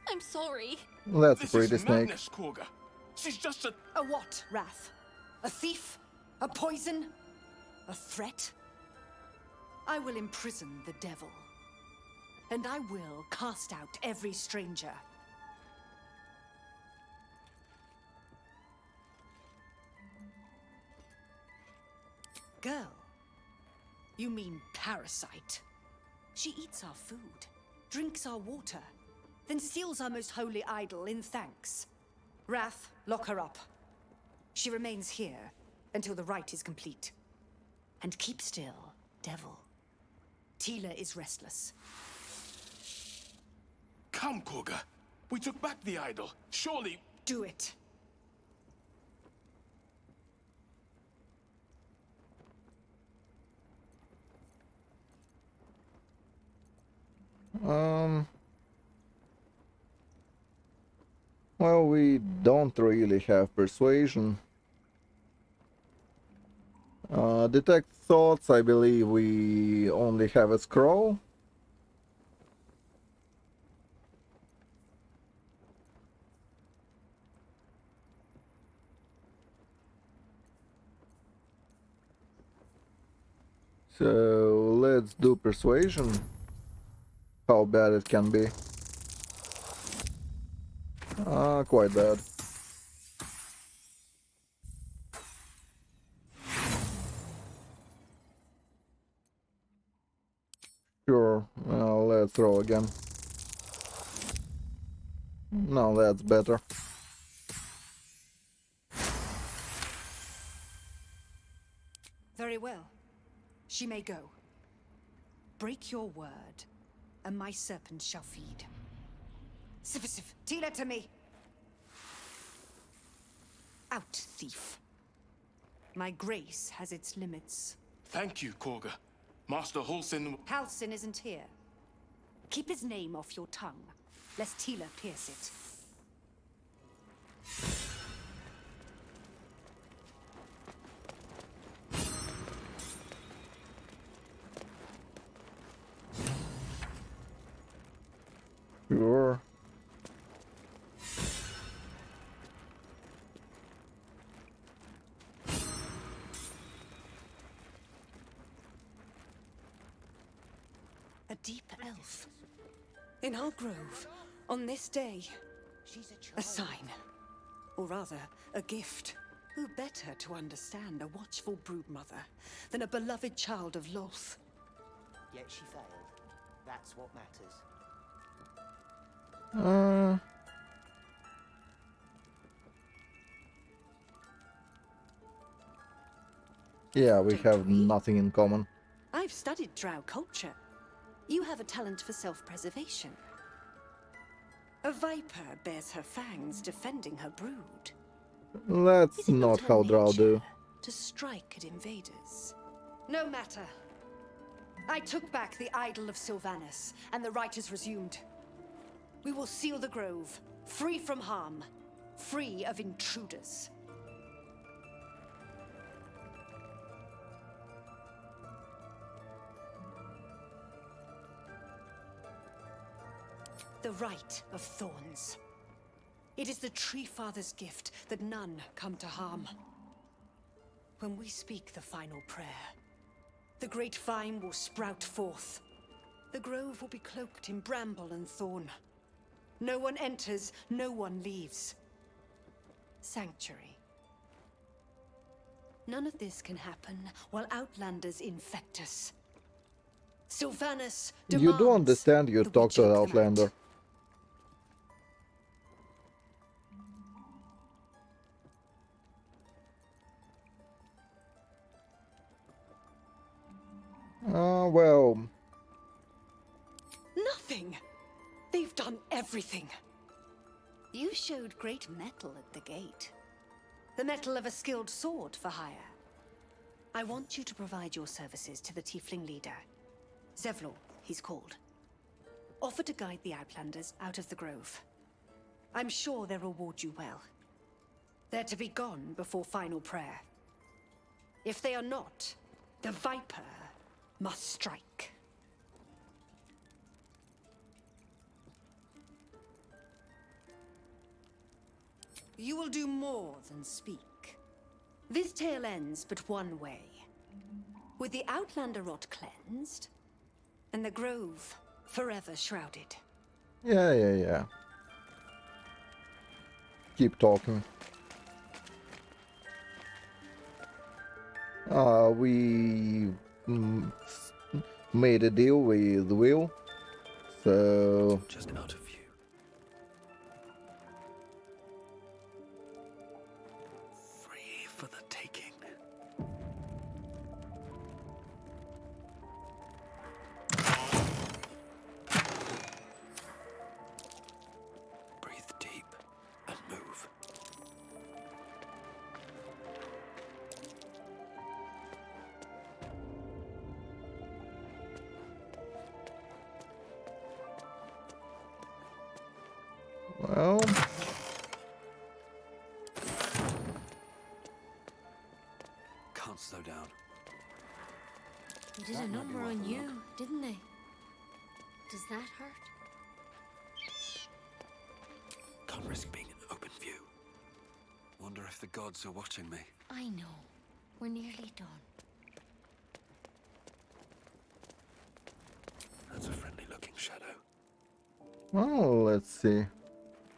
I'm sorry. That's a This pretty is snake. madness, Korga. She's just a... A what, Wrath? A thief? A poison? A threat? I will imprison the devil. And I will cast out every stranger. Girl? You mean parasite? She eats our food, drinks our water, then steals our most holy idol in thanks. Wrath, lock her up. She remains here until the rite is complete. And keep still, devil. Tila is restless. Come, Korga. We took back the idol. Surely... Do it. Well, we don't really have persuasion. Detect thoughts, I believe we only have a scroll. So let's do persuasion. How bad it can be. Quite bad. Sure, let's roll again. Now that's better. Very well. She may go. Break your word, and my serpent shall feed. Tila to me! Out, thief. My grace has its limits. Thank you, Korga. Master Halsin... Halsin isn't here. Keep his name off your tongue, lest Tila pierce it. Sure. A deep elf. In our grove, on this day. A sign. Or rather, a gift. Who better to understand a watchful broodmother than a beloved child of Loth? Yet she failed. That's what matters. Yeah, we have nothing in common. I've studied drow culture. You have a talent for self-preservation. A viper bears her fangs defending her brood. That's not how Drow do. To strike at invaders. No matter. I took back the idol of Sylvanas, and the rite is resumed. We will seal the grove, free from harm, free of intruders. The Rite of Thorns. It is the Tree Father's gift that none come to harm. When we speak the final prayer, the great vine will sprout forth. The grove will be cloaked in bramble and thorn. No one enters, no one leaves. Sanctuary. None of this can happen while Outlanders infect us. Sylvanas demands You do understand you talk to an Outlander. Well... Nothing! They've done everything. You showed great mettle at the gate. The mettle of a skilled sword for hire. I want you to provide your services to the Tiefling leader. Zevlor, he's called. Offer to guide the Outlanders out of the grove. I'm sure they'll reward you well. They're to be gone before final prayer. If they are not, the Viper must strike. You will do more than speak. This tale ends but one way. With the Outlander rot cleansed, and the grove forever shrouded. Yeah. Keep talking. We made a deal with Will, so... Just out of view. Free for the taking. Breathe deep and move. Well... Can't slow down. They did a number on you, didn't they? Does that hurt? Can't risk being in open view. Wonder if the gods are watching me. I know. We're nearly done. That's a friendly looking shadow. Well, let's see.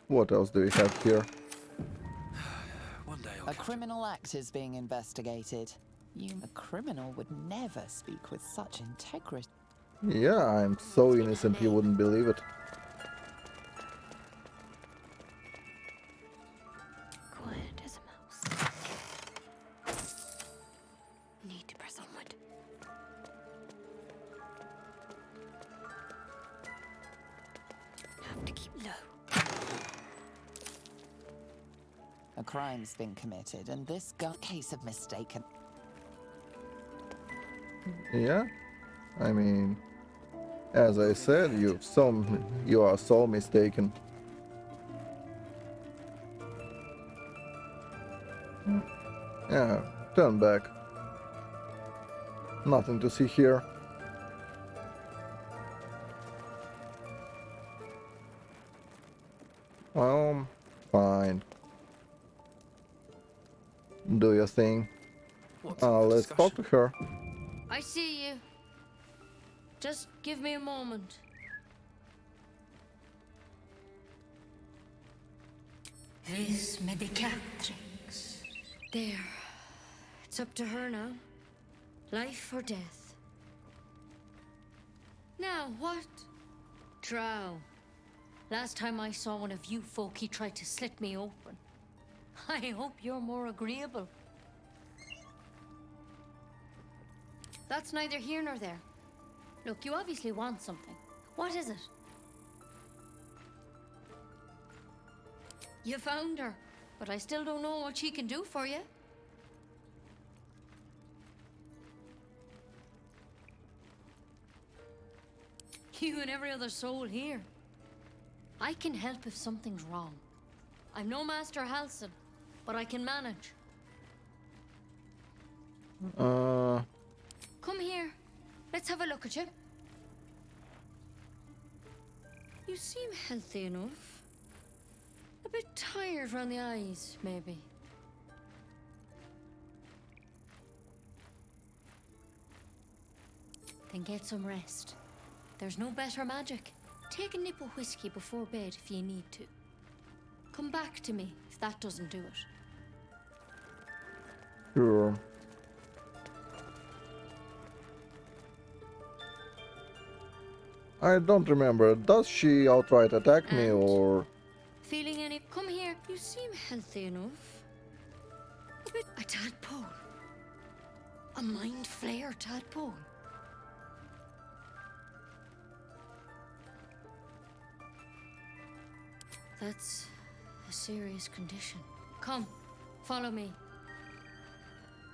What else do we have here? One day I'll A criminal act is being investigated. A criminal would never speak with such integrity. Yeah, I'm so innocent you wouldn't believe it. Quiet as a mouse. Need to press onward. Have to keep low. crime's been committed, and this case of mistaken. Yeah, I mean, as I said, you are so mistaken. Yeah, turn back. Nothing to see here. Fine. Do your thing. Let's talk to her. I see you. Just give me a moment. This medicatrix. There. It's up to her now. Life or death. Now, what? Drow. Last time I saw one of you folk, he tried to slit me open. I hope you're more agreeable. That's neither here nor there. Look, you obviously want something. What is it? You found her, but I still don't know what she can do for you. You and every other soul here. I can help if something's wrong. I'm no Master Halsin, but I can manage. Come here. Let's have a look at you. You seem healthy enough. A bit tired around the eyes, maybe. Then get some rest. There's no better magic. Take a nip of whiskey before bed if you need to. Come back to me if that doesn't do it. Sure. I don't remember. Does she outright attack me or... Feeling any... Come here. You seem healthy enough. A tadpole. A mind flayer tadpole. That's a serious condition. Come, follow me.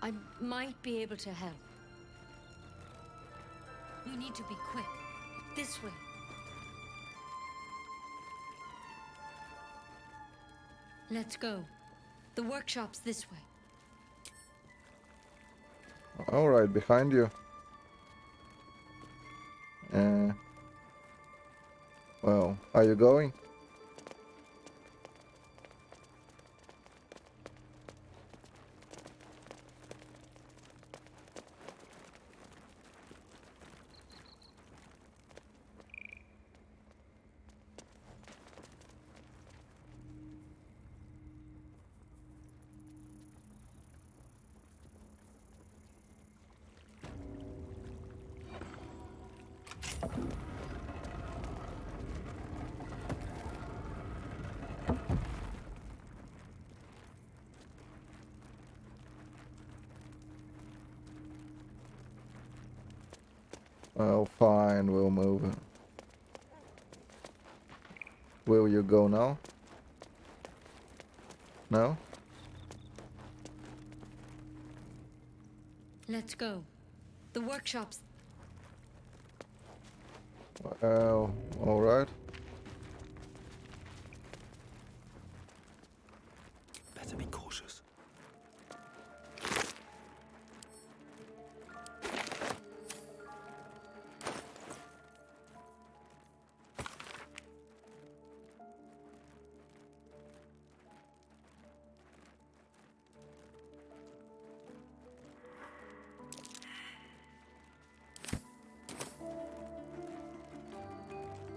I might be able to help. You need to be quick. This way. Let's go. The workshop's this way. Alright, behind you. Well, are you going? Well, fine, we'll move. Will you go now? No? Let's go. The workshop's... Well, alright. Better be cautious.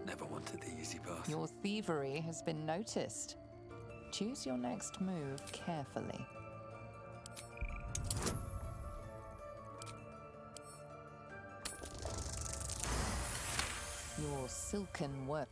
Never wanted the easy path. Your thievery has been noticed. Choose your next move carefully. Your silken work.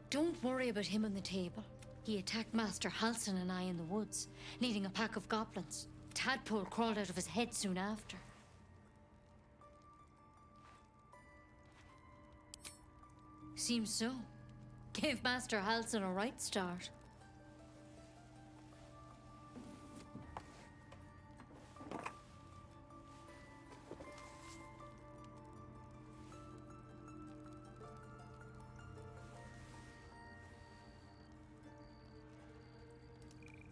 Don't worry about him on the table. He attacked Master Halsin and I in the woods, leading a pack of goblins. Tadpole crawled out of his head soon after. Seems so. Gave Master Halsin a right start.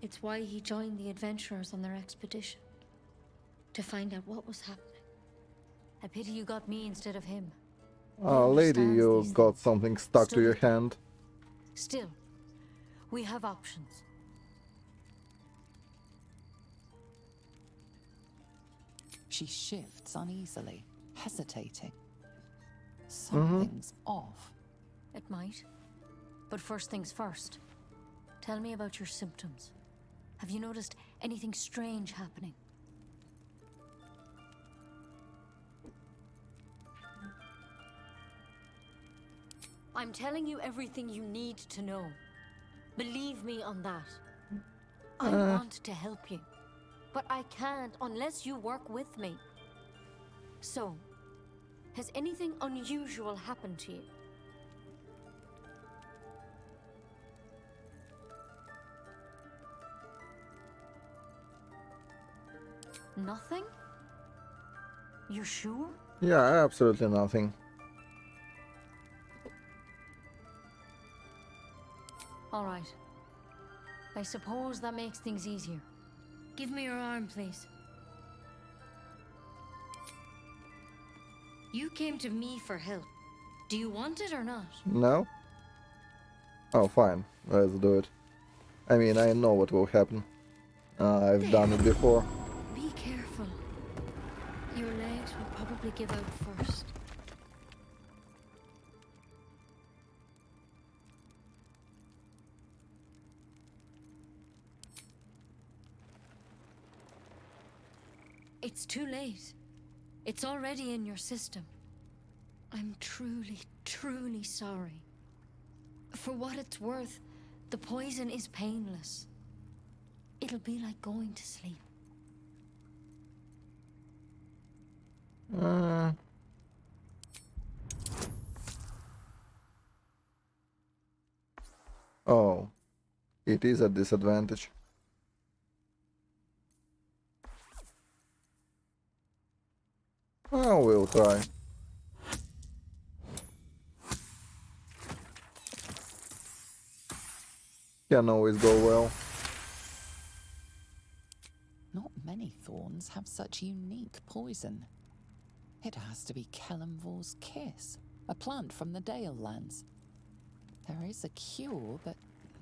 It's why he joined the adventurers on their expedition. To find out what was happening. I pity you got me instead of him. Lady, you got something stuck to your hand. Still, we have options. She shifts uneasily, hesitating. Something's off. It might. But first things first. Tell me about your symptoms. Have you noticed anything strange happening? I'm telling you everything you need to know. Believe me on that. I want to help you, but I can't unless you work with me. So, has anything unusual happened to you? Nothing? You sure? Yeah, absolutely nothing. All right. I suppose that makes things easier. Give me your arm, please. You came to me for help. Do you want it or not? No? Oh, fine. Let's do it. I mean, I know what will happen. I've done it before. Be careful. Your legs will probably give out first. It's too late. It's already in your system. I'm truly, truly sorry. For what it's worth, the poison is painless. It'll be like going to sleep. Oh, it is a disadvantage. Oh, we'll try. Can always go well. Not many thorns have such unique poison. It has to be Kellenvor's kiss, a plant from the Dale lands. There is a cure, but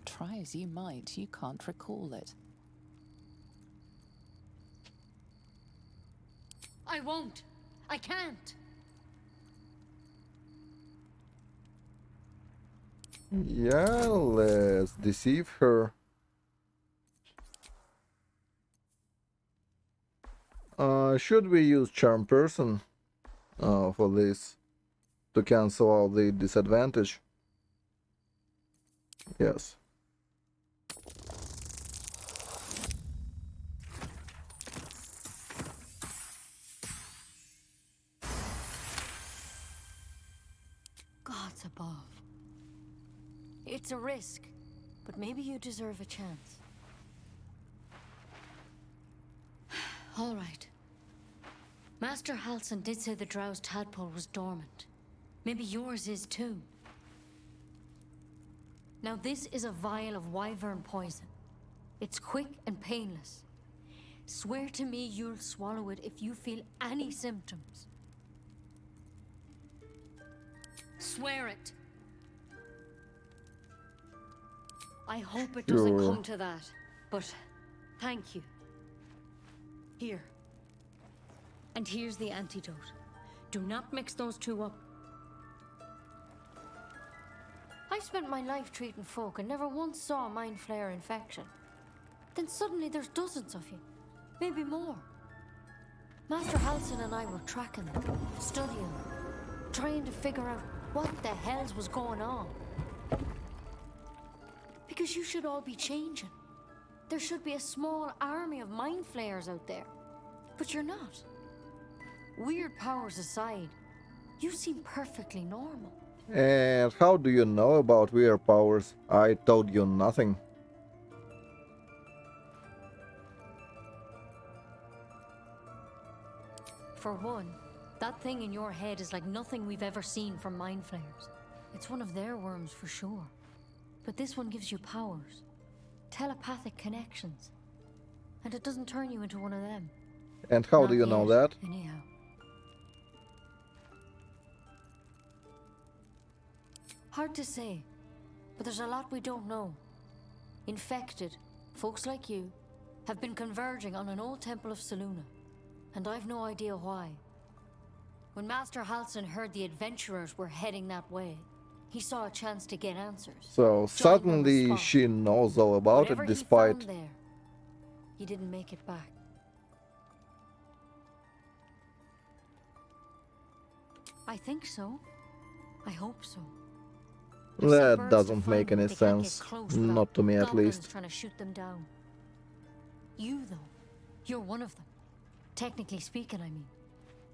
try as you might, you can't recall it. I won't. I can't. Yeah, let's deceive her. Should we use Charm Person for this to cancel out the disadvantage? Yes. Gods above. It's a risk, but maybe you deserve a chance. All right. Master Halsin did say the drow's tadpole was dormant. Maybe yours is too. Now this is a vial of wyvern poison. It's quick and painless. Swear to me you'll swallow it if you feel any symptoms. Swear it. I hope it doesn't come to that, but thank you. Here. And here's the antidote. Do not mix those two up. I spent my life treating folk and never once saw a mind flare infection. Then suddenly there's dozens of you. Maybe more. Master Halsin and I were tracking them, studying them, trying to figure out what the hells was going on. Because you should all be changing. There should be a small army of mind flayers out there. But you're not. Weird powers aside, you seem perfectly normal. And how do you know about weird powers? I told you nothing. For one, that thing in your head is like nothing we've ever seen from mind flayers. It's one of their worms for sure. But this one gives you powers. Telepathic connections. And it doesn't turn you into one of them. And how Not do you know yet, that? anyhow. Hard to say, but there's a lot we don't know. Infected, folks like you, have been converging on an old temple of Selûne, and I've no idea why. When Master Halsin heard the adventurers were heading that way, he saw a chance to get answers. So suddenly she knows all about Whatever it, despite... he found there, he didn't make it back. I think so. I hope so. They're so That birds doesn't to make find any they can't get sense. close without Not to me at goblins least. trying to shoot them down. You, though, you're one of them. Technically speaking, I mean.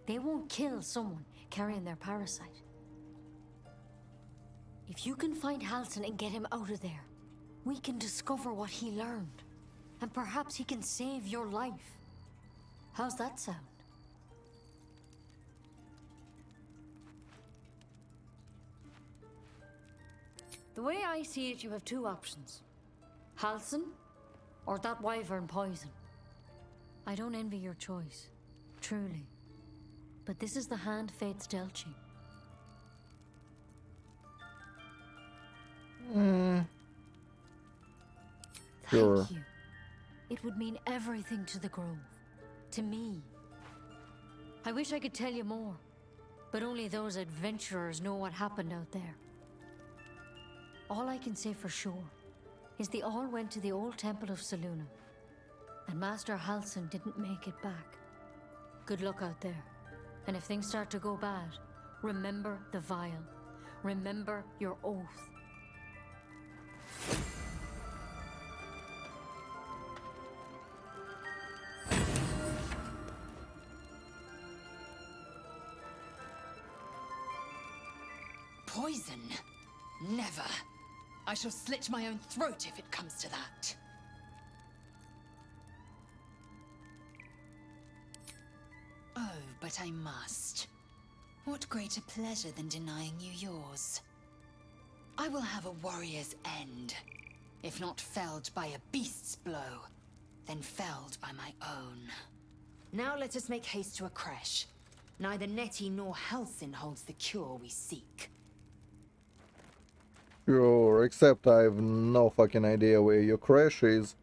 They won't kill someone carrying their parasite. If you can find Halsin and get him out of there, we can discover what he learned. And perhaps he can save your life. How's that sound? The way I see it, you have two options. Halsin, or that wyvern poison. I don't envy your choice, truly. But this is the hand fate's dealt you. Sure. Thank you. It would mean everything to the Grove. To me. I wish I could tell you more, but only those adventurers know what happened out there. All I can say for sure is they all went to the old temple of Selûne, and Master Halsin didn't make it back. Good luck out there. And if things start to go bad, remember the vial. Remember your oath. Poison? Never. I shall slit my own throat if it comes to that. Oh, but I must. What greater pleasure than denying you yours? I will have a warrior's end. If not felled by a beast's blow, then felled by my own. Now let us make haste to a creche. Neither Nettie nor Halsin holds the cure we seek. Sure, except I have no fucking idea where your crash is.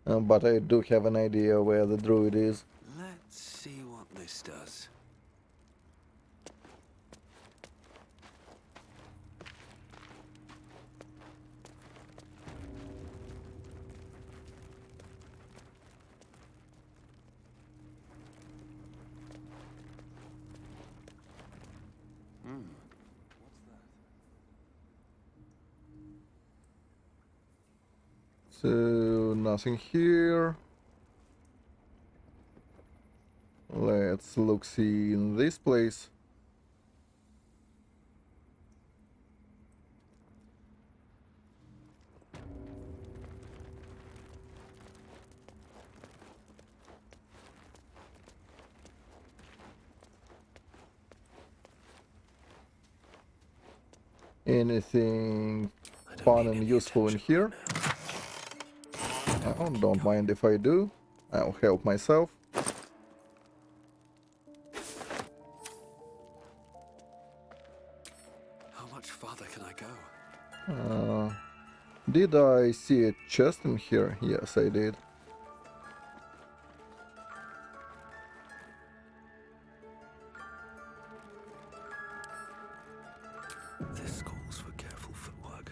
But I do have an idea where the druid is. Let's see what this does. So, nothing here. Let's look see in this place. Anything fun and useful in here? Oh, don't mind if I do. I'll help myself. How much farther can I go? Did I see a chest in here? Yes, I did. This calls for careful footwork.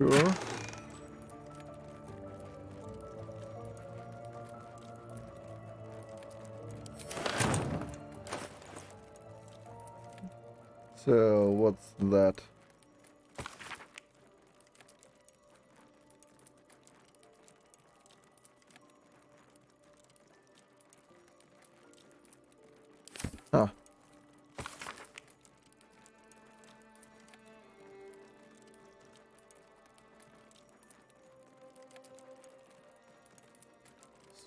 Sure. So, what's that? Huh.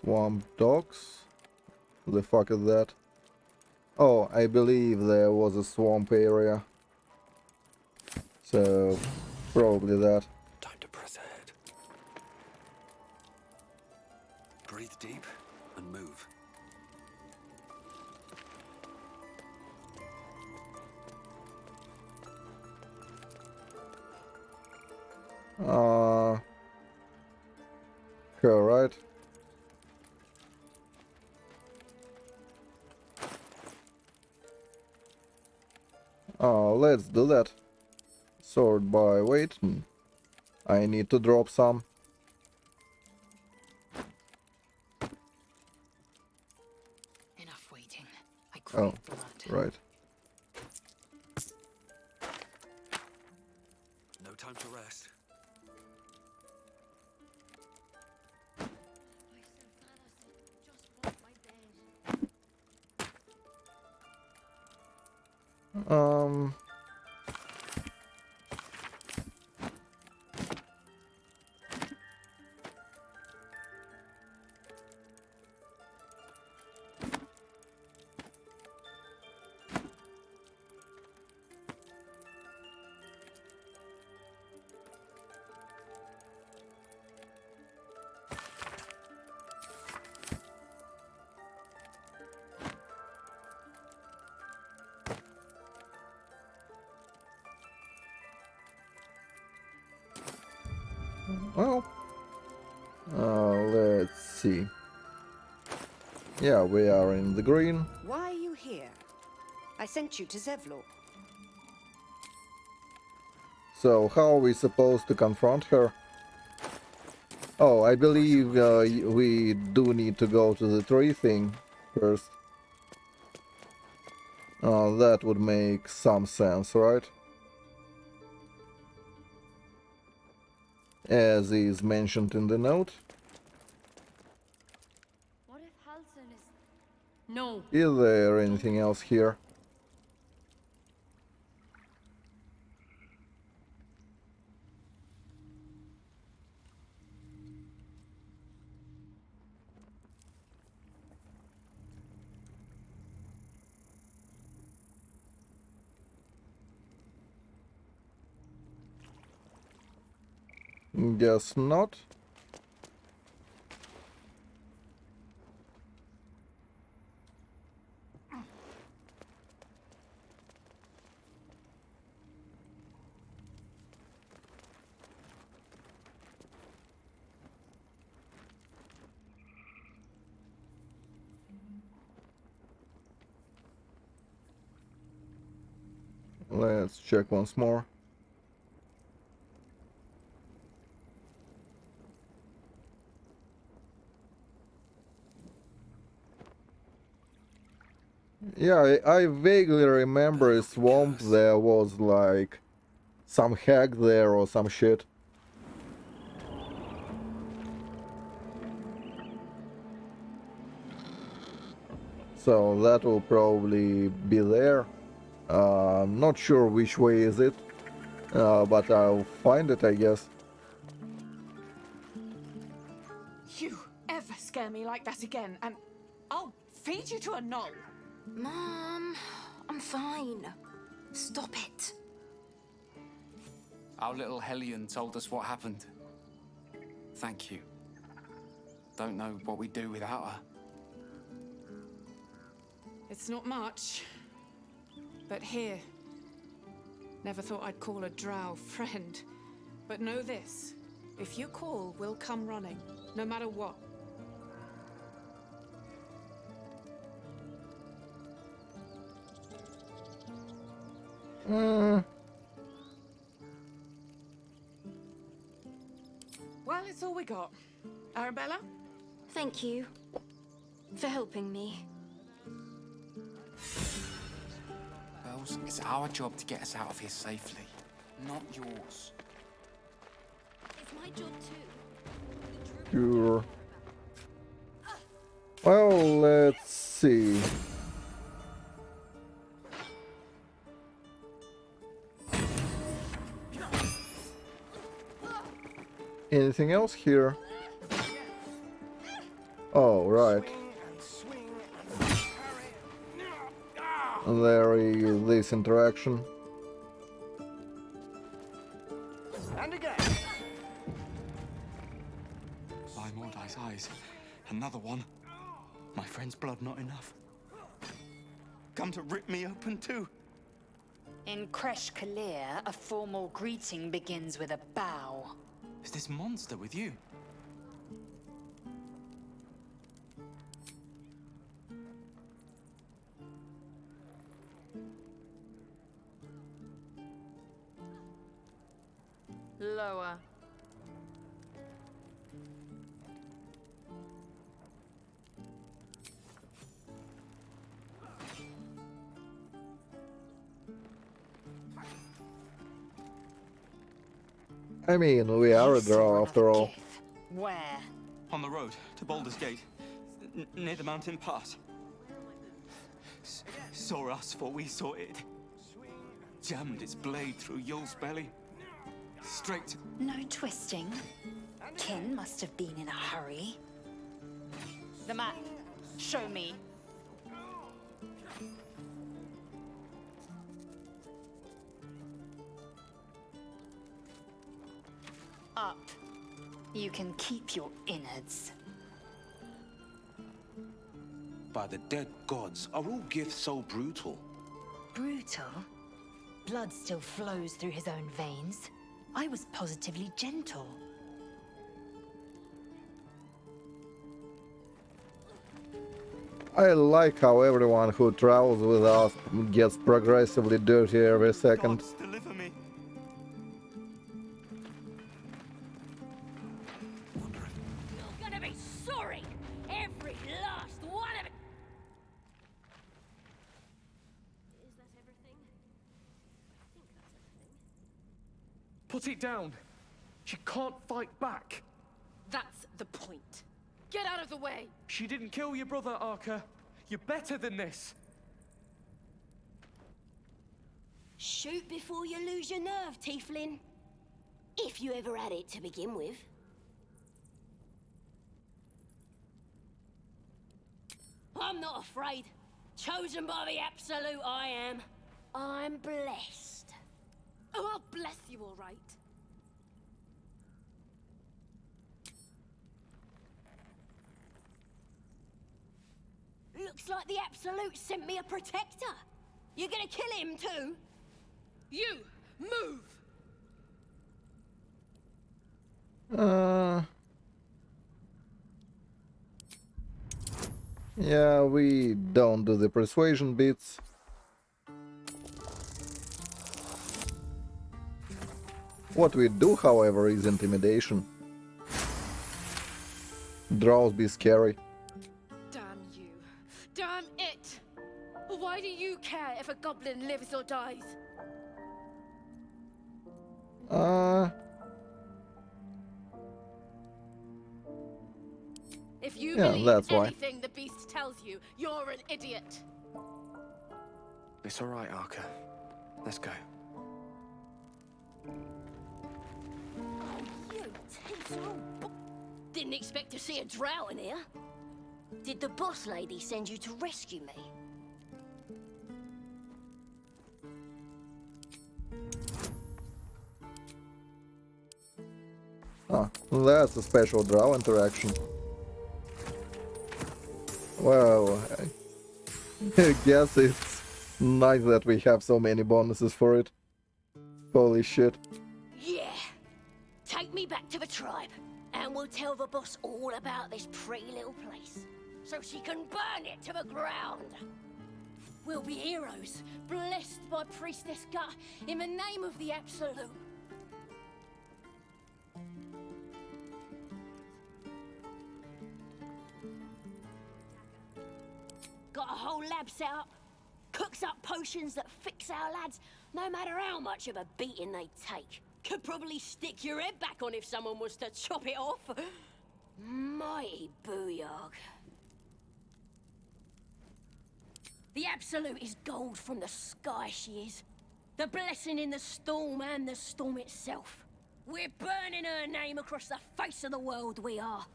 Swamp dogs? Who the fuck is that? Oh, I believe there was a swamp area. So, probably that. Time to press ahead. Breathe deep and move. Here, right? Let's do that. Sort by weight. I need to drop some. Enough waiting. I Oh, crave blood. right. No time to rest. Um... Well, let's see. Yeah, we are in the green. Why are you here? I sent you to Zevlor. So, how are we supposed to confront her? Oh, I believe we do need to go to the tree thing first. That would make some sense, right? As is mentioned in the note. What if Halson is... No. Is there anything else here? Guess not. Let's check once more. Yeah, I vaguely remember a swamp. There was like some hag there or some shit. So that will probably be there. Not sure which way is it, but I'll find it, I guess. You ever scare me like that again, and I'll feed you to a knoll. Mom, I'm fine. Stop it. Our little Hellion told us what happened. Thank you. Don't know what we'd do without her. It's not much, but here. Never thought I'd call a drow friend, but know this. If you call, we'll come running, no matter what. That's all we got. Arabella? Thank you for helping me. Girls, it's our job to get us out of here safely, not yours. It's my job too. Sure. Well, let's see. Anything else here? Oh, right. There is this interaction. And again. By Mordai's eyes, another one. My friend's blood not enough. Come to rip me open too. In Kresh Kalir, a formal greeting begins with a bow. Is this monster with you? Lower. I mean, we are a draw after all. Where? On the road to Baldur's Gate, near the mountain pass. Saw us before we saw it. Jammed its blade through Yul's belly. Straight to... No twisting. Kin must have been in a hurry. The map. Show me. Up. You can keep your innards. By the dead gods, are all gifts so brutal? Brutal? Blood still flows through his own veins. I was positively gentle. I like how everyone who travels with us gets progressively dirtier every second. Gods, deliver me. You're gonna be sorry! Every last one of it! Is that everything? I think that's everything. Put it down. She can't fight back. That's the point. Get out of the way! She didn't kill your brother, Arca. You're better than this. Shoot before you lose your nerve, Tiefling. If you ever had it to begin with. I'm not afraid. Chosen by the Absolute, I am. I'm blessed. Oh, I'll bless you, all right. Looks like the Absolute sent me a protector. You gonna kill him too? You, move! Yeah, we don't do the persuasion bits. What we do, however, is intimidation. Draws be scary. Damn you. Damn it! Why do you care if a goblin lives or dies? If you Yeah, believe that's why. anything the beast tells you, you're an idiot. It's all right, Arca. Let's go. You tinsel Didn't expect to see a drow in here. Did the boss lady send you to rescue me? Ah, that's a special draw interaction. Well, I guess it's nice that we have so many bonuses for it. Holy shit. Yeah. Take me back to the tribe, and we'll tell the boss all about this pretty little place, so she can burn it to the ground. We'll be heroes, blessed by Priestess Gut, in the name of the Absolute. Got a whole lab set up. Cooks up potions that fix our lads, no matter how much of a beating they take. Could probably stick your head back on if someone was to chop it off. Mighty booyog. The Absolute is gold from the sky, she is. The blessing in the storm and the storm itself. We're burning her name across the face of the world, we are.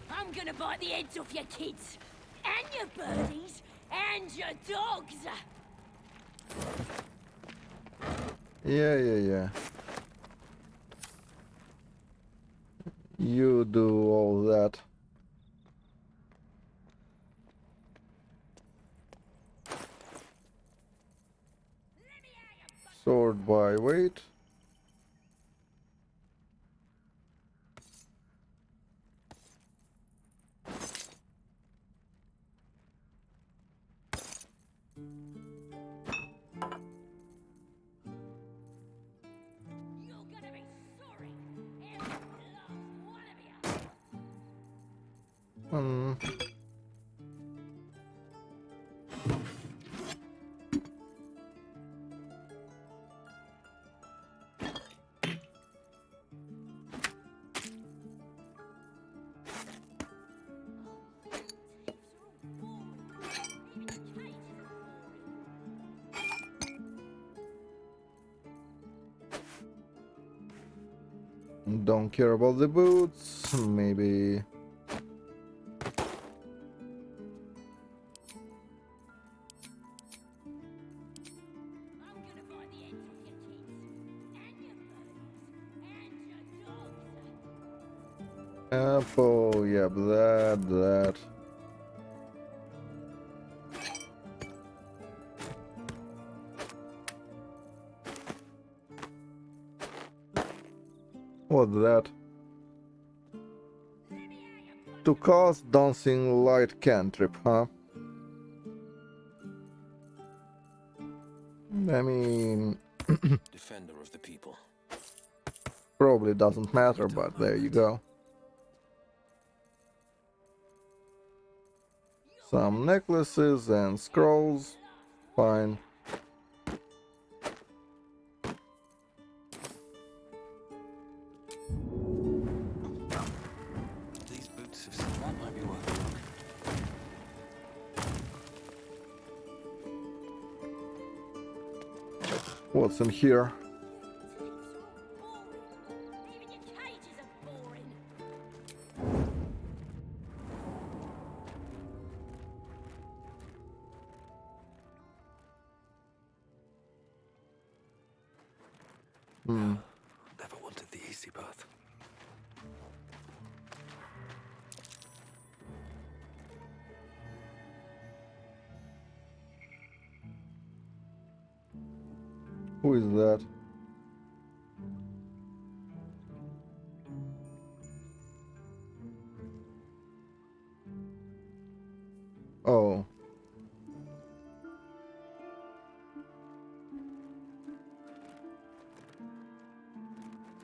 I'm gonna bite the heads off your kids, and your birdies, and your dogs. Yeah. You do all that. Sort by weight. Hmm. Don't care about the boots, maybe. Apple, yeah, that. What's that? To cast dancing light cantrip, huh? I mean, Defender of the people. probably doesn't matter, but there you go. Some necklaces and scrolls. Fine. These boots have seen that might be worth a look. What's in here? Never wanted the easy path. Who is that? Oh.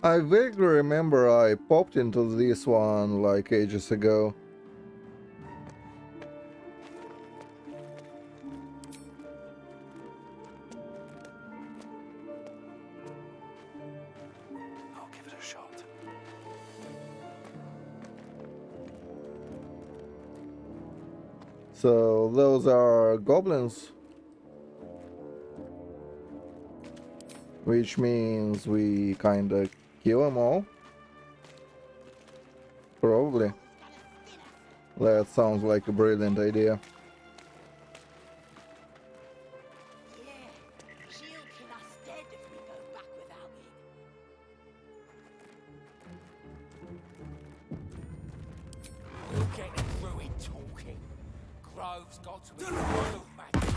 I vaguely remember I popped into this one like ages ago. I'll give it a shot. So those are goblins. Which means we kinda kill them all. Probably. That sounds like a brilliant idea. You're getting through it talking. Grove's got to be full of magic.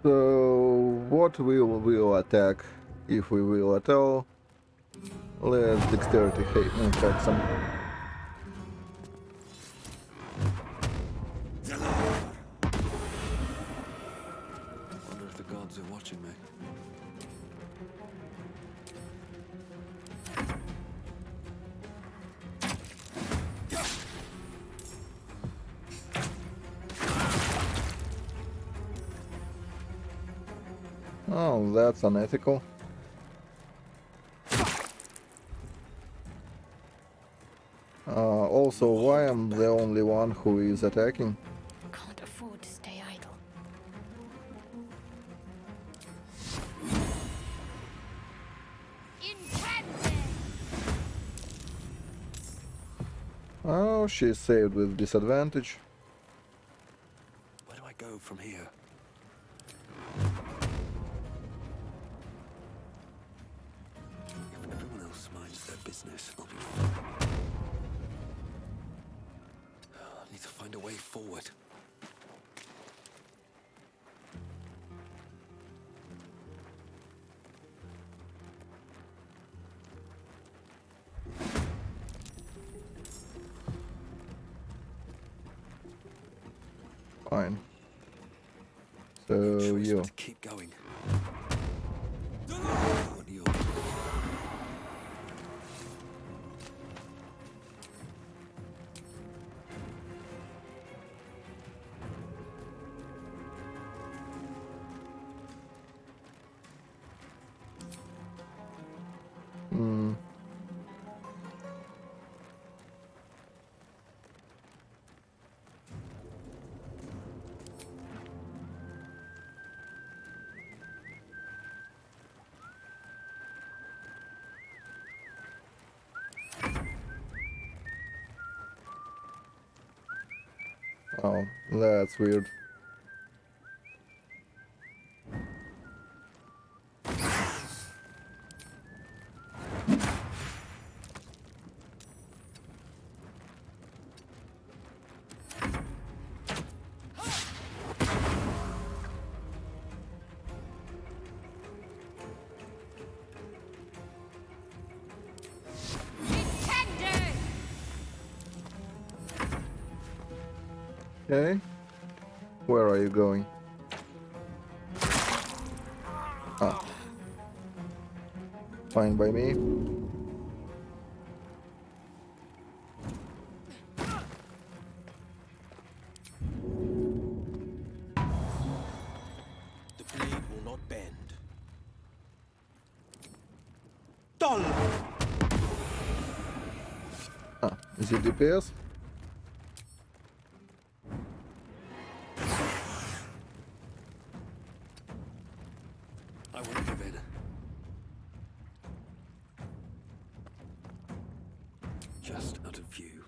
So what will attack, if we will at all? Let's dexterity hack some. Wonder if the gods are watching me. Oh, that's unethical. Also, why am the only one who is attacking? Can't afford to stay idle. Oh, she's saved with disadvantage. Where do I go from here? If everyone else minds their business, I'll be fine. I need to find a way forward. Fine. So you. To keep going. Hmm. Oh, that's weird. Okay. Where are you going? Ah. Fine by me. The blade will not bend. Dull! Ah, is it DPS? I won't give in. Just out of view.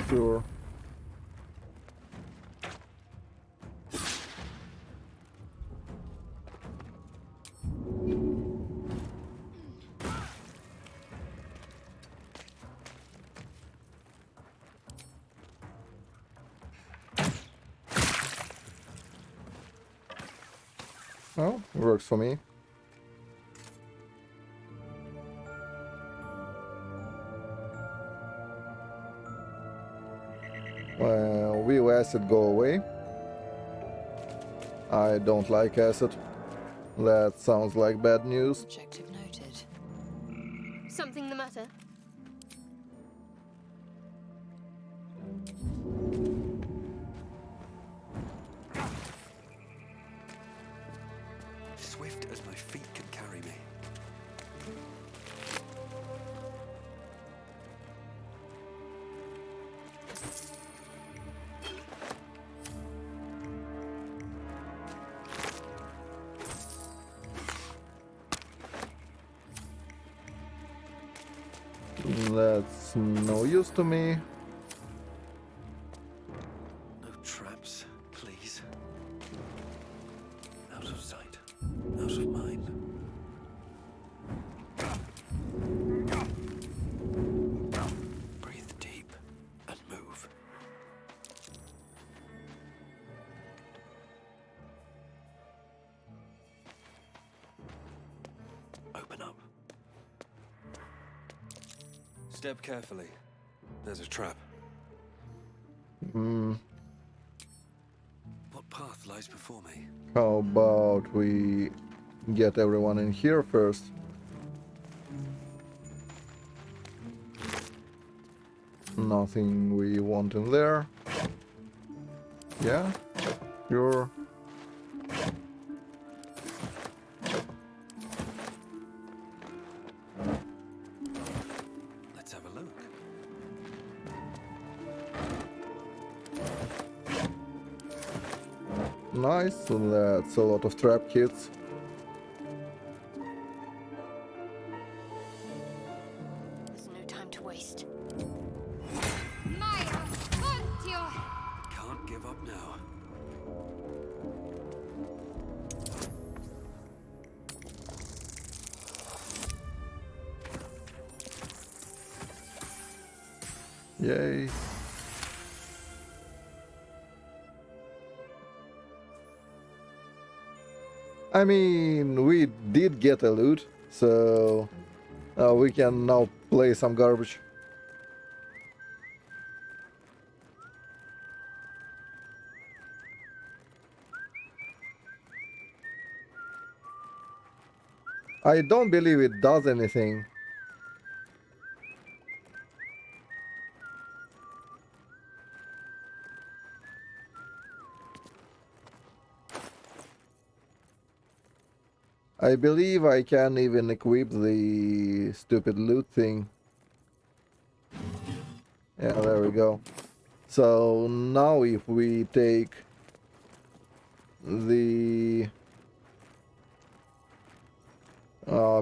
Sure. Oh, works for me. Well, will acid go away? I don't like acid. That sounds like bad news. Objective noted. Something the matter? Swift as my feet can carry me. That's no use to me. No traps, please. Out of sight, out of mind. Breathe deep and move. Open up. Step carefully. There's a trap. Hmm. What path lies before me? How about we get everyone in here first? Nothing we want in there. Yeah, sure. Let's have a look. Nice, that's a lot of trap kits. There's no time to waste. Can't give up now. Yay. I mean, we did get a loot, so we can now play some garbage. I don't believe it does anything. I believe I can even equip the stupid loot thing. Yeah, there we go. So now if we take the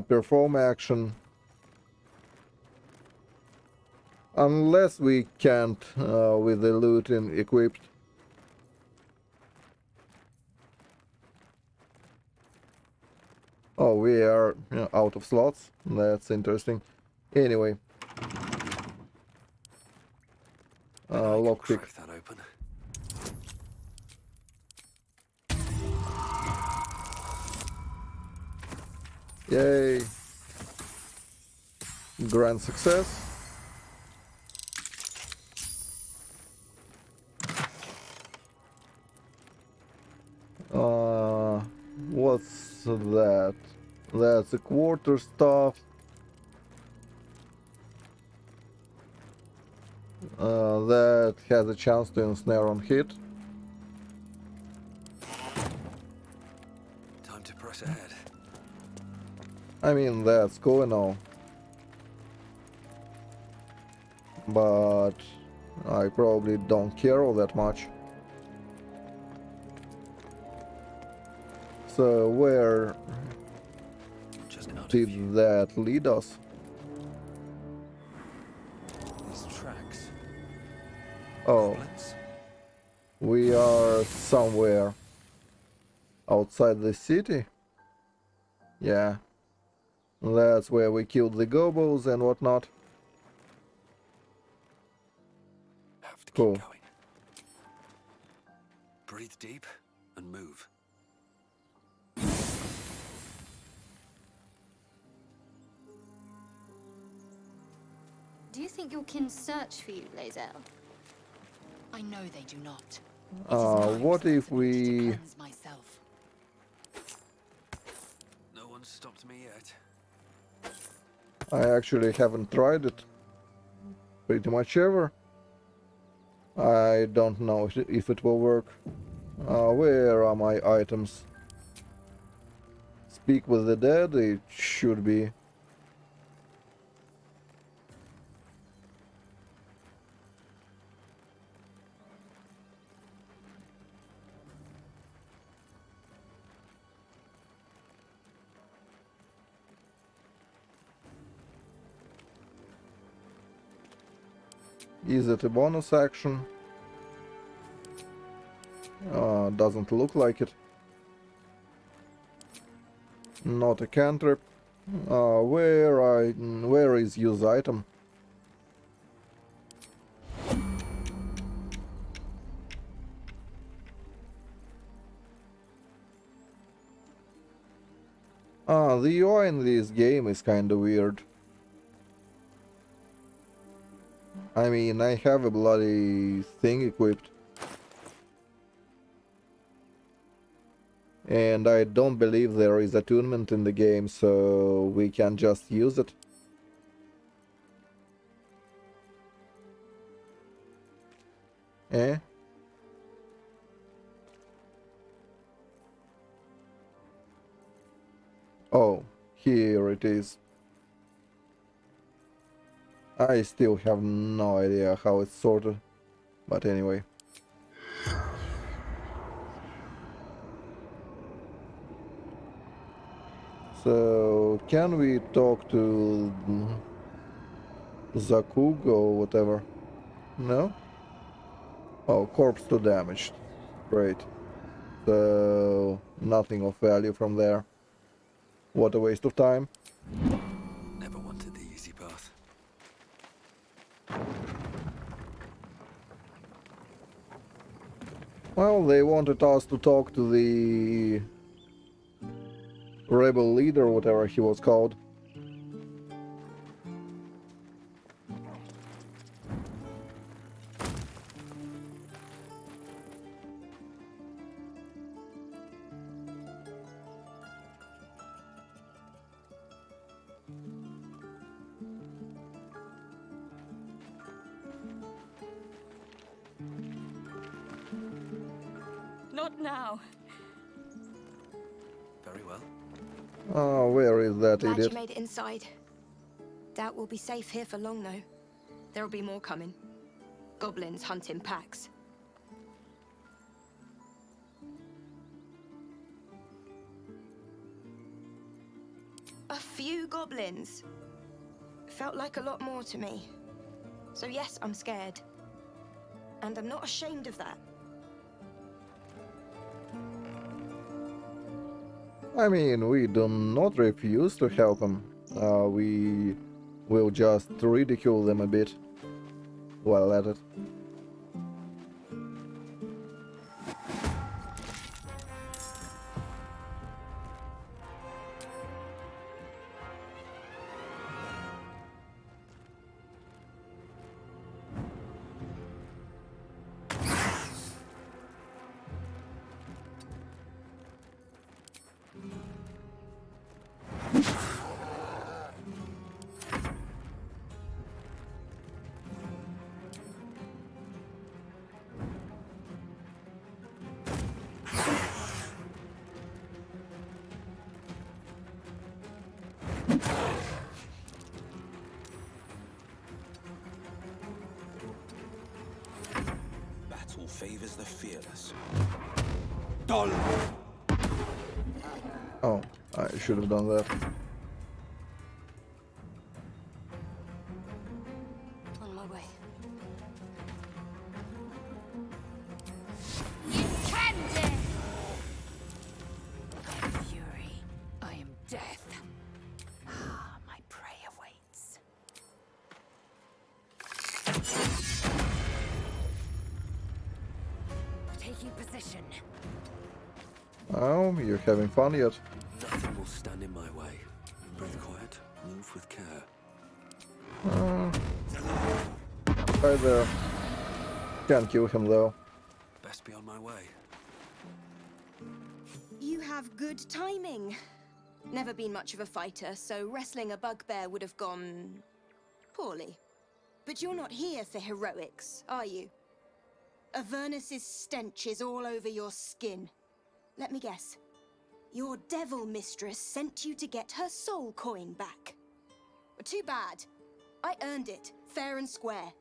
perform action, unless we can't with the loot equipped. Oh, we are out of slots. That's interesting. Anyway. Lockpick. That open. Yay. Grand success. What's that? That's a quarter stuff. That has a chance to ensnare on hit. Time to press ahead. I mean, that's cool and all. But I probably don't care all that much. So where did that lead us? These tracks. Oh, we are somewhere outside the city. Yeah, that's where we killed the gobos and whatnot. Have to Cool. keep going. Breathe deep and move. Do you think your kin search for you, Lae'zel? I know they do not. What if we... Myself. No one stopped me yet. I actually haven't tried it pretty much ever. I don't know if it will work. Where are my items? Speak with the dead, it should be. Is it a bonus action? Doesn't look like it. Not a cantrip. Where is use item? The UI in this game is kinda weird. I mean, I have a bloody thing equipped. And I don't believe there is attunement in the game, so we can just use it. Eh? Oh, here it is. I still have no idea how it's sorted, but anyway. So, can we talk to Zakug or whatever? No? Oh, corpse to damaged. Great. So, nothing of value from there. What a waste of time. Never wanted the easy path. Well, they wanted us to talk to the rebel leader, whatever he was called. Not now. Very well. Oh, where is that Glad idiot? you made it inside. Doubt we'll be safe here for long, though. There'll be more coming. Goblins hunt in packs. A few goblins. Felt like a lot more to me. So yes, I'm scared. And I'm not ashamed of that. I mean, we do not refuse to help them. We will just ridicule them a bit while at it. Battle favors the fearless. Dol! Oh, I should have done that. On my way. I am fury. I am death. Ah, my prey awaits. Taking position. Oh, you're having fun yet? Nothing will stand in my way. Breathe quiet, move with care. Right there. Can't kill him though. Best be on my way. You have good timing. Never been much of a fighter, so wrestling a bugbear would have gone poorly. But you're not here for heroics, are you? Avernus's stench is all over your skin. Let me guess. Your devil mistress sent you to get her soul coin back. Too bad. I earned it, fair and square.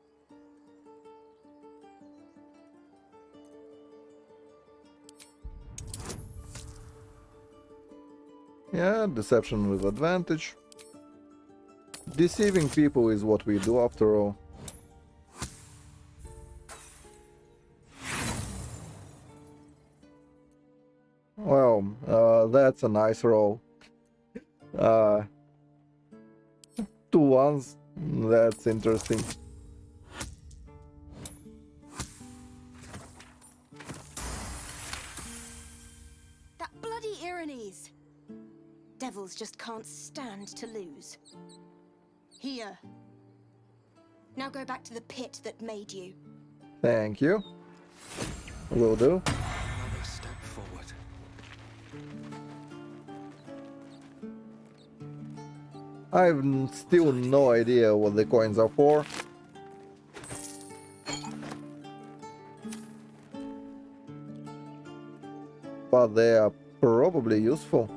Yeah, deception with advantage. Deceiving people is what we do after all. that's a nice roll. 2 ones. That's interesting. That bloody Irenes! Devils just can't stand to lose. Here. Now go back to the pit that made you. Thank you. Will do. Another step forward. I've still no idea what the coins are for. But they are probably useful.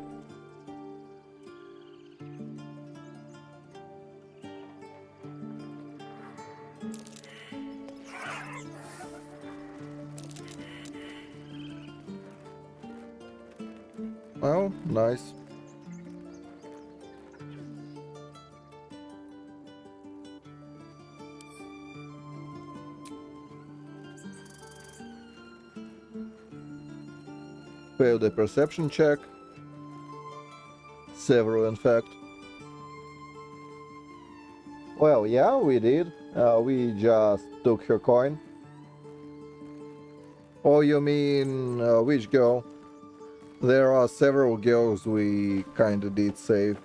Oh, nice. Failed a perception check. Several, in fact. Well, yeah, we did. We just took her coin. Oh, you mean which girl? There are several girls we kinda did save.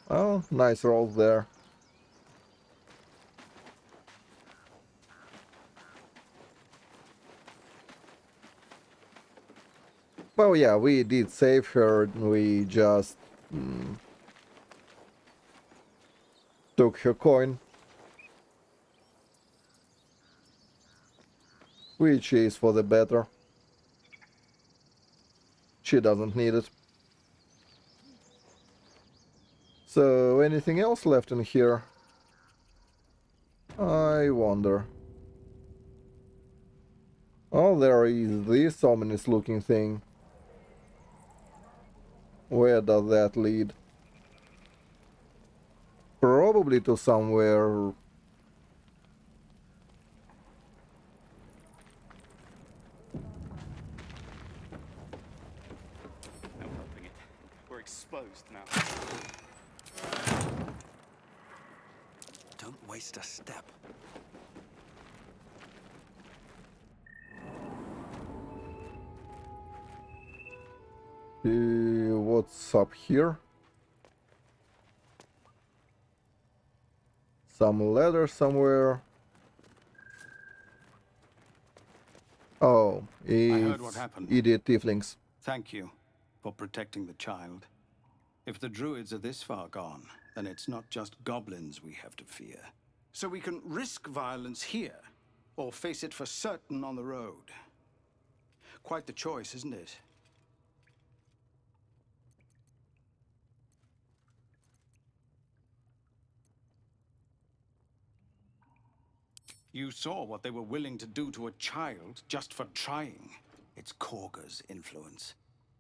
Oh, nice rolls there. Well, yeah, we did save her. We just took her coin, which is for the better. She doesn't need it. So, anything else left in here? I wonder. Oh, there is this ominous looking thing. Where does that lead? Probably to somewhere. No helping it. We're exposed now. Don't waste a step. What's up here? Some leather somewhere. Oh, heard what it's happened. idiot tieflings. Thank you for protecting the child. If the druids are this far gone, then it's not just goblins we have to fear. So we can risk violence here, or face it for certain on the road. Quite the choice, isn't it? You saw what they were willing to do to a child just for trying. It's Korga's influence.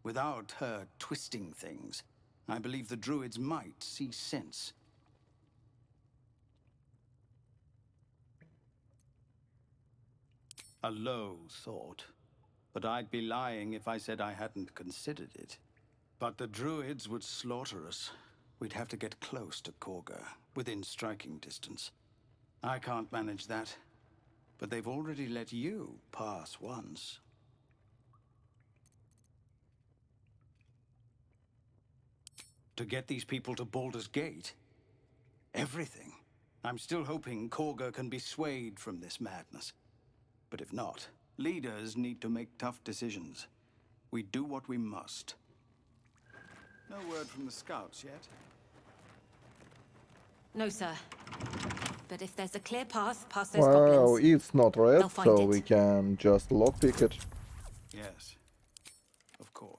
Without her twisting things, I believe the druids might see sense. A low thought. But I'd be lying if I said I hadn't considered it. But the druids would slaughter us. We'd have to get close to Korga, within striking distance. I can't manage that. But they've already let you pass once. To get these people to Baldur's Gate? Everything. I'm still hoping Korga can be swayed from this madness. But if not, leaders need to make tough decisions. We do what we must. No word from the scouts yet? No, sir. But if there's a clear path past those Well, goblins, it's not red, they'll find so it. we can just lockpick it. Yes. Of course.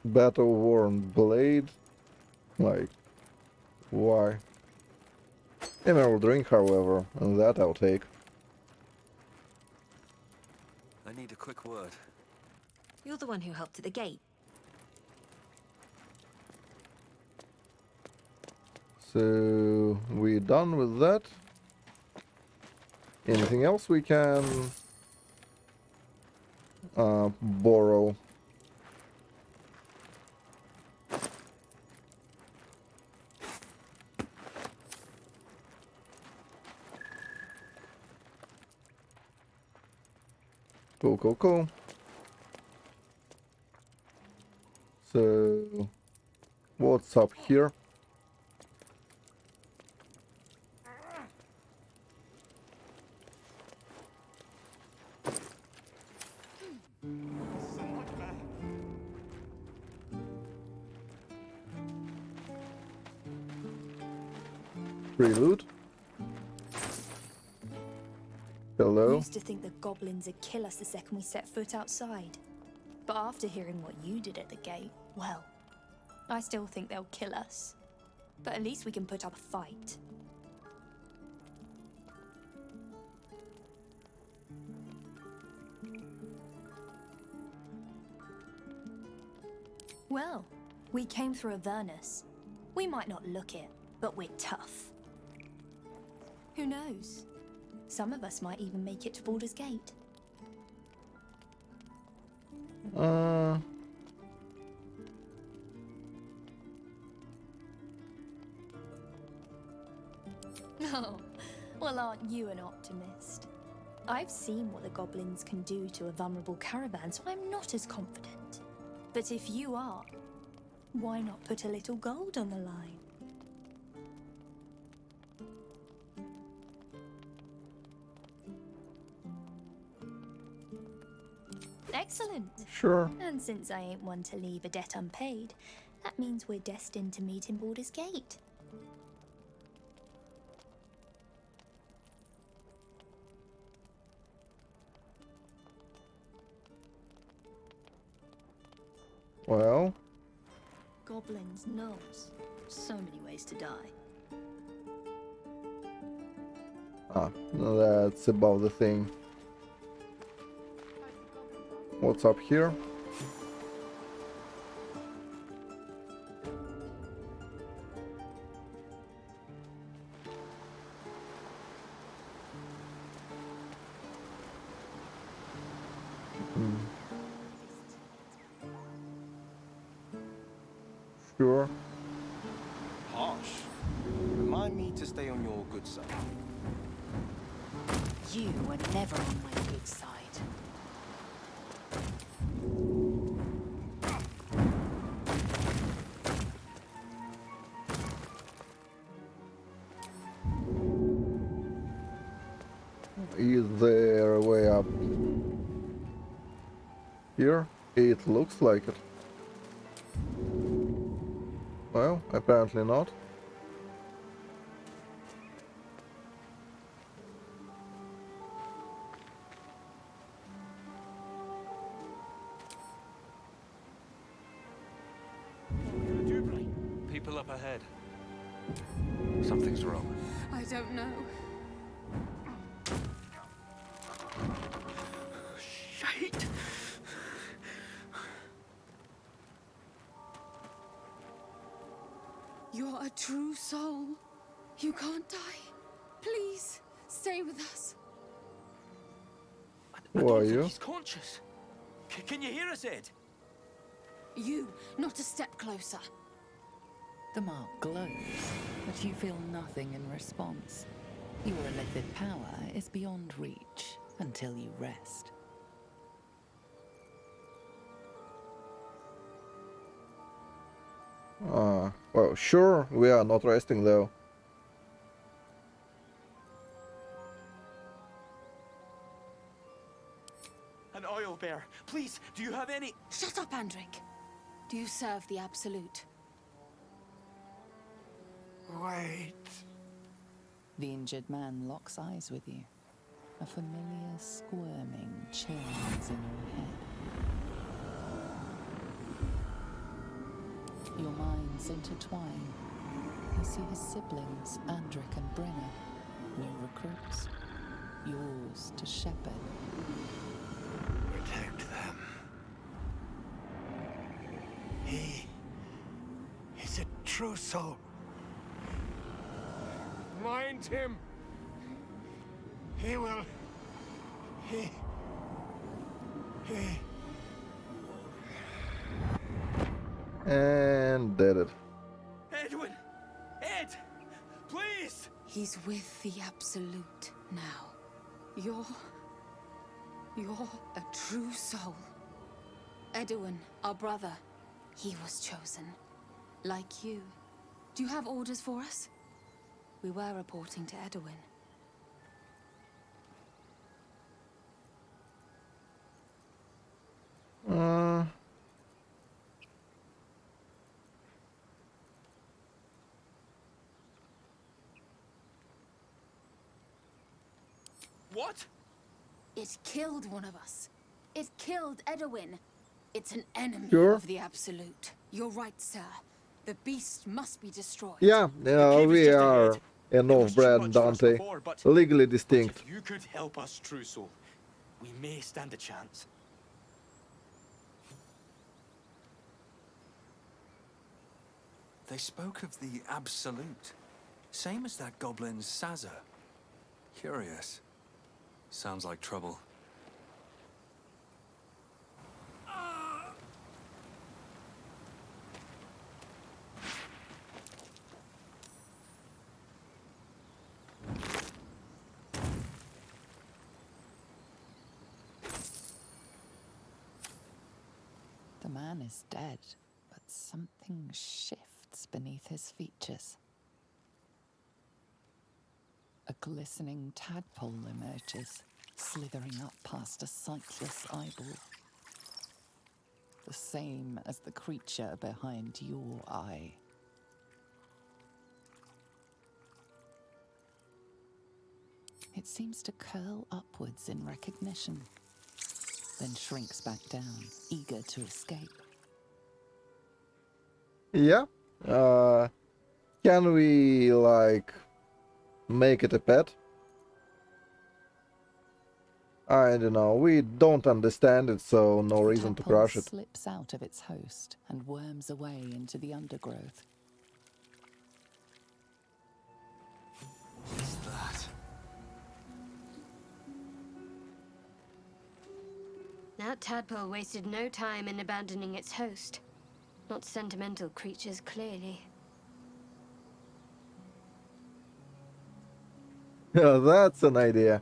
Battle-worn blade? Like, why? Emerald ring, however, and that I'll take. I need a quick word. You're the one who helped at the gate. So we done with that. Anything else we can borrow? Cool, cool, cool. So what's up here? Prelude. Hello. Used to think the goblins would kill us the second we set foot outside. But after hearing what you did at the gate, well, I still think they'll kill us. But at least we can put up a fight. Well, we came through Avernus. We might not look it, but we're tough. Who knows? Some of us might even make it to Baldur's Gate. Oh, well, aren't you an optimist? I've seen what the goblins can do to a vulnerable caravan, so I'm not as confident. But if you are, why not put a little gold on the line? Excellent. Sure. And since I ain't one to leave a debt unpaid, that means we're destined to meet in Baldur's Gate. Well. Goblins knows. So many ways to die. That's about the thing. What's up here? Sure. Harsh. Remind me to stay on your good side. You were never on my good side. Is there a way up here? It looks like it. Well, apparently not. People up ahead. Something's wrong. I don't know. Shite! You're a true soul. You can't die. Please, stay with us. Who are you? He's conscious. Can you hear us, Ed? You, not a step closer. The mark glows, but you feel nothing in response. Your elithid power is beyond reach until you rest. Well, sure, we are not resting though. An oil bear. Please, do you have any... Shut up, Andric. Do you serve the Absolute? Wait. The injured man locks eyes with you. A familiar squirming churns in your head. Your minds intertwine. I see his siblings, Andric and Brenna, new recruits, yours to shepherd. Protect them. He is a true soul. Mind him. He will. He. And did it. Edwin! Ed! Please! He's with the Absolute now. You're a true soul. Edwin, our brother, he was chosen. Like you. Do you have orders for us? We were reporting to Edwin. What? It killed one of us. It killed Edwin. It's an enemy Sure. of the Absolute. You're right, sir. The beast must be destroyed. Yeah, we are an off-brand Dante, before, but legally distinct. if you could help us, True Soul, we may stand a chance. They spoke of the Absolute. Same as that goblin Sazza. Curious. Sounds like trouble. The man is dead, but something shifts beneath his features. A glistening tadpole emerges, slithering up past a sightless eyeball. The same as the creature behind your eye. It seems to curl upwards in recognition, then shrinks back down, eager to escape. Yeah. Can we, like, make it a pet? I don't know. We don't understand it, so no reason to Tadpole crush it. slips out of its host and worms away into the undergrowth. Is that? That tadpole wasted no time in abandoning its host. Not sentimental creatures, clearly. Yeah, that's an idea.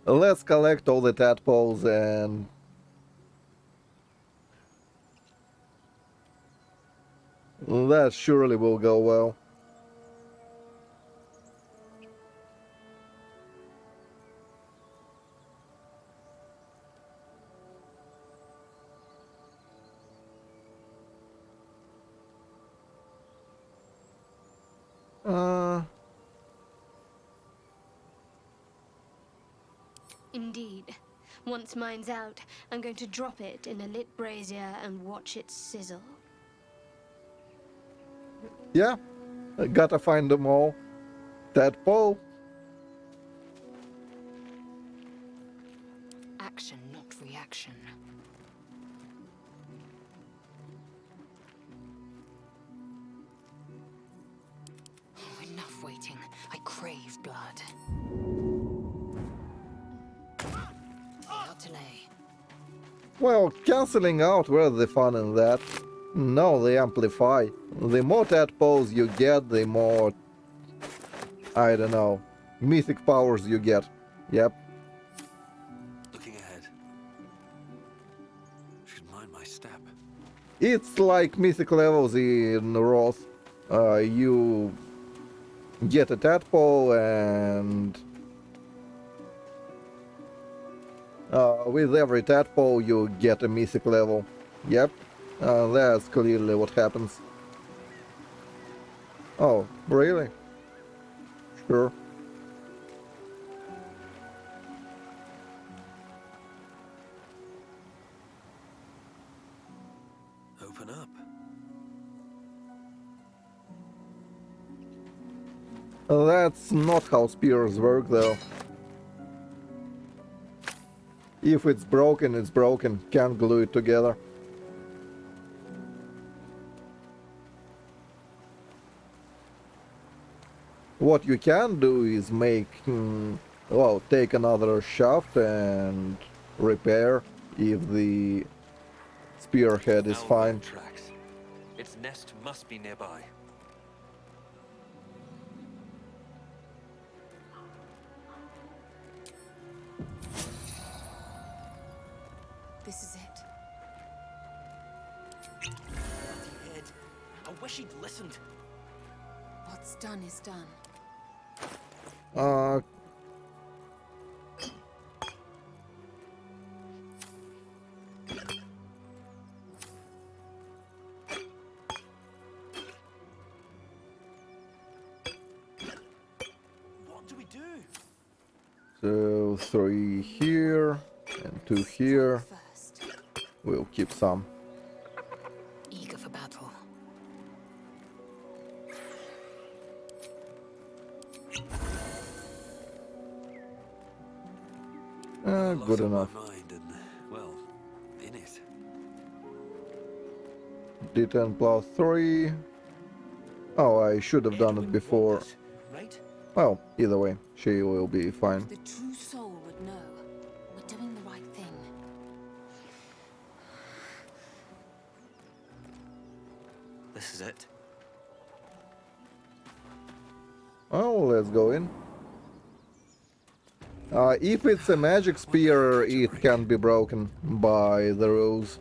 Let's collect all the tadpoles and... that surely will go well. Indeed. Once mine's out, I'm going to drop it in a lit brazier and watch it sizzle. Yeah, I gotta find them all. Tadpole. Action, not reaction. Oh, enough waiting. I crave blood. Well, cancelling out, where's the fun in that? No, they amplify. The more tadpoles you get, the more... I don't know. Mythic powers you get. Yep. Looking ahead. Should mind my step. It's like mythic levels in Wrath. You get a tadpole and... with every tadpole you get a mythic level. Yep, that's clearly what happens. Oh, really? Sure. Open up. That's not how spears work, though. If it's broken, it's broken. Can't glue it together. What you can do is make, well, take another shaft and repair if the spearhead is fine. Tracks. Its nest must be nearby. This is it. Bloody head. I wish he'd listened. What's done is done. Uh, What do we do? so 3 here and 2 here. We'll keep some. Eager for battle. Good enough. My mind and, well, in it. D10 plus 3. Oh, I should have done it before. Right? Well, either way, she will be fine. The true soul would know. We're doing the right thing. This is it. Well, let's go in. If it's a magic spear, it can be broken by the rules.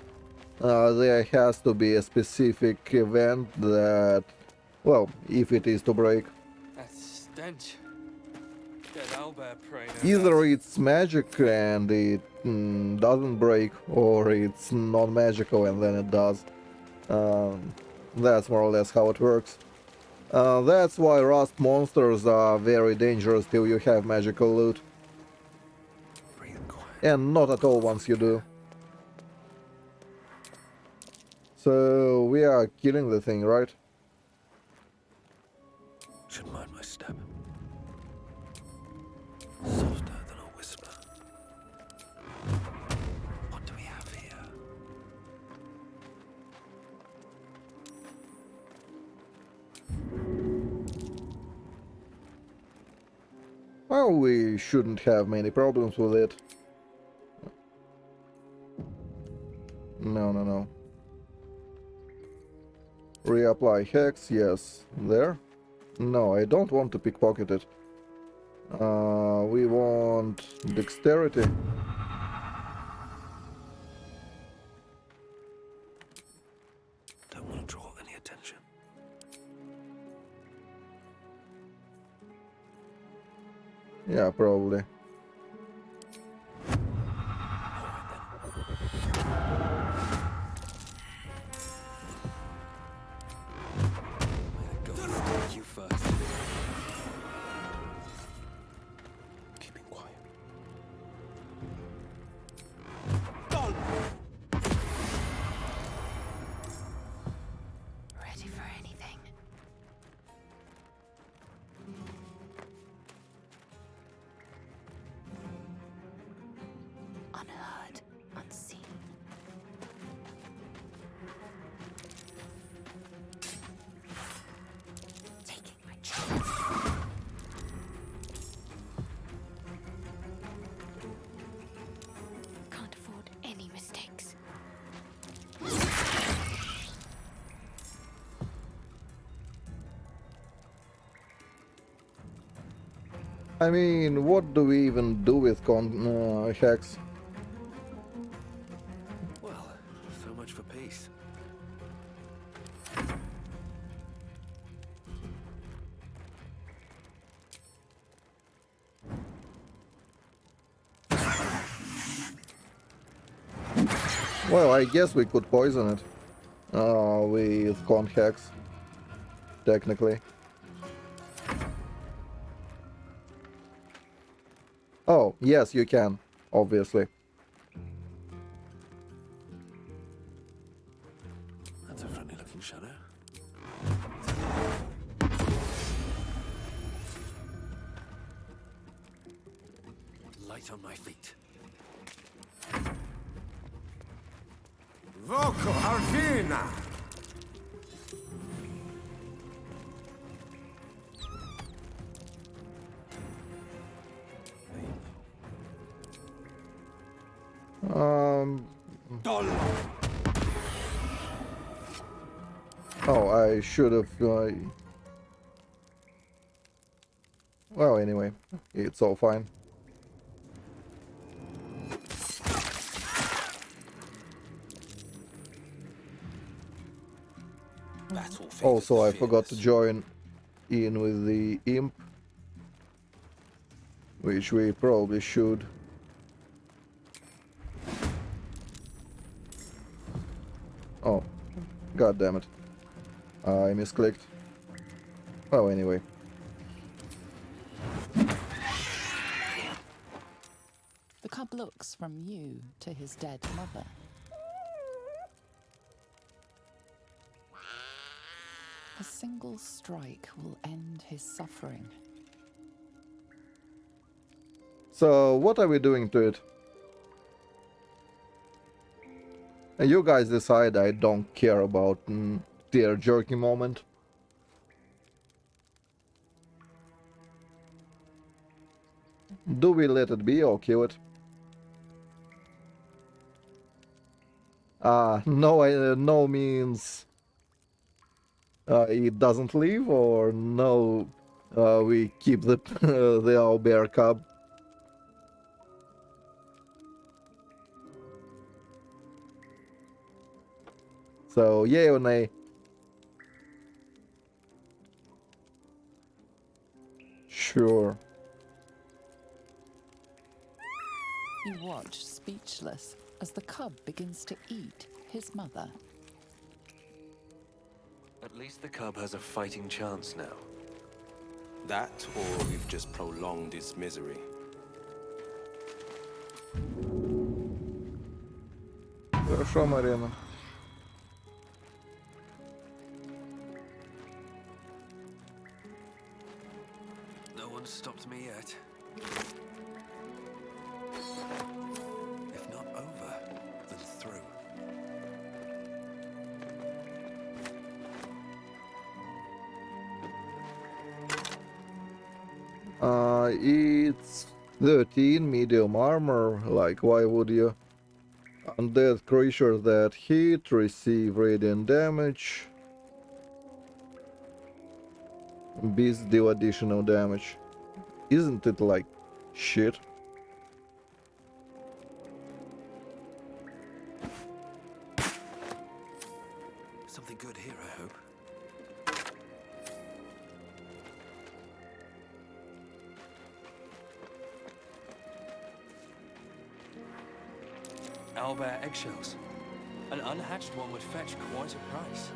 There has to be a specific event that, well, if it is to break. That stench. Dead owlbear prey. Either it's magic and it doesn't break, or it's non-magical and then it does. That's more or less how it works. That's why rust monsters are very dangerous till you have magical loot. And not at all once you do. So we are killing the thing, right? Should mind my step. Softer than a whisper. What do we have here? Well, we shouldn't have many problems with it. No. Reapply hex, yes. There. No, I don't want to pickpocket it. We want dexterity. Don't want to draw any attention. Yeah, probably. You first. Keeping quiet. Ready for anything. Unheard, unseen. Taking my chance. Can't afford any mistakes. I mean, what do we even do with hex? Well, so much for peace. Well, I guess we could poison it with con hex, technically. Oh, yes, you can, obviously. That's a friendly looking shadow. light on my feet. Voco Arvina! Oh, I should have. Well, anyway, it's all fine. Also, I forgot to join in with the imp, which we probably should. Oh, god damn it. I misclicked. Well, anyway. The cub looks from you to his dead mother. A single strike will end his suffering. So, what are we doing to it? And you guys decide. I don't care about tear jerky moment. Do we let it be or kill it? No, no means it doesn't leave, or no, we keep the the owlbear cub. So, yay or nay? Sure. You watch, speechless, as the cub begins to eat his mother. At least the cub has a fighting chance now. That, or we've just prolonged its misery. Хорошо, Марина. No one stopped me yet. If not over, then through. It's 13 medium armor. Like, why would you? Undead creatures that hit receive radiant damage. Beasts deal additional damage. Isn't it like shit? Something good here, I hope. Owlbear eggshells. An unhatched one would fetch quite a price.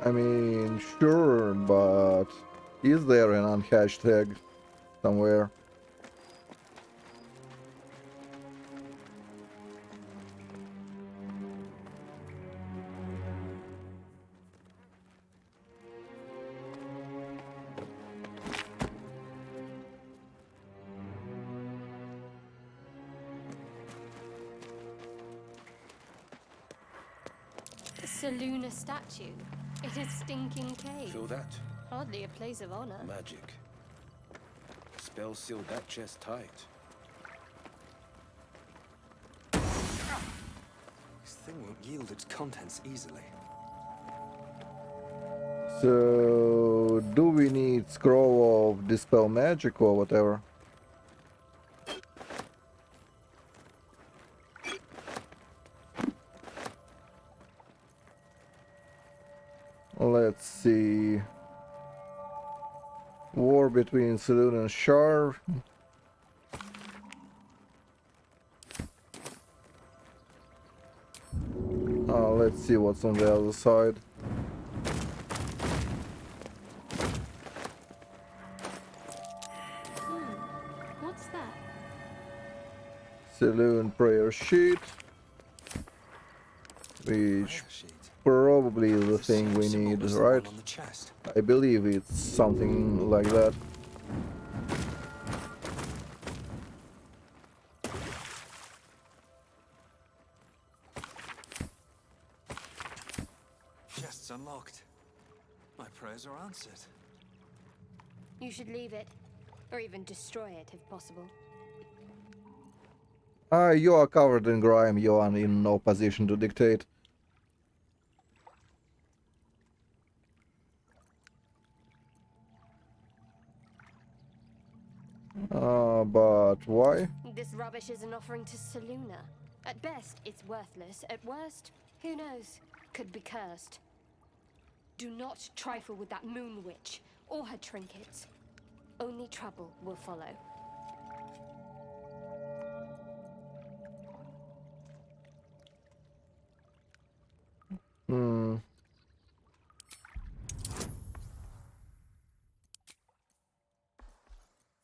I mean, sure, but is there an unhatched egg somewhere? The Saluna statue. In a stinking cave. Feel that? Hardly a place of honor. Magic. Spell sealed that chest tight. This thing won't yield its contents easily. So, do we need scroll of dispel magic or whatever? Let's see. War between Saloon and Shar. Let's see what's on the other side. What's that? Saloon prayer sheet. Which probably the thing we So what need, was the right? one on the chest? I believe it's something like that. Chest's unlocked. My prayers are answered. You should leave it, or even destroy it if possible. You are covered in grime, you are in no position to dictate. But why? This rubbish is an offering to Seluna. At best, it's worthless. At worst, who knows? Could be cursed. Do not trifle with that moon witch, or her trinkets. Only trouble will follow. Hmm.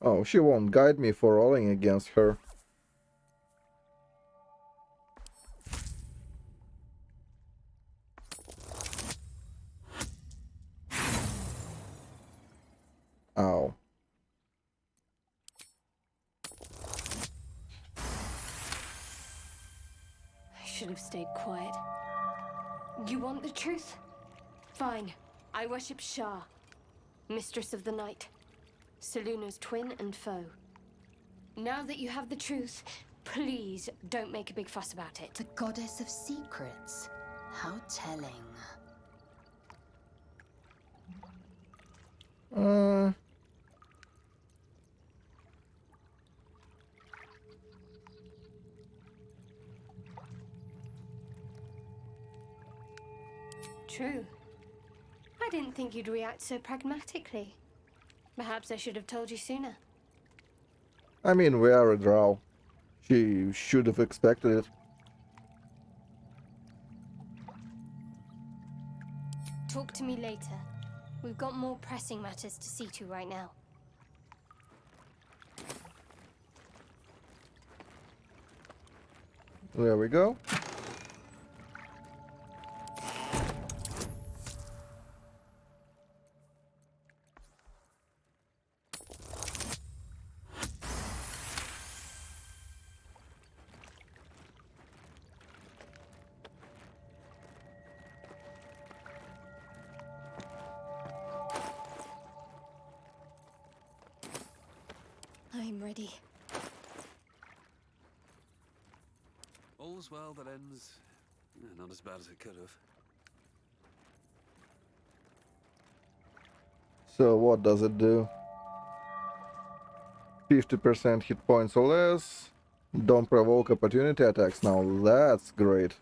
Oh, she won't guide me for rolling against her. Ow. I should have stayed quiet. You want the truth? Fine. I worship Shah, mistress of the night, Seluna's twin and foe. Now that you have the truth, please don't make a big fuss about it. The goddess of secrets. How telling. True. I didn't think you'd react so pragmatically. Perhaps I should have told you sooner. I mean, we are a drow. She should have expected it. Talk to me later. We've got more pressing matters to see to right now. There we go. I'm ready. All's well that ends not as bad as it could have. So what does it do? 50% hit points or less. Don't provoke opportunity attacks. Now that's great.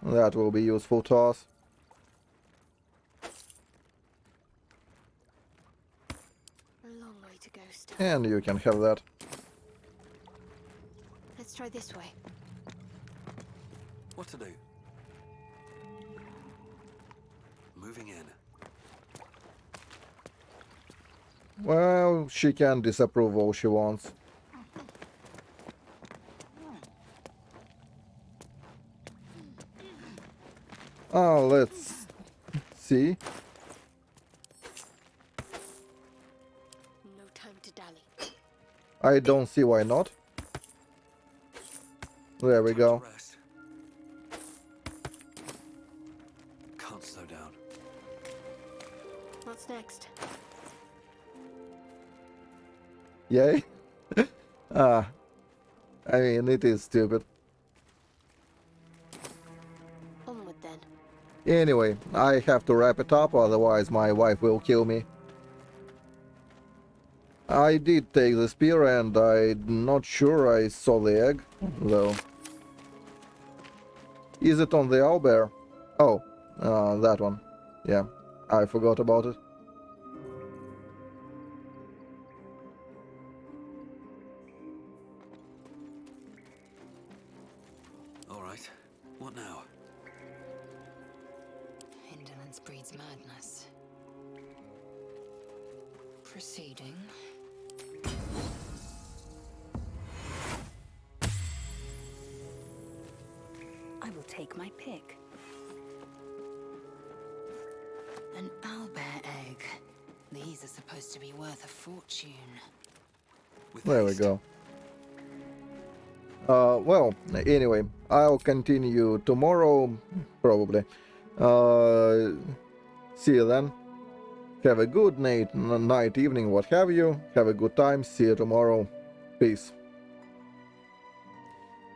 That will be useful to us. A long way to go still. And you can have that. Let's try this way. What to do? Moving in. Well, she can disapprove all she wants. Let's see. No time to dally. I don't see why not. There we go. Can't slow down. What's next? Yay? I mean, it is stupid. Onward then. Anyway, I have to wrap it up, otherwise my wife will kill me. I did take the spear and I'm not sure I saw the egg, though. Is it on the owlbear? Oh, that one. Yeah, I forgot about it. All right. What now? Indolence breeds madness. Proceeding. I will take my pick. An owlbear egg. These are supposed to be worth a fortune. There we go. Well, anyway, I'll continue tomorrow, probably. See you then. Have a good night, evening, what have you. Have a good time. See you tomorrow. Peace.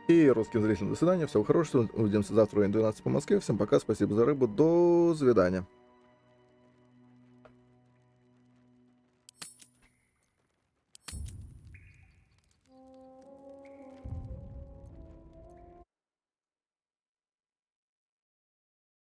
И русским зрителям до свидания. Всего хорошего. Увидимся завтра в 12 по Москве. Всем пока. Спасибо за рыбу. До свидания.